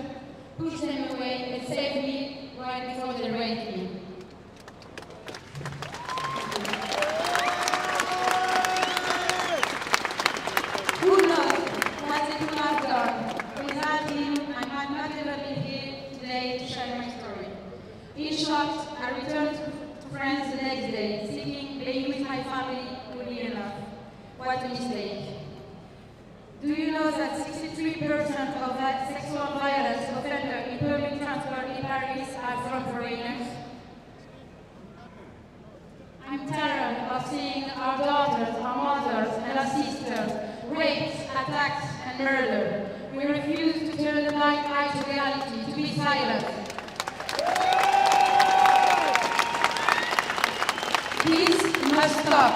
pushed them away, and saved me right before they raped me. Who knows what they could have done? Without him, I might not ever be here today to share my story. In short, I returned to France the next day, thinking being with my family would be enough. What a mistake. Do you know that 63% of that sexual violence offenders in public transport in Paris are from foreigners? I'm tired of seeing our daughters, our mothers, and our sisters raped, attacked, and murdered. We refuse to turn a blind eye to reality, to be silent. This must stop.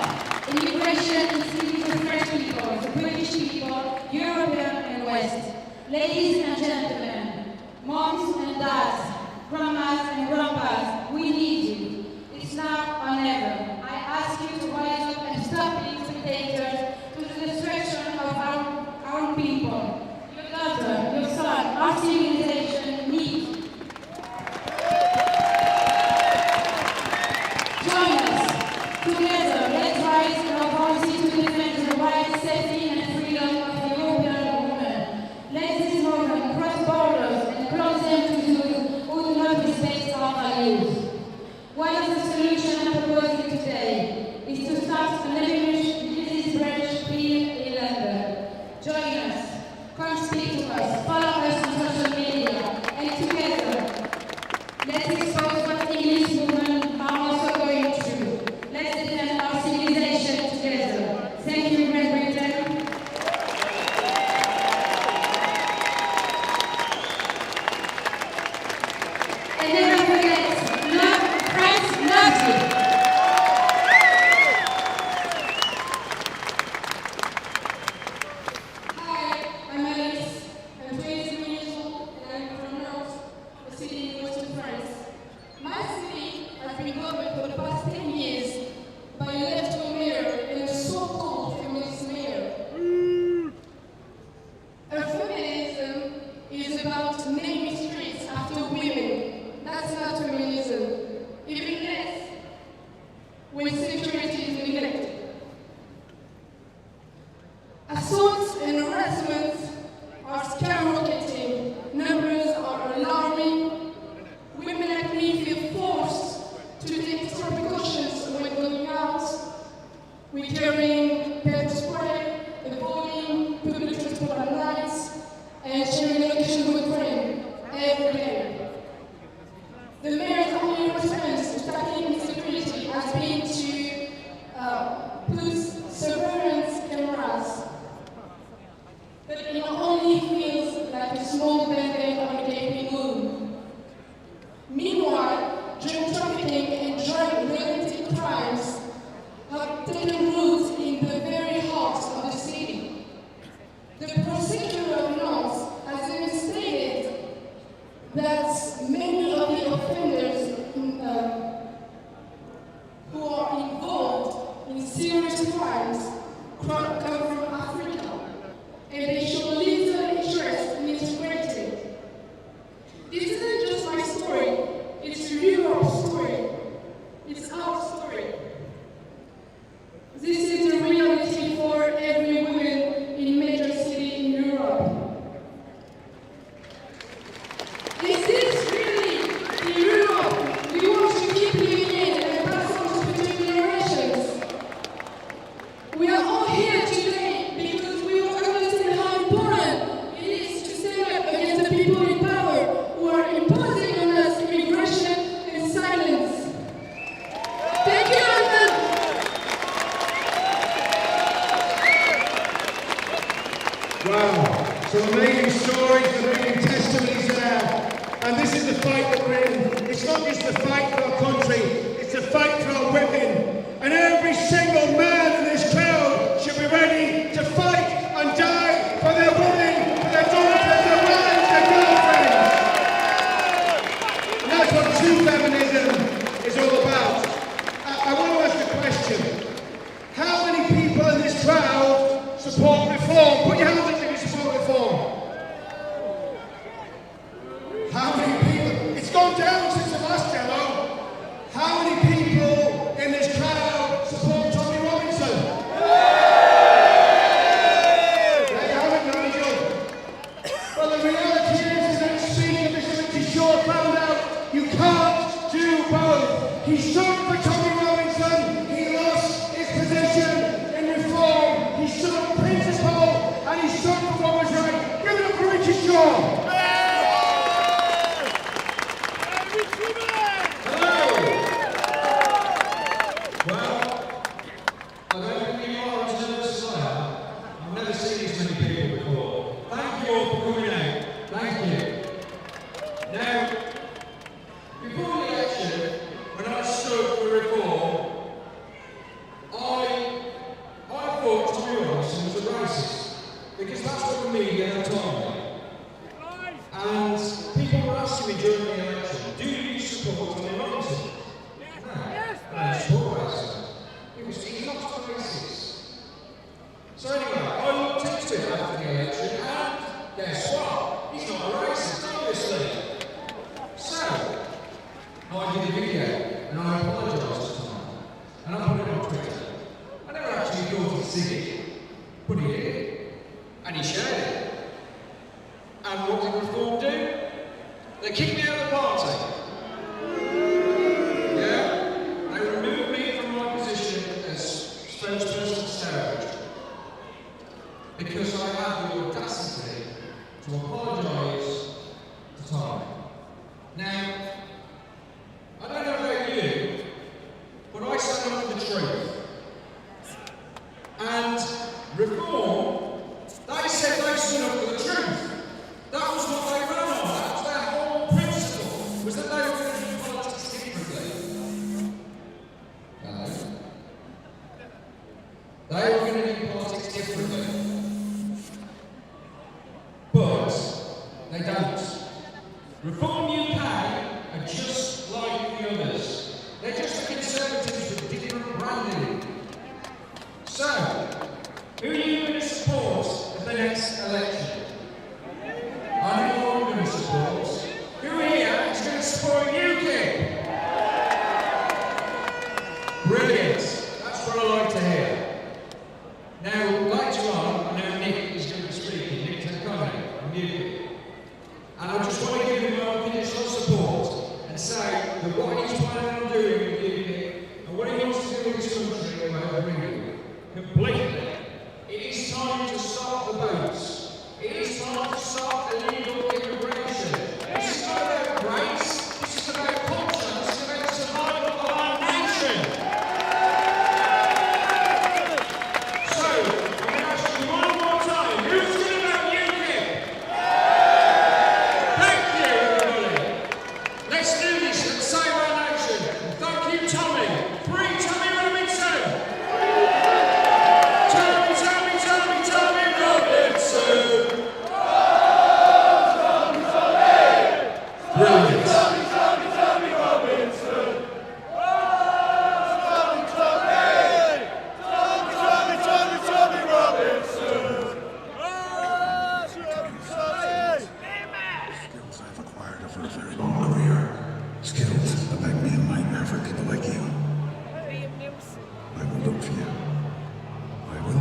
Immigration is killing the French people, the British people, European and West. Ladies and gentlemen, moms and dads, grandmas and grandpas, we need you. It's now or never. I ask you to rise up and stop being spectators to the destruction of our own people. Your daughter, your son, our civilization needs you. Join us. Together, let's raise our voices to defend the rights, safety and freedom of the European women. Let this movement cross borders and close them to those who do not respect our values. One of the solutions I'm proposing today is to start an Nemesis branch here in London. Join us, come speak to us, follow us on social media, and together, let's expose what English women are also going through. Let's defend our civilization together. Thank you, Great Britain. And never forget, love France, loves you. Hi, I'm Alice. I'm 23 years old and I'm from Nantes, a city in western France. My city has been governed for the past 10 years by a left-wing mayor and a so-called feminist mayor. Her feminism is about naming streets after women. That's not feminism. Even less when security is neglected. Assaults and harassments are skyrocketing. Numbers are alarming. Women like me feel forced to take extra precautions when going out. We're carrying pepper spray, avoiding public transport at night, and sharing location with friends every day. The mayor's only response to tackling insecurity has been to put surveillance cameras taken root in the very heart of the city. The prosecutor of Nantes has even stated that many of the offenders who are involved in serious crimes come from Africa, and they show little interest in integrating. This isn't just my story, it's Europe's story. It's our story. This is the reality for every woman in major city in Europe. Is this really the Europe we want to keep living in and pass on to future generations? We are all here today because we all understand how important it is to stand up against the people in power who are imposing on us immigration and silence. Thank you, London. Wow, some amazing stories, amazing testimonies there. And this is the fight that we're in. It's not just the fight for our country, it's the fight for our women. And every single man in this crowd should be ready to fight and die for their women, for their daughters, their wives, their girlfriends. And that's what true feminism is all about. I want to ask a question. How many people in this crowd support reform? Put your hands up if you support reform. How many people? It's gone down since the last demo. How many people in this crowd support Tommy Robinson? There you have it, Nigel. Well, the reality is that Speaker Mr. Shaw found out you can't do both. He stood for Tommy Robinson, he lost his position in reform. He stood on principle and he stood for what was right. Give it up for Richard Shaw. Let's do this and save our nation. Thank you, Tommy. Free Tommy Robinson.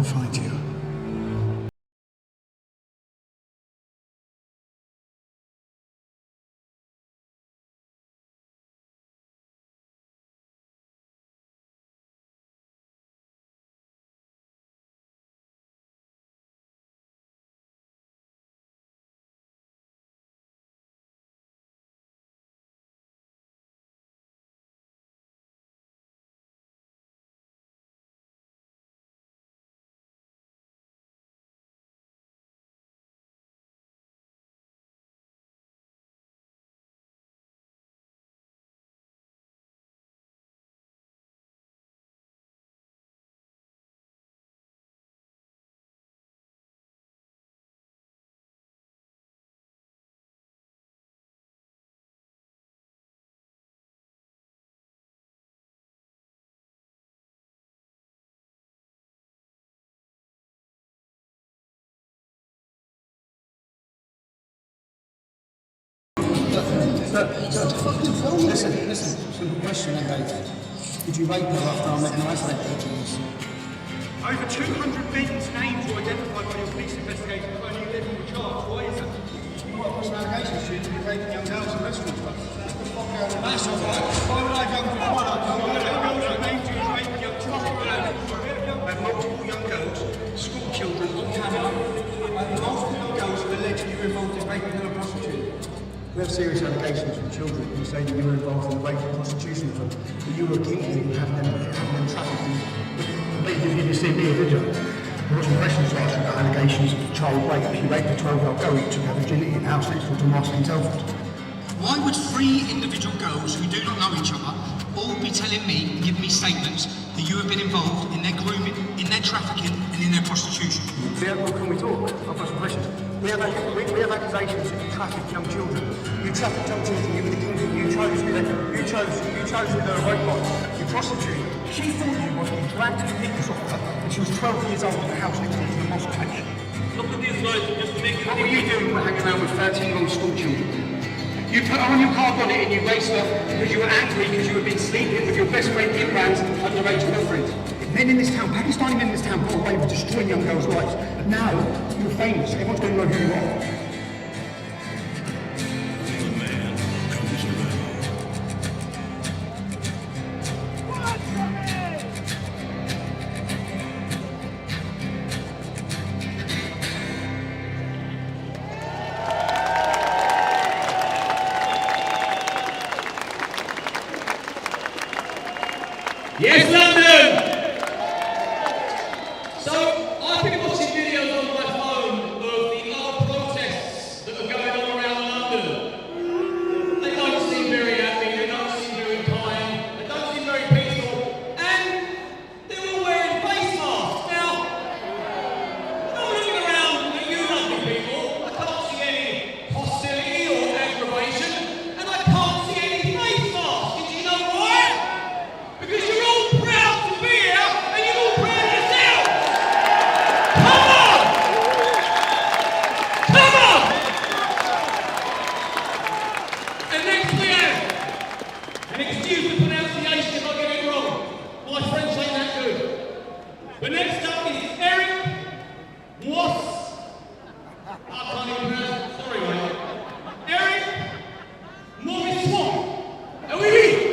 fight you. Listen, simple question then, David. Did you rape her after I met an isolate details? Over 200 victims' names were identified by your police investigation, but only 11 were charged. Why is that? What was an allegation to you to be raping young girls in restaurants? That's all right. Why would I go to the one? I named you as raping young children. We have multiple young girls, school children on camera. Multiple young girls who alleged you were involved in raping and prostituting. We have serious allegations from children who say that you were involved in the rape and prostitution of them, that you were kingpin having them trafficked. But you didn't see me, did you? There were some questions to ask about allegations of child rape. You raped a 12-year-old girl, you took her virginity in house next door to Martin Telford. Why would 3 individual girls who do not know each other all be telling me and giving me statements that you have been involved in their grooming, in their trafficking and in their prostitution? Well, can we talk? I've got some questions. We have accusations that you trafficked young children. You trafficked young children, you were the kingpin, you chose who they were raped by. You prostituted. She thought you was, you dragged her knickers off her, and she was 12 years old in the house next door to the mosque patch. Look at these guys, just to make it. What were you doing hanging around with 13-year-old school children? You put on your car bonnet and you raced off because you were angry because you had been sleeping with your best friend Imran's underage girlfriend. Men in this town, Pakistani men in this town, got away with destroying young girls' lives. But now, you're famous. Everyone's going to know who you are. Yes, London! So, I've been watching videos on my phone of the other protests that are going on around London. They don't seem very happy, they don't seem very kind, they don't seem very peaceful, and they're all wearing face masks. Now, I'm looking around at you lovely people, I can't see any hostility or aggravation, and I can't see any face masks. Did you know why? Because you're all proud to be here, and you're all proud of yourselves! Come on! Come on! And next we have, and excuse the pronunciation if I get it wrong, my French ain't that good. But next up is Eric Moss. I can't even pronounce it, sorry mate. Eric Morisson. And we read.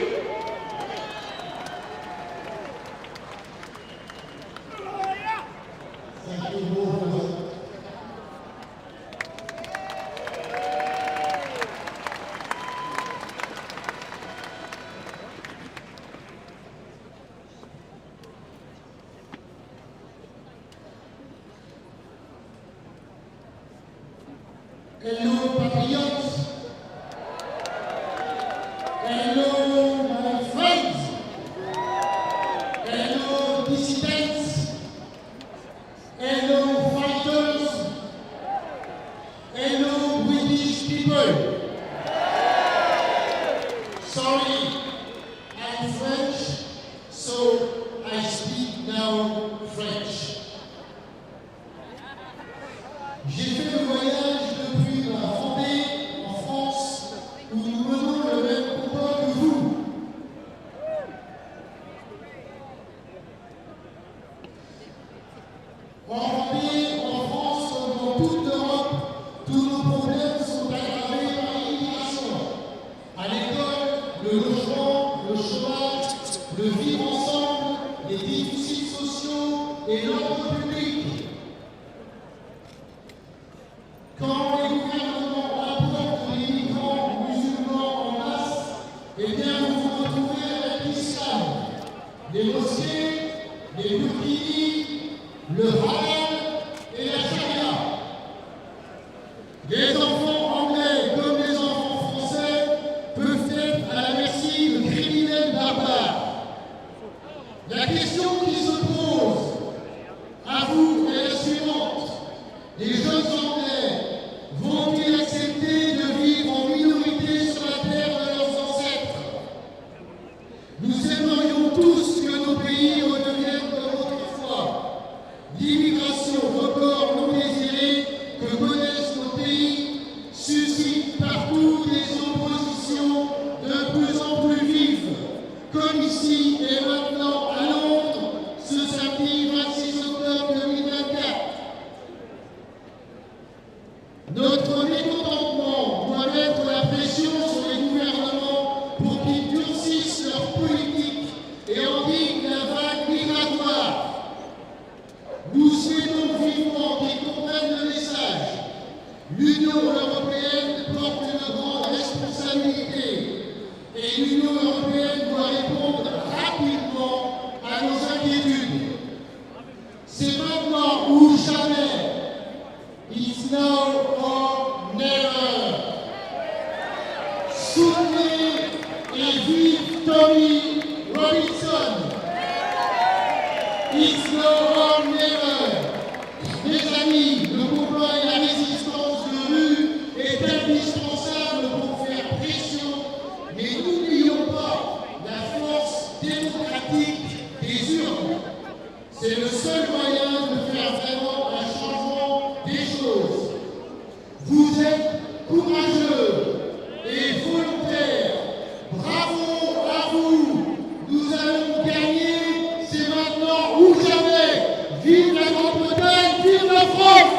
Hello, patriots. Hello, my friends. Hello, dissidents. Hello, fighters. Hello, British people. Sorry, I'm French, so I speak now French. J'ai fait le voyage depuis la Vendée en France, où nous menons le même combat que vous. En Paris, en France, comme dans toute l'Europe, tous nos problèmes sont aggravés par l'immigration. À l'école, le logement, le chômage, le vivre ensemble, les déficits sociaux et l'ordre public. Quand les gouvernements apportent les migrants musulmans en masse, eh bien vous vous retrouvez avec l'islam, les mosquées, les burkinis, le halal et la charia. Les enfants anglais comme les enfants français peuvent être à la merci de criminels barbares. La question qui se pose à vous est la suivante. Les jeunes anglais vont-ils accepter de vivre en minorité sur la terre de leurs ancêtres? Nous aimerions tous que nos pays redeviennent comme autrefois. L'immigration record non désirée que connaissent nos pays suscite partout des oppositions de plus en plus vives, comme ici et maintenant à Londres, ce samedi 26 octobre 2024. Notre mécontentement doit mettre la pression sur les gouvernements pour qu'ils durcissent leur politique et endiguent la vague migratoire. Nous souhaitons vivement qu'ils comprennent le message. L'Union européenne porte une grande responsabilité et l'Union européenne doit répondre rapidement à nos inquiétudes. C'est maintenant ou jamais. It's now or never. Soutenez et vive Tommy Robinson. It's now or never. Mes amis, le combat et la résistance de rue est indispensable pour faire pression, mais n'oublions pas la force démocratique des urnes. C'est le seul moyen de faire vraiment un changement des choses. Vous êtes courageux et volontaires. Bravo à vous. Nous allons gagner. C'est maintenant ou jamais. Vive la Grande-Bretagne, vive la France.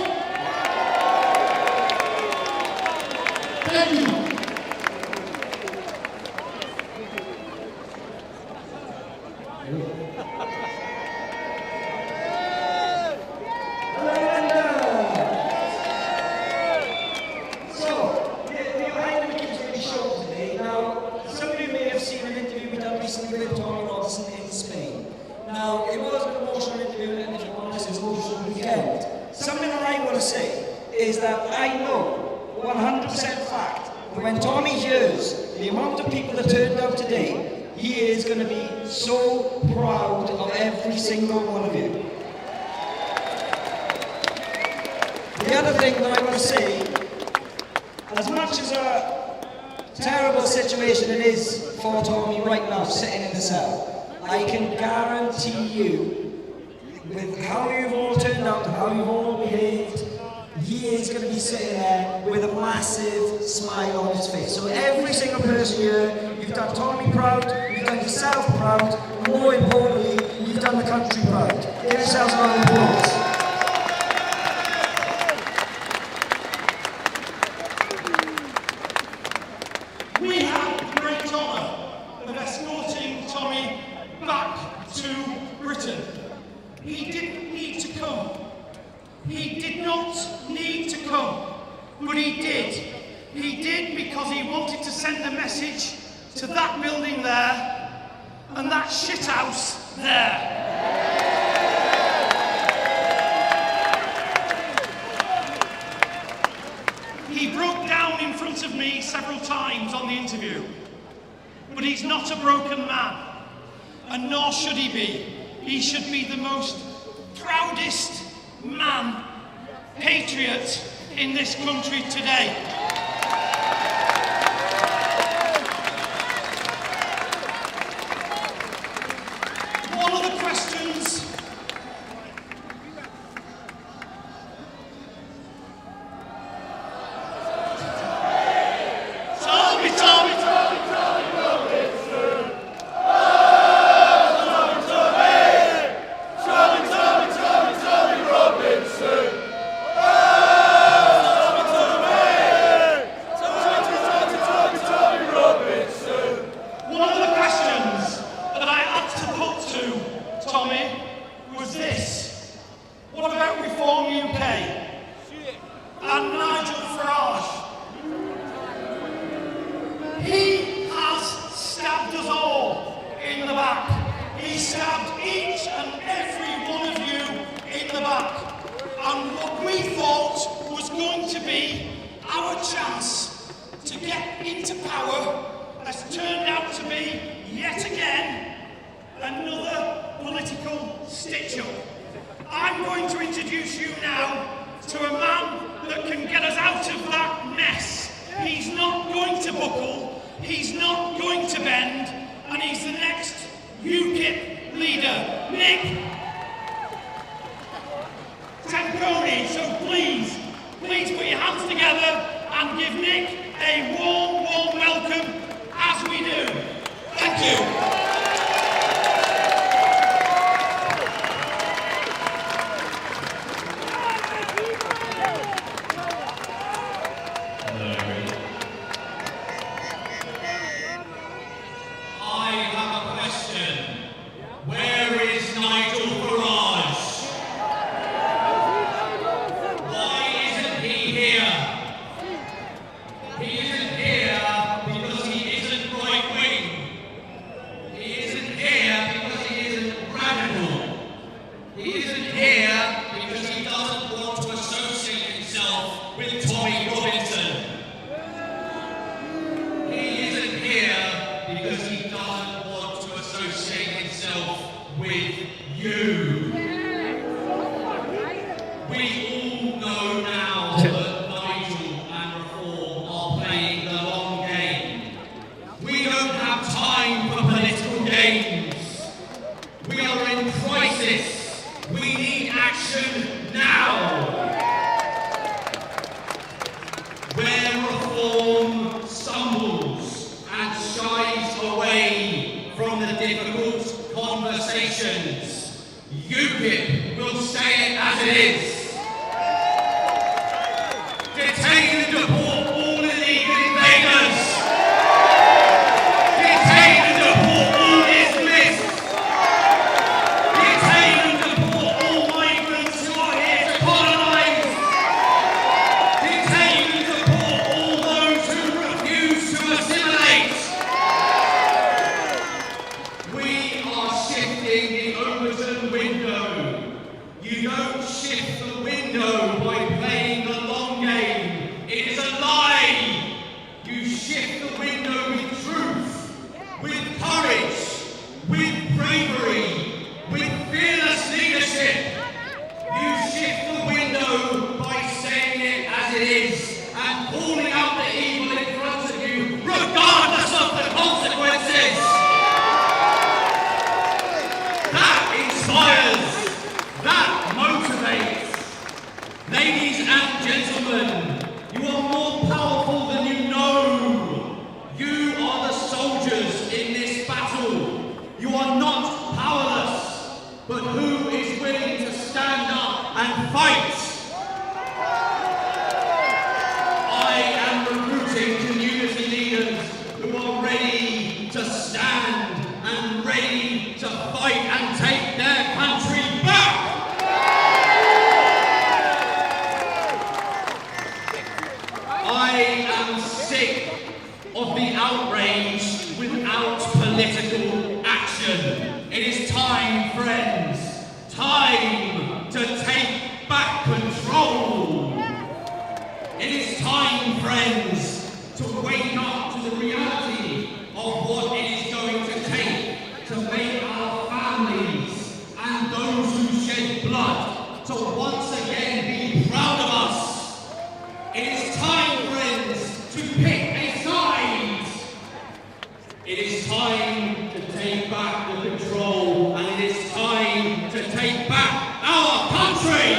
Thank you. Now, it was an emotional interview, and if you're honest, it's an emotional weekend. Something that I want to say is that I know 100% fact that when Tommy hears the amount of people that turned out today, he is going to be so proud of every single one of you. The other thing that I want to say, as much as a terrible situation it is for Tommy right now, sitting in the cell, I can guarantee you, with how you've all turned out, how you've all behaved, he is going to be sitting there with a massive smile on his face. So every single person here, you've done Tommy proud, you've done yourself proud, and more importantly, you've done the country proud. Give yourselves a round of applause. We have the great honour of escorting Tommy back to Britain. He didn't need to come. He did not need to come, but he did. He did because he wanted to send a message to that building there and that shithouse there. He broke down in front of me several times on the interview, but he's not a broken man, and nor should he be. He should be the most proudest man, patriot in this country today. One of the questions Robinson. out Reform UK and Nigel Farage. He has stabbed us all in the back. He stabbed each and every one of you in the back. And what we thought was going to be our chance to get into power has turned out to be, yet again, another political stitch-up. I'm going to introduce you now to a man that can get us out of that mess. He's not going to buckle, he's not going to bend, and he's the next UKIP leader, Nick Tanconi. So please put your hands together and give Nick a warm, warm welcome as we do. Thank you. UKIP will say it as it is. Detain and deport all illegal invaders. Detain and deport all Islamists. Detain and deport all migrants who are here to colonize. Detain and deport all those who refuse to assimilate. We are shifting the Overton window. You don't shift the window by playing the long game. It is a lie. You shift the window with truth, with courage, with bravery, with fearless leadership. You shift the window by saying it as it is and calling out the evil in front of you, regardless of the consequences. That inspires. That motivates. Ladies and gentlemen, you are more powerful than you know. You are the soldiers in this battle. You are not powerless, but who is willing to stand up and fight? I am recruiting community leaders who are ready to stand and ready to fight and take their country back. I am sick of the outrage without political action. It is time, friends, time to take back control. It is time, friends, to wake up to the reality of what it is going to take to make our families and those who shed blood to once again be proud of us. It is time, friends, to pick a side. It is time to take back the control, and it is time to take back our country.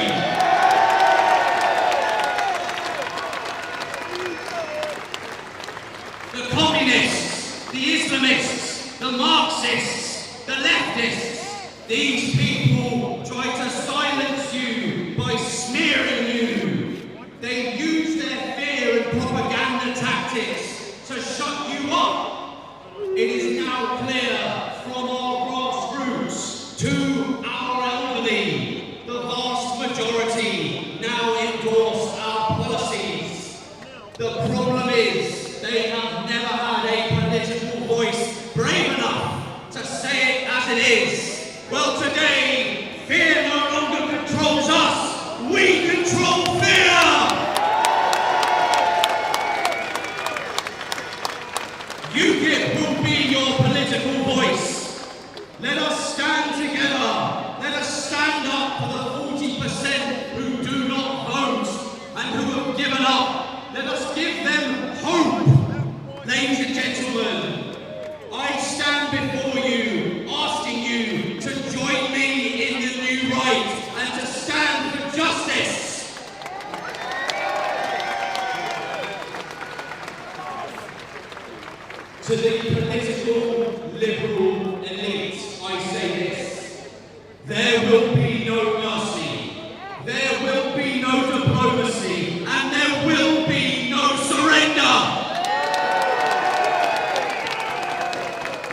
The communists, the Islamists, the Marxists, the leftists, these people try to silence you by smearing you problem is they have never had a political voice brave enough to say it as it is. Well, today, fear no longer controls us. We control fear! UKIP will be your political voice. Let us stand together. Let us stand up for the 40% who do not vote and who have given up. Let us give them hope. Ladies and gentlemen, I stand before you, asking you to join me in the new right and to stand for justice. To the political liberal elite, I say this: there will be no mercy, there will be no diplomacy, and there will be no surrender.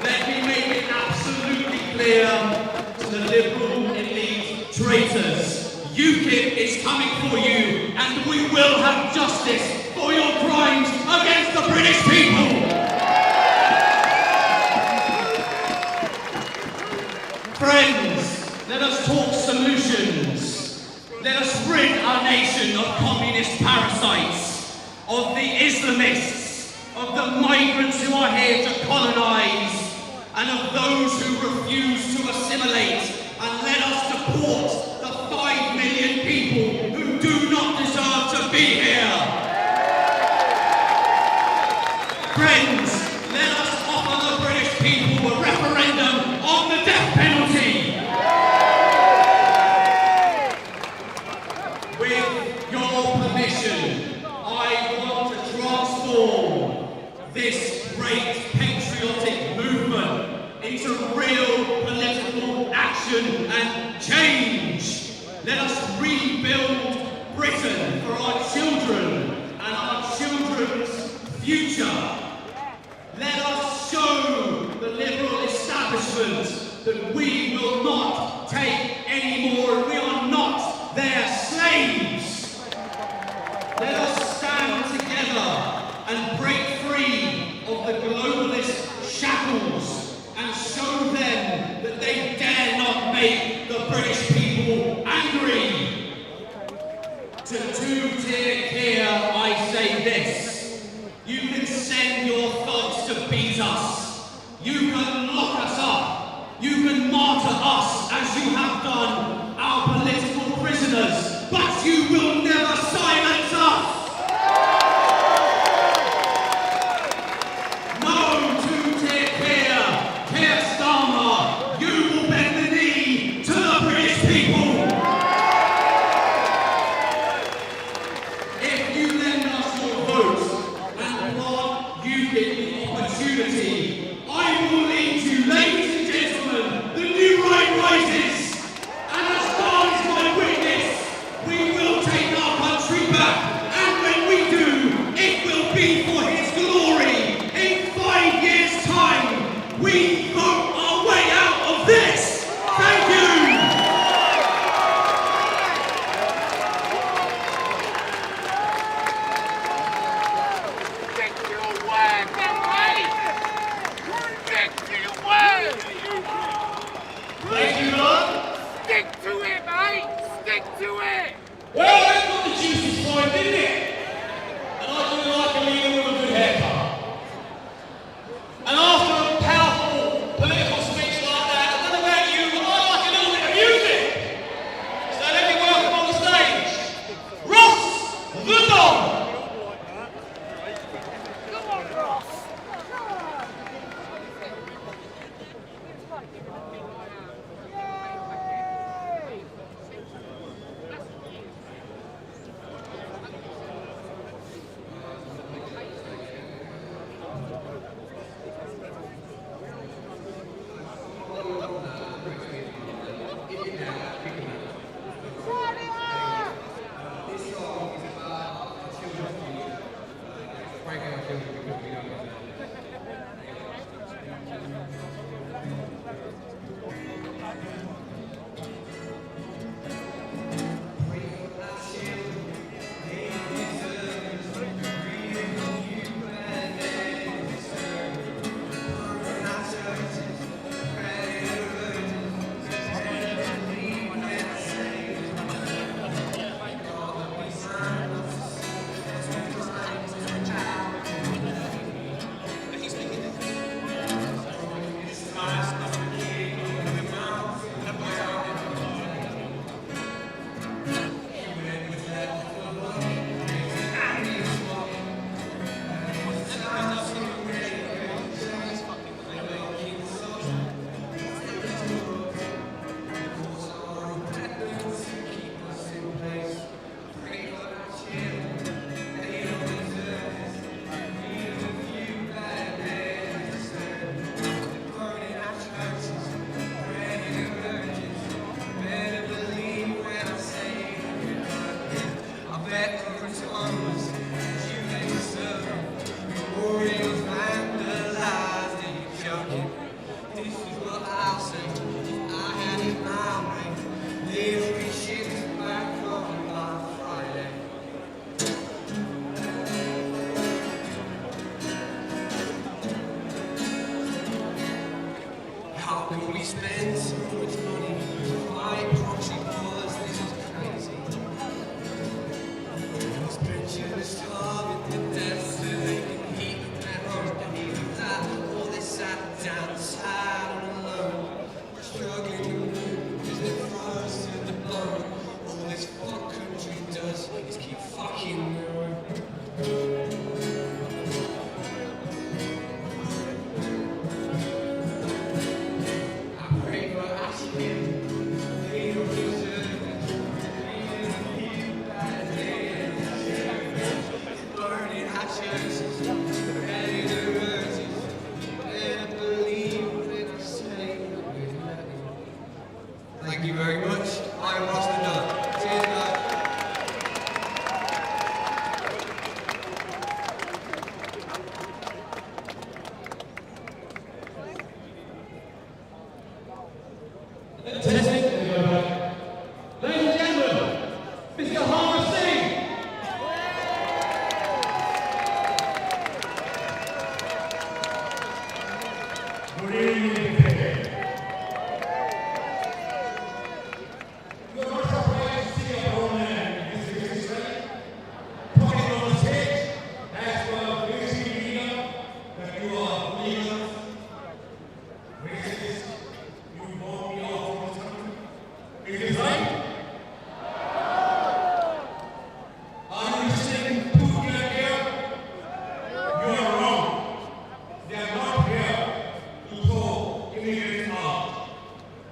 Let me make it absolutely clear to the liberal elite traitors: UKIP is coming for you, and we will have justice for your crimes against the British people. Friends, let us talk solutions. Let us rid our nation of communist parasites, of the Islamists, of the migrants who are here to colonise, and of those who refuse to assimilate. And let us deport the 5 million people who do not deserve to be here. Friends, let us offer the British people a referendum on the death penalty. With your permission, I want to transform this great patriotic movement into real political action and change. Let us rebuild Britain for our children and our children's future. Let us show the liberal establishment that we will not take any more, we are not their slaves. Let us stand together and break free of the globalist shackles and show them that they dare not make the British people angry. To two-tier Keir, I say this: you can send your thugs to beat us. You can lock us up. You can martyr us as you have done our political prisoners, but you will never silence us. No two-tier Keir Starmer, you will bend the knee to the British people. If you lend us your vote and grant UKIP the opportunity, I will lead you, ladies and gentlemen. The new right rises, and as God is my witness, we will take our country back, and when we do, it will be for His glory. In 5 years' time, we vote our way out of this. Thank you. Stick to your word, mate! Stick to your word! Thank you, Lord. Stick to it, mate! Stick to it! Well, that's what the juice is for, didn't it? And I do like a leader with a good haircut. And after a powerful political speech like that, I don't know about you, but I like a little bit of music. So let me welcome on the stage, Ross the Dog. Come on, Ross! forget the times you made me serve. Memorials vandalized and you joking. This is what I'll say if I had it my way. They'll be shipped back on my Friday. How can we spend so much money to fight proxy wars? This is crazy. Those pensioners starving to death so they can heat their homes to heat that. All they sat down sad and alone, struggling to move because they're frozen to the bone. All this fuck country does is keep fucking going. Thank you very much. I am Ross Miller. Cheers, guys. Ladies and gentlemen, Mr. Harmer Singh. Good evening. You're not surprised to see a grown man in this position, talking on the stage as well as leader that you are leaders, racist, you won't be all from this country. Is it right? Are you listening to Putin here? You are wrong. They are not here to throw immigrants out.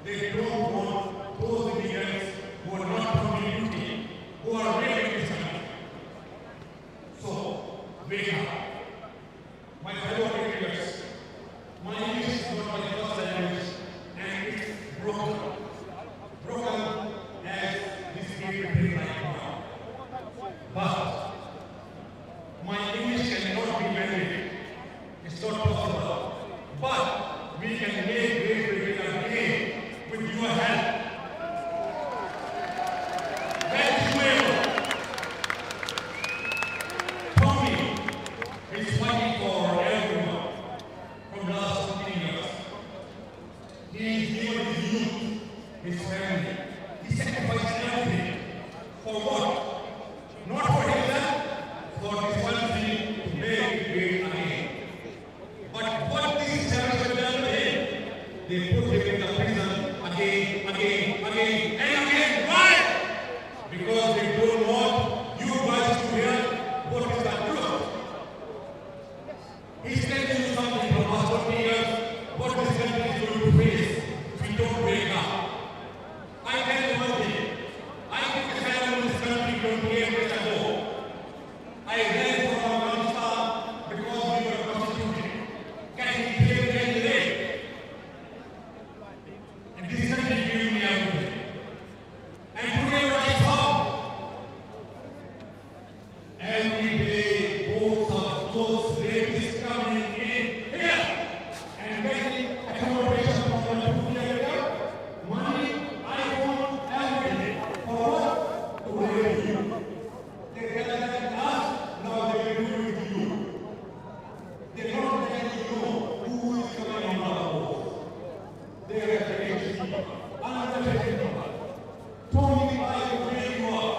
They don't want those immigrants who are not from the duty, who are living in this country. So, wake up. My fellow immigrants, my English is not my first language, and it's broken. Broken as this people think right now. But my English cannot be married. It's not possible. But we can make Great Britain again with your help. Venezuela. Tommy is fighting for everyone from the last 15 years. He is given his youth, his family. He sacrificed everything. For what? Not for himself, for his country to make it great again. But what these terrorists have done to him, they put him in the prison again, and again. Why? Because they don't want you guys to hear what is the truth. He's telling you something from last 20 years, what this country is going to face if we don't break up. I tell you one thing, I think the family in this country don't play with at all. I ran from Afghanistan because we were prosecuted. Can he play with any day? And this country gave me everything. And today what I saw, every day both of those rapists coming in here and getting accommodation from the Putin money, iPhone, everything. For what? To rape you. They represent us, now they will do it to you. They don't tell you who is coming on our board. They represent you. Unrepresented people. Tony, I agree you are.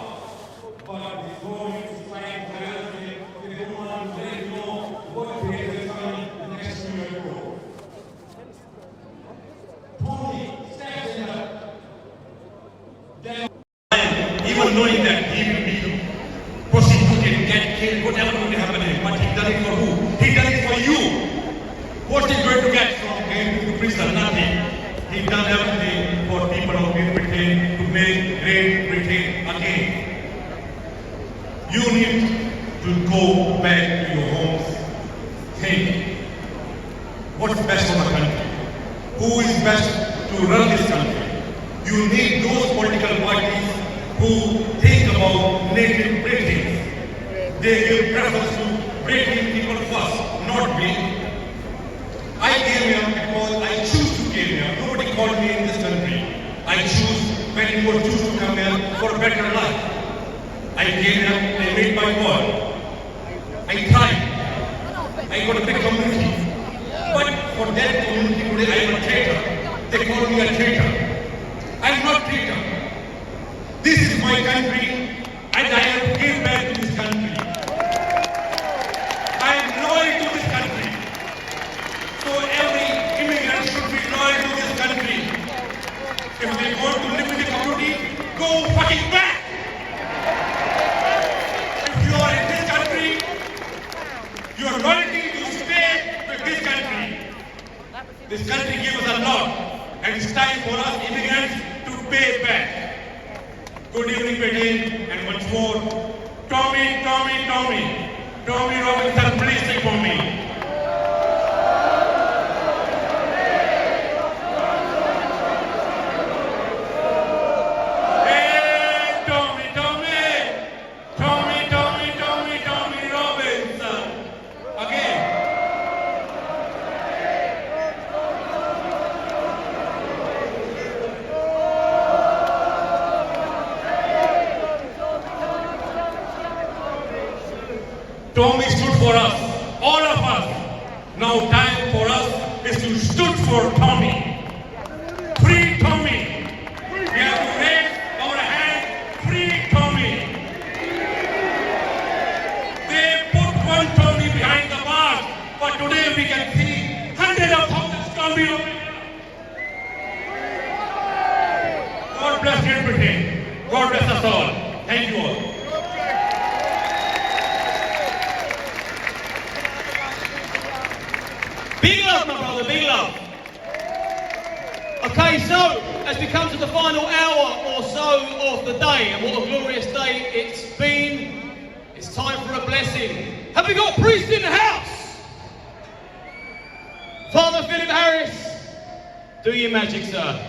But this going to find clarity, they don't want to let you know what day is coming next year. Tony, stand up. Even knowing that he will be prosecuted, get killed, whatever will happen, but he done it for who? He done it for you. What is going to get from him to prison? Nothing. He done everything for people of Great Britain to make Great Britain again. You need to go back to your homes. Think, what's best for the country? Who is best to run this country? You need those political parties who think about native Britain. they give preference to breaking people first, not me. I came here because I choose to came here. Nobody called me in this country. I choose when people choose to come here for a better life. I came here, I made my word. I tried. I got a big community. But for that community today, I am a traitor. They call me a traitor. I am not traitor. This is my country, and I have to give back to this country. I am loyal to this country. So every immigrant should be loyal to this country. If they want to live in the community, go fucking back. If you are in this country, your loyalty to stay with this country. This country gave us a lot, and it's time for us immigrants to pay back. Good evening again, and once more, Tommy Robinson, please sing for me. Hey, Tommy Robinson. Again. Tommy stood for us, all of us. Now time for us is to stood for Tommy. Free Tommy. We have to raise our hand, free Tommy. They put one Tommy behind the bars, but today we can see hundreds of thousands Tommy over here. God bless Great Britain. God bless us all. Thank you all. Big love, my brother, big love. Okay, so as we come to the final hour or so of the day, and what a glorious day it's been, it's time for a blessing. Have we got a priest in the house? Father Philip Harris, do your magic, sir.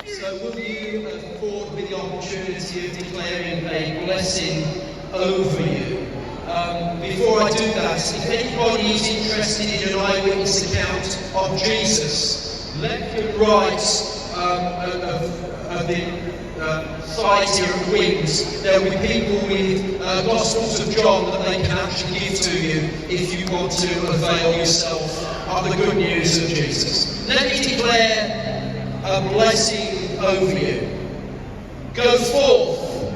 So will you afford me the opportunity of declaring a blessing over you? Before I do that, if anybody is interested in an eyewitness account of Jesus, left and right of the sides here at Wings, there will be people with Gospels of John that they can actually give to you if you want to avail yourself of the good news of Jesus. Let me declare a blessing over you. Go forth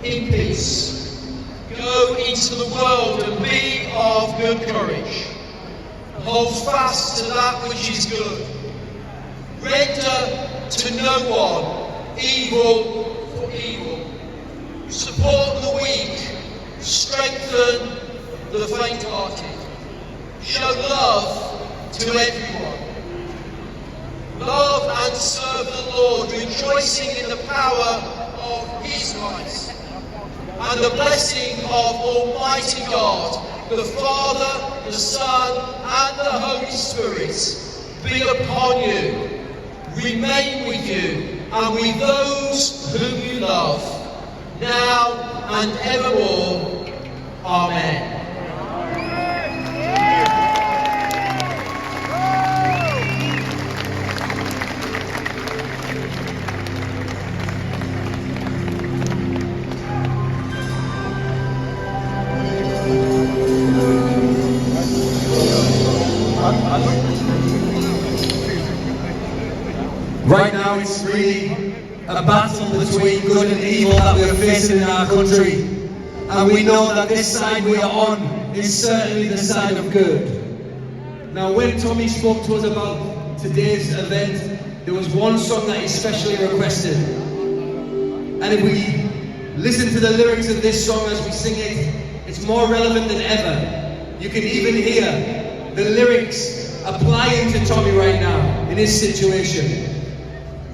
in peace. Go into the world and be of good courage. Hold fast to that which is good. Render to no one evil for evil. Support the weak. Strengthen the faint-hearted. Show love to everyone. Love and serve the Lord, rejoicing in the power of His might. And the blessing of Almighty God, the Father, the Son, and the Holy Spirit be upon you, remain with you, and with those whom you love, now and evermore. Amen. Right now it's really a battle between good and evil that we are facing in our country. And we know that this side we are on is certainly the side of good. Now when Tommy spoke to us about today's event, there was one song that he specially requested. And if we listen to the lyrics of this song as we sing it, it's more relevant than ever. You can even hear the lyrics applying to Tommy right now in his situation.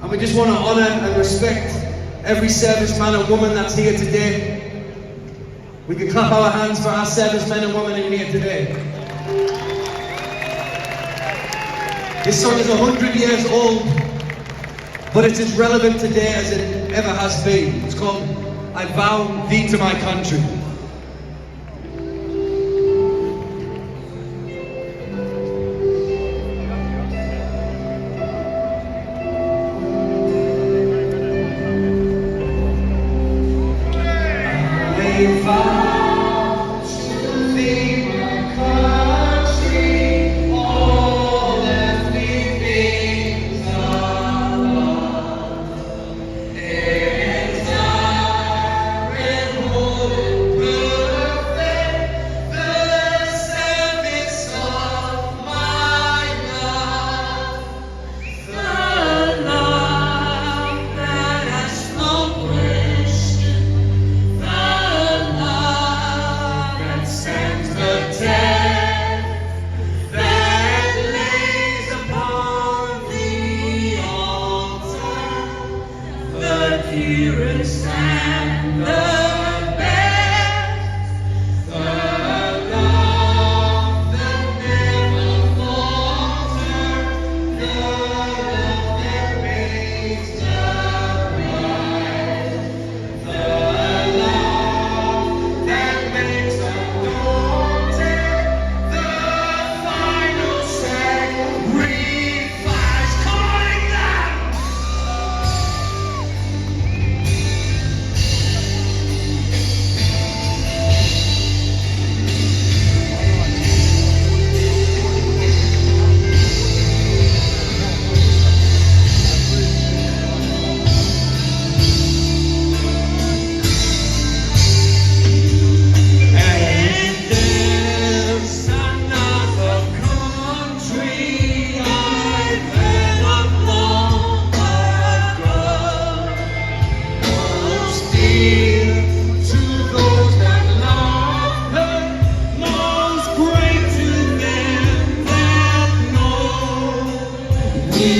And we just want to honour and respect every serviceman and woman that's here today. We can clap our hands for our servicemen and women in here today. This song is 100 years old, but it's as relevant today as it ever has been. It's called I vow thee to my country. I vow to thee, my country, all earthly things above, and and whole and perfect, the service of my love, the love that has no question, the love that sends the death, that lays upon the altar, the dearest and the best, the love that never falters, the love that makes the bride, the love that makes undaunted, the final sacrifice. Calling them. And there's another country I've heard of long ago, most dear to those that love her, most great to them that know. We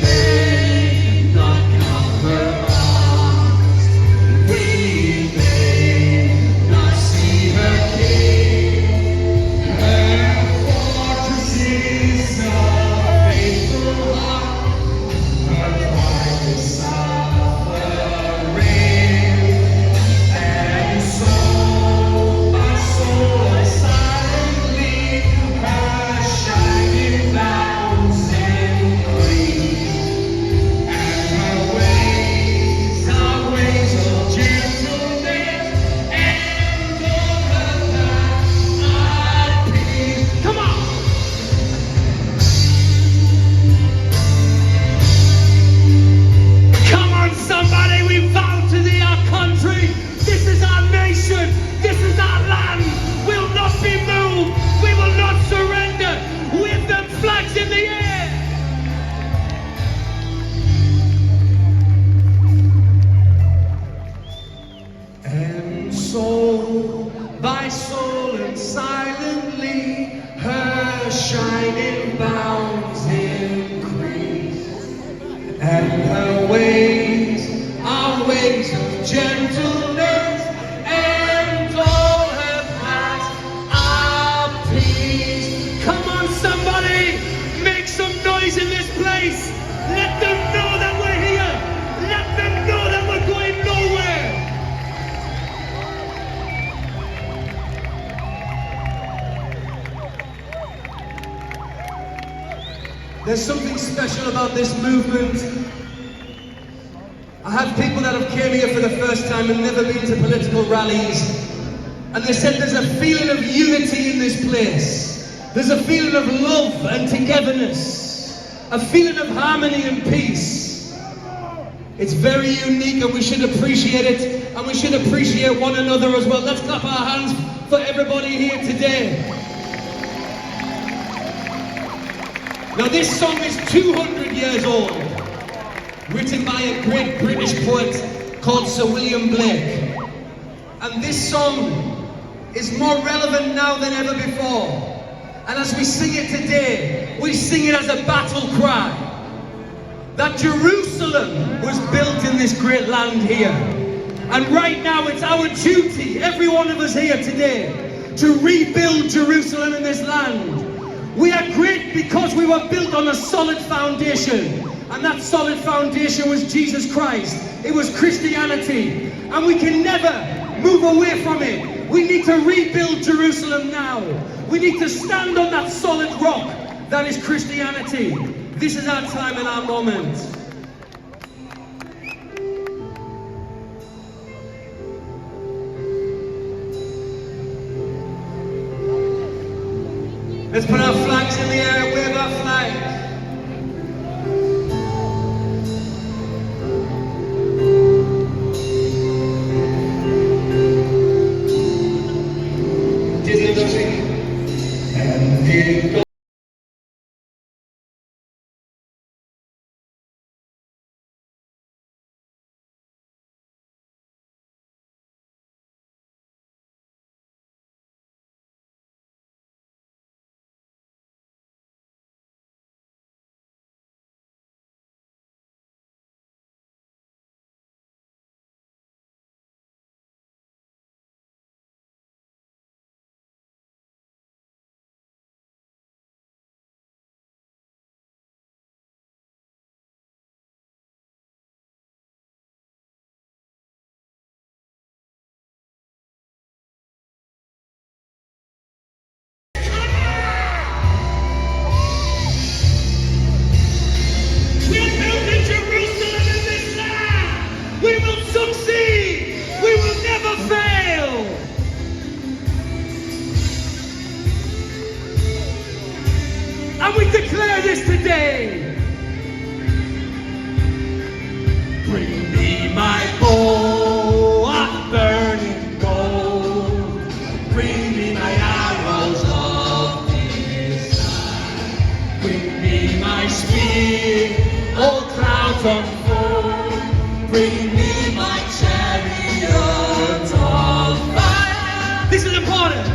may not count her arms, we may not see her king, her fortresses of faithful heart, her pride is suffering, and soul by soul silently her shining bounds increase, and her ways are ways of gentleness, and all her paths are peace. Come on! Come on, somebody, we vow to thee, our country. This is our nation. This is our land. We'll not be moved. We will not surrender. With them flags in the air. And soul by soul and silently her shining bounds increase, and her ways are ways of gentleness, and all her paths are peace. Come on, somebody, make some noise in this place. Let them know that we're here. Let them know that we're going nowhere. There's something special about this movement. I have people that have came here for the first time and never been to political rallies, and they said there's a feeling of unity in this place. There's a feeling of love and togetherness, a feeling of harmony and peace. It's very unique, and we should appreciate it, and we should appreciate one another as well. Let's clap our hands for everybody here today. Now this song is 200 years old, written by a great British poet called Sir William Blake. And this song is more relevant now than ever before. And as we sing it today, we sing it as a battle cry. That Jerusalem was built in this great land here. And right now it's our duty, every one of us here today, to rebuild Jerusalem in this land. We are great because we were built on a solid foundation. And that solid foundation was Jesus Christ. It was Christianity. And we can never move away from it. We need to rebuild Jerusalem now. We need to stand on that solid rock that is Christianity. This is our time and our moment. Let's put our flags in the air, wave our flags. And we declare this today. Bring me my bow of burning gold. Bring me my arrows of desire. Bring me my spear, all clouds unfold. Bring me my chariot of fire. This is important.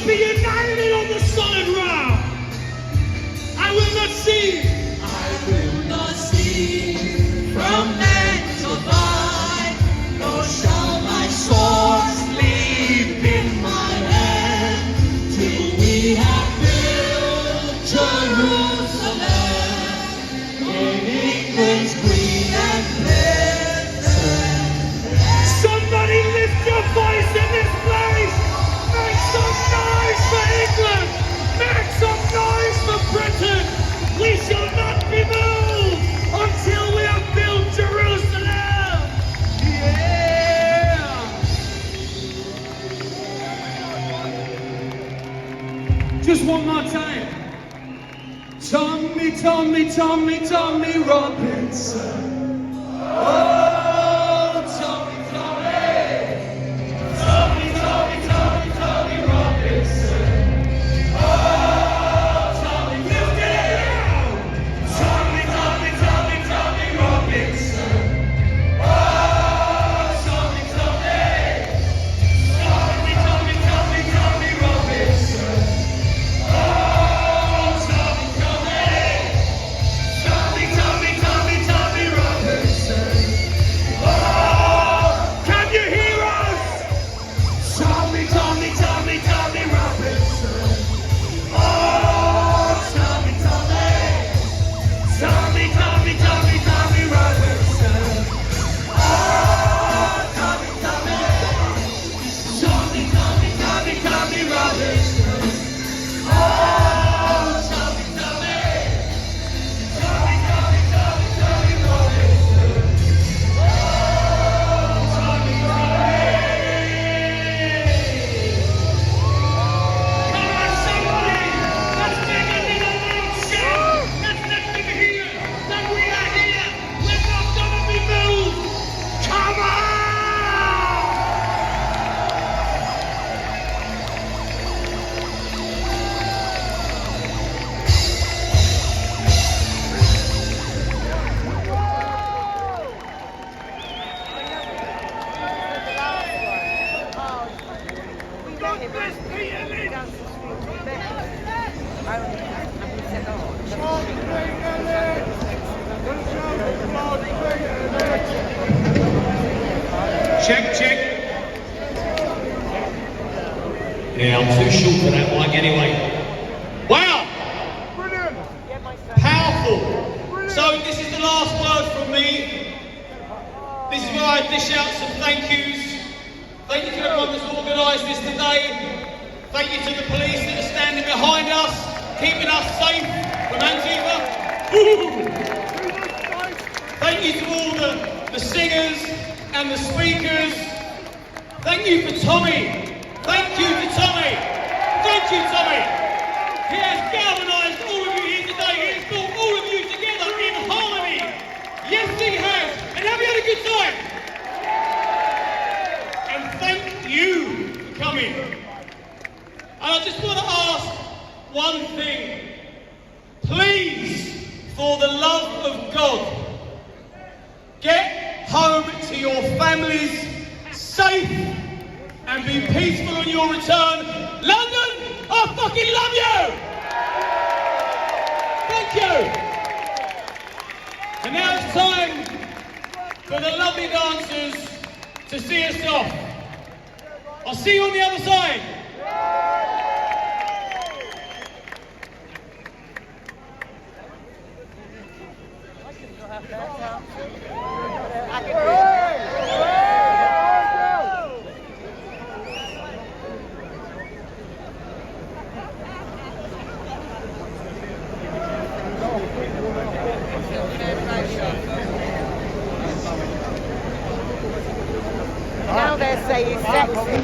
Be united on the solid rock. I will not cease from men to fight, nor shall my sword sleep in my hand, till we have built Jerusalem in England's green and pleasant. Somebody lift your voice in this place. Make some noise for England! Make some noise for Britain! We shall not be moved until we have built Jerusalem! Yeah! Just one more time. Tommy, Tommy, Tommy, Tommy Robinson. Oh, Tommy, Tommy. Tommy, Tommy, Tommy, Tommy Robinson. Oh, Tommy, lift it out. Tommy, Tommy, Tommy, Tommy Robinson. Oh, Tommy, Tommy. Tommy, Tommy, Tommy, Tommy Robinson. Oh, Tommy, Tommy. Tommy, Tommy, Tommy, Tommy Robinson. Check. Yeah, I'm too short for that mic anyway. Wow! Powerful. So this is the last word from me. This is where I dish out some thank yous. Thank you to everyone that's organised this today. Thank you to the police that are standing behind us, keeping us safe from Antifa. Thank you to all the singers and the speakers. Thank you for Tommy. Thank you to Tommy. Thank you, Tommy. He has galvanised all of you here today. He has brought all of you together in harmony. Yes, he has. And have you had a good time? And thank you for coming. And I just want to ask one thing. Please, for the love of God, get home to your families safe and be peaceful on your return. London, I fucking love you! Thank you! And now it's time for the lovely dancers to see us off. I'll see you on the other side. Now they're saying sexy.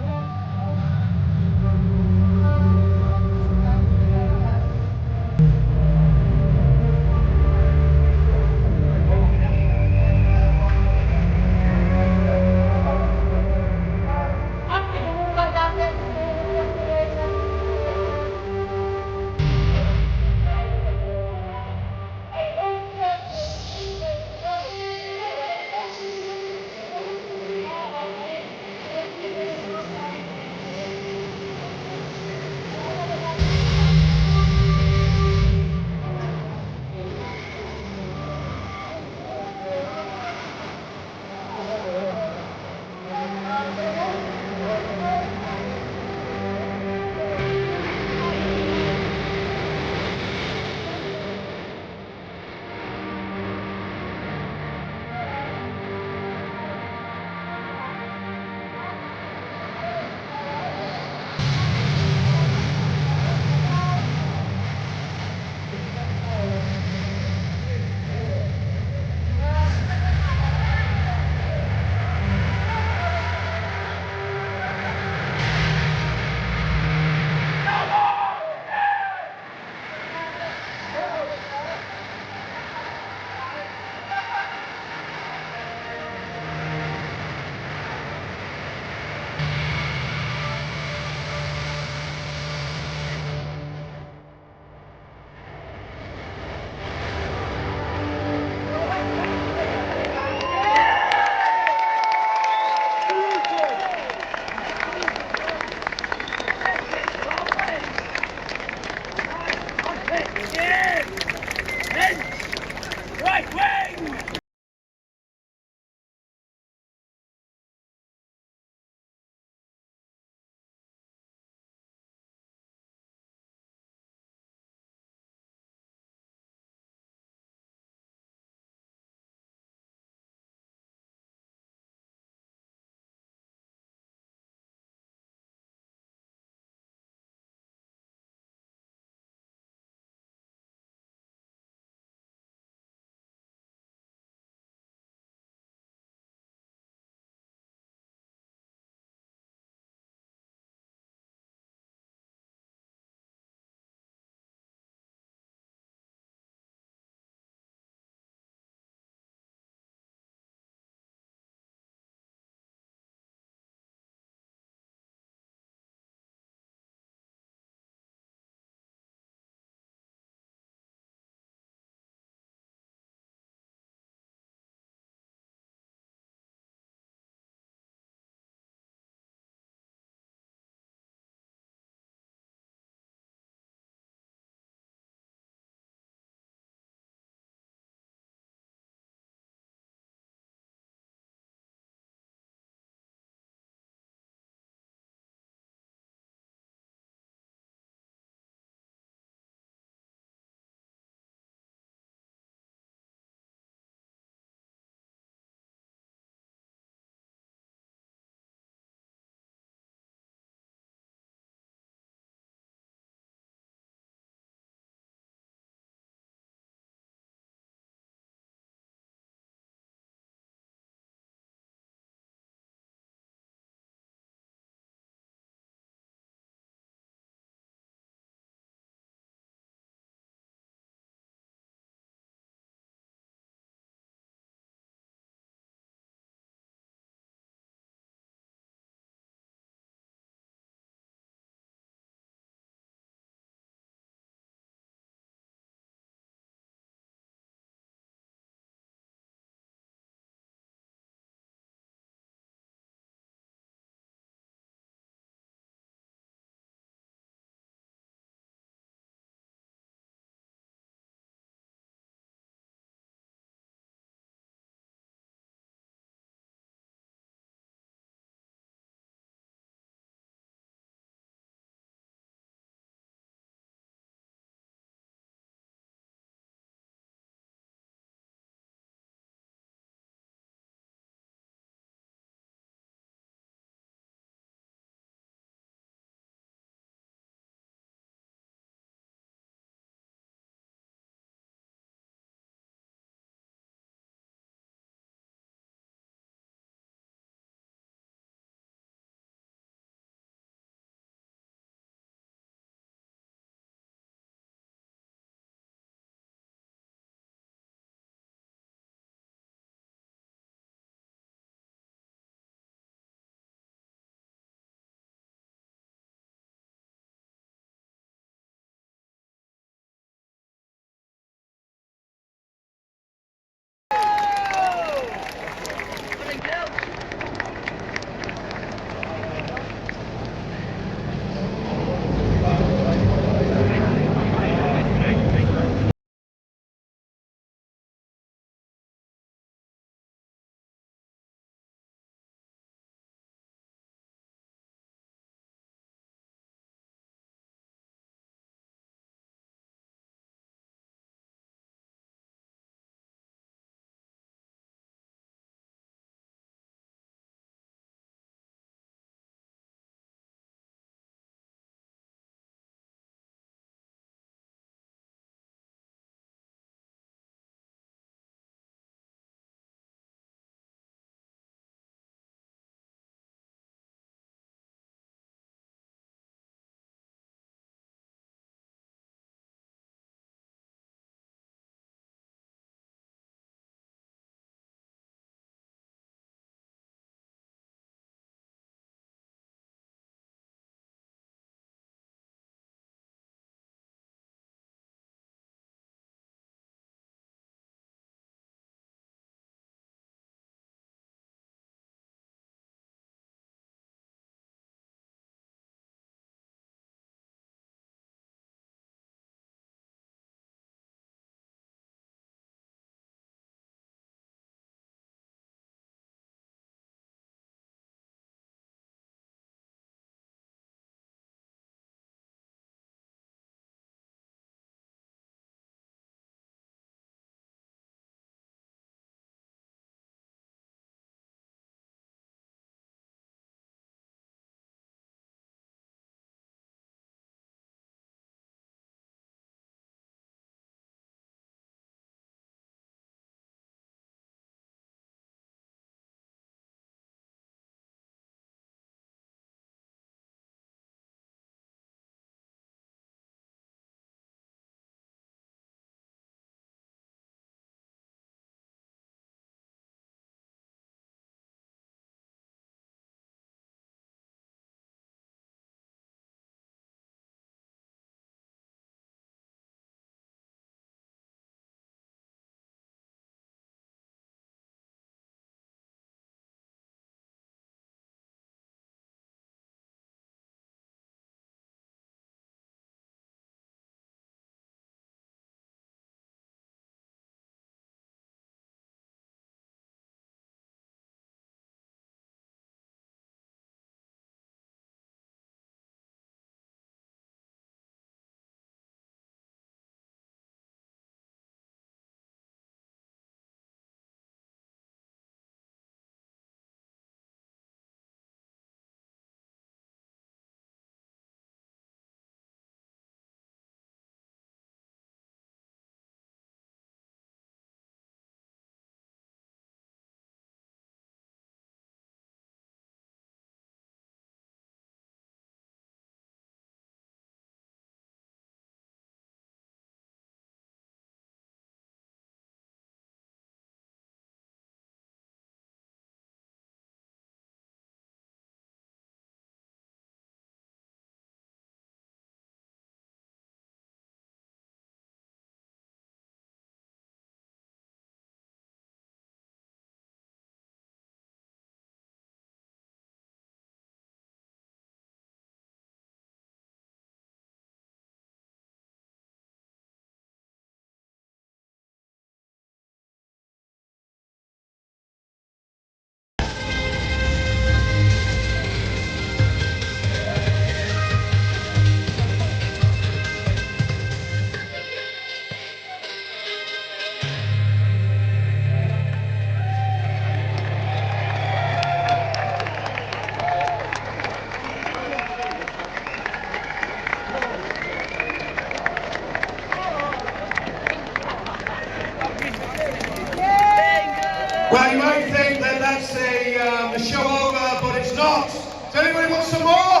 Does anybody want some more?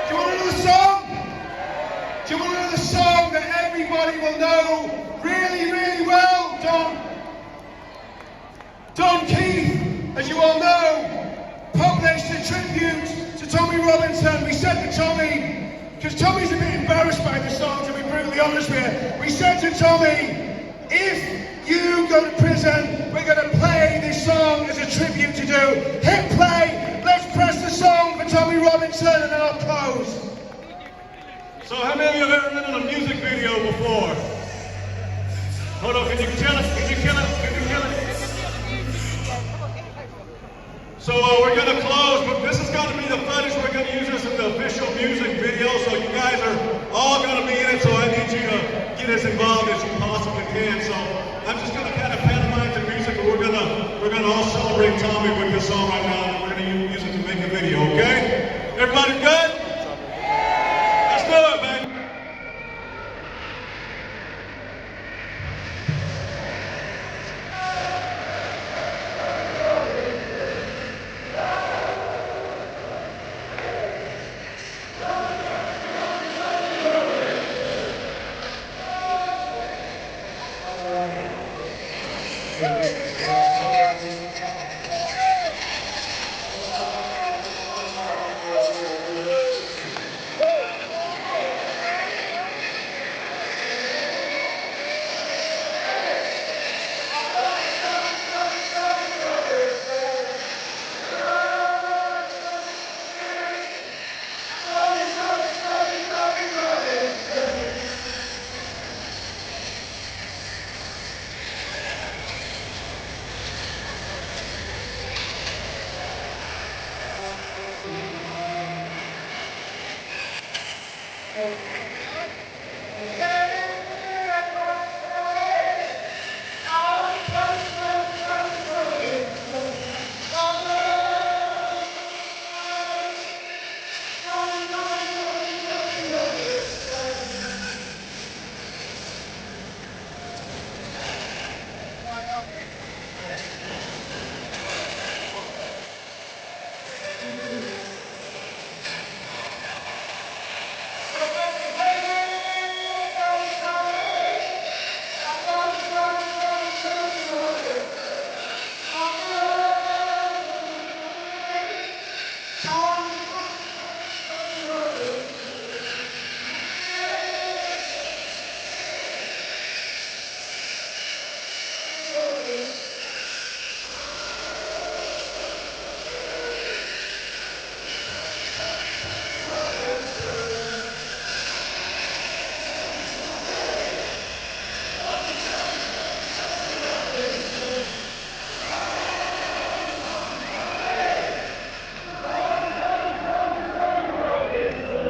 Do you want another song? Do you want another song that everybody will know really, really well? Don Keith, as you all know, published a tribute to Tommy Robinson. We said to Tommy, because Tommy's a bit embarrassed by the song, to be brutally honest with you, we said to Tommy, if you go to prison, we're going to play this song as a tribute to do. Hit play, let's press the song for Tommy Robinson, and then I'll close. So how many of you have ever been in a music video before? Hold on, can you kill it? Can you kill it? Can you kill it? So we're going to close, but this is going to be the footage. We're going to use this in the official music video, so you guys are all going to be in it, so I need you to get as involved as you possibly can. So I'm just going to kind of pantomime the music, and we're going to all celebrate Tommy with this song right now, and we're going to use it to make a video, okay? Everybody good? Let's do it, man.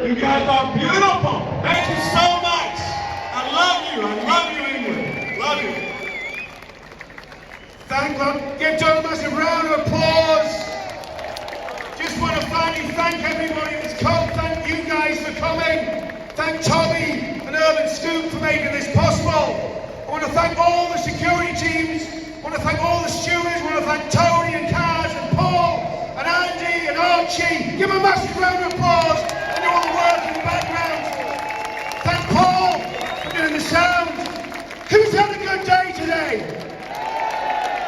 You guys are beautiful. Thank you so much. I love you. I love you, England. Love you. Thank God. Give John a massive round of applause. Just want to finally thank everybody that's come. Thank you guys for coming. Thank Tommy and Urban Scoop for making this possible. I want to thank all the security teams. I want to thank all the stewards. I want to thank Tony and Kaz and Paul and Andy and Archie. Give them a massive round of applause. And all the work in the background. Thank Paul for doing the sound. Who's had a good day today?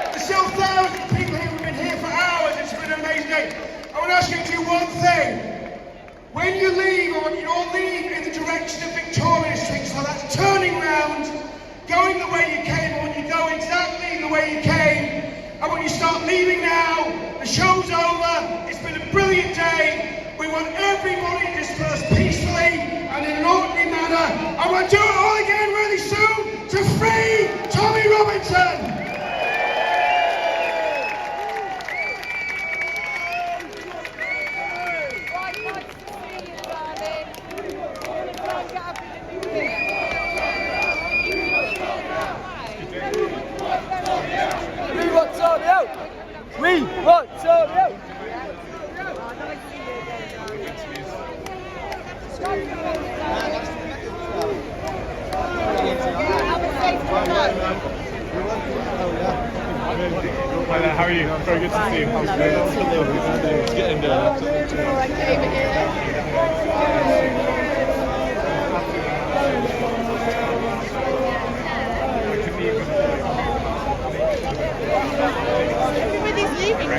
There's still thousands of people here who've been here for hours. It's been an amazing day. I want to ask you to do one thing. When you leave, I want you to all leave in the direction of Victoria Street. So that's turning round, going the way you came. I want you to go exactly the way you came. I want you to start leaving now. The show's over. It's been a brilliant day. We want everybody to disperse peacefully and in an orderly manner. I want to do it all again really soon to free Tommy Robinson. We want Tommy out! We want Tommy out! By the are you? Very good to see you. How's it going? It's getting there. Everybody's leaving.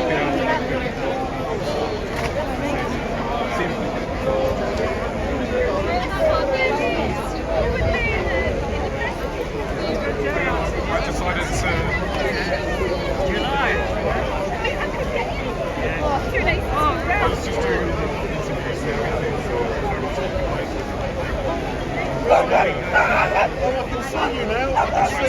I decided to unite. Oh, too late. I was just doing an interview, so I can see you now. I can see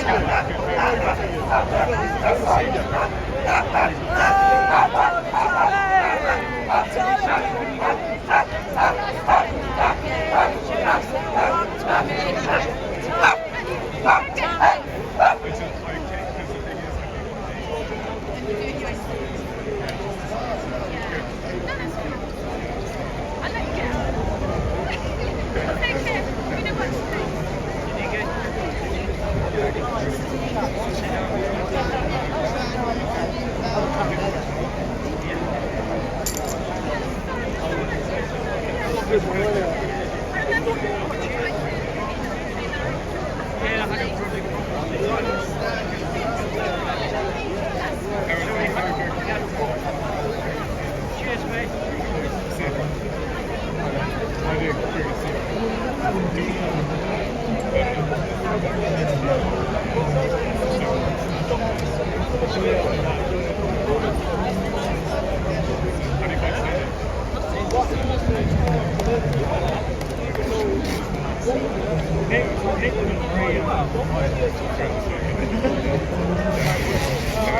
Cheers, mate.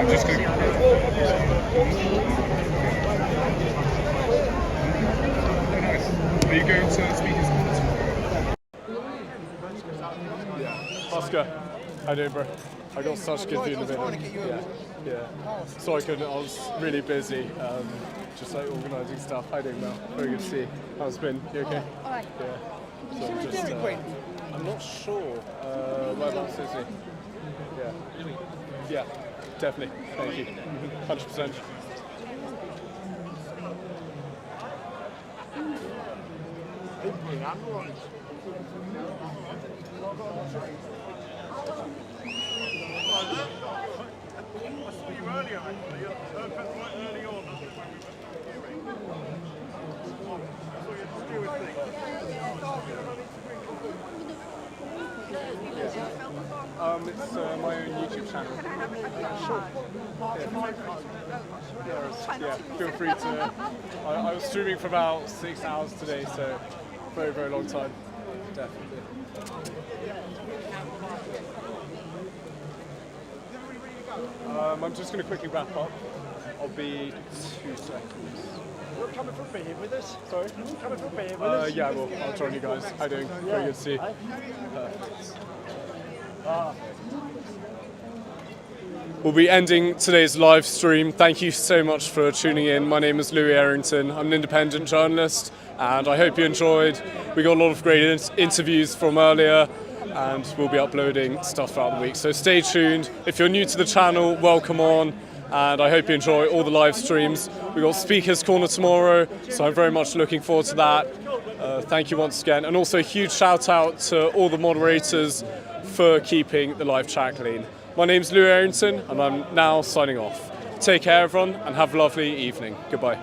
just going Are you going to Speakers Corner tomorrow? Yeah. Oscar, how you doing, bro? I got such good view in the middle. Yeah. So I was really busy, just like organising stuff. How you doing, Mel? Very good to see you. How's it been? You okay? Alright. Yeah. So I'm just, I'm not sure. Whereabouts is he? Yeah. Yeah, definitely. Thank you. 100%. I saw you earlier, actually. Quite early on. I saw you do a thing. It's my own YouTube channel. Sure. Yeah, feel free to. I was streaming for about 6 hours today, so very, very long time. Definitely. I'm just going to quickly wrap up. I'll be 2 seconds. You're coming for beer with us? Sorry? Coming for beer with us? Yeah, well, I'll join you guys. How you doing? Very good to see you. Perfect. We'll be ending today's live stream. Thank you so much for tuning in. My name is Louis Errington. I'm an independent journalist, and I hope you enjoyed. We got a lot of great interviews from earlier, and we'll be uploading stuff throughout the week. So stay tuned. If you're new to the channel, welcome on, and I hope you enjoy all the live streams. We've got Speakers Corner tomorrow, so I'm very much looking forward to that. Thank you once again, and also a huge shout out to all the moderators for keeping the live chat clean. My name's Louis Errington, and I'm now signing off. Take care, everyone, and have a lovely evening. Goodbye.